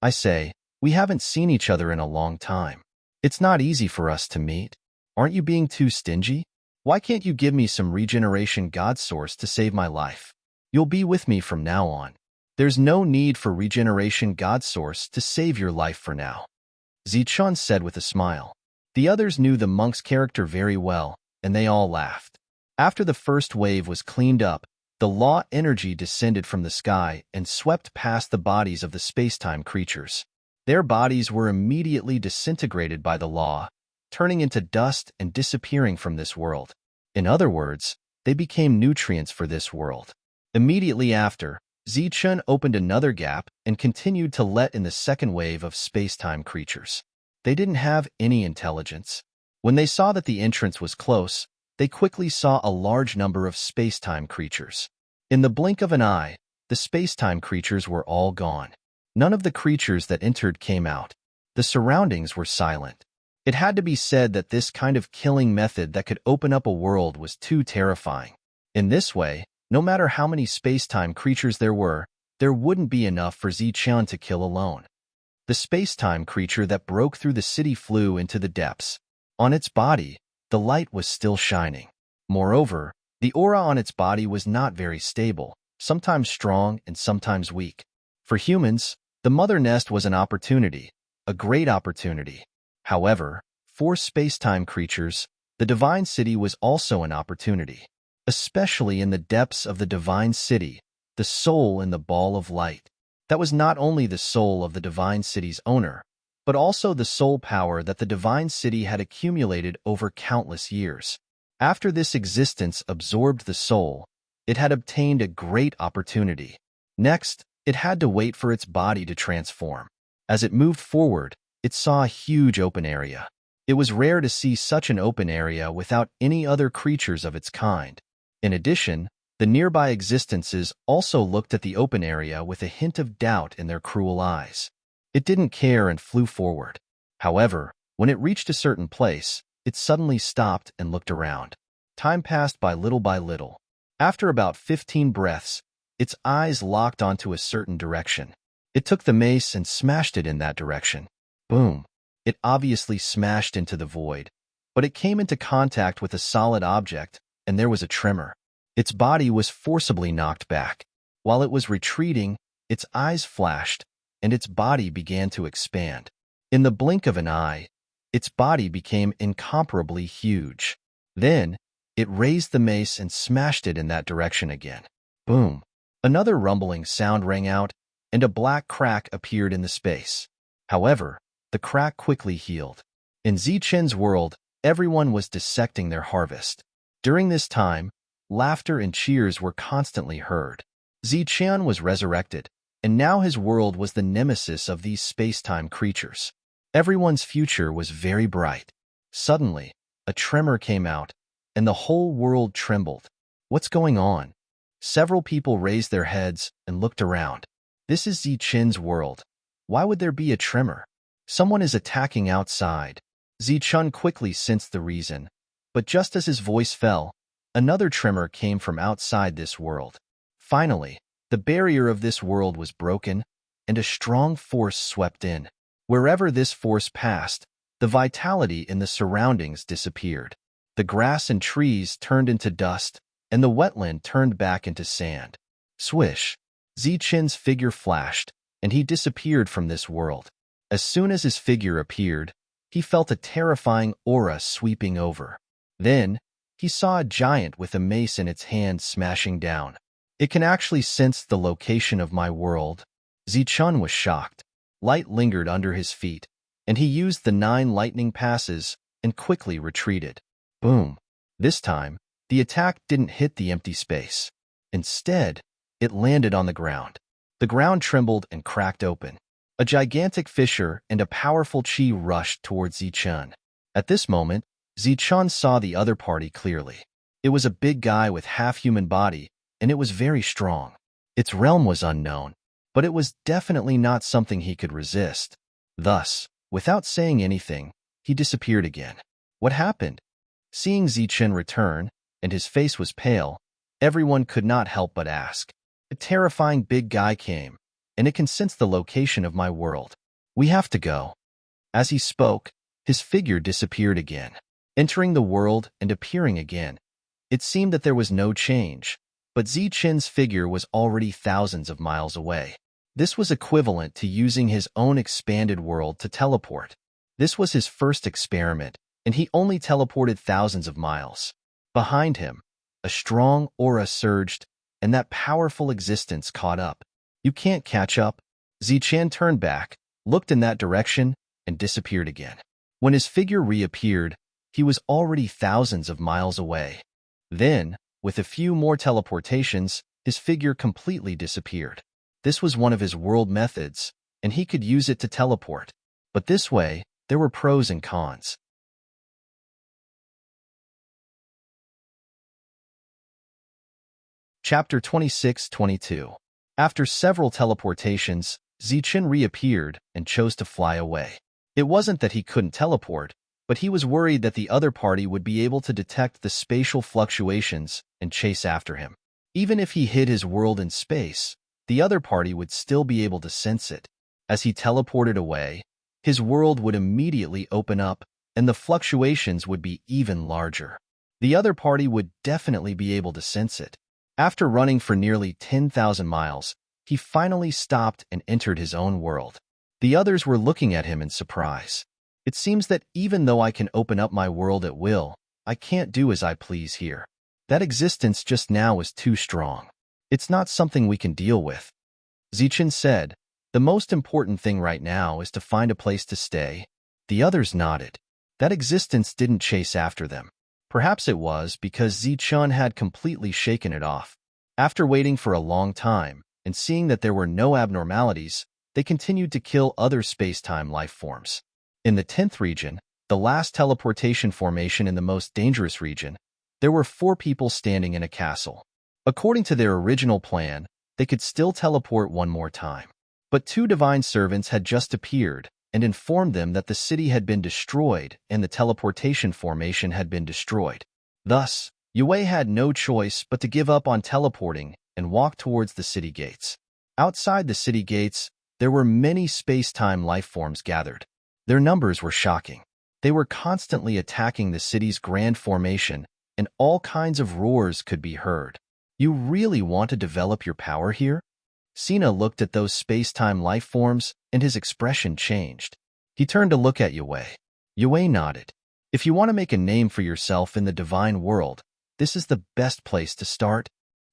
"I say, we haven't seen each other in a long time. It's not easy for us to meet. Aren't you being too stingy?" Why can't you give me some regeneration god source to save my life? You'll be with me from now on. There's no need for regeneration god source to save your life for now, Zichun said with a smile. The others knew the monk's character very well, and they all laughed. After the first wave was cleaned up, the law energy descended from the sky and swept past the bodies of the space-time creatures. Their bodies were immediately disintegrated by the law, turning into dust and disappearing from this world. In other words, they became nutrients for this world. Immediately after, Zichun opened another gap and continued to let in the second wave of space-time creatures. They didn't have any intelligence. When they saw that the entrance was close, they quickly saw a large number of space-time creatures. In the blink of an eye, the space-time creatures were all gone. None of the creatures that entered came out. The surroundings were silent. It had to be said that this kind of killing method that could open up a world was too terrifying. In this way, no matter how many space-time creatures there wouldn't be enough for Zichun to kill alone. The space-time creature that broke through the city flew into the depths. On its body, the light was still shining. Moreover, the aura on its body was not very stable, sometimes strong and sometimes weak. For humans, the mother nest was an opportunity, a great opportunity. However, for space-time creatures, the divine city was also an opportunity. Especially in the depths of the divine city, the soul in the ball of light. That was not only the soul of the divine city's owner, but also the soul power that the divine city had accumulated over countless years. After this existence absorbed the soul, it had obtained a great opportunity. Next, it had to wait for its body to transform. As it moved forward, it saw a huge open area. It was rare to see such an open area without any other creatures of its kind. In addition, the nearby existences also looked at the open area with a hint of doubt in their cruel eyes. It didn't care and flew forward. However, when it reached a certain place, it suddenly stopped and looked around. Time passed by little. After about 15 breaths, its eyes locked onto a certain direction. It took the mace and smashed it in that direction. Boom! It obviously smashed into the void, but it came into contact with a solid object, and there was a tremor. Its body was forcibly knocked back. While it was retreating, its eyes flashed, and its body began to expand. In the blink of an eye, its body became incomparably huge. Then, it raised the mace and smashed it in that direction again. Boom! Another rumbling sound rang out, and a black crack appeared in the space. However, the crack quickly healed. In Zichun's world, everyone was dissecting their harvest. During this time, laughter and cheers were constantly heard. Zichun was resurrected, and now his world was the nemesis of these space-time creatures. Everyone's future was very bright. Suddenly, a tremor came out, and the whole world trembled. What's going on? Several people raised their heads and looked around. This is Zichun's world. Why would there be a tremor? Someone is attacking outside. Zichun quickly sensed the reason, but just as his voice fell, another tremor came from outside this world. Finally, the barrier of this world was broken, and a strong force swept in. Wherever this force passed, the vitality in the surroundings disappeared. The grass and trees turned into dust, and the wetland turned back into sand. Swish! Zichun's figure flashed, and he disappeared from this world. As soon as his figure appeared, he felt a terrifying aura sweeping over. Then, he saw a giant with a mace in its hand smashing down. It can actually sense the location of my world. Zichun was shocked. Light lingered under his feet, and he used the 9 lightning passes and quickly retreated. Boom! This time, the attack didn't hit the empty space. Instead, it landed on the ground. The ground trembled and cracked open. A gigantic fissure and a powerful chi rushed towards Zichun. At this moment, Zichun saw the other party clearly. It was a big guy with half-human body, and it was very strong. Its realm was unknown, but it was definitely not something he could resist. Thus, without saying anything, he disappeared again. What happened? Seeing Zichun return, and his face was pale, everyone could not help but ask. A terrifying big guy came, and it can sense the location of my world. We have to go. As he spoke, his figure disappeared again. entering the world and appearing again. It seemed that there was no change, but Zichen's figure was already thousands of miles away. This was equivalent to using his own expanded world to teleport. This was his first experiment, and he only teleported thousands of miles. Behind him, a strong aura surged, and that powerful existence caught up. You can't catch up. Zichen turned back, looked in that direction, and disappeared again. When his figure reappeared, he was already thousands of miles away. Then, with a few more teleportations, his figure completely disappeared. This was one of his world methods, and he could use it to teleport. But this way, there were pros and cons. Chapter 26-22. After several teleportations, Zichen reappeared and chose to fly away. It wasn't that he couldn't teleport, but he was worried that the other party would be able to detect the spatial fluctuations and chase after him. Even if he hid his world in space, the other party would still be able to sense it. As he teleported away, his world would immediately open up, and the fluctuations would be even larger. The other party would definitely be able to sense it. After running for nearly 10,000 miles, he finally stopped and entered his own world. The others were looking at him in surprise. It seems that even though I can open up my world at will, I can't do as I please here. That existence just now is too strong. It's not something we can deal with. Zichen said, the most important thing right now is to find a place to stay. The others nodded. That existence didn't chase after them. Perhaps it was because Zichen had completely shaken it off. After waiting for a long time and seeing that there were no abnormalities, they continued to kill other space-time life forms. In the 10th region, the last teleportation formation in the most dangerous region, there were 4 people standing in a castle. According to their original plan, they could still teleport one more time. But 2 divine servants had just appeared and informed them that the city had been destroyed and the teleportation formation had been destroyed. Thus, Yue had no choice but to give up on teleporting and walk towards the city gates. Outside the city gates, there were many space-time life forms gathered. Their numbers were shocking. They were constantly attacking the city's grand formation, and all kinds of roars could be heard. You really want to develop your power here? Sina looked at those space-time life forms, and his expression changed. He turned to look at Yue. Yue nodded. If you want to make a name for yourself in the divine world, this is the best place to start.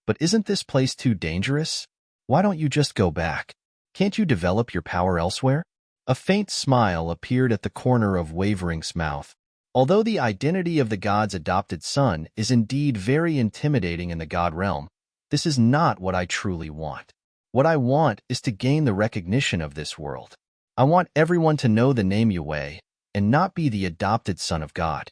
But isn't this place too dangerous? Why don't you just go back? Can't you develop your power elsewhere? A faint smile appeared at the corner of Wavering's mouth. Although the identity of the god's adopted son is indeed very intimidating in the god realm, this is not what I truly want. What I want is to gain the recognition of this world. I want everyone to know the name Yue and not be the adopted son of God.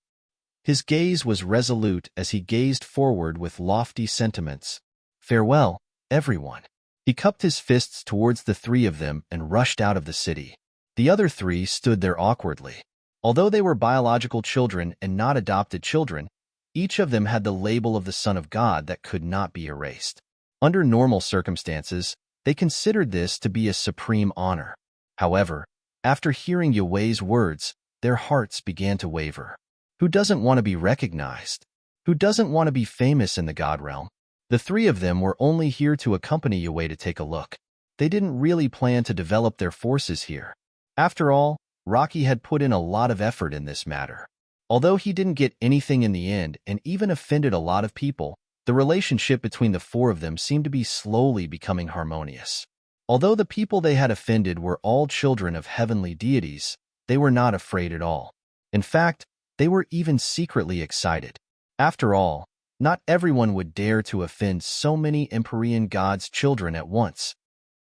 His gaze was resolute as he gazed forward with lofty sentiments. Farewell, everyone. He cupped his fists towards the 3 of them and rushed out of the city. The other 3 stood there awkwardly. Although they were biological children and not adopted children, each of them had the label of the Son of God that could not be erased. Under normal circumstances, they considered this to be a supreme honor. However, after hearing Yue's words, their hearts began to waver. Who doesn't want to be recognized? Who doesn't want to be famous in the god realm? The 3 of them were only here to accompany Yue to take a look. They didn't really plan to develop their forces here. After all, Rocky had put in a lot of effort in this matter. Although he didn't get anything in the end and even offended a lot of people, the relationship between the 4 of them seemed to be slowly becoming harmonious. Although the people they had offended were all children of heavenly deities, they were not afraid at all. In fact, they were even secretly excited. After all, not everyone would dare to offend so many Empyrean gods' children at once.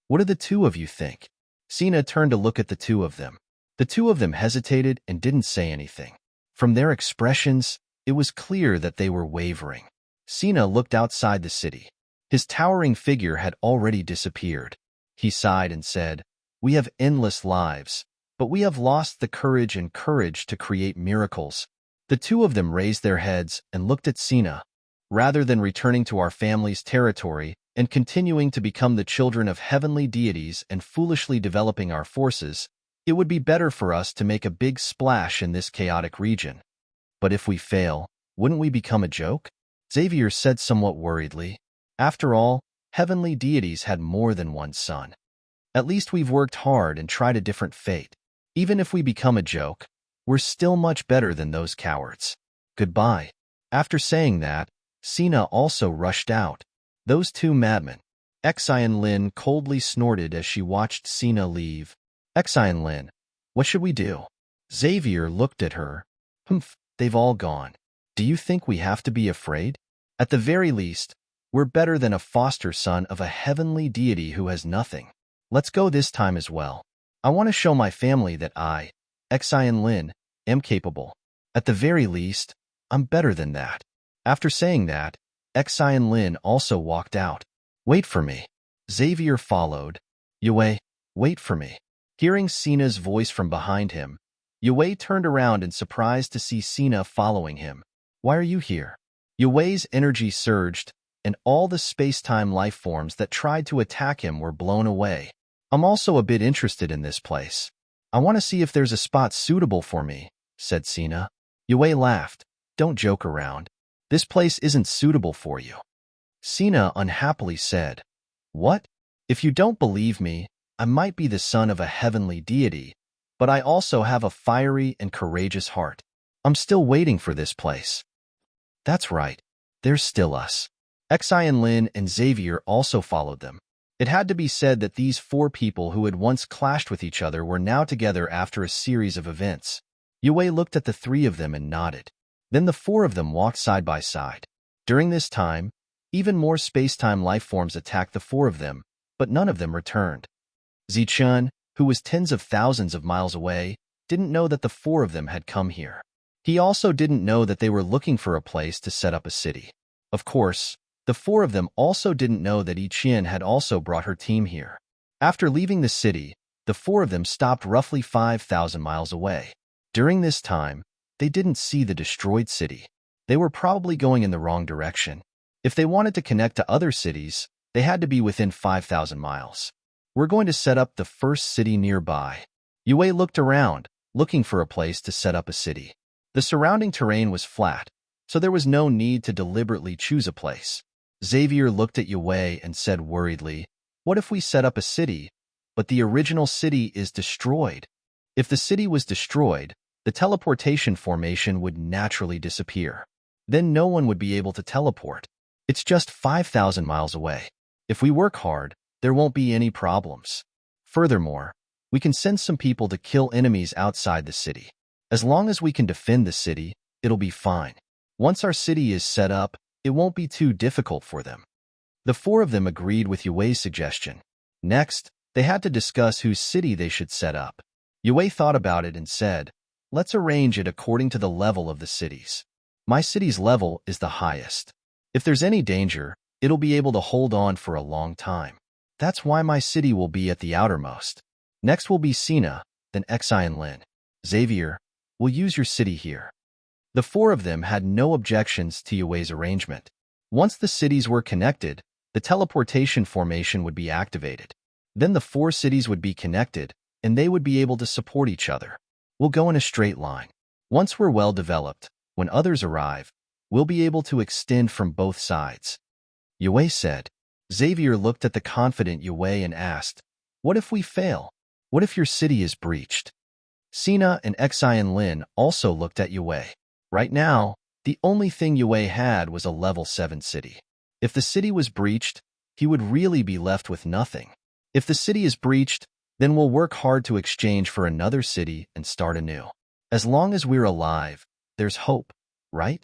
What do the 2 of you think? Sina turned to look at the 2 of them. The 2 of them hesitated and didn't say anything. From their expressions, it was clear that they were wavering. Sina looked outside the city. His towering figure had already disappeared. He sighed and said, "We have endless lives, but we have lost the courage to create miracles." The 2 of them raised their heads and looked at Sina. Rather than returning to our family's territory and continuing to become the children of heavenly deities and foolishly developing our forces, it would be better for us to make a big splash in this chaotic region. But if we fail, wouldn't we become a joke? Xavier said somewhat worriedly. After all, heavenly deities had more than one son. At least we've worked hard and tried a different fate. Even if we become a joke, we're still much better than those cowards. Goodbye. After saying that, Sina also rushed out. Those two madmen. Xian Lin coldly snorted as she watched Sina leave. Xian Lin, what should we do? Xavier looked at her. Humph, they've all gone. Do you think we have to be afraid? At the very least, we're better than a foster son of a heavenly deity who has nothing. Let's go this time as well. I want to show my family that I, Xian Lin, am capable. At the very least, I'm better than that. After saying that, Xian Lin also walked out. Wait for me. Xavier followed. Yue, wait for me. Hearing Sina's voice from behind him, Yue turned around in surprise to see Sina following him. Why are you here? Yue's energy surged, and all the space-time life forms that tried to attack him were blown away. I'm also a bit interested in this place. I want to see if there's a spot suitable for me, said Sina. Yue laughed. Don't joke around. This place isn't suitable for you. Sina unhappily said, What? If you don't believe me, I might be the son of a heavenly deity, but I also have a fiery and courageous heart. I'm still waiting for this place. That's right. There's still us. Xian Lin and Xavier also followed them. It had to be said that these four people who had once clashed with each other were now together after a series of events. Yue looked at the three of them and nodded. Then the four of them walked side by side. During this time, even more space-time life forms attacked the four of them, but none of them returned. Zichun, who was tens of thousands of miles away, didn't know that the four of them had come here. He also didn't know that they were looking for a place to set up a city. Of course, the four of them also didn't know that Yiqian had also brought her team here. After leaving the city, the four of them stopped roughly 5,000 miles away. During this time, they didn't see the destroyed city. They were probably going in the wrong direction. If they wanted to connect to other cities, they had to be within 5,000 miles. We're going to set up the first city nearby. Yue looked around, looking for a place to set up a city. The surrounding terrain was flat, so there was no need to deliberately choose a place. Xavier looked at Yue and said worriedly, What if we set up a city, but the original city is destroyed? If the city was destroyed, the teleportation formation would naturally disappear. Then no one would be able to teleport. It's just 5,000 miles away. If we work hard, there won't be any problems. Furthermore, we can send some people to kill enemies outside the city. As long as we can defend the city, it'll be fine. Once our city is set up, it won't be too difficult for them. The four of them agreed with Yue's suggestion. Next, they had to discuss whose city they should set up. Yue thought about it and said, Let's arrange it according to the level of the cities. My city's level is the highest. If there's any danger, it'll be able to hold on for a long time. That's why my city will be at the outermost. Next will be Sina, then Xian Lin. Xavier, we'll use your city here. The four of them had no objections to Yue's arrangement. Once the cities were connected, the teleportation formation would be activated. Then the four cities would be connected, and they would be able to support each other. We'll go in a straight line. Once we're well developed, when others arrive, we'll be able to extend from both sides. Yue said. Xavier looked at the confident Yue and asked, What if we fail? What if your city is breached? Sina and Xian Lin also looked at Yue. Right now, the only thing Yue had was a level 7 city. If the city was breached, he would really be left with nothing. If the city is breached, then we'll work hard to exchange for another city and start anew. As long as we're alive, there's hope, right?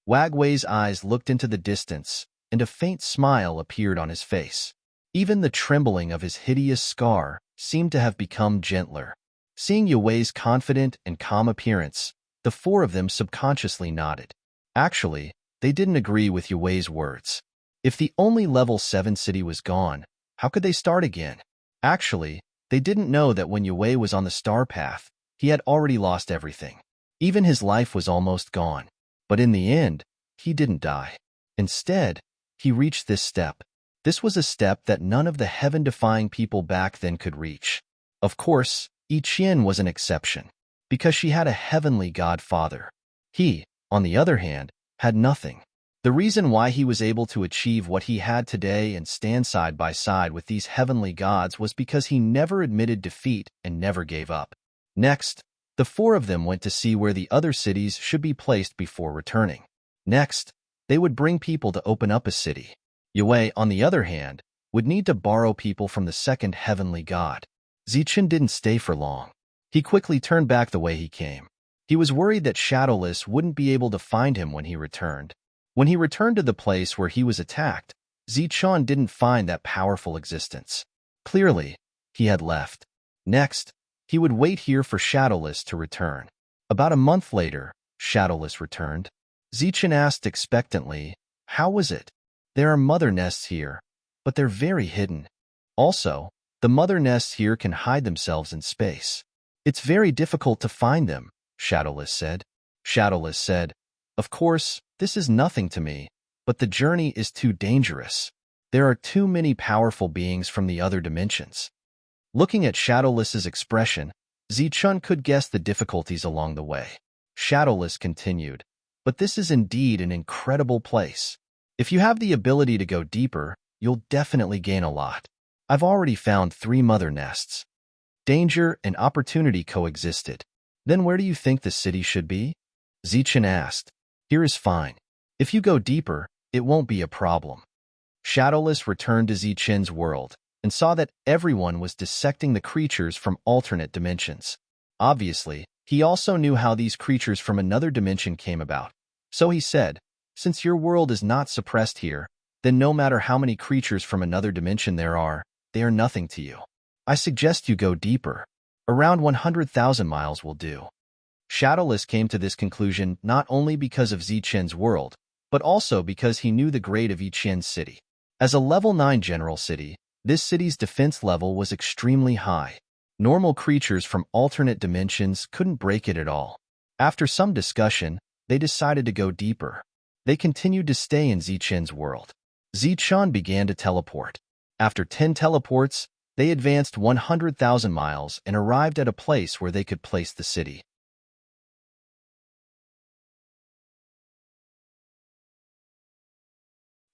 Wagway's eyes looked into the distance, and a faint smile appeared on his face. Even the trembling of his hideous scar seemed to have become gentler. Seeing Yue's confident and calm appearance, the four of them subconsciously nodded. Actually, they didn't agree with Yue's words. If the only level 7 city was gone, how could they start again? Actually, they didn't know that when Yue was on the star path, he had already lost everything. Even his life was almost gone. But in the end, he didn't die. Instead, he reached this step. This was a step that none of the heaven-defying people back then could reach. Of course, Yiqian was an exception, because she had a heavenly godfather. He, on the other hand, had nothing. The reason why he was able to achieve what he had today and stand side by side with these heavenly gods was because he never admitted defeat and never gave up. Next, the four of them went to see where the other cities should be placed before returning. Next, they would bring people to open up a city. Yue, on the other hand, would need to borrow people from the second heavenly god. Zichen didn't stay for long. He quickly turned back the way he came. He was worried that Shadowless wouldn't be able to find him when he returned. When he returned to the place where he was attacked, Zichen didn't find that powerful existence. Clearly, he had left. Next, he would wait here for Shadowless to return. About a month later, Shadowless returned. Zichen asked expectantly, "How was it? There are mother nests here, but they're very hidden. Also, the mother nests here can hide themselves in space. It's very difficult to find them," Shadowless said. Shadowless said, "Of course, this is nothing to me, but the journey is too dangerous. There are too many powerful beings from the other dimensions." Looking at Shadowless's expression, Zichen could guess the difficulties along the way. Shadowless continued, "But this is indeed an incredible place. If you have the ability to go deeper, you'll definitely gain a lot. I've already found 3 mother nests." Danger and opportunity coexisted. "Then where do you think the city should be?" Zichen asked. "Here is fine. If you go deeper, it won't be a problem." Shadowless returned to Zichen's world and saw that everyone was dissecting the creatures from alternate dimensions. Obviously, he also knew how these creatures from another dimension came about. So he said, "Since your world is not suppressed here, then no matter how many creatures from another dimension there are, they are nothing to you. I suggest you go deeper. Around 100,000 miles will do." Shadowless came to this conclusion not only because of Zichen's world, but also because he knew the grade of Zichen's city. As a level 9 general city, this city's defense level was extremely high. Normal creatures from alternate dimensions couldn't break it at all. After some discussion, they decided to go deeper. They continued to stay in Zichen's world. Zichen began to teleport. After 10 teleports, they advanced 100,000 miles and arrived at a place where they could place the city.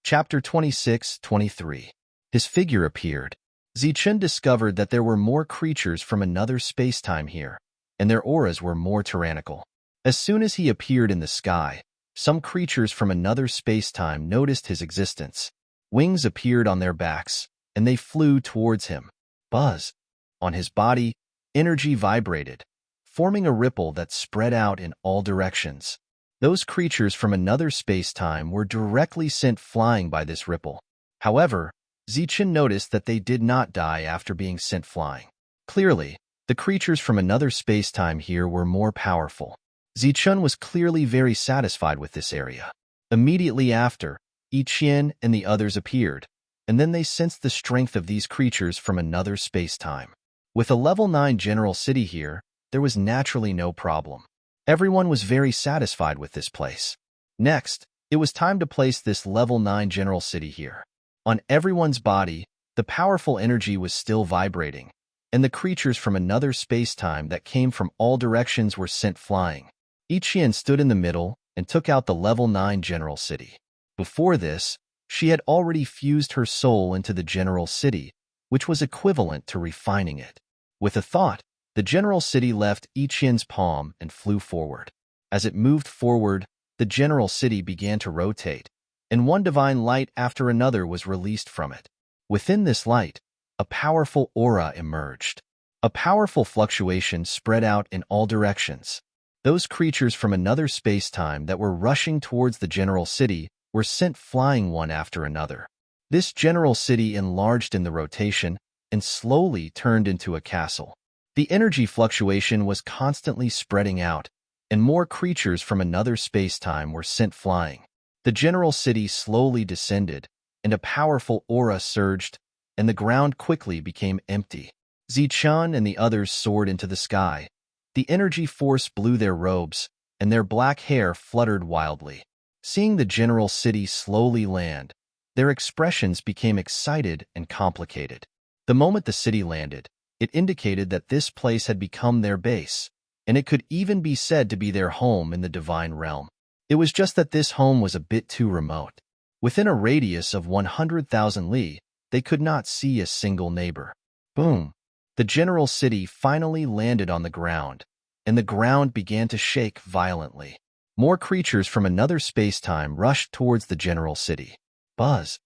Chapter 26-23. His figure appeared. Zichen discovered that there were more creatures from another space-time here, and their auras were more tyrannical. As soon as he appeared in the sky, some creatures from another space-time noticed his existence. Wings appeared on their backs, and they flew towards him. Buzz. On his body, energy vibrated, forming a ripple that spread out in all directions. Those creatures from another space-time were directly sent flying by this ripple. However, Zichen noticed that they did not die after being sent flying. Clearly, the creatures from another space-time here were more powerful. Zichen was clearly very satisfied with this area. Immediately after, Yiqian and the others appeared, and then they sensed the strength of these creatures from another space-time. With a level 9 general city here, there was naturally no problem. Everyone was very satisfied with this place. Next, it was time to place this level 9 general city here. On everyone's body, the powerful energy was still vibrating, and the creatures from another space-time that came from all directions were sent flying. Yiqian stood in the middle and took out the level 9 general city. Before this, she had already fused her soul into the general city, which was equivalent to refining it. With a thought, the general city left Yiqian's palm and flew forward. As it moved forward, the general city began to rotate, and one divine light after another was released from it. Within this light, a powerful aura emerged. A powerful fluctuation spread out in all directions. Those creatures from another space-time that were rushing towards the general city were sent flying one after another. This general city enlarged in the rotation and slowly turned into a castle. The energy fluctuation was constantly spreading out, and more creatures from another space-time were sent flying. The general city slowly descended, and a powerful aura surged, and the ground quickly became empty. Zichen and the others soared into the sky. The energy force blew their robes, and their black hair fluttered wildly. Seeing the general city slowly land, their expressions became excited and complicated. The moment the city landed, it indicated that this place had become their base, and it could even be said to be their home in the divine realm. It was just that this home was a bit too remote. Within a radius of 100,000 li, they could not see a single neighbor. Boom! The general city finally landed on the ground, and the ground began to shake violently. More creatures from another space-time rushed towards the general city. Buzz!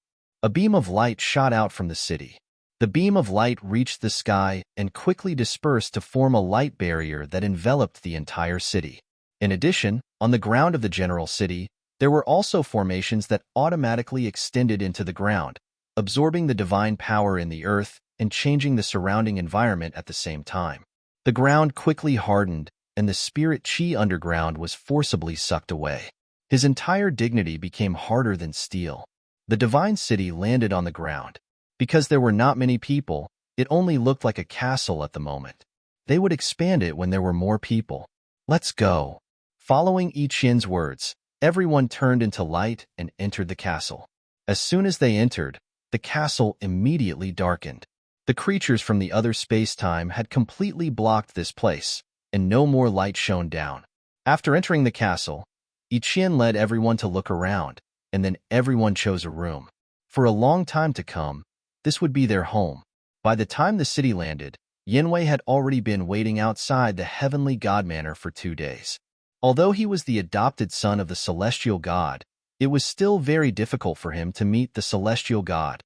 A beam of light shot out from the city. The beam of light reached the sky and quickly dispersed to form a light barrier that enveloped the entire city. In addition, on the ground of the general city, there were also formations that automatically extended into the ground, absorbing the divine power in the earth and changing the surrounding environment at the same time. The ground quickly hardened, and the spirit chi underground was forcibly sucked away. His entire dignity became harder than steel. The divine city landed on the ground. Because there were not many people, it only looked like a castle at the moment. They would expand it when there were more people. Let's go. Following I Qian's words, everyone turned into light and entered the castle. As soon as they entered, the castle immediately darkened. The creatures from the other space-time had completely blocked this place, and no more light shone down. After entering the castle, I Qian led everyone to look around, and then everyone chose a room. For a long time to come, this would be their home. By the time the city landed, Yanwei had already been waiting outside the heavenly god manor for 2 days. Although he was the adopted son of the celestial god, it was still very difficult for him to meet the celestial god.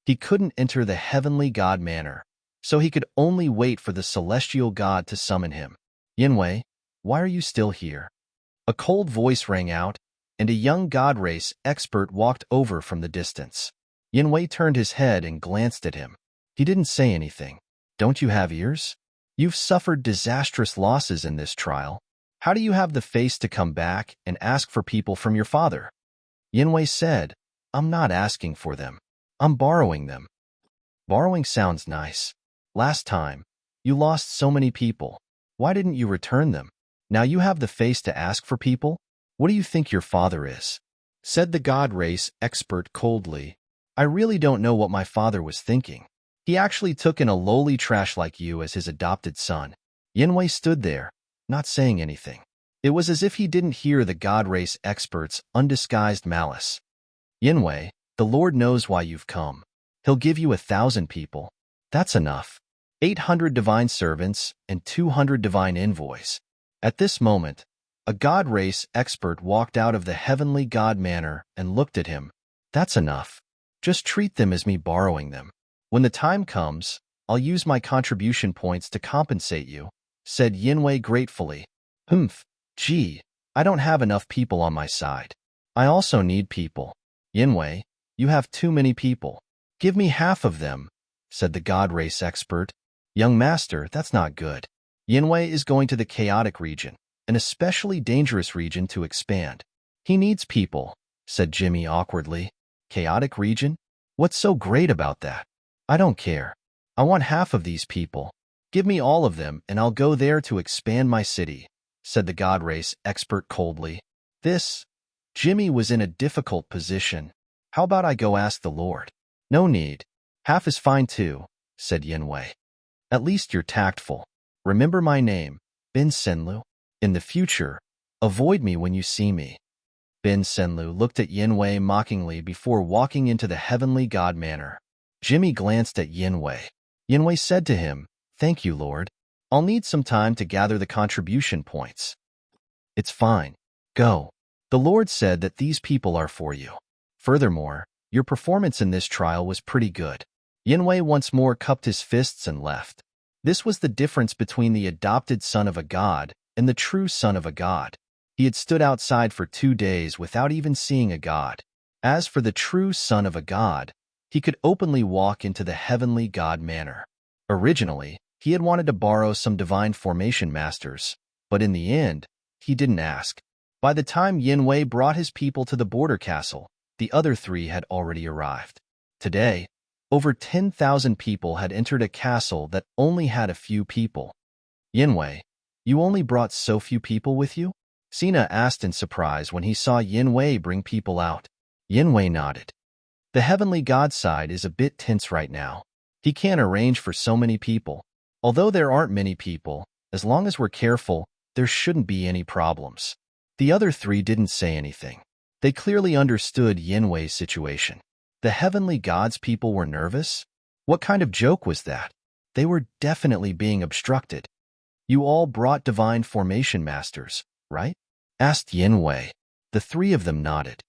He couldn't enter the heavenly god manor, so he could only wait for the celestial god to summon him. Yanwei, why are you still here? A cold voice rang out, and a young god race expert walked over from the distance. Yanwei turned his head and glanced at him. He didn't say anything. Don't you have ears? You've suffered disastrous losses in this trial. How do you have the face to come back and ask for people from your father? Yanwei said, I'm not asking for them. I'm borrowing them. Borrowing sounds nice. Last time, you lost so many people. Why didn't you return them? Now you have the face to ask for people? What do you think your father is? Said the god race expert coldly. I really don't know what my father was thinking. He actually took in a lowly trash like you as his adopted son. Yanwei stood there, not saying anything. It was as if he didn't hear the god race expert's undisguised malice. Yanwei, the Lord knows why you've come. He'll give you 1,000 people. That's enough. 800 divine servants and 200 divine envoys. At this moment, a god race expert walked out of the heavenly god manor and looked at him. That's enough. Just treat them as me borrowing them. When the time comes, I'll use my contribution points to compensate you, said Yanwei gratefully. Gee, I don't have enough people on my side. I also need people. Yanwei, you have too many people. Give me half of them, said the god race expert. Young master, that's not good. Yanwei is going to the chaotic region, an especially dangerous region to expand. He needs people, said Jimmy awkwardly. Chaotic region? What's so great about that? I don't care. I want half of these people. Give me all of them and I'll go there to expand my city, said the god race expert coldly. Jimmy was in a difficult position. How about I go ask the Lord? No need. Half is fine too, said Yanwei. At least you're tactful. Remember my name, Bin Senlu. In the future, avoid me when you see me. Bin Senlu looked at Yanwei mockingly before walking into the heavenly god manor. Jimmy glanced at Yanwei. Yanwei said to him, Thank you, Lord. I'll need some time to gather the contribution points. It's fine. Go. The Lord said that these people are for you. Furthermore, your performance in this trial was pretty good. Yanwei once more cupped his fists and left. This was the difference between the adopted son of a god and the true son of a god. He had stood outside for 2 days without even seeing a god. As for the true son of a god, he could openly walk into the heavenly god manor. Originally, he had wanted to borrow some divine formation masters, but in the end, he didn't ask. By the time Yanwei brought his people to the border castle, the other 3 had already arrived. Today, over 10,000 people had entered a castle that only had a few people. Yanwei, you only brought so few people with you? Sina asked in surprise when he saw Yanwei bring people out. Yanwei nodded. The heavenly god side is a bit tense right now. He can't arrange for so many people. Although there aren't many people, as long as we're careful, there shouldn't be any problems. The other three didn't say anything. They clearly understood Yinwei's situation. The heavenly gods people were nervous? What kind of joke was that? They were definitely being obstructed. You all brought divine formation masters, right? Asked Yinwei. The three of them nodded.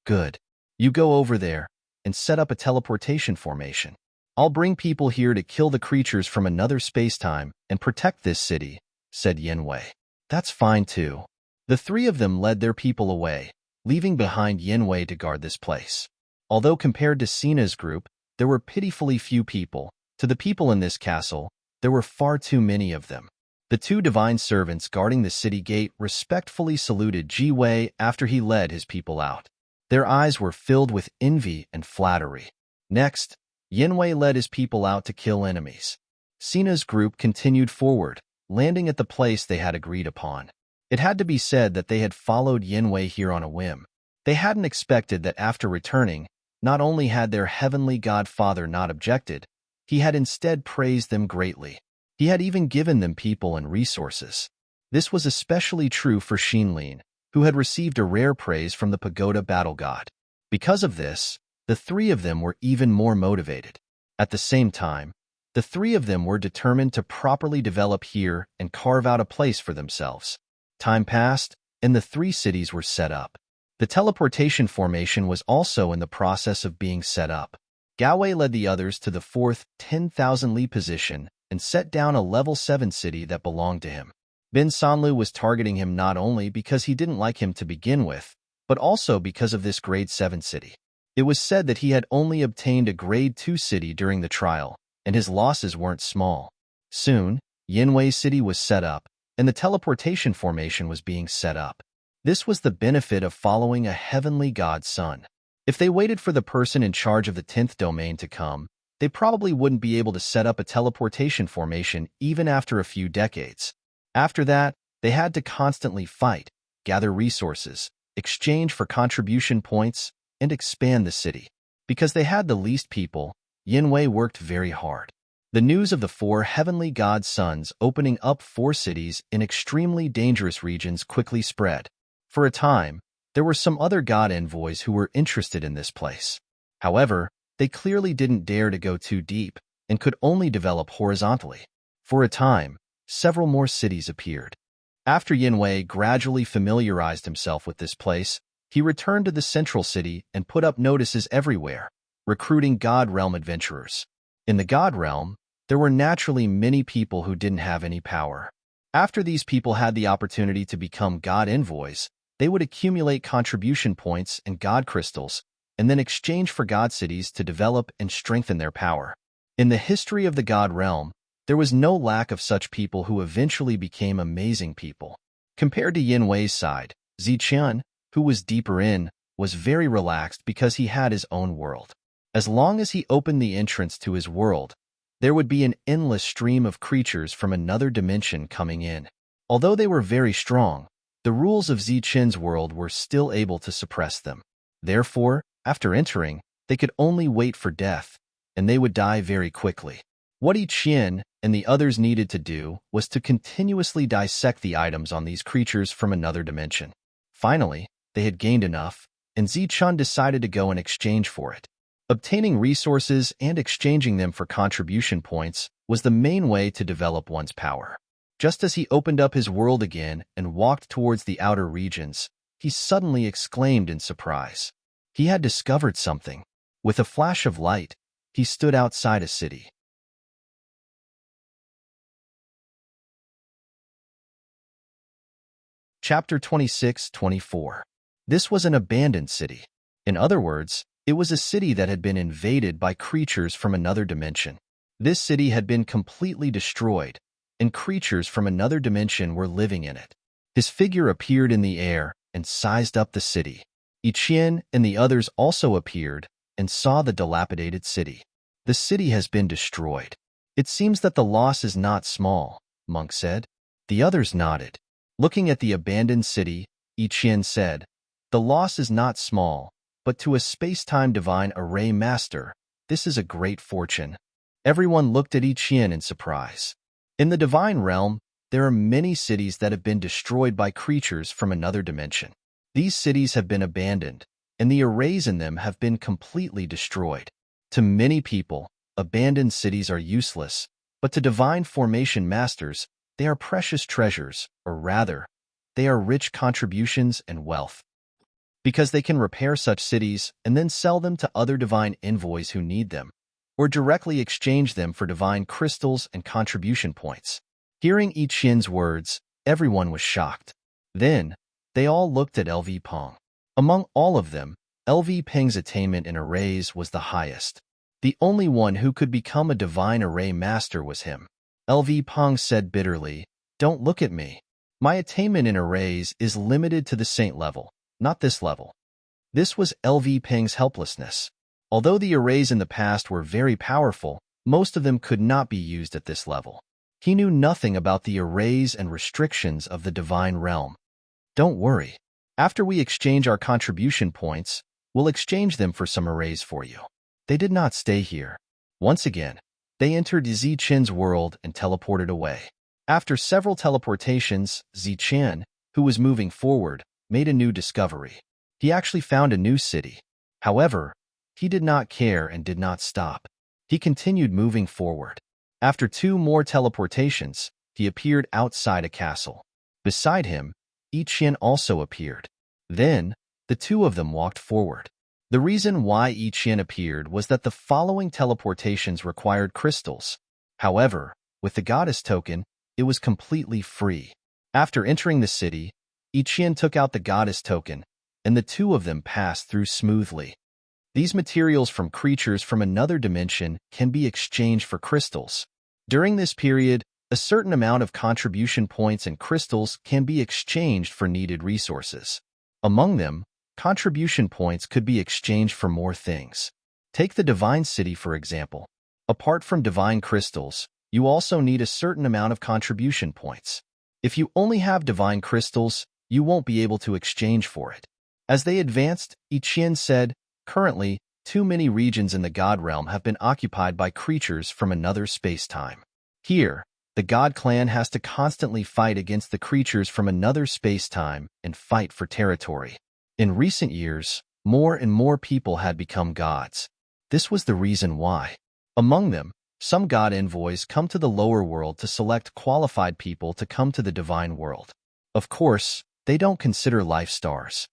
Good. You go over there and set up a teleportation formation. I'll bring people here to kill the creatures from another spacetime and protect this city, said Yinwei. That's fine too. The three of them led their people away, leaving behind Yinwei to guard this place. Although compared to Sina's group, there were pitifully few people. To the people in this castle, there were far too many of them. The two divine servants guarding the city gate respectfully saluted Jiwei after he led his people out. Their eyes were filled with envy and flattery. Next, Yinwei led his people out to kill enemies. Sina's group continued forward, landing at the place they had agreed upon. It had to be said that they had followed Yinwei here on a whim. They hadn't expected that after returning, not only had their heavenly godfather not objected, he had instead praised them greatly. He had even given them people and resources. This was especially true for Xinlin, who had received a rare praise from the pagoda battle god. Because of this, the three of them were even more motivated. At the same time, the three of them were determined to properly develop here and carve out a place for themselves. Time passed, and the three cities were set up. The teleportation formation was also in the process of being set up. Gawei led the others to the fourth 10,000 li position and set down a level 7 city that belonged to him. Bin Sanlu was targeting him not only because he didn't like him to begin with, but also because of this grade 7 city. It was said that he had only obtained a grade 2 city during the trial, and his losses weren't small. Soon, Yinwei's city was set up, and the teleportation formation was being set up. This was the benefit of following a heavenly god's son. If they waited for the person in charge of the 10th domain to come, they probably wouldn't be able to set up a teleportation formation even after a few decades. After that, they had to constantly fight, gather resources, exchange for contribution points, and expand the city. Because they had the least people, Yinwei worked very hard. The news of the 4 heavenly god sons opening up 4 cities in extremely dangerous regions quickly spread. For a time, there were some other god envoys who were interested in this place. However, they clearly didn't dare to go too deep and could only develop horizontally. For a time, several more cities appeared. After Yinwei gradually familiarized himself with this place, he returned to the central city and put up notices everywhere, recruiting God Realm adventurers. In the God Realm, there were naturally many people who didn't have any power. After these people had the opportunity to become God envoys, they would accumulate contribution points and God crystals, and then exchange for God cities to develop and strengthen their power. In the history of the God Realm, there was no lack of such people who eventually became amazing people. Compared to Yinwei's side, Ziqian, who was deeper in, was very relaxed because he had his own world. As long as he opened the entrance to his world, there would be an endless stream of creatures from another dimension coming in. Although they were very strong, the rules of Ziqian's world were still able to suppress them. Therefore, after entering, they could only wait for death, and they would die very quickly. What Qian and the others needed to do was to continuously dissect the items on these creatures from another dimension. Finally, they had gained enough, and Ziqian decided to go in exchange for it. Obtaining resources and exchanging them for contribution points was the main way to develop one's power. Just as he opened up his world again and walked towards the outer regions, he suddenly exclaimed in surprise. He had discovered something. With a flash of light, he stood outside a city. Chapter 26-24. This was an abandoned city. In other words, it was a city that had been invaded by creatures from another dimension. This city had been completely destroyed, and creatures from another dimension were living in it. His figure appeared in the air and sized up the city. Qian and the others also appeared and saw the dilapidated city. The city has been destroyed. It seems that the loss is not small, Monk said. The others nodded. Looking at the abandoned city, Qian said, the loss is not small, but to a space-time divine array master, this is a great fortune. Everyone looked at Qian in surprise. In the divine realm, there are many cities that have been destroyed by creatures from another dimension. These cities have been abandoned, and the arrays in them have been completely destroyed. To many people, abandoned cities are useless, but to divine formation masters, they are precious treasures, or rather, they are rich contributions and wealth. Because they can repair such cities and then sell them to other divine envoys who need them, or directly exchange them for divine crystals and contribution points. Hearing I Qian's words, everyone was shocked. Then, they all looked at LV Peng. Among all of them, LV Peng's attainment in arrays was the highest. The only one who could become a divine array master was him. LV Peng said bitterly, "Don't look at me. My attainment in arrays is limited to the saint level, not this level." This was LV Peng's helplessness. Although the arrays in the past were very powerful, most of them could not be used at this level. He knew nothing about the arrays and restrictions of the divine realm. "Don't worry. After we exchange our contribution points, we'll exchange them for some arrays for you." They did not stay here. Once again, they entered Ziqian's world and teleported away. After several teleportations, Ziqian, who was moving forward, made a new discovery. He actually found a new city. However, he did not care and did not stop. He continued moving forward. After 2 more teleportations, he appeared outside a castle. Beside him, I Qian also appeared. Then, the 2 of them walked forward. The reason why I Qian appeared was that the following teleportations required crystals. However, with the goddess token, it was completely free. After entering the city, I Qian took out the goddess token, and the 2 of them passed through smoothly. These materials from creatures from another dimension can be exchanged for crystals. During this period, a certain amount of contribution points and crystals can be exchanged for needed resources. Among them, contribution points could be exchanged for more things. Take the divine city, for example. Apart from divine crystals, you also need a certain amount of contribution points. If you only have divine crystals, you won't be able to exchange for it. As they advanced, I Qian said, "Currently, too many regions in the God realm have been occupied by creatures from another space-time. Here, the God clan has to constantly fight against the creatures from another space-time and fight for territory. In recent years, more and more people had become gods. This was the reason why. Among them, some god envoys come to the lower world to select qualified people to come to the divine world. Of course, they don't consider life stars.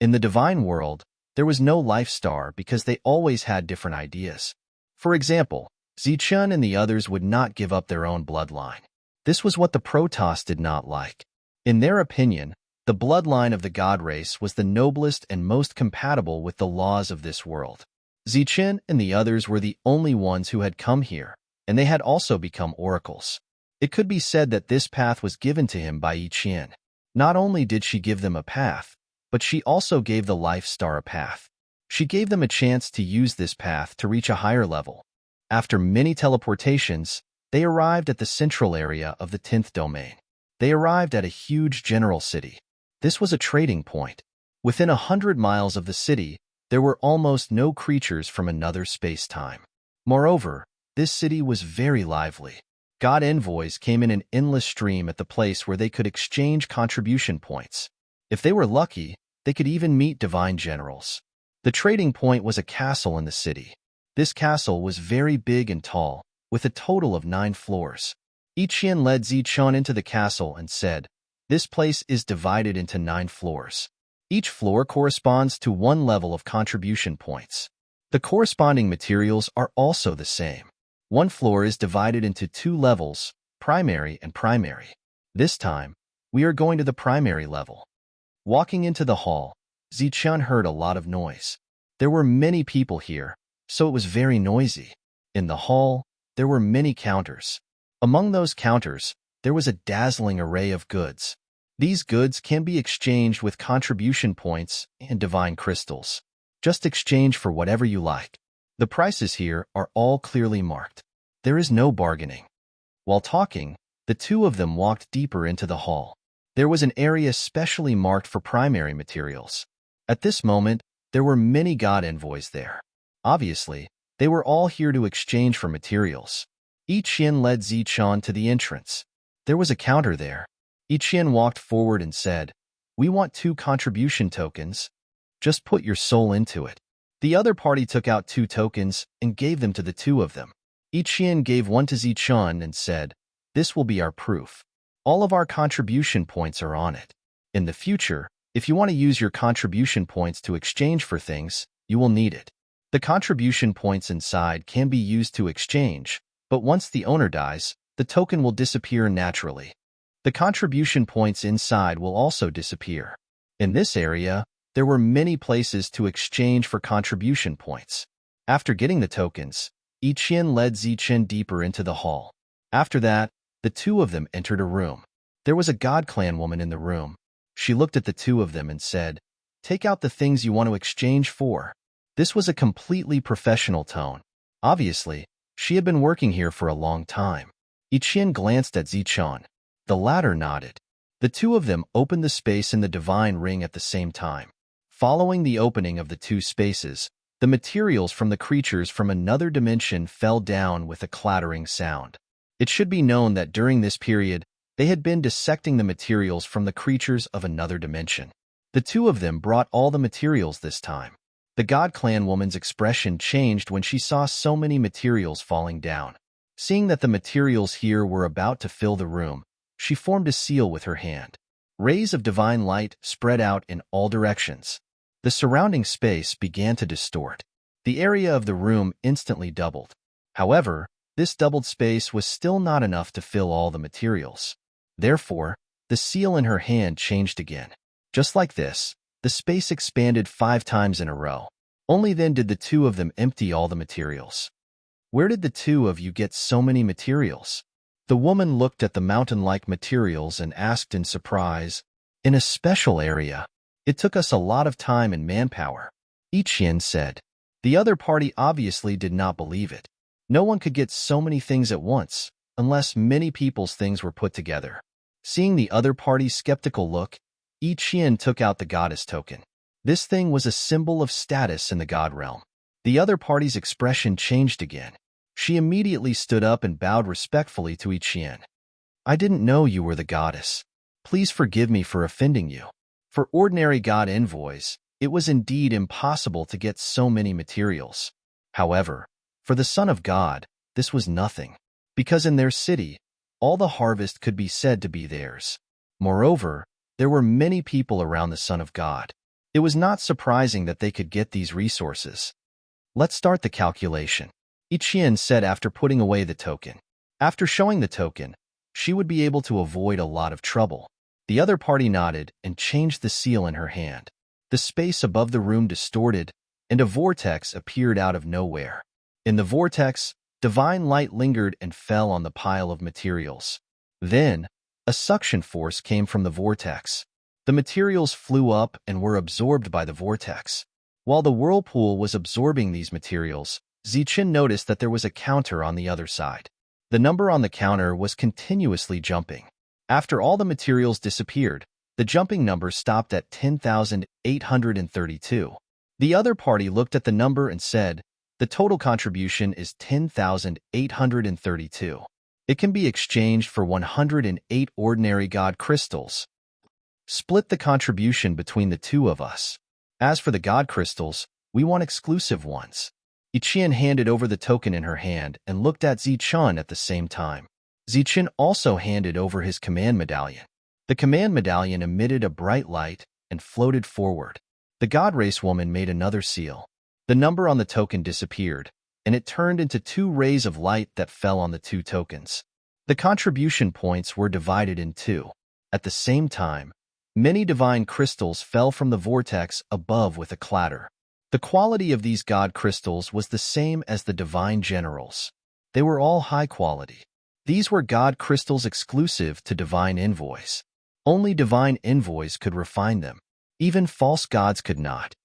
In the divine world, there was no life star because they always had different ideas. For example, Ziqian and the others would not give up their own bloodline. This was what the Protoss did not like. In their opinion, the bloodline of the god race was the noblest and most compatible with the laws of this world. Ziqian and the others were the only ones who had come here, and they had also become oracles. It could be said that this path was given to him by I Qian. Not only did she give them a path, but she also gave the life star a path. She gave them a chance to use this path to reach a higher level. After many teleportations, they arrived at the central area of the 10th domain. They arrived at a huge general city. This was a trading point. Within 100 miles of the city, there were almost no creatures from another space-time. Moreover, this city was very lively. God envoys came in an endless stream at the place where they could exchange contribution points. If they were lucky, they could even meet divine generals. The trading point was a castle in the city. This castle was very big and tall, with a total of 9 floors. I Qian led Ziqian into the castle and said, "This place is divided into 9 floors. Each floor corresponds to 1 level of contribution points. The corresponding materials are also the same. 1 floor is divided into 2 levels, primary and primary. This time, we are going to the primary level." Walking into the hall, Ziqian heard a lot of noise. There were many people here, so it was very noisy. In the hall, there were many counters. Among those counters, there was a dazzling array of goods. These goods can be exchanged with contribution points and divine crystals. Just exchange for whatever you like. The prices here are all clearly marked. There is no bargaining. While talking, the 2 of them walked deeper into the hall. There was an area specially marked for primary materials. At this moment, there were many god envoys there. Obviously, they were all here to exchange for materials. I Qian led Ziqian to the entrance. There was a counter there. Ichian walked forward and said, "We want 2 contribution tokens. Just put your soul into it." The other party took out 2 tokens and gave them to the 2 of them. Ichian gave one to Zichun and said, "This will be our proof. All of our contribution points are on it. In the future, if you want to use your contribution points to exchange for things, you will need it. The contribution points inside can be used to exchange, but once the owner dies, the token will disappear naturally. The contribution points inside will also disappear. In this area, there were many places to exchange for contribution points. After getting the tokens, Ichian led Zichen deeper into the hall. After that, the 2 of them entered a room. There was a God Clan woman in the room. She looked at the 2 of them and said, "Take out the things you want to exchange for." This was a completely professional tone. Obviously, she had been working here for a long time. Ichian glanced at Zichun. The latter nodded. The 2 of them opened the space in the divine ring at the same time. Following the opening of the 2 spaces, the materials from the creatures from another dimension fell down with a clattering sound. It should be known that during this period, they had been dissecting the materials from the creatures of another dimension. The 2 of them brought all the materials this time. The God Clan woman's expression changed when she saw so many materials falling down. Seeing that the materials here were about to fill the room, she formed a seal with her hand. Rays of divine light spread out in all directions. The surrounding space began to distort. The area of the room instantly doubled. However, this doubled space was still not enough to fill all the materials. Therefore, the seal in her hand changed again. Just like this, the space expanded 5 times in a row. Only then did the 2 of them empty all the materials. "Where did the 2 of you get so many materials?" The woman looked at the mountain-like materials and asked in surprise, "In a special area. It took us a lot of time and manpower," Ichian said. The other party obviously did not believe it. No one could get so many things at once, unless many people's things were put together. Seeing the other party's skeptical look, Ichian took out the goddess token. This thing was a symbol of status in the god realm. The other party's expression changed again. She immediately stood up and bowed respectfully to Ichian. "I didn't know you were the goddess. Please forgive me for offending you." For ordinary god envoys, it was indeed impossible to get so many materials. However, for the Son of God, this was nothing, because in their city, all the harvest could be said to be theirs. Moreover, there were many people around the Son of God. It was not surprising that they could get these resources. "Let's start the calculation," Ichian said after putting away the token. After showing the token, she would be able to avoid a lot of trouble. The other party nodded and changed the seal in her hand. The space above the room distorted, and a vortex appeared out of nowhere. In the vortex, divine light lingered and fell on the pile of materials. Then, a suction force came from the vortex. The materials flew up and were absorbed by the vortex. While the whirlpool was absorbing these materials, Zichen noticed that there was a counter on the other side. The number on the counter was continuously jumping. After all the materials disappeared, the jumping number stopped at 10,832. The other party looked at the number and said, "The total contribution is 10,832. It can be exchanged for 108 ordinary god crystals. Split the contribution between the 2 of us. As for the god crystals, we want exclusive ones." Ichian handed over the token in her hand and looked at Zichun at the same time. Zichen also handed over his command medallion. The command medallion emitted a bright light and floated forward. The god race woman made another seal. The number on the token disappeared, and it turned into 2 rays of light that fell on the 2 tokens. The contribution points were divided in 2. At the same time, many divine crystals fell from the vortex above with a clatter. The quality of these god crystals was the same as the divine generals. They were all high quality. These were god crystals exclusive to divine envoys. Only divine envoys could refine them. Even false gods could not.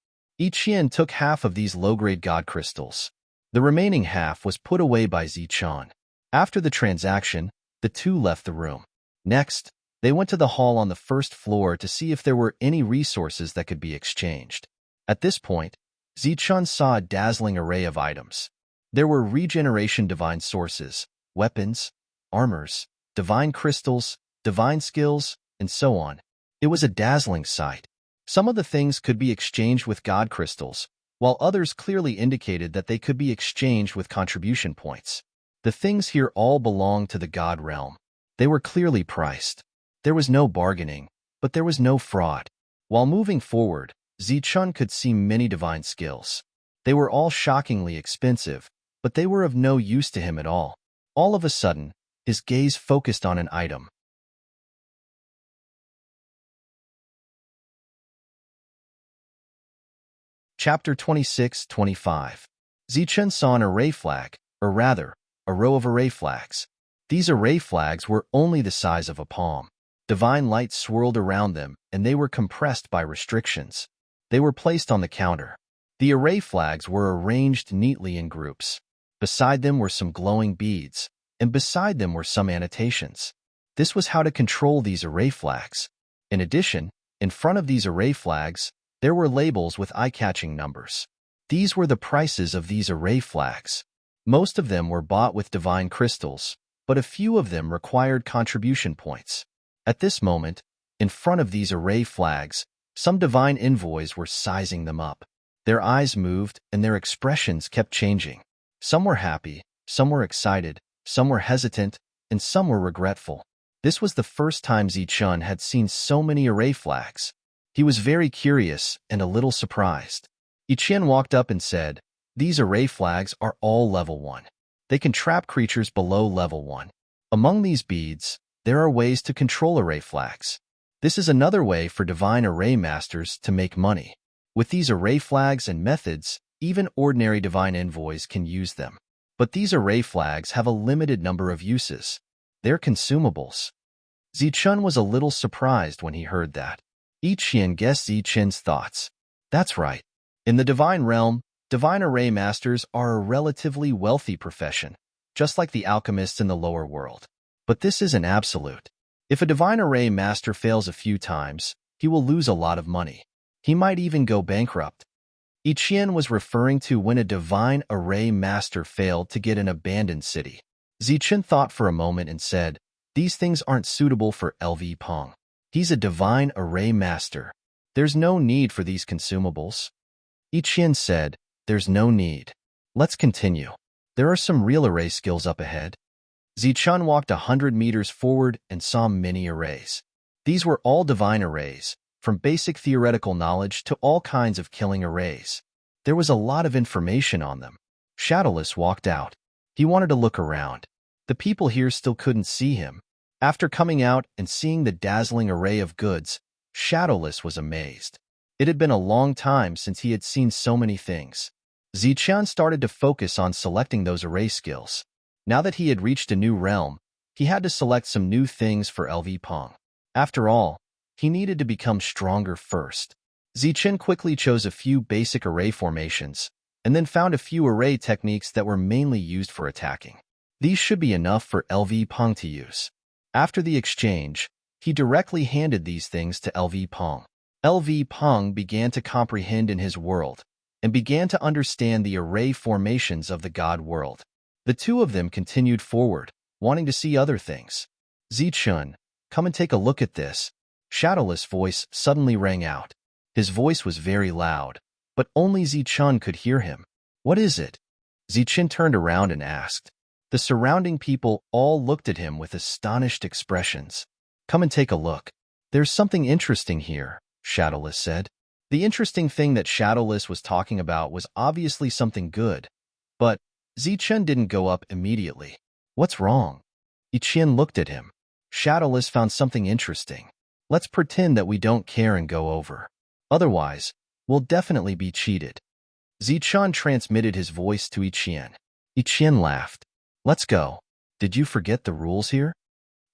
Ichian took half of these low-grade god crystals. The remaining half was put away by Zichun. After the transaction, the 2 left the room. Next, they went to the hall on the first floor to see if there were any resources that could be exchanged. At this point, Zichun saw a dazzling array of items. There were regeneration divine sources, weapons, armors, divine crystals, divine skills, and so on. It was a dazzling sight. Some of the things could be exchanged with god crystals, while others clearly indicated that they could be exchanged with contribution points. The things here all belonged to the god realm. They were clearly priced. There was no bargaining, but there was no fraud. While moving forward, Zichun could see many divine skills. They were all shockingly expensive, but they were of no use to him at all. All of a sudden, his gaze focused on an item. Chapter 26-25. Zichun saw an array flag, or rather, a row of array flags. These array flags were only the size of a palm. Divine light swirled around them, and they were compressed by restrictions. They were placed on the counter. The array flags were arranged neatly in groups. Beside them were some glowing beads, and beside them were some annotations. This was how to control these array flags. In addition, in front of these array flags, there were labels with eye-catching numbers. These were the prices of these array flags. Most of them were bought with divine crystals, but a few of them required contribution points. At this moment, in front of these array flags, some divine envoys were sizing them up. Their eyes moved and their expressions kept changing. Some were happy, some were excited, some were hesitant, and some were regretful. This was the first time Zichun had seen so many array flags. He was very curious and a little surprised. Ichien walked up and said, "These array flags are all level 1. They can trap creatures below level 1. Among these beads, there are ways to control array flags. This is another way for divine array masters to make money. With these array flags and methods, even ordinary divine envoys can use them. But these array flags have a limited number of uses. They're consumables." Zichun was a little surprised when he heard that. Ichien guessed Zichen's thoughts. That's right. In the divine realm, divine array masters are a relatively wealthy profession, just like the alchemists in the lower world. But this isn't absolute. If a divine array master fails a few times, he will lose a lot of money. He might even go bankrupt. Ichien was referring to when a divine array master failed to get an abandoned city. Zichun thought for a moment and said, "These things aren't suitable for LV Peng. He's a divine array master. There's no need for these consumables." Ichien said, "There's no need. Let's continue. There are some real array skills up ahead." Zichun walked 100 meters forward and saw many arrays. These were all divine arrays, from basic theoretical knowledge to all kinds of killing arrays. There was a lot of information on them. Shadowless walked out. He wanted to look around. The people here still couldn't see him. After coming out and seeing the dazzling array of goods, Shadowless was amazed. It had been a long time since he had seen so many things. Zichun started to focus on selecting those array skills. Now that he had reached a new realm, he had to select some new things for LV Peng. After all, he needed to become stronger first. Zichun quickly chose a few basic array formations, and then found a few array techniques that were mainly used for attacking. These should be enough for LV Peng to use. After the exchange, he directly handed these things to LV Peng. LV Peng began to comprehend in his world, and began to understand the array formations of the god world. The two of them continued forward, wanting to see other things. "Zichun, come and take a look at this." Shadowless' voice suddenly rang out. His voice was very loud, but only Zichun could hear him. "What is it?" Zichun turned around and asked. The surrounding people all looked at him with astonished expressions. "Come and take a look. There's something interesting here," Shadowless said. The interesting thing that Shadowless was talking about was obviously something good, but Zichun didn't go up immediately. "What's wrong?" Ichien looked at him. Shadowless found something interesting. "Let's pretend that we don't care and go over. Otherwise, we'll definitely be cheated." Zichun transmitted his voice to Ichien. Ichien laughed. "Let's go. Did you forget the rules here?"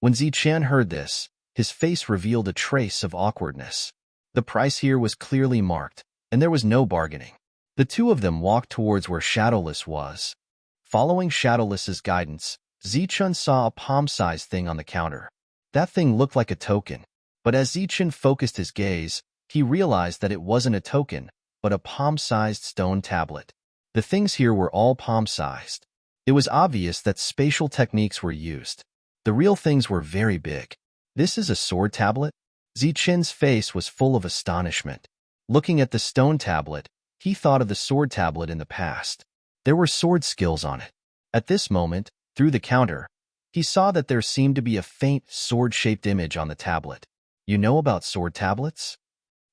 When Zichien heard this, his face revealed a trace of awkwardness. The price here was clearly marked, and there was no bargaining. The two of them walked towards where Shadowless was. Following Shadowless's guidance, Zichun saw a palm-sized thing on the counter. That thing looked like a token, but as Zichun focused his gaze, he realized that it wasn't a token, but a palm-sized stone tablet. The things here were all palm-sized. It was obvious that spatial techniques were used. The real things were very big. This is a sword tablet? Zichen's face was full of astonishment. Looking at the stone tablet, he thought of the sword tablet in the past. There were sword skills on it. At this moment, through the counter, he saw that there seemed to be a faint sword-shaped image on the tablet. You know about sword tablets?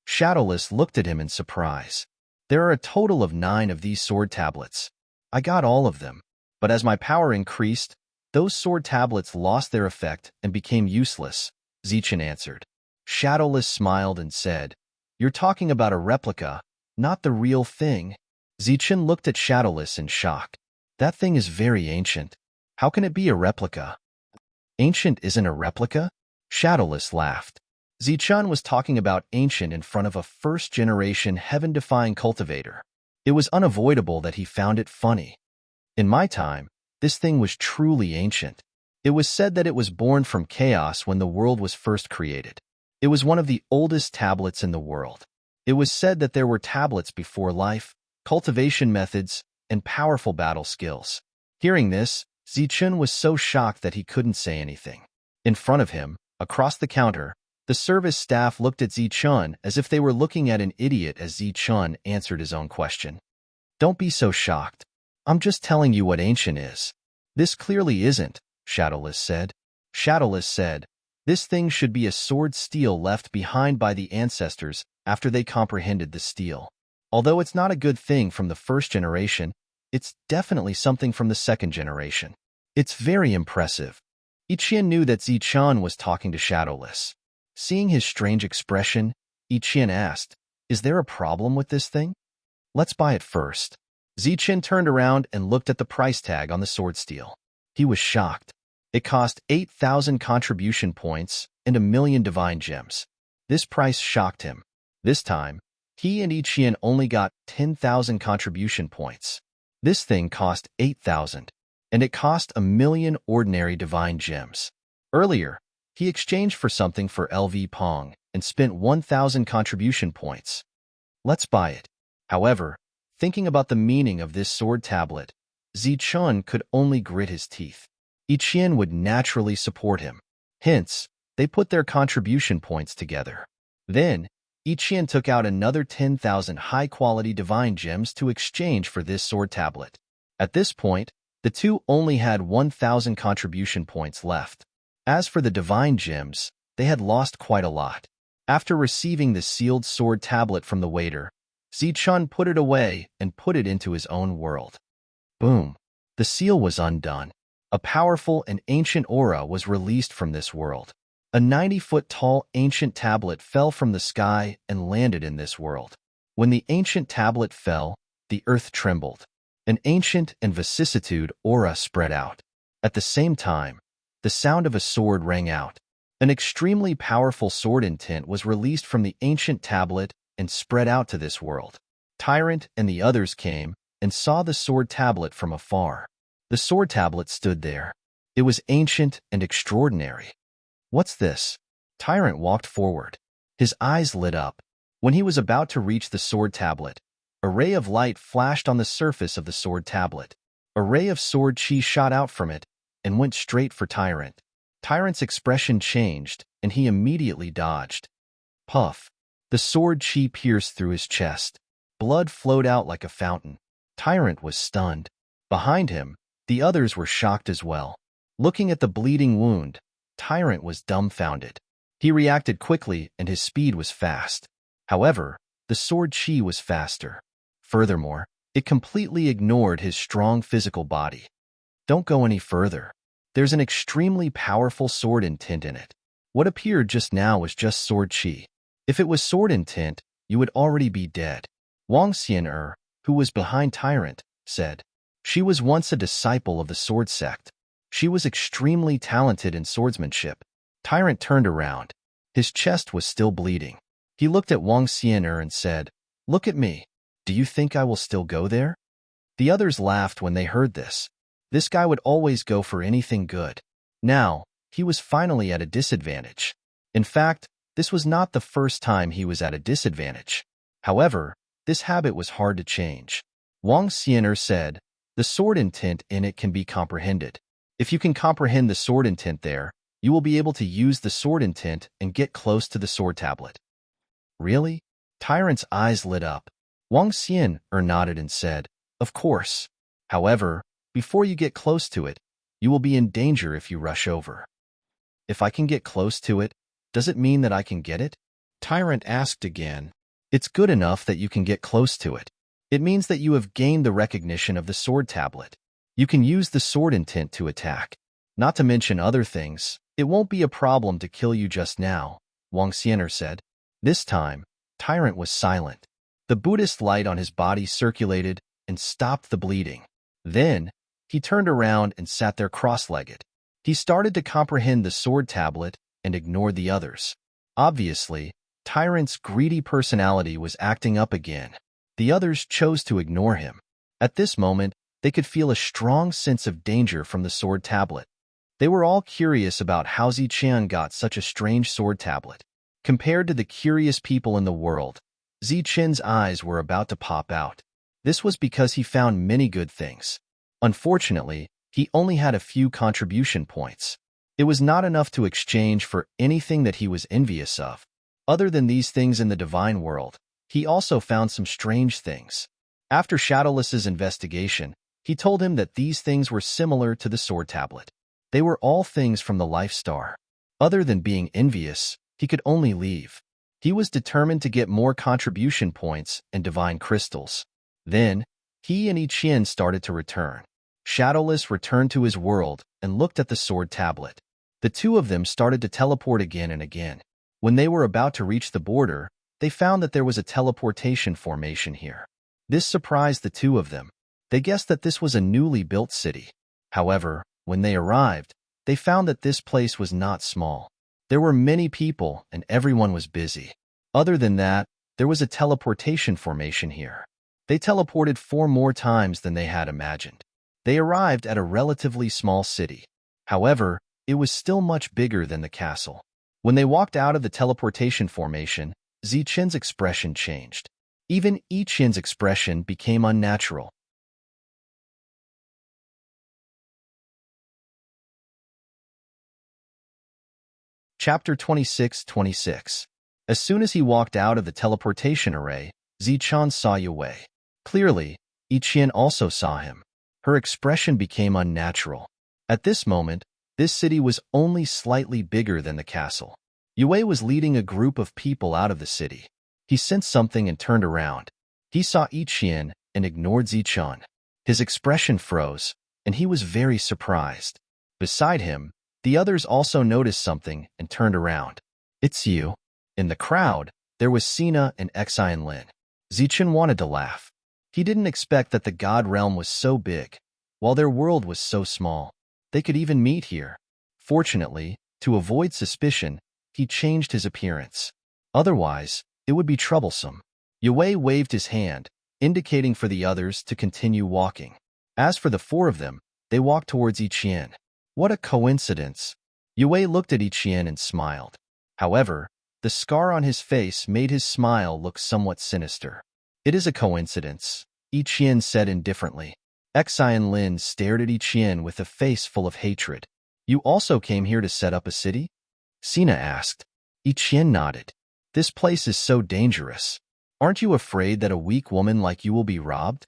Shadowless looked at him in surprise. There are a total of 9 of these sword tablets. I got all of them, but as my power increased, those sword tablets lost their effect and became useless, Zichen answered. Shadowless smiled and said, You're talking about a replica, not the real thing. Zichen looked at Shadowless in shock. That thing is very ancient. How can it be a replica? Ancient isn't a replica? Shadowless laughed. Zichen was talking about ancient in front of a first-generation heaven-defying cultivator. It was unavoidable that he found it funny. In my time, this thing was truly ancient. It was said that it was born from chaos when the world was first created. It was one of the oldest tablets in the world. It was said that there were tablets before life, cultivation methods, and powerful battle skills. Hearing this, Zichen was so shocked that he couldn't say anything. In front of him, across the counter, the service staff looked at Zichen as if they were looking at an idiot as Zichen answered his own question. Don't be so shocked. I'm just telling you what ancient is. This clearly isn't, Shadowless said. Shadowless said, this thing should be a sword steel left behind by the ancestors after they comprehended the steel. Although it's not a good thing from the first generation, it's definitely something from the second generation. It's very impressive. Ichian knew that Zichen was talking to Shadowless. Seeing his strange expression, Ichian asked, Is there a problem with this thing? Let's buy it first. Zichen turned around and looked at the price tag on the sword steel. He was shocked. It cost 8,000 contribution points and 1,000,000 divine gems. This price shocked him. This time, he and Ichian only got 10,000 contribution points. This thing cost 8,000, and it cost 1,000,000 ordinary divine gems. Earlier, he exchanged for something for LV Pong and spent 1,000 contribution points. Let's buy it. However, thinking about the meaning of this sword tablet, Zichen could only grit his teeth. Ichian would naturally support him. Hence, they put their contribution points together. Then, Ichian took out another 10,000 high-quality divine gems to exchange for this sword tablet. At this point, the two only had 1,000 contribution points left. As for the divine gems, they had lost quite a lot. After receiving the sealed sword tablet from the waiter, Zichen put it away and put it into his own world. Boom! The seal was undone. A powerful and ancient aura was released from this world. A 90-foot-tall ancient tablet fell from the sky and landed in this world. When the ancient tablet fell, the earth trembled. An ancient and vicissitude aura spread out. At the same time, the sound of a sword rang out. An extremely powerful sword intent was released from the ancient tablet and spread out to this world. Tyrant and the others came and saw the sword tablet from afar. The sword tablet stood there. It was ancient and extraordinary. What's this? Tyrant walked forward. His eyes lit up. When he was about to reach the sword tablet, a ray of light flashed on the surface of the sword tablet. A ray of sword chi shot out from it and went straight for Tyrant. Tyrant's expression changed, and he immediately dodged. Puff! The sword chi pierced through his chest. Blood flowed out like a fountain. Tyrant was stunned. Behind him, the others were shocked as well. Looking at the bleeding wound, Tyrant was dumbfounded. He reacted quickly, and his speed was fast. However, the sword chi was faster. Furthermore, it completely ignored his strong physical body. Don't go any further. There's an extremely powerful sword intent in it. What appeared just now was just sword chi. If it was sword intent, you would already be dead. Wang Xian'er, who was behind Tyrant, said. She was once a disciple of the sword sect. She was extremely talented in swordsmanship. Tyrant turned around. His chest was still bleeding. He looked at Wang Xian'er and said, Look at me. Do you think I will still go there? The others laughed when they heard this. This guy would always go for anything good. Now, he was finally at a disadvantage. In fact, this was not the first time he was at a disadvantage. However, this habit was hard to change. Wang Xian'er said, The sword intent in it can be comprehended. If you can comprehend the sword intent there, you will be able to use the sword intent and get close to the sword tablet. Really? Tyrant's eyes lit up. Wang Xian nodded and said, Of course. However, before you get close to it, you will be in danger if you rush over. If I can get close to it, does it mean that I can get it? Tyrant asked again. It's good enough that you can get close to it. It means that you have gained the recognition of the sword tablet. You can use the sword intent to attack. Not to mention other things, it won't be a problem to kill you just now, Wang Xianer said. This time, Tyrant was silent. The Buddhist light on his body circulated and stopped the bleeding. Then, he turned around and sat there cross-legged. He started to comprehend the sword tablet and ignored the others. Obviously, Tyrant's greedy personality was acting up again. The others chose to ignore him. At this moment, they could feel a strong sense of danger from the sword tablet. They were all curious about how Ziqian got such a strange sword tablet. Compared to the curious people in the world, Ziqian's eyes were about to pop out. This was because he found many good things. Unfortunately, he only had a few contribution points. It was not enough to exchange for anything that he was envious of. Other than these things in the divine world, he also found some strange things. After Shadowless's investigation, he told him that these things were similar to the sword tablet. They were all things from the Life Star. Other than being envious, he could only leave. He was determined to get more contribution points and divine crystals. Then, he and Ichien started to return. Shadowless returned to his world and looked at the sword tablet. The two of them started to teleport again and again. When they were about to reach the border, they found that there was a teleportation formation here. This surprised the two of them. They guessed that this was a newly built city. However, when they arrived, they found that this place was not small. There were many people and everyone was busy. Other than that, there was a teleportation formation here. They teleported 4 more times than they had imagined. They arrived at a relatively small city. However, it was still much bigger than the castle. When they walked out of the teleportation formation, Ziqian's expression changed. Even Iqian's expression became unnatural. Chapter 26:26. As soon as he walked out of the teleportation array, Ziqian saw Yue. Clearly, Iqian also saw him. Her expression became unnatural. At this moment, this city was only slightly bigger than the castle. Yue was leading a group of people out of the city. He sensed something and turned around. He saw Iqian and ignored Ziqian. His expression froze, and he was very surprised. Beside him, the others also noticed something and turned around. It's you. In the crowd, there was Sina and Xian Lin. Ziqian wanted to laugh. He didn't expect that the God realm was so big, while their world was so small. They could even meet here. Fortunately, to avoid suspicion, he changed his appearance. Otherwise, it would be troublesome. Yue waved his hand, indicating for the others to continue walking. As for the 4 of them, they walked towards Iqian. What a coincidence! Yue looked at Iqian and smiled. However, the scar on his face made his smile look somewhat sinister. It is a coincidence, Iqian said indifferently. Xian Lin stared at Iqian with a face full of hatred. You also came here to set up a city? Sina asked. Iqian nodded. This place is so dangerous. Aren't you afraid that a weak woman like you will be robbed?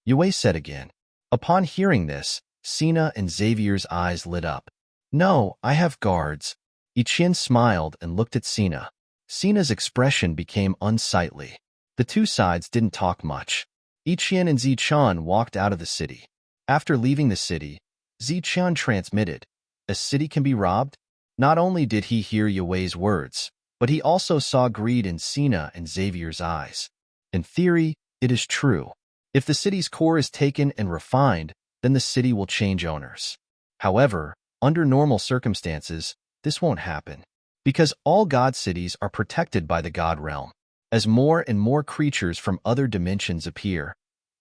Yue said again. Upon hearing this, Sina and Xavier's eyes lit up. No, I have guards. Iqian smiled and looked at Sina. Sina's expression became unsightly. The two sides didn't talk much. Iqian and Ziqian walked out of the city. After leaving the city, Ziqian transmitted, "A city can be robbed?" Not only did he hear Yue's words, but he also saw greed in Sina and Xavier's eyes. In theory, it is true. If the city's core is taken and refined, then the city will change owners. However, under normal circumstances, this won't happen. Because all god cities are protected by the god realm. As more and more creatures from other dimensions appear,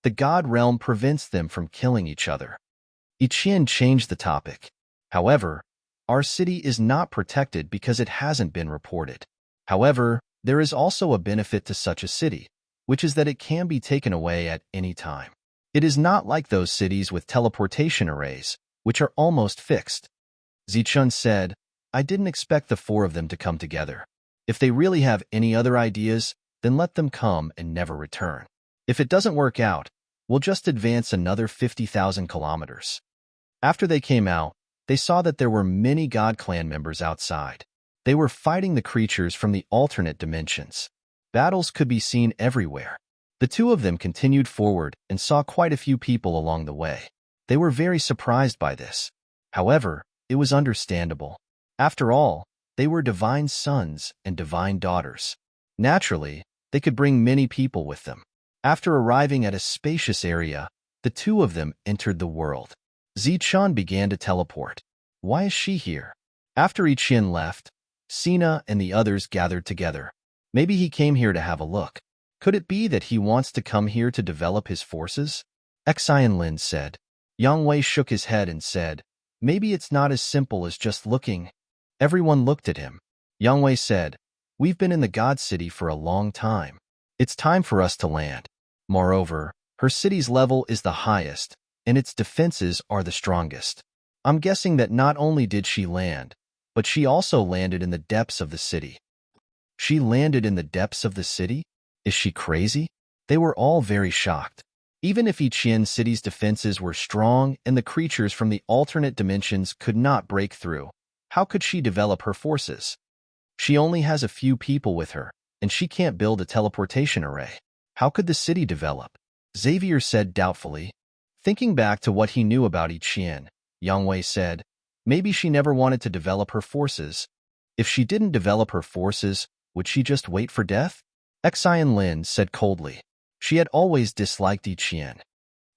the god realm prevents them from killing each other. Iqian changed the topic. However, our city is not protected because it hasn't been reported. However, there is also a benefit to such a city, which is that it can be taken away at any time. It is not like those cities with teleportation arrays, which are almost fixed. Zichun said, I didn't expect the four of them to come together. If they really have any other ideas, then let them come and never return. If it doesn't work out, we'll just advance another 50,000 kilometers. After they came out, they saw that there were many God Clan members outside. They were fighting the creatures from the alternate dimensions. Battles could be seen everywhere. The two of them continued forward and saw quite a few people along the way. They were very surprised by this. However, it was understandable. After all, they were divine sons and divine daughters. Naturally, they could bring many people with them. After arriving at a spacious area, the two of them entered the world. Zichun began to teleport. Why is she here? After Ichien left, Sina and the others gathered together. Maybe he came here to have a look. Could it be that he wants to come here to develop his forces? Xian Lin said. Yang Wei shook his head and said, maybe it's not as simple as just looking. Everyone looked at him. Yang Wei said, we've been in the God City for a long time. It's time for us to land. Moreover, her city's level is the highest, and its defenses are the strongest. I'm guessing that not only did she land, but she also landed in the depths of the city. She landed in the depths of the city? Is she crazy? They were all very shocked. Even if Ichien City's defenses were strong and the creatures from the alternate dimensions could not break through, how could she develop her forces? She only has a few people with her, and she can't build a teleportation array. How could the city develop? Xavier said doubtfully. Thinking back to what he knew about Ichien, Yang Wei said, maybe she never wanted to develop her forces. If she didn't develop her forces, would she just wait for death? Xian Lin said coldly. She had always disliked Ichien.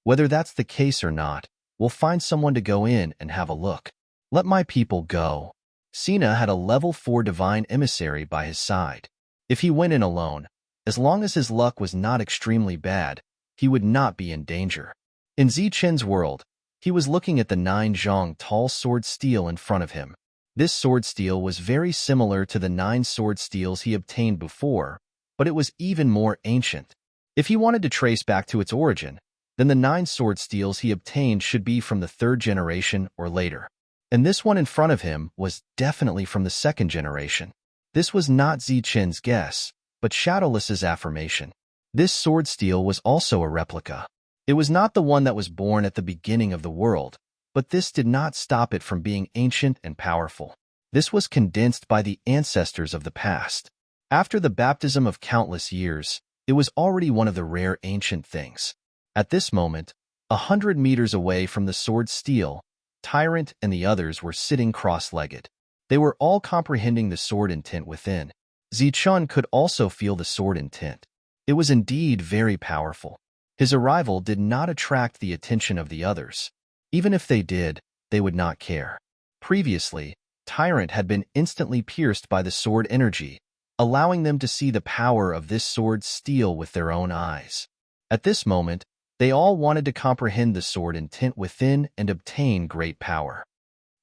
Whether that's the case or not, we'll find someone to go in and have a look. Let my people go. Sina had a level 4 divine emissary by his side. If he went in alone, as long as his luck was not extremely bad, he would not be in danger. In Zichen's world, he was looking at the 9 zhong tall sword steel in front of him. This sword steel was very similar to the 9 sword steels he obtained before, but it was even more ancient. If he wanted to trace back to its origin, then the 9 sword steels he obtained should be from the 3rd generation or later. And this one in front of him was definitely from the 2nd generation. This was not Zichen's guess, but Shadowless's affirmation. This sword steel was also a replica. It was not the one that was born at the beginning of the world, but this did not stop it from being ancient and powerful. This was condensed by the ancestors of the past. After the baptism of countless years, it was already one of the rare ancient things. At this moment, 100 meters away from the sword steel, Tyrant and the others were sitting cross-legged. They were all comprehending the sword intent within. Zichun could also feel the sword intent. It was indeed very powerful. His arrival did not attract the attention of the others. Even if they did, they would not care. Previously, Tyrant had been instantly pierced by the sword energy, allowing them to see the power of this sword steel with their own eyes. At this moment, they all wanted to comprehend the sword intent within and obtain great power.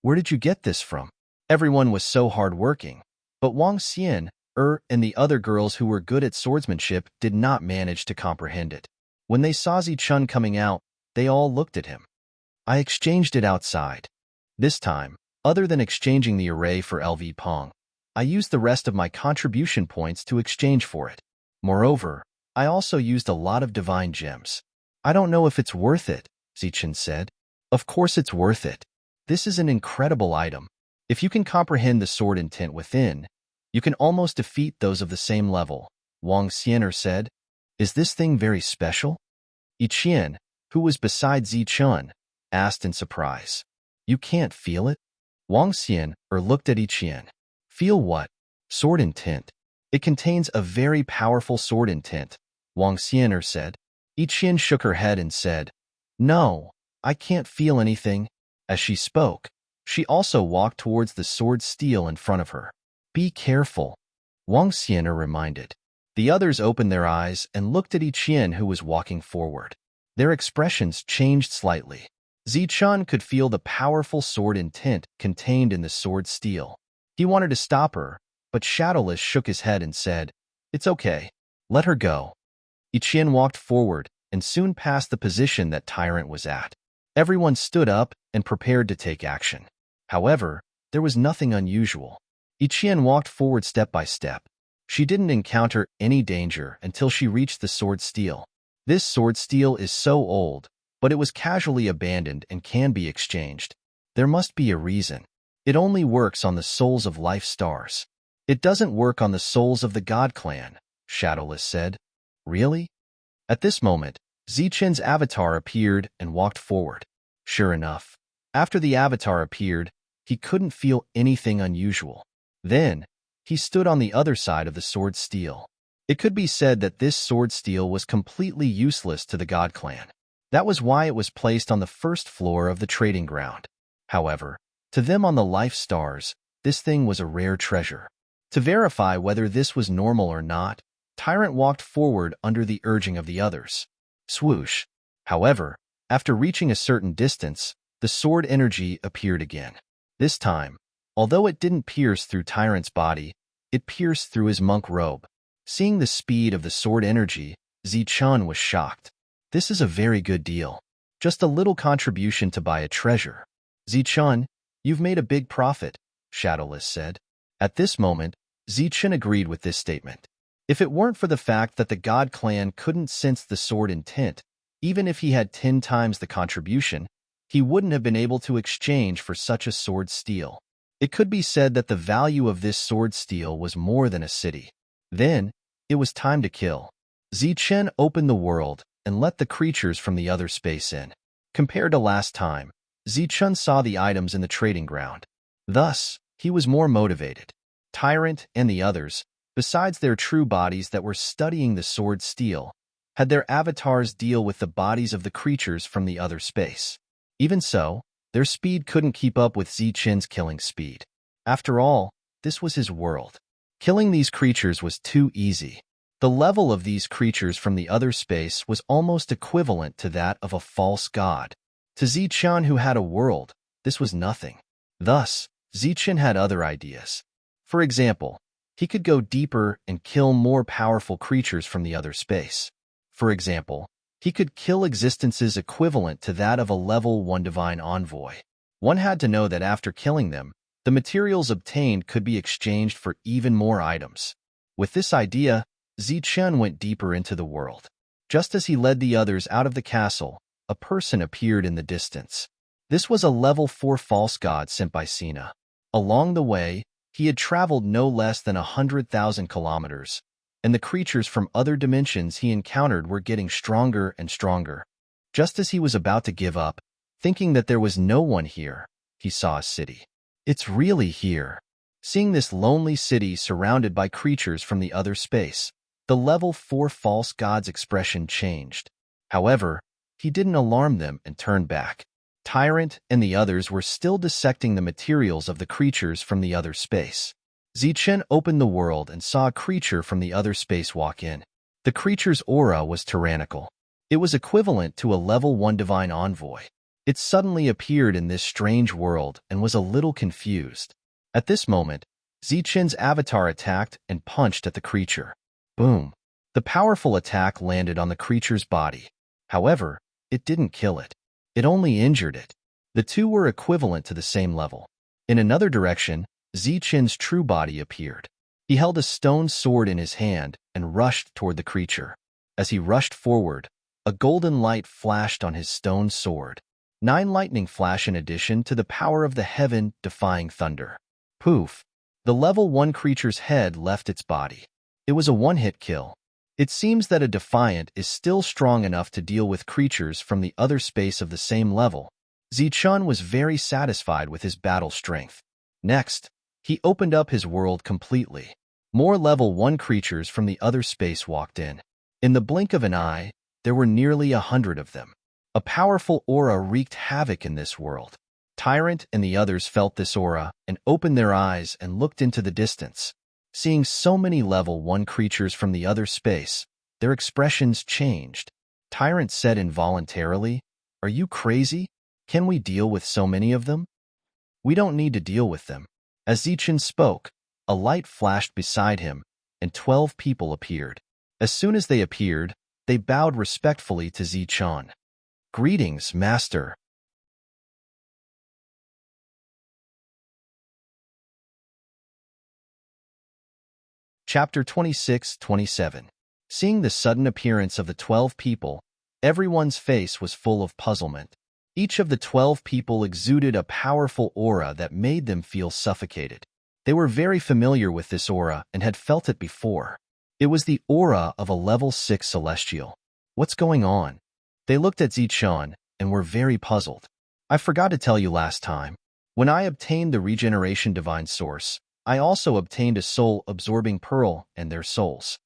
Where did you get this from? Everyone was so hard-working, but Wang Xian, and the other girls who were good at swordsmanship did not manage to comprehend it. When they saw Zichun coming out, they all looked at him. I exchanged it outside. This time, other than exchanging the array for LV Pong, I used the rest of my contribution points to exchange for it. Moreover, I also used a lot of divine gems. I don't know if it's worth it, Zichun said. Of course it's worth it. This is an incredible item. If you can comprehend the sword intent within, you can almost defeat those of the same level, Wang Xianer said. Is this thing very special? Ichien, who was beside Zichun, asked in surprise. You can't feel it? Wang Xian looked at Ichien. Feel what? Sword intent. It contains a very powerful sword intent, Wang Xianer said. Ichien shook her head and said, No, I can't feel anything. As she spoke, she also walked towards the sword steel in front of her. Be careful, Wang Xianer reminded. The others opened their eyes and looked at Ichien, who was walking forward. Their expressions changed slightly. Zichun could feel the powerful sword intent contained in the sword steel. He wanted to stop her, but Shadowless shook his head and said, It's okay. Let her go. Ichien walked forward and soon passed the position that Tyrant was at. Everyone stood up and prepared to take action. However, there was nothing unusual. Ichian walked forward step by step. She didn't encounter any danger until she reached the sword steel. This sword steel is so old, but it was casually abandoned and can be exchanged. There must be a reason. It only works on the souls of life stars. It doesn't work on the souls of the God Clan, Shadowless said. Really? At this moment, Zichen's avatar appeared and walked forward. Sure enough, after the avatar appeared, he couldn't feel anything unusual. Then, he stood on the other side of the sword steel. It could be said that this sword steel was completely useless to the God Clan. That was why it was placed on the first floor of the trading ground. However, to them on the life stars, this thing was a rare treasure. To verify whether this was normal or not, Tyrant walked forward under the urging of the others. Swoosh. However, after reaching a certain distance, the sword energy appeared again. This time, although it didn't pierce through Tyrant's body, it pierced through his monk robe. Seeing the speed of the sword energy, Zichun was shocked. This is a very good deal. Just a little contribution to buy a treasure. Zichun, you've made a big profit, Shadowless said. At this moment, Zichun agreed with this statement. If it weren't for the fact that the God Clan couldn't sense the sword intent, even if he had 10 times the contribution, he wouldn't have been able to exchange for such a sword steel. It could be said that the value of this sword steel was more than a city. Then, it was time to kill. Zichen opened the world and let the creatures from the other space in. Compared to last time, Zichun saw the items in the trading ground. Thus, he was more motivated. Tyrant and the others, besides their true bodies that were studying the sword steel, had their avatars deal with the bodies of the creatures from the other space. Even so, their speed couldn't keep up with Zichen's killing speed. After all, this was his world. Killing these creatures was too easy. The level of these creatures from the other space was almost equivalent to that of a false god. To Zichen, who had a world, this was nothing. Thus, Zichen had other ideas. For example, he could go deeper and kill more powerful creatures from the other space. For example, he could kill existences equivalent to that of a level 1 divine envoy. One had to know that after killing them, the materials obtained could be exchanged for even more items. With this idea, Zichen went deeper into the world. Just as he led the others out of the castle, a person appeared in the distance. This was a level 4 false god sent by Sina. Along the way, he had traveled no less than 100,000 kilometers, and the creatures from other dimensions he encountered were getting stronger and stronger. Just as he was about to give up, thinking that there was no one here, he saw a city. It's really here. Seeing this lonely city surrounded by creatures from the other space, the level 4 false god's expression changed. However, he didn't alarm them and turned back. Tyrant and the others were still dissecting the materials of the creatures from the other space. Zichen opened the world and saw a creature from the other space walk in. The creature's aura was tyrannical. It was equivalent to a level 1 divine envoy. It suddenly appeared in this strange world and was a little confused. At this moment, Zichen's avatar attacked and punched at the creature. Boom! The powerful attack landed on the creature's body. However, it didn't kill it. It only injured it. The two were equivalent to the same level. In another direction, Zichen's true body appeared. He held a stone sword in his hand and rushed toward the creature. As he rushed forward, a golden light flashed on his stone sword. 9 lightning flash in addition to the power of the heaven-defying thunder. Poof! The level 1 creature's head left its body. It was a one-hit kill. It seems that a Defiant is still strong enough to deal with creatures from the other space of the same level. Zichun was very satisfied with his battle strength. Next, he opened up his world completely. More level 1 creatures from the other space walked in. In the blink of an eye, there were nearly 100 of them. A powerful aura wreaked havoc in this world. Tyrant and the others felt this aura and opened their eyes and looked into the distance. Seeing so many level 1 creatures from the other space, their expressions changed. Tyrant said involuntarily, "Are you crazy? Can we deal with so many of them?" "We don't need to deal with them." As Zichen spoke, a light flashed beside him, and 12 people appeared. As soon as they appeared, they bowed respectfully to Zichen. "Greetings, Master." Chapter 26-27. Seeing the sudden appearance of the 12 people, everyone's face was full of puzzlement. Each of the 12 people exuded a powerful aura that made them feel suffocated. They were very familiar with this aura and had felt it before. It was the aura of a level 6 celestial. What's going on? They looked at Zichun and were very puzzled. I forgot to tell you last time. When I obtained the regeneration divine source, I also obtained a soul-absorbing pearl and their souls.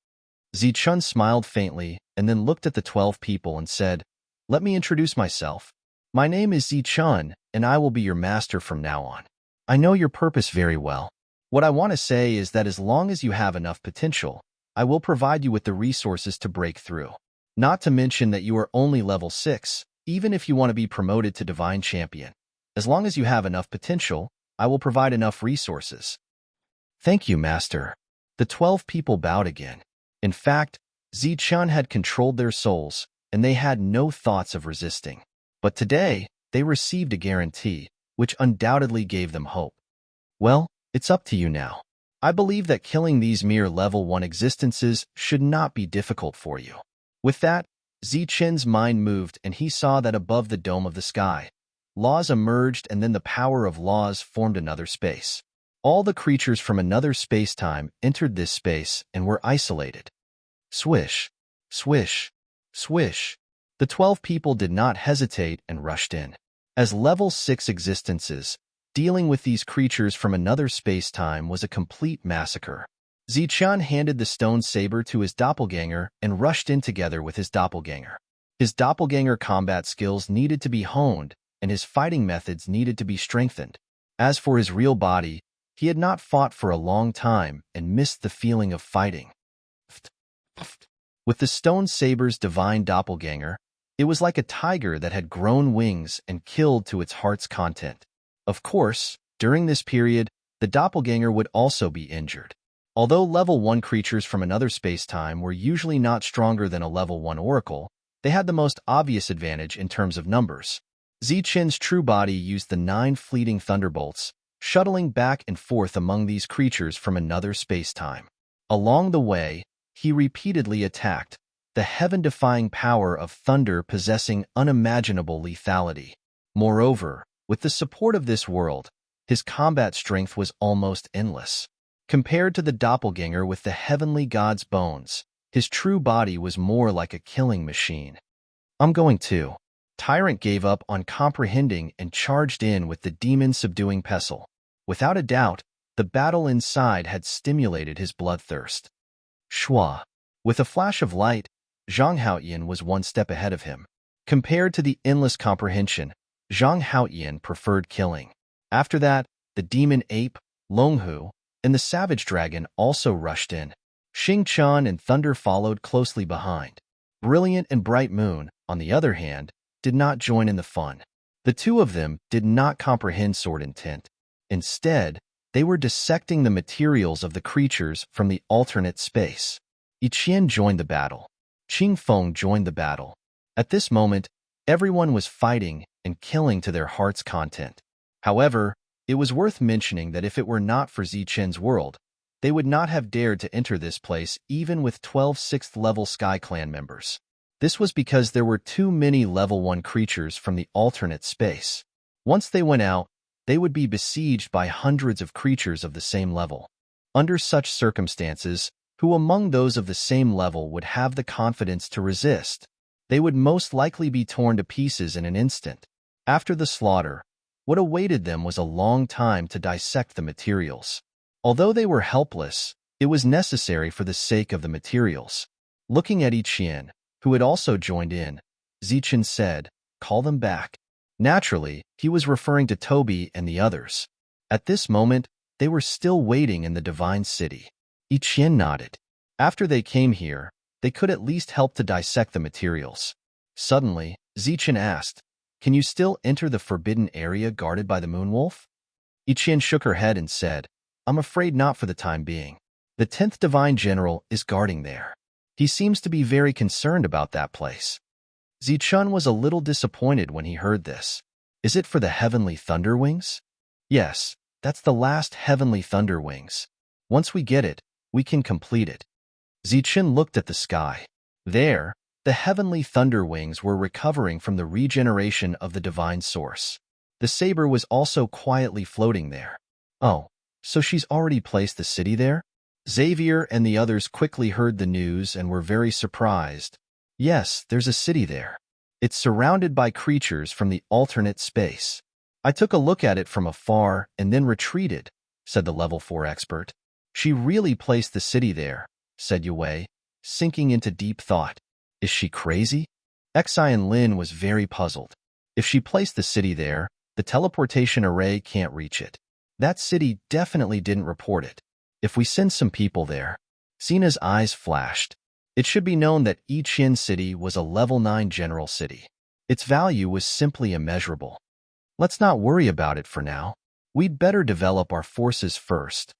Zichun smiled faintly and then looked at the 12 people and said, "Let me introduce myself. My name is Zichun, and I will be your master from now on. I know your purpose very well. What I want to say is that as long as you have enough potential, I will provide you with the resources to break through. Not to mention that you are only level 6, even if you want to be promoted to Divine Champion. As long as you have enough potential, I will provide enough resources." "Thank you, Master." The 12 people bowed again. In fact, Zichun had controlled their souls, and they had no thoughts of resisting. But today, they received a guarantee, which undoubtedly gave them hope. "Well, it's up to you now. I believe that killing these mere level 1 existences should not be difficult for you." With that, Zichun's mind moved and he saw that above the dome of the sky, laws emerged and then the power of laws formed another space. All the creatures from another space-time entered this space and were isolated. Swish, swish, swish. The 12 people did not hesitate and rushed in. As level 6 existences, dealing with these creatures from another space-time was a complete massacre. Zichun handed the stone saber to his doppelganger and rushed in together with his doppelganger. His doppelganger combat skills needed to be honed, and his fighting methods needed to be strengthened. As for his real body, he had not fought for a long time and missed the feeling of fighting. With the stone saber's divine doppelganger, it was like a tiger that had grown wings and killed to its heart's content. Of course, during this period, the doppelganger would also be injured. Although level 1 creatures from another space-time were usually not stronger than a level 1 oracle, they had the most obvious advantage in terms of numbers. Zichun's true body used the 9 fleeting thunderbolts, shuttling back and forth among these creatures from another space-time. Along the way, he repeatedly attacked, the heaven-defying power of thunder possessing unimaginable lethality. Moreover, with the support of this world, his combat strength was almost endless. Compared to the doppelganger with the heavenly god's bones, his true body was more like a killing machine. "I'm going to." Tyrant gave up on comprehending and charged in with the demon-subduing pestle. Without a doubt, the battle inside had stimulated his bloodthirst. Shua. With a flash of light, Zhang Haoyan was one step ahead of him. Compared to the endless comprehension, Zhang Haoyan preferred killing. After that, the demon ape, Longhu, and the savage dragon also rushed in. Xing Chan and Thunder followed closely behind. Brilliant and Bright Moon, on the other hand, did not join in the fun. The two of them did not comprehend sword intent. Instead, they were dissecting the materials of the creatures from the alternate space. Yiqian joined the battle. Qingfeng joined the battle. At this moment, everyone was fighting and killing to their heart's content. However, it was worth mentioning that if it were not for Zichun's world, they would not have dared to enter this place even with 12 6th-level Sky Clan members. This was because there were too many level 1 creatures from the alternate space. Once they went out, they would be besieged by hundreds of creatures of the same level. Under such circumstances, who among those of the same level would have the confidence to resist? They would most likely be torn to pieces in an instant. After the slaughter, what awaited them was a long time to dissect the materials. Although they were helpless, it was necessary for the sake of the materials. Looking at Yiqian, who had also joined in, Zichun said, "Call them back." Naturally, he was referring to Toby and the others. At this moment, they were still waiting in the Divine City. Yiqian nodded. After they came here, they could at least help to dissect the materials. Suddenly, Zichun asked, "Can you still enter the forbidden area guarded by the Moonwolf?" Yiqian shook her head and said, "I'm afraid not for the time being. The 10th Divine General is guarding there. He seems to be very concerned about that place." Zichun was a little disappointed when he heard this. "Is it for the Heavenly Thunder Wings?" "Yes, that's the last Heavenly Thunder Wings. Once we get it, We can complete it. Zichen looked at the sky. There, the heavenly thunder wings were recovering from the regeneration of the divine source. The saber was also quietly floating there. Oh, so she's already placed the city there? Xavier and the others quickly heard the news and were very surprised. Yes, there's a city there. It's surrounded by creatures from the alternate space. I took a look at it from afar and then retreated, said the level 4 expert. She really placed the city there, said Yue, sinking into deep thought. Is she crazy? Xian Lin was very puzzled. If she placed the city there, the teleportation array can't reach it. That city definitely didn't report it. If we send some people there. Sina's eyes flashed. It should be known that Yiqian City was a level 9 general city. Its value was simply immeasurable. Let's not worry about it for now. We'd better develop our forces first.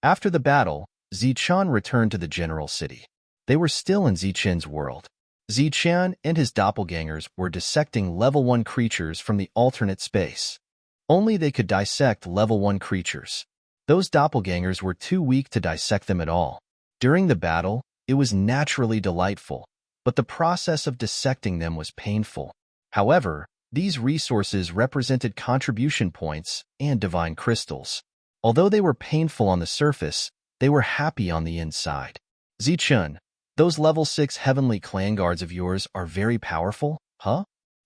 After the battle, Zichen returned to the general city. They were still in Zichen's world. Zichen and his doppelgangers were dissecting level 1 creatures from the alternate space. Only they could dissect level 1 creatures. Those doppelgangers were too weak to dissect them at all. During the battle, it was naturally delightful, but the process of dissecting them was painful. However, these resources represented contribution points and divine crystals. Although they were painful on the surface, they were happy on the inside. Zichen, those level 6 heavenly clan guards of yours are very powerful, huh?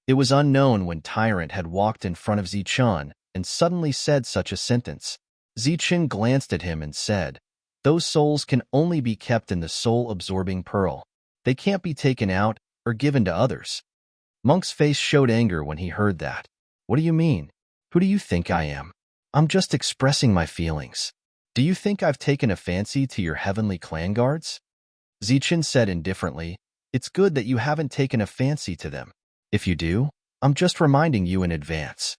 It was unknown when Tyrant had walked in front of Zichen and suddenly said such a sentence. Zichen glanced at him and said, "Those souls can only be kept in the soul-absorbing pearl. They can't be taken out or given to others." Monk's face showed anger when he heard that. "What do you mean? Who do you think I am? I'm just expressing my feelings. Do you think I've taken a fancy to your heavenly clan guards?" Zichen said indifferently, "It's good that you haven't taken a fancy to them. If you do, I'm just reminding you in advance."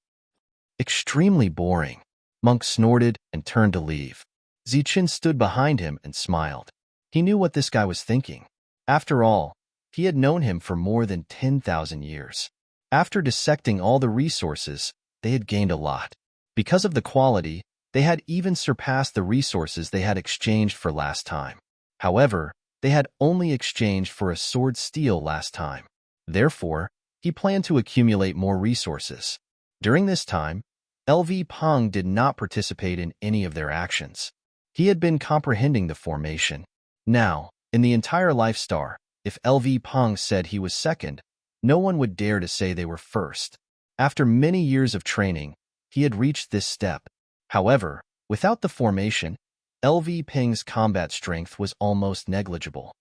Extremely boring. Monk snorted and turned to leave. Zichen stood behind him and smiled. He knew what this guy was thinking. After all, he had known him for more than 10,000 years. After dissecting all the resources, they had gained a lot. Because of the quality, they had even surpassed the resources they had exchanged for last time. However, they had only exchanged for a sword steel last time. Therefore, he planned to accumulate more resources. During this time, LV Peng did not participate in any of their actions. He had been comprehending the formation. Now, in the entire Life Star, if LV Peng said he was second, no one would dare to say they were first. After many years of training, he had reached this step. However, without the formation, LV Peng's combat strength was almost negligible.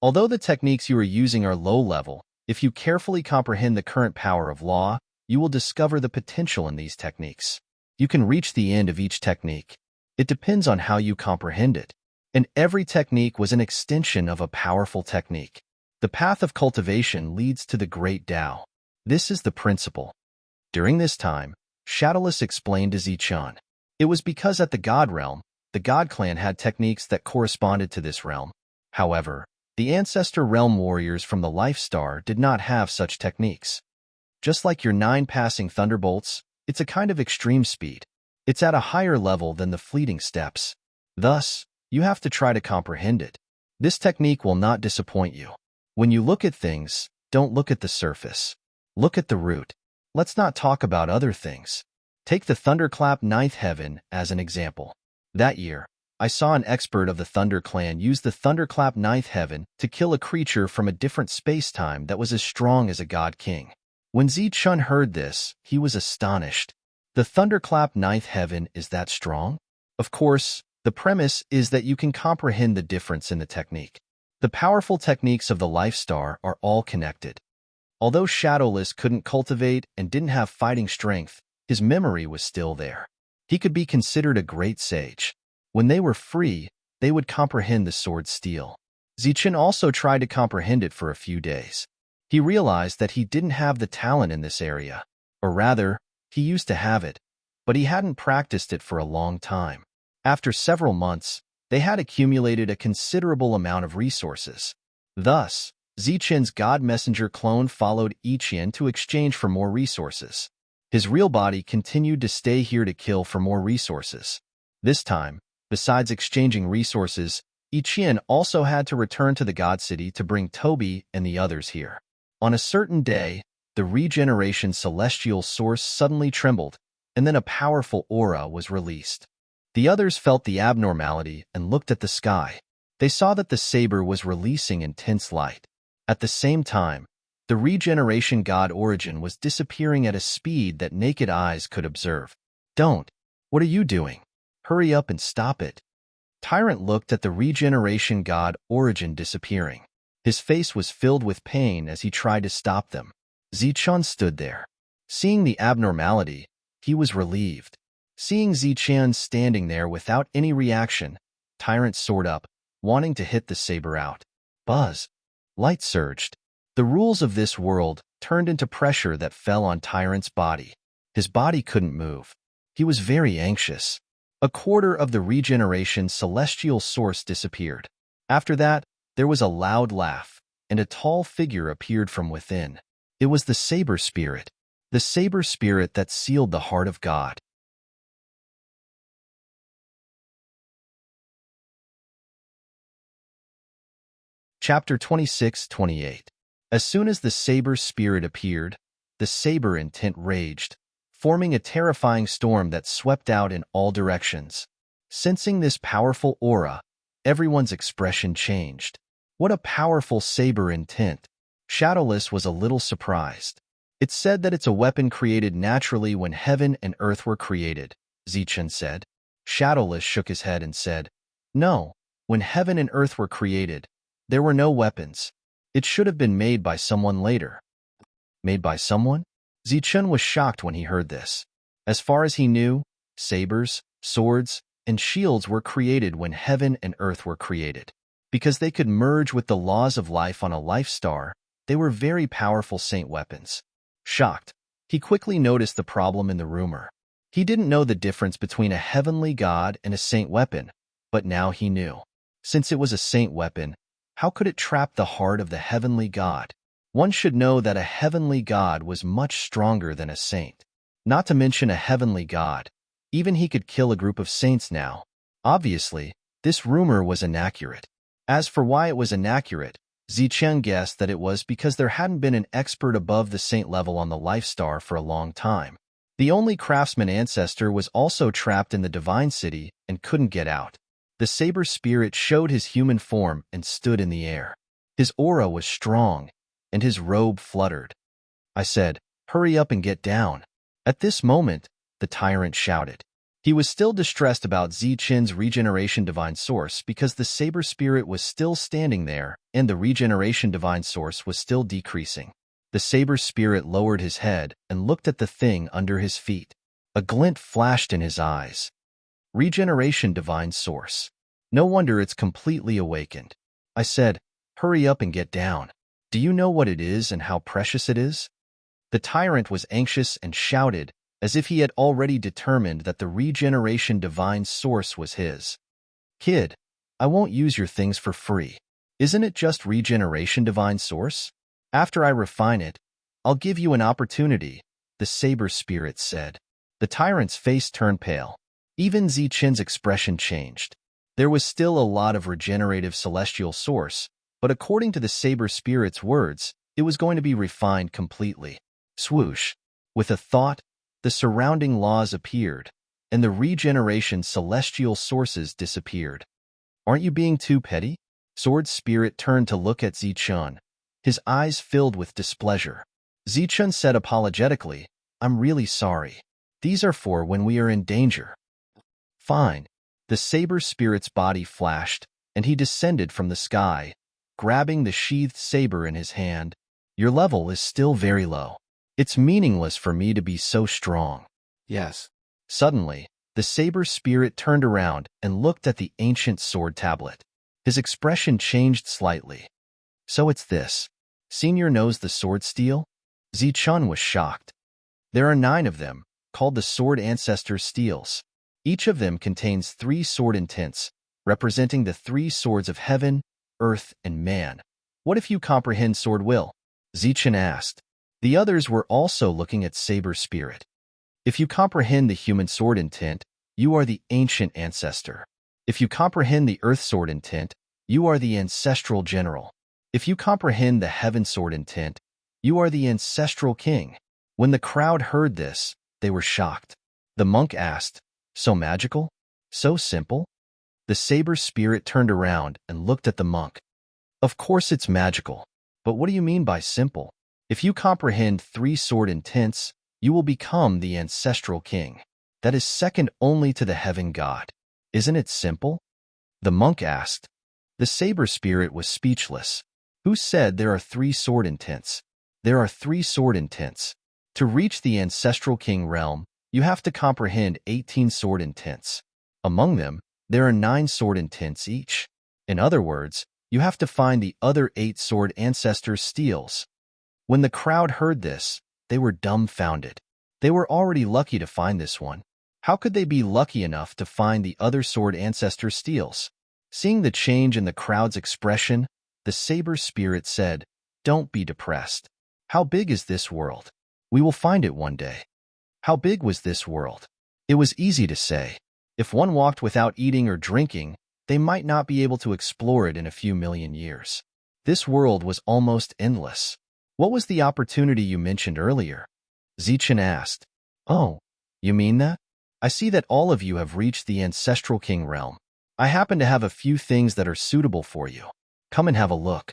Although the techniques you are using are low level, if you carefully comprehend the current power of law, you will discover the potential in these techniques. You can reach the end of each technique. It depends on how you comprehend it. And every technique was an extension of a powerful technique. The path of cultivation leads to the great Tao. This is the principle. During this time, Shadowless explained to Zichen. It was because at the God Realm, the God Clan had techniques that corresponded to this realm. However, the Ancestor Realm warriors from the Life Star did not have such techniques. Just like your 9 passing thunderbolts, it's a kind of extreme speed. It's at a higher level than the fleeting steps. Thus, you have to try to comprehend it. This technique will not disappoint you. When you look at things, don't look at the surface. Look at the root. Let's not talk about other things. Take the Thunderclap 9th Heaven as an example. That year, I saw an expert of the Thunder Clan use the Thunderclap 9th Heaven to kill a creature from a different space-time that was as strong as a God King. When Zichen heard this, he was astonished. The Thunderclap 9th Heaven is that strong? Of course, the premise is that you can comprehend the difference in the technique. The powerful techniques of the Life Star are all connected. Although Shadowless couldn't cultivate and didn't have fighting strength, his memory was still there. He could be considered a great sage. When they were free, they would comprehend the sword steel. Zichen also tried to comprehend it for a few days. He realized that he didn't have the talent in this area. Or rather, he used to have it, but he hadn't practiced it for a long time. After several months, they had accumulated a considerable amount of resources. Thus, Zichen's God Messenger clone followed Yiqian to exchange for more resources. His real body continued to stay here to kill for more resources. This time, besides exchanging resources, Ichian also had to return to the God City to bring Toby and the others here. On a certain day, the regeneration celestial source suddenly trembled, and then a powerful aura was released. The others felt the abnormality and looked at the sky. They saw that the saber was releasing intense light. At the same time, the regeneration god Origin was disappearing at a speed that naked eyes could observe. Don't. What are you doing? Hurry up and stop it. Tyrant looked at the regeneration god Origin disappearing. His face was filled with pain as he tried to stop them. Zichun stood there. Seeing the abnormality, he was relieved. Seeing Zichun standing there without any reaction, Tyrant soared up, wanting to hit the saber out. Buzz. Light surged. The rules of this world turned into pressure that fell on Tyrant's body. His body couldn't move. He was very anxious. A quarter of the regeneration celestial source disappeared. After that, there was a loud laugh, and a tall figure appeared from within. It was the saber spirit. The saber spirit that sealed the heart of God. Chapter 26-28. As soon as the saber spirit appeared, the saber intent raged, forming a terrifying storm that swept out in all directions. Sensing this powerful aura, everyone's expression changed. What a powerful saber intent! Shadowless was a little surprised. It's said that it's a weapon created naturally when heaven and earth were created, Zichun said. Shadowless shook his head and said, No, when heaven and earth were created, there were no weapons. It should have been made by someone later. Made by someone? Zichun was shocked when he heard this. As far as he knew, sabers, swords, and shields were created when heaven and earth were created. Because they could merge with the laws of life on a life star, they were very powerful saint weapons. Shocked, he quickly noticed the problem in the rumor. He didn't know the difference between a heavenly god and a saint weapon, but now he knew. Since it was a saint weapon, how could it trap the heart of the heavenly god? One should know that a heavenly god was much stronger than a saint. Not to mention a heavenly god. Even he could kill a group of saints now. Obviously, this rumor was inaccurate. As for why it was inaccurate, Zichun guessed that it was because there hadn't been an expert above the saint level on the life star for a long time. The only craftsman ancestor was also trapped in the divine city and couldn't get out. The saber spirit showed his human form and stood in the air. His aura was strong, and his robe fluttered. I said, Hurry up and get down. At this moment, the tyrant shouted. He was still distressed about Zichun's regeneration divine source because the saber spirit was still standing there and the regeneration divine source was still decreasing. The saber spirit lowered his head and looked at the thing under his feet. A glint flashed in his eyes. Regeneration divine source. No wonder it's completely awakened. I said, Hurry up and get down. Do you know what it is and how precious it is? The tyrant was anxious and shouted, as if he had already determined that the regeneration divine source was his. Kid, I won't use your things for free. Isn't it just regeneration divine source? After I refine it, I'll give you an opportunity, the saber spirit said. The tyrant's face turned pale. Even Zichun's expression changed. There was still a lot of regenerative celestial source, but according to the saber spirit's words, it was going to be refined completely. Swoosh. With a thought, the surrounding laws appeared, and the regeneration celestial sources disappeared. Aren't you being too petty? Sword Spirit turned to look at Zichun, his eyes filled with displeasure. Zichun said apologetically, I'm really sorry. These are for when we are in danger. Fine. The saber spirit's body flashed, and he descended from the sky, grabbing the sheathed saber in his hand. Your level is still very low. It's meaningless for me to be so strong. Yes. Suddenly, the saber spirit turned around and looked at the ancient sword tablet. His expression changed slightly. So it's this. Senior knows the sword steel? Zichun was shocked. There are 9 of them, called the Sword Ancestor Steels. Each of them contains 3 sword intents, representing the 3 swords of heaven, earth, and man. What if you comprehend sword will? Zichun asked. The others were also looking at Saber Spirit. If you comprehend the human sword intent, you are the ancient ancestor. If you comprehend the earth sword intent, you are the ancestral general. If you comprehend the heaven sword intent, you are the ancestral king. When the crowd heard this, they were shocked. The monk asked, "So magical? So simple?" The saber spirit turned around and looked at the monk. "Of course it's magical. But what do you mean by simple? If you comprehend three sword intents, you will become the ancestral king. That is second only to the heaven god. Isn't it simple?" The monk asked. The saber spirit was speechless. "Who said there are three sword intents?" "There are three sword intents. To reach the ancestral king realm, you have to comprehend 18 sword intents. Among them, there are 9 sword intents each. In other words, you have to find the other 8 sword ancestors' steals." When the crowd heard this, they were dumbfounded. They were already lucky to find this one. How could they be lucky enough to find the other sword ancestor steals? Seeing the change in the crowd's expression, the saber spirit said, "Don't be depressed. How big is this world? We will find it one day." How big was this world? It was easy to say. If one walked without eating or drinking, they might not be able to explore it in a few million years. This world was almost endless. "What was the opportunity you mentioned earlier?" Zichen asked. "Oh, you mean that? I see that all of you have reached the ancestral king realm. I happen to have a few things that are suitable for you. Come and have a look."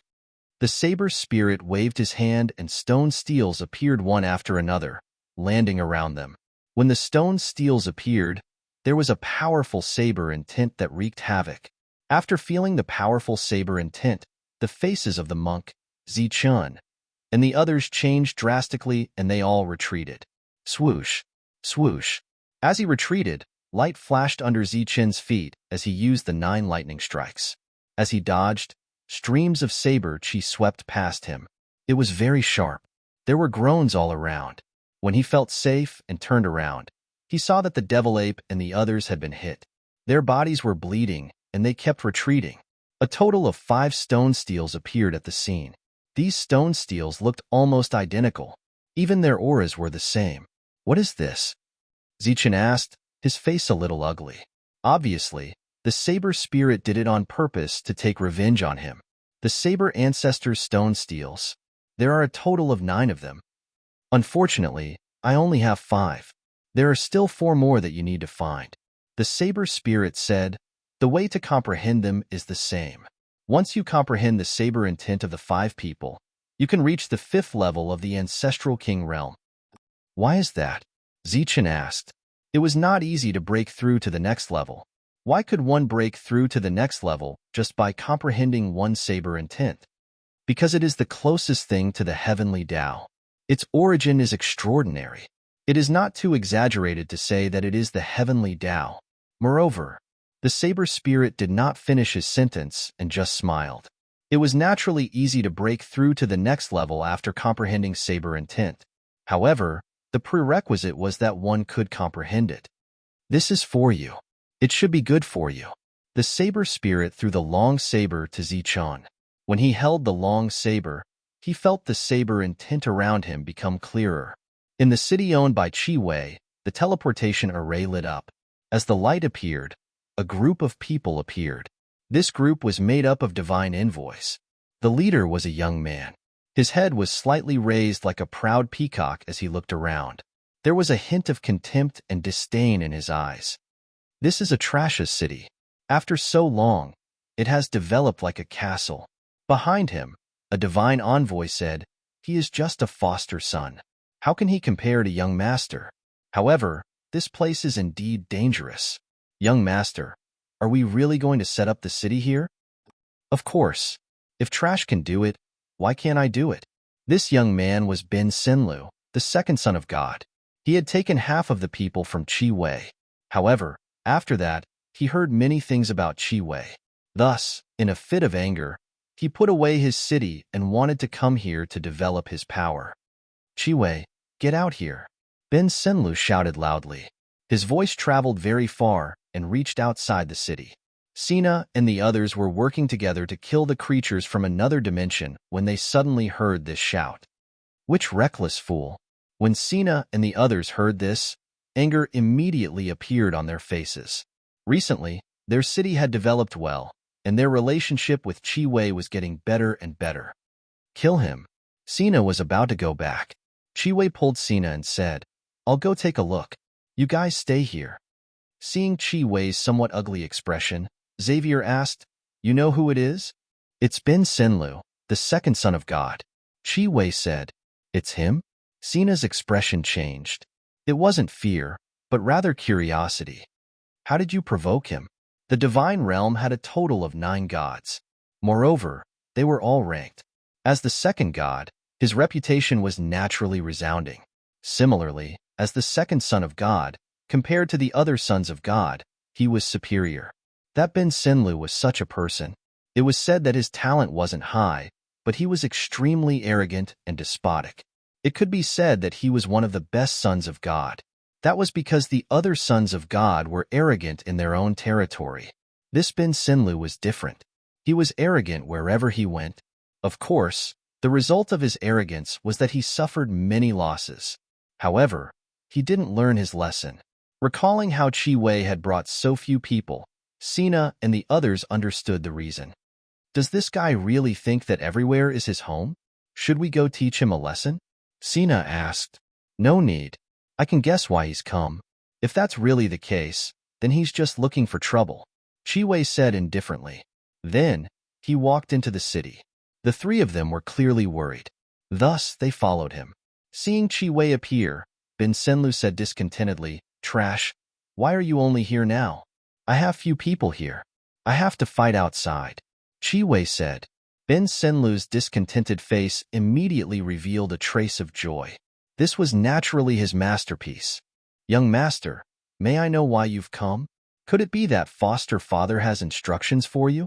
The saber spirit waved his hand and stone steels appeared one after another, landing around them. When the stone steels appeared, there was a powerful saber intent that wreaked havoc. After feeling the powerful saber intent, the faces of the monk, Zichen, and the others changed drastically and they all retreated. Swoosh, swoosh. As he retreated, light flashed under Zichen's feet as he used the 9 lightning strikes. As he dodged, streams of saber chi swept past him. It was very sharp. There were groans all around. When he felt safe and turned around, he saw that the devil ape and the others had been hit. Their bodies were bleeding, and they kept retreating. A total of 5 stone steels appeared at the scene. These stone steels looked almost identical. Even their auras were the same. "What is this?" Zichen asked, his face a little ugly. Obviously, the saber spirit did it on purpose to take revenge on him. The saber ancestors' stone steels. There are a total of 9 of them. Unfortunately, I only have 5. There are still 4 more that you need to find. The saber spirit said, "The way to comprehend them is the same. Once you comprehend the saber intent of the 5 people, you can reach the 5th level of the ancestral king realm." "Why is that?" Zichen asked. It was not easy to break through to the next level. Why could one break through to the next level just by comprehending one saber intent? Because it is the closest thing to the heavenly Tao. Its origin is extraordinary. It is not too exaggerated to say that it is the heavenly Tao. Moreover, the saber spirit did not finish his sentence and just smiled. It was naturally easy to break through to the next level after comprehending saber intent. However, the prerequisite was that one could comprehend it. "This is for you. It should be good for you." The saber spirit threw the long saber to Zichen. When he held the long saber, he felt the saber intent around him become clearer. In the city owned by Chi Wei, the teleportation array lit up. As the light appeared, a group of people appeared. This group was made up of divine envoys. The leader was a young man. His head was slightly raised like a proud peacock as he looked around. There was a hint of contempt and disdain in his eyes. "This is a trashless city. After so long, it has developed like a castle." Behind him, a divine envoy said, "He is just a foster son. How can he compare to young master? However, this place is indeed dangerous. Young master, are we really going to set up the city here?" "Of course. If trash can do it, why can't I do it?" This young man was Ben Senlu, the second son of God. He had taken half of the people from Chi Wei. However, after that, he heard many things about Chi Wei. Thus, in a fit of anger, he put away his city and wanted to come here to develop his power. "Chi Wei, get out here!" Ben Senlu shouted loudly. His voice traveled very far and reached outside the city. Sina and the others were working together to kill the creatures from another dimension when they suddenly heard this shout. Which reckless fool! When Sina and the others heard this, anger immediately appeared on their faces. Recently, Their city had developed well, and their relationship with Qi Wei was getting better and better. Kill him. Sina was about to go back. Qi Wei pulled Sina and said, I'll go take a look. You guys stay here. Seeing Qi Wei's somewhat ugly expression, Xavier asked, You know who it is? It's Bin Senlu, the second son of God. Qi Wei said, It's him? Sina's expression changed. It wasn't fear, but rather curiosity. How did you provoke him? The divine realm had a total of 9 gods. Moreover, they were all ranked. As the second god, his reputation was naturally resounding. Similarly, as the second son of God, compared to the other sons of God, he was superior. That Bin Senlu was such a person. It was said that his talent wasn't high, but he was extremely arrogant and despotic. It could be said that he was one of the best sons of God. That was because the other sons of God were arrogant in their own territory. This Bin Senlu was different. He was arrogant wherever he went. Of course, the result of his arrogance was that he suffered many losses. However, he didn't learn his lesson. Recalling how Qi Wei had brought so few people, Sina and the others understood the reason. Does this guy really think that everywhere is his home? Should we go teach him a lesson? Sina asked. No need. I can guess why he's come. If that's really the case, then he's just looking for trouble, Qi Wei said indifferently. Then, he walked into the city. The 3 of them were clearly worried. Thus, they followed him. Seeing Qi Wei appear, Bin Senlu said discontentedly, Trash, why are you only here now? I have few people here. I have to fight outside, Qi Wei said. Bin Senlu's discontented face immediately revealed a trace of joy. This was naturally his masterpiece. Young master, may I know why you've come? Could it be that foster father has instructions for you?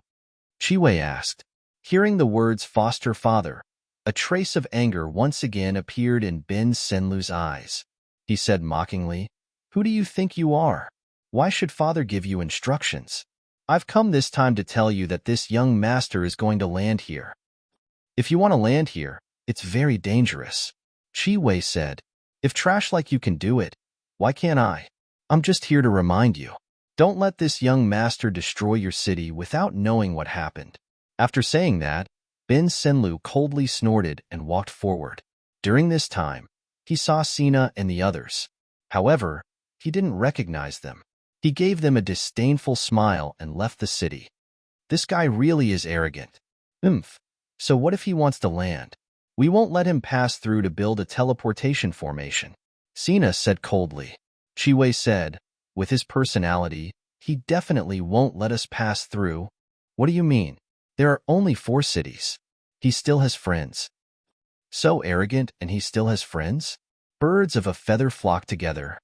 Qi Wei asked. Hearing the words foster father, a trace of anger once again appeared in Bin Senlu's eyes. He said mockingly, Who do you think you are? Why should father give you instructions? I've come this time to tell you that this young master is going to land here. If you want to land here, it's very dangerous, Qi Wei said. If trash like you can do it, why can't I? I'm just here to remind you. Don't let this young master destroy your city without knowing what happened. After saying that, Bin Senlu coldly snorted and walked forward. During this time, he saw Sina and the others. However, he didn't recognize them. He gave them a disdainful smile and left the city. This guy really is arrogant. So what if he wants to land? We won't let him pass through to build a teleportation formation, Sina said coldly. Qi Wei said, with his personality, he definitely won't let us pass through. What do you mean? There are only 4 cities. He still has friends. So arrogant and he still has friends? Birds of a feather flock together.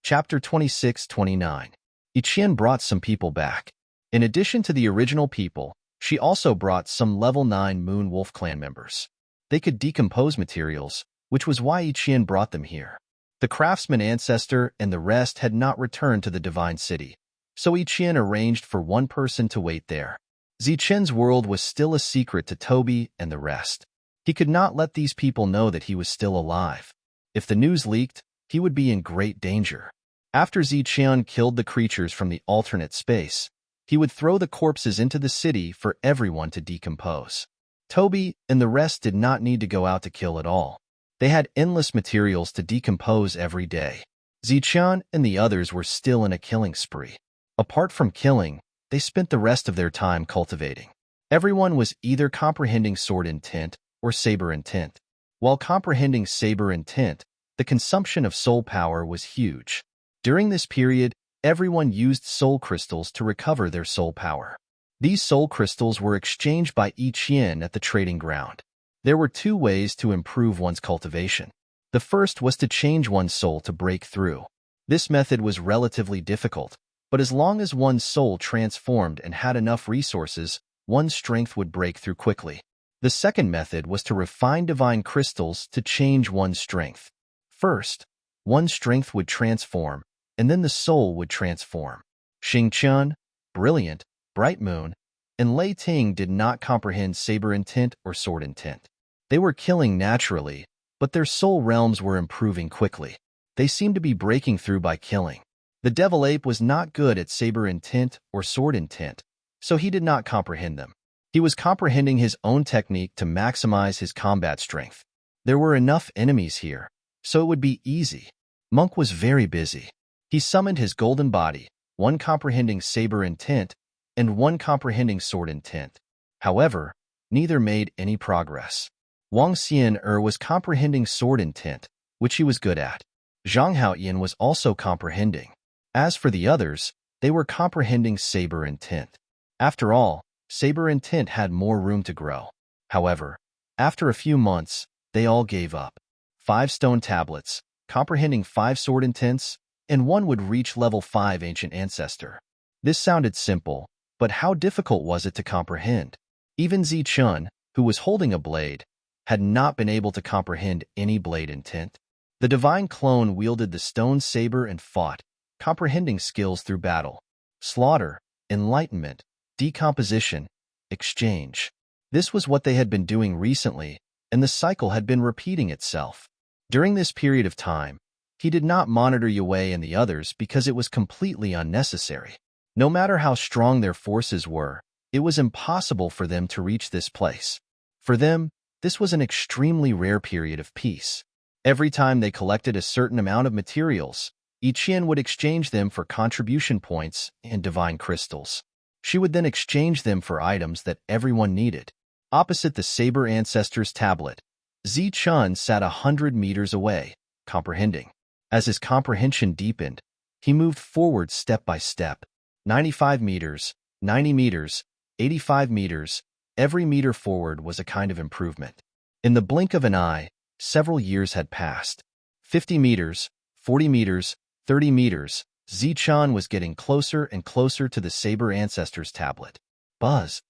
Chapter 26-29. Yiqian brought some people back. In addition to the original people, she also brought some level 9 Moon Wolf clan members. They could decompose materials, which was why Yiqian brought them here. The craftsman ancestor and the rest had not returned to the Divine City, so Yiqian arranged for one person to wait there. Zichen's world was still a secret to Toby and the rest. He could not let these people know that he was still alive. If the news leaked, he would be in great danger. After Zichen killed the creatures from the alternate space, he would throw the corpses into the city for everyone to decompose. Toby and the rest did not need to go out to kill at all. They had endless materials to decompose every day. Zichen and the others were still in a killing spree. Apart from killing, they spent the rest of their time cultivating. Everyone was either comprehending sword intent or saber intent. While comprehending saber intent, the consumption of soul power was huge. During this period, everyone used soul crystals to recover their soul power. These soul crystals were exchanged by Yiqian at the trading ground. There were 2 ways to improve one's cultivation. The first was to change one's soul to break through. This method was relatively difficult, but as long as one's soul transformed and had enough resources, one's strength would break through quickly. The second method was to refine divine crystals to change one's strength. First, one's strength would transform, and then the soul would transform. Xingqian, Brilliant, Bright Moon, and Lei Ting did not comprehend saber intent or sword intent. They were killing naturally, but their soul realms were improving quickly. They seemed to be breaking through by killing. The devil ape was not good at saber intent or sword intent, so he did not comprehend them. He was comprehending his own technique to maximize his combat strength. There were enough enemies here, so it would be easy. Monk was very busy. He summoned his golden body, one comprehending saber intent and one comprehending sword intent. However, neither made any progress. Wang Xian was comprehending sword intent, which he was good at. Zhang Haoyan was also comprehending. As for the others, they were comprehending saber intent. After all, saber intent had more room to grow. However, after a few months, they all gave up. 5 stone tablets, comprehending 5 sword intents, and one would reach level 5 ancient ancestor. This sounded simple, but how difficult was it to comprehend? Even Zichun, who was holding a blade, had not been able to comprehend any blade intent. The divine clone wielded the stone saber and fought, comprehending skills through battle, slaughter, enlightenment, decomposition, exchange. This was what they had been doing recently, and the cycle had been repeating itself. During this period of time, he did not monitor Yue and the others because it was completely unnecessary. No matter how strong their forces were, it was impossible for them to reach this place. For them, this was an extremely rare period of peace. Every time they collected a certain amount of materials, Yiqian would exchange them for contribution points and divine crystals. She would then exchange them for items that everyone needed. Opposite the Saber Ancestors tablet, Zichun sat 100 meters away, comprehending. As his comprehension deepened, he moved forward step by step. 95 meters, 90 meters, 85 meters, every meter forward was a kind of improvement. In the blink of an eye, several years had passed. 50 meters, 40 meters, 30 meters, Zichun was getting closer and closer to the Saber Ancestors tablet. Buzz.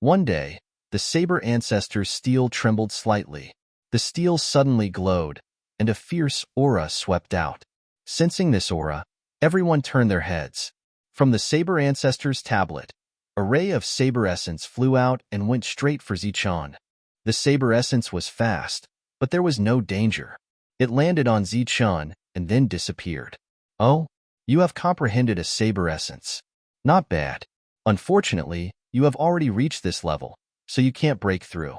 One day, the Saber Ancestors' steel trembled slightly. The steel suddenly glowed, and a fierce aura swept out. Sensing this aura, everyone turned their heads. From the Saber Ancestors' tablet, a ray of saber essence flew out and went straight for Zichun. The saber essence was fast, but there was no danger. It landed on Zichun and then disappeared. Oh, you have comprehended a saber essence. Not bad. Unfortunately, you have already reached this level, so you can't break through.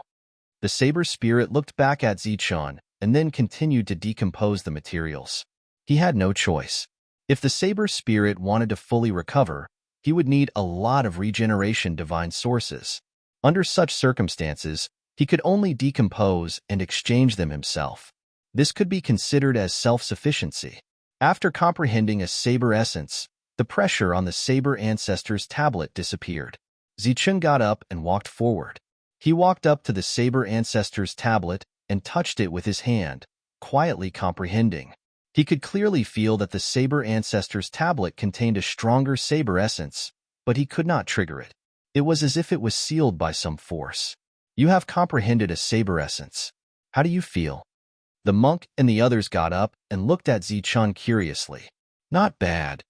The saber spirit looked back at Zichun and then continued to decompose the materials. He had no choice. If the saber spirit wanted to fully recover, he would need a lot of regeneration divine sources. Under such circumstances, he could only decompose and exchange them himself. This could be considered as self-sufficiency. After comprehending a saber essence, the pressure on the Saber Ancestors' tablet disappeared. Zichun got up and walked forward. He walked up to the Saber Ancestors' tablet and touched it with his hand, quietly comprehending. He could clearly feel that the Saber Ancestors' tablet contained a stronger saber essence, but he could not trigger it. It was as if it was sealed by some force. You have comprehended a saber essence. How do you feel? The monk and the others got up and looked at Zichun curiously. Not bad,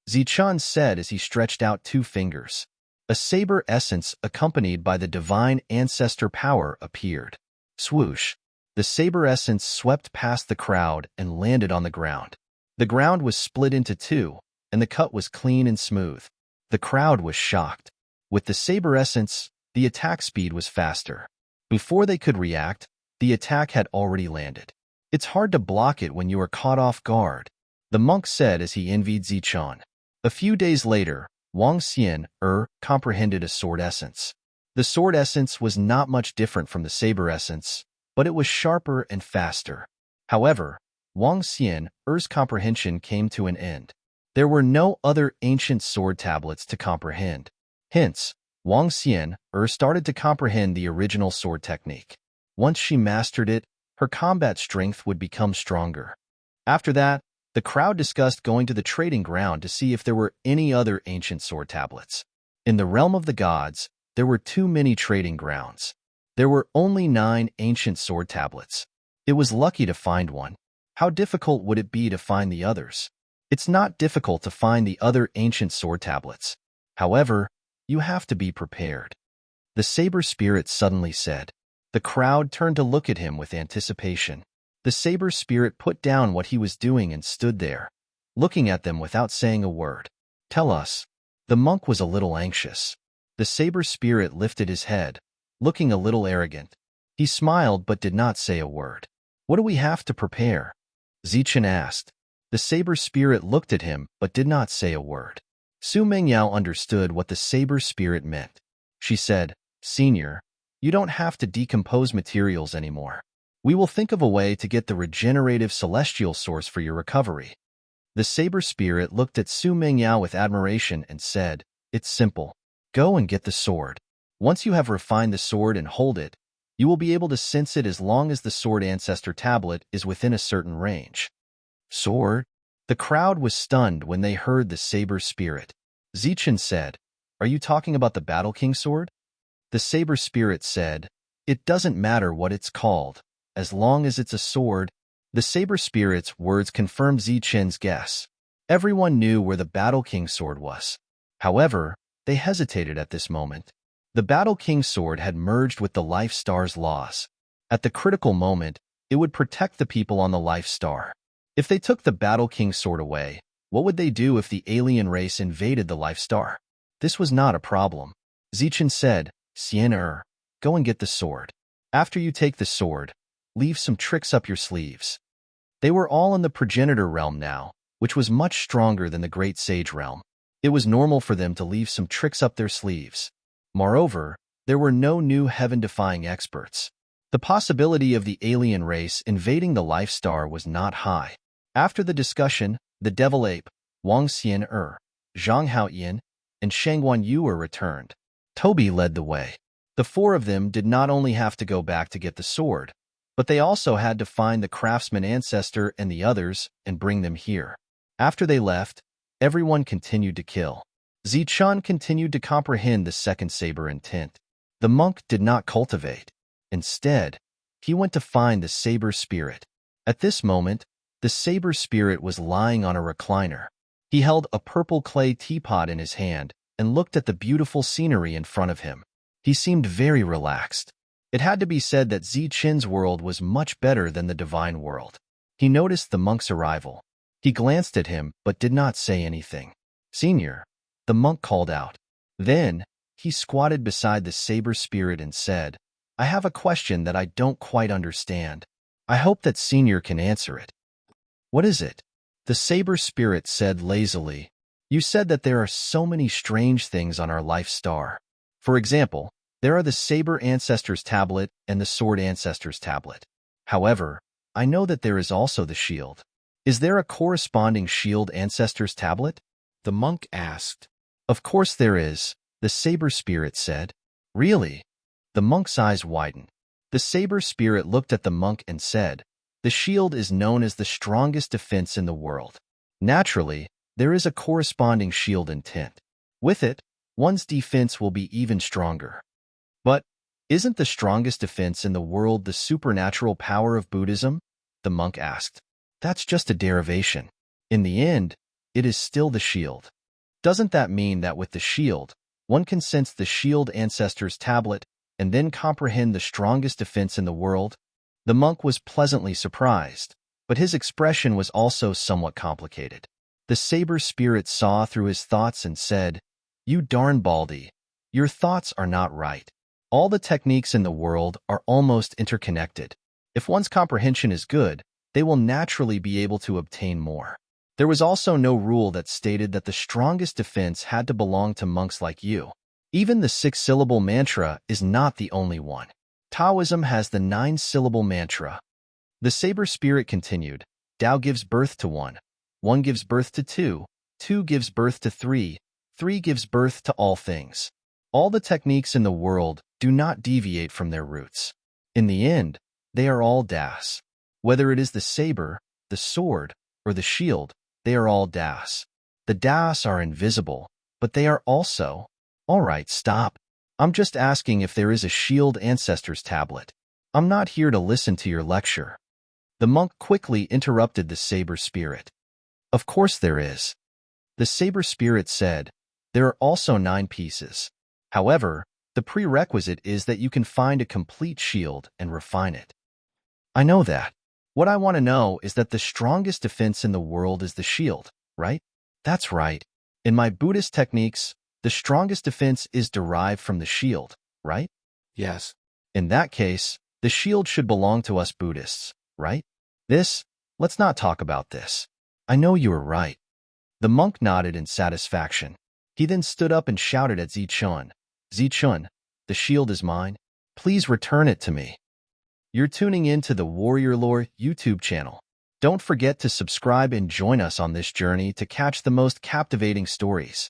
Zichun said as he stretched out 2 fingers. A saber essence accompanied by the divine ancestor power appeared. Swoosh! The saber essence swept past the crowd and landed on the ground. The ground was split into 2, and the cut was clean and smooth. The crowd was shocked. With the saber essence, the attack speed was faster. Before they could react, the attack had already landed. It's hard to block it when you are caught off guard, the monk said as he envied Zichun. A few days later, Wang Xian comprehended a sword essence. The sword essence was not much different from the saber essence, but it was sharper and faster. However, Wang Xian's comprehension came to an end. There were no other ancient sword tablets to comprehend. Hence, Wang Xian started to comprehend the original sword technique. Once she mastered it, her combat strength would become stronger. After that, the crowd discussed going to the trading ground to see if there were any other ancient sword tablets. In the realm of the gods, there were too many trading grounds. There were only 9 ancient sword tablets. It was lucky to find one. How difficult would it be to find the others? It's not difficult to find the other ancient sword tablets. However, you have to be prepared. The saber spirit suddenly said. The crowd turned to look at him with anticipation. The saber spirit put down what he was doing and stood there, looking at them without saying a word. Tell us. The monk was a little anxious. The saber spirit lifted his head, looking a little arrogant. He smiled but did not say a word. What do we have to prepare? Zichen asked. The saber spirit looked at him but did not say a word. Su Mingyao understood what the saber spirit meant. She said, Senior, you don't have to decompose materials anymore. We will think of a way to get the regenerative celestial source for your recovery. The saber spirit looked at Su Mingyao with admiration and said, It's simple. Go and get the sword. Once you have refined the sword and hold it, you will be able to sense it as long as the sword ancestor tablet is within a certain range. Sword? The crowd was stunned when they heard the saber spirit. Zichen said, Are you talking about the Battle King sword? The saber spirit said, It doesn't matter what it's called, as long as it's a sword. The saber spirit's words confirmed Zichen's guess. Everyone knew where the Battle King sword was. However, they hesitated at this moment. The Battle King sword had merged with the Life Star's laws. At the critical moment, it would protect the people on the Life Star. If they took the Battle King sword away, what would they do if the alien race invaded the Life Star? This was not a problem. Zichen said, go and get the sword. After you take the sword, leave some tricks up your sleeves. They were all in the progenitor realm now, which was much stronger than the Great Sage realm. It was normal for them to leave some tricks up their sleeves. Moreover, there were no new heaven-defying experts. The possibility of the alien race invading the Life Star was not high. After the discussion, the Devil Ape, Wang Xian, Zhang Haoyan, and Shangguan Yu returned. Toby led the way. The four of them did not only have to go back to get the sword, but they also had to find the craftsman ancestor and the others and bring them here. After they left, everyone continued to kill. Zichen continued to comprehend the second saber intent. The monk did not cultivate. Instead, he went to find the saber spirit. At this moment, the saber spirit was lying on a recliner. He held a purple clay teapot in his hand and looked at the beautiful scenery in front of him. He seemed very relaxed. It had to be said that Zichen's world was much better than the divine world. He noticed the monk's arrival. He glanced at him but did not say anything. Senior, the monk called out. Then, he squatted beside the saber spirit and said, I have a question that I don't quite understand. I hope that Senior can answer it. What is it? The saber spirit said lazily. You said that there are so many strange things on our life star. For example, there are the saber ancestors tablet and the sword ancestors tablet. However, I know that there is also the shield. Is there a corresponding shield ancestors tablet? The monk asked. Of course there is, the saber spirit said. Really? The monk's eyes widened. The saber spirit looked at the monk and said, The shield is known as the strongest defense in the world. Naturally, there is a corresponding shield intent. With it, one's defense will be even stronger. But, isn't the strongest defense in the world the supernatural power of Buddhism? The monk asked. That's just a derivation. In the end, it is still the shield. Doesn't that mean that with the shield, one can sense the shield ancestors tablet and then comprehend the strongest defense in the world? The monk was pleasantly surprised, but his expression was also somewhat complicated. The saber spirit saw through his thoughts and said, You darn baldy, your thoughts are not right. All the techniques in the world are almost interconnected. If one's comprehension is good, they will naturally be able to obtain more. There was also no rule that stated that the strongest defense had to belong to monks like you. Even the 6-syllable mantra is not the only one. Taoism has the 9-syllable mantra. The saber spirit continued, Tao gives birth to 1, 1 gives birth to 2, 2 gives birth to 3, 3 gives birth to all things. All the techniques in the world do not deviate from their roots. In the end, they are all Das. Whether it is the saber, the sword, or the shield, they are all Das. The Das are invisible, but they are also... All right, stop. I'm just asking if there is a shield ancestors tablet. I'm not here to listen to your lecture. The monk quickly interrupted the saber spirit. Of course there is. The saber spirit said, There are also 9 pieces. However, the prerequisite is that you can find a complete shield and refine it. I know that. What I want to know is that the strongest defense in the world is the shield, right? That's right. In my Buddhist techniques, the strongest defense is derived from the shield, right? Yes. In that case, the shield should belong to us Buddhists, right? Let's not talk about this. I know you are right. The monk nodded in satisfaction. He then stood up and shouted at Zichun, Zichun, the shield is mine. Please return it to me. You're tuning in to the Warrior Lore YouTube channel. Don't forget to subscribe and join us on this journey to catch the most captivating stories.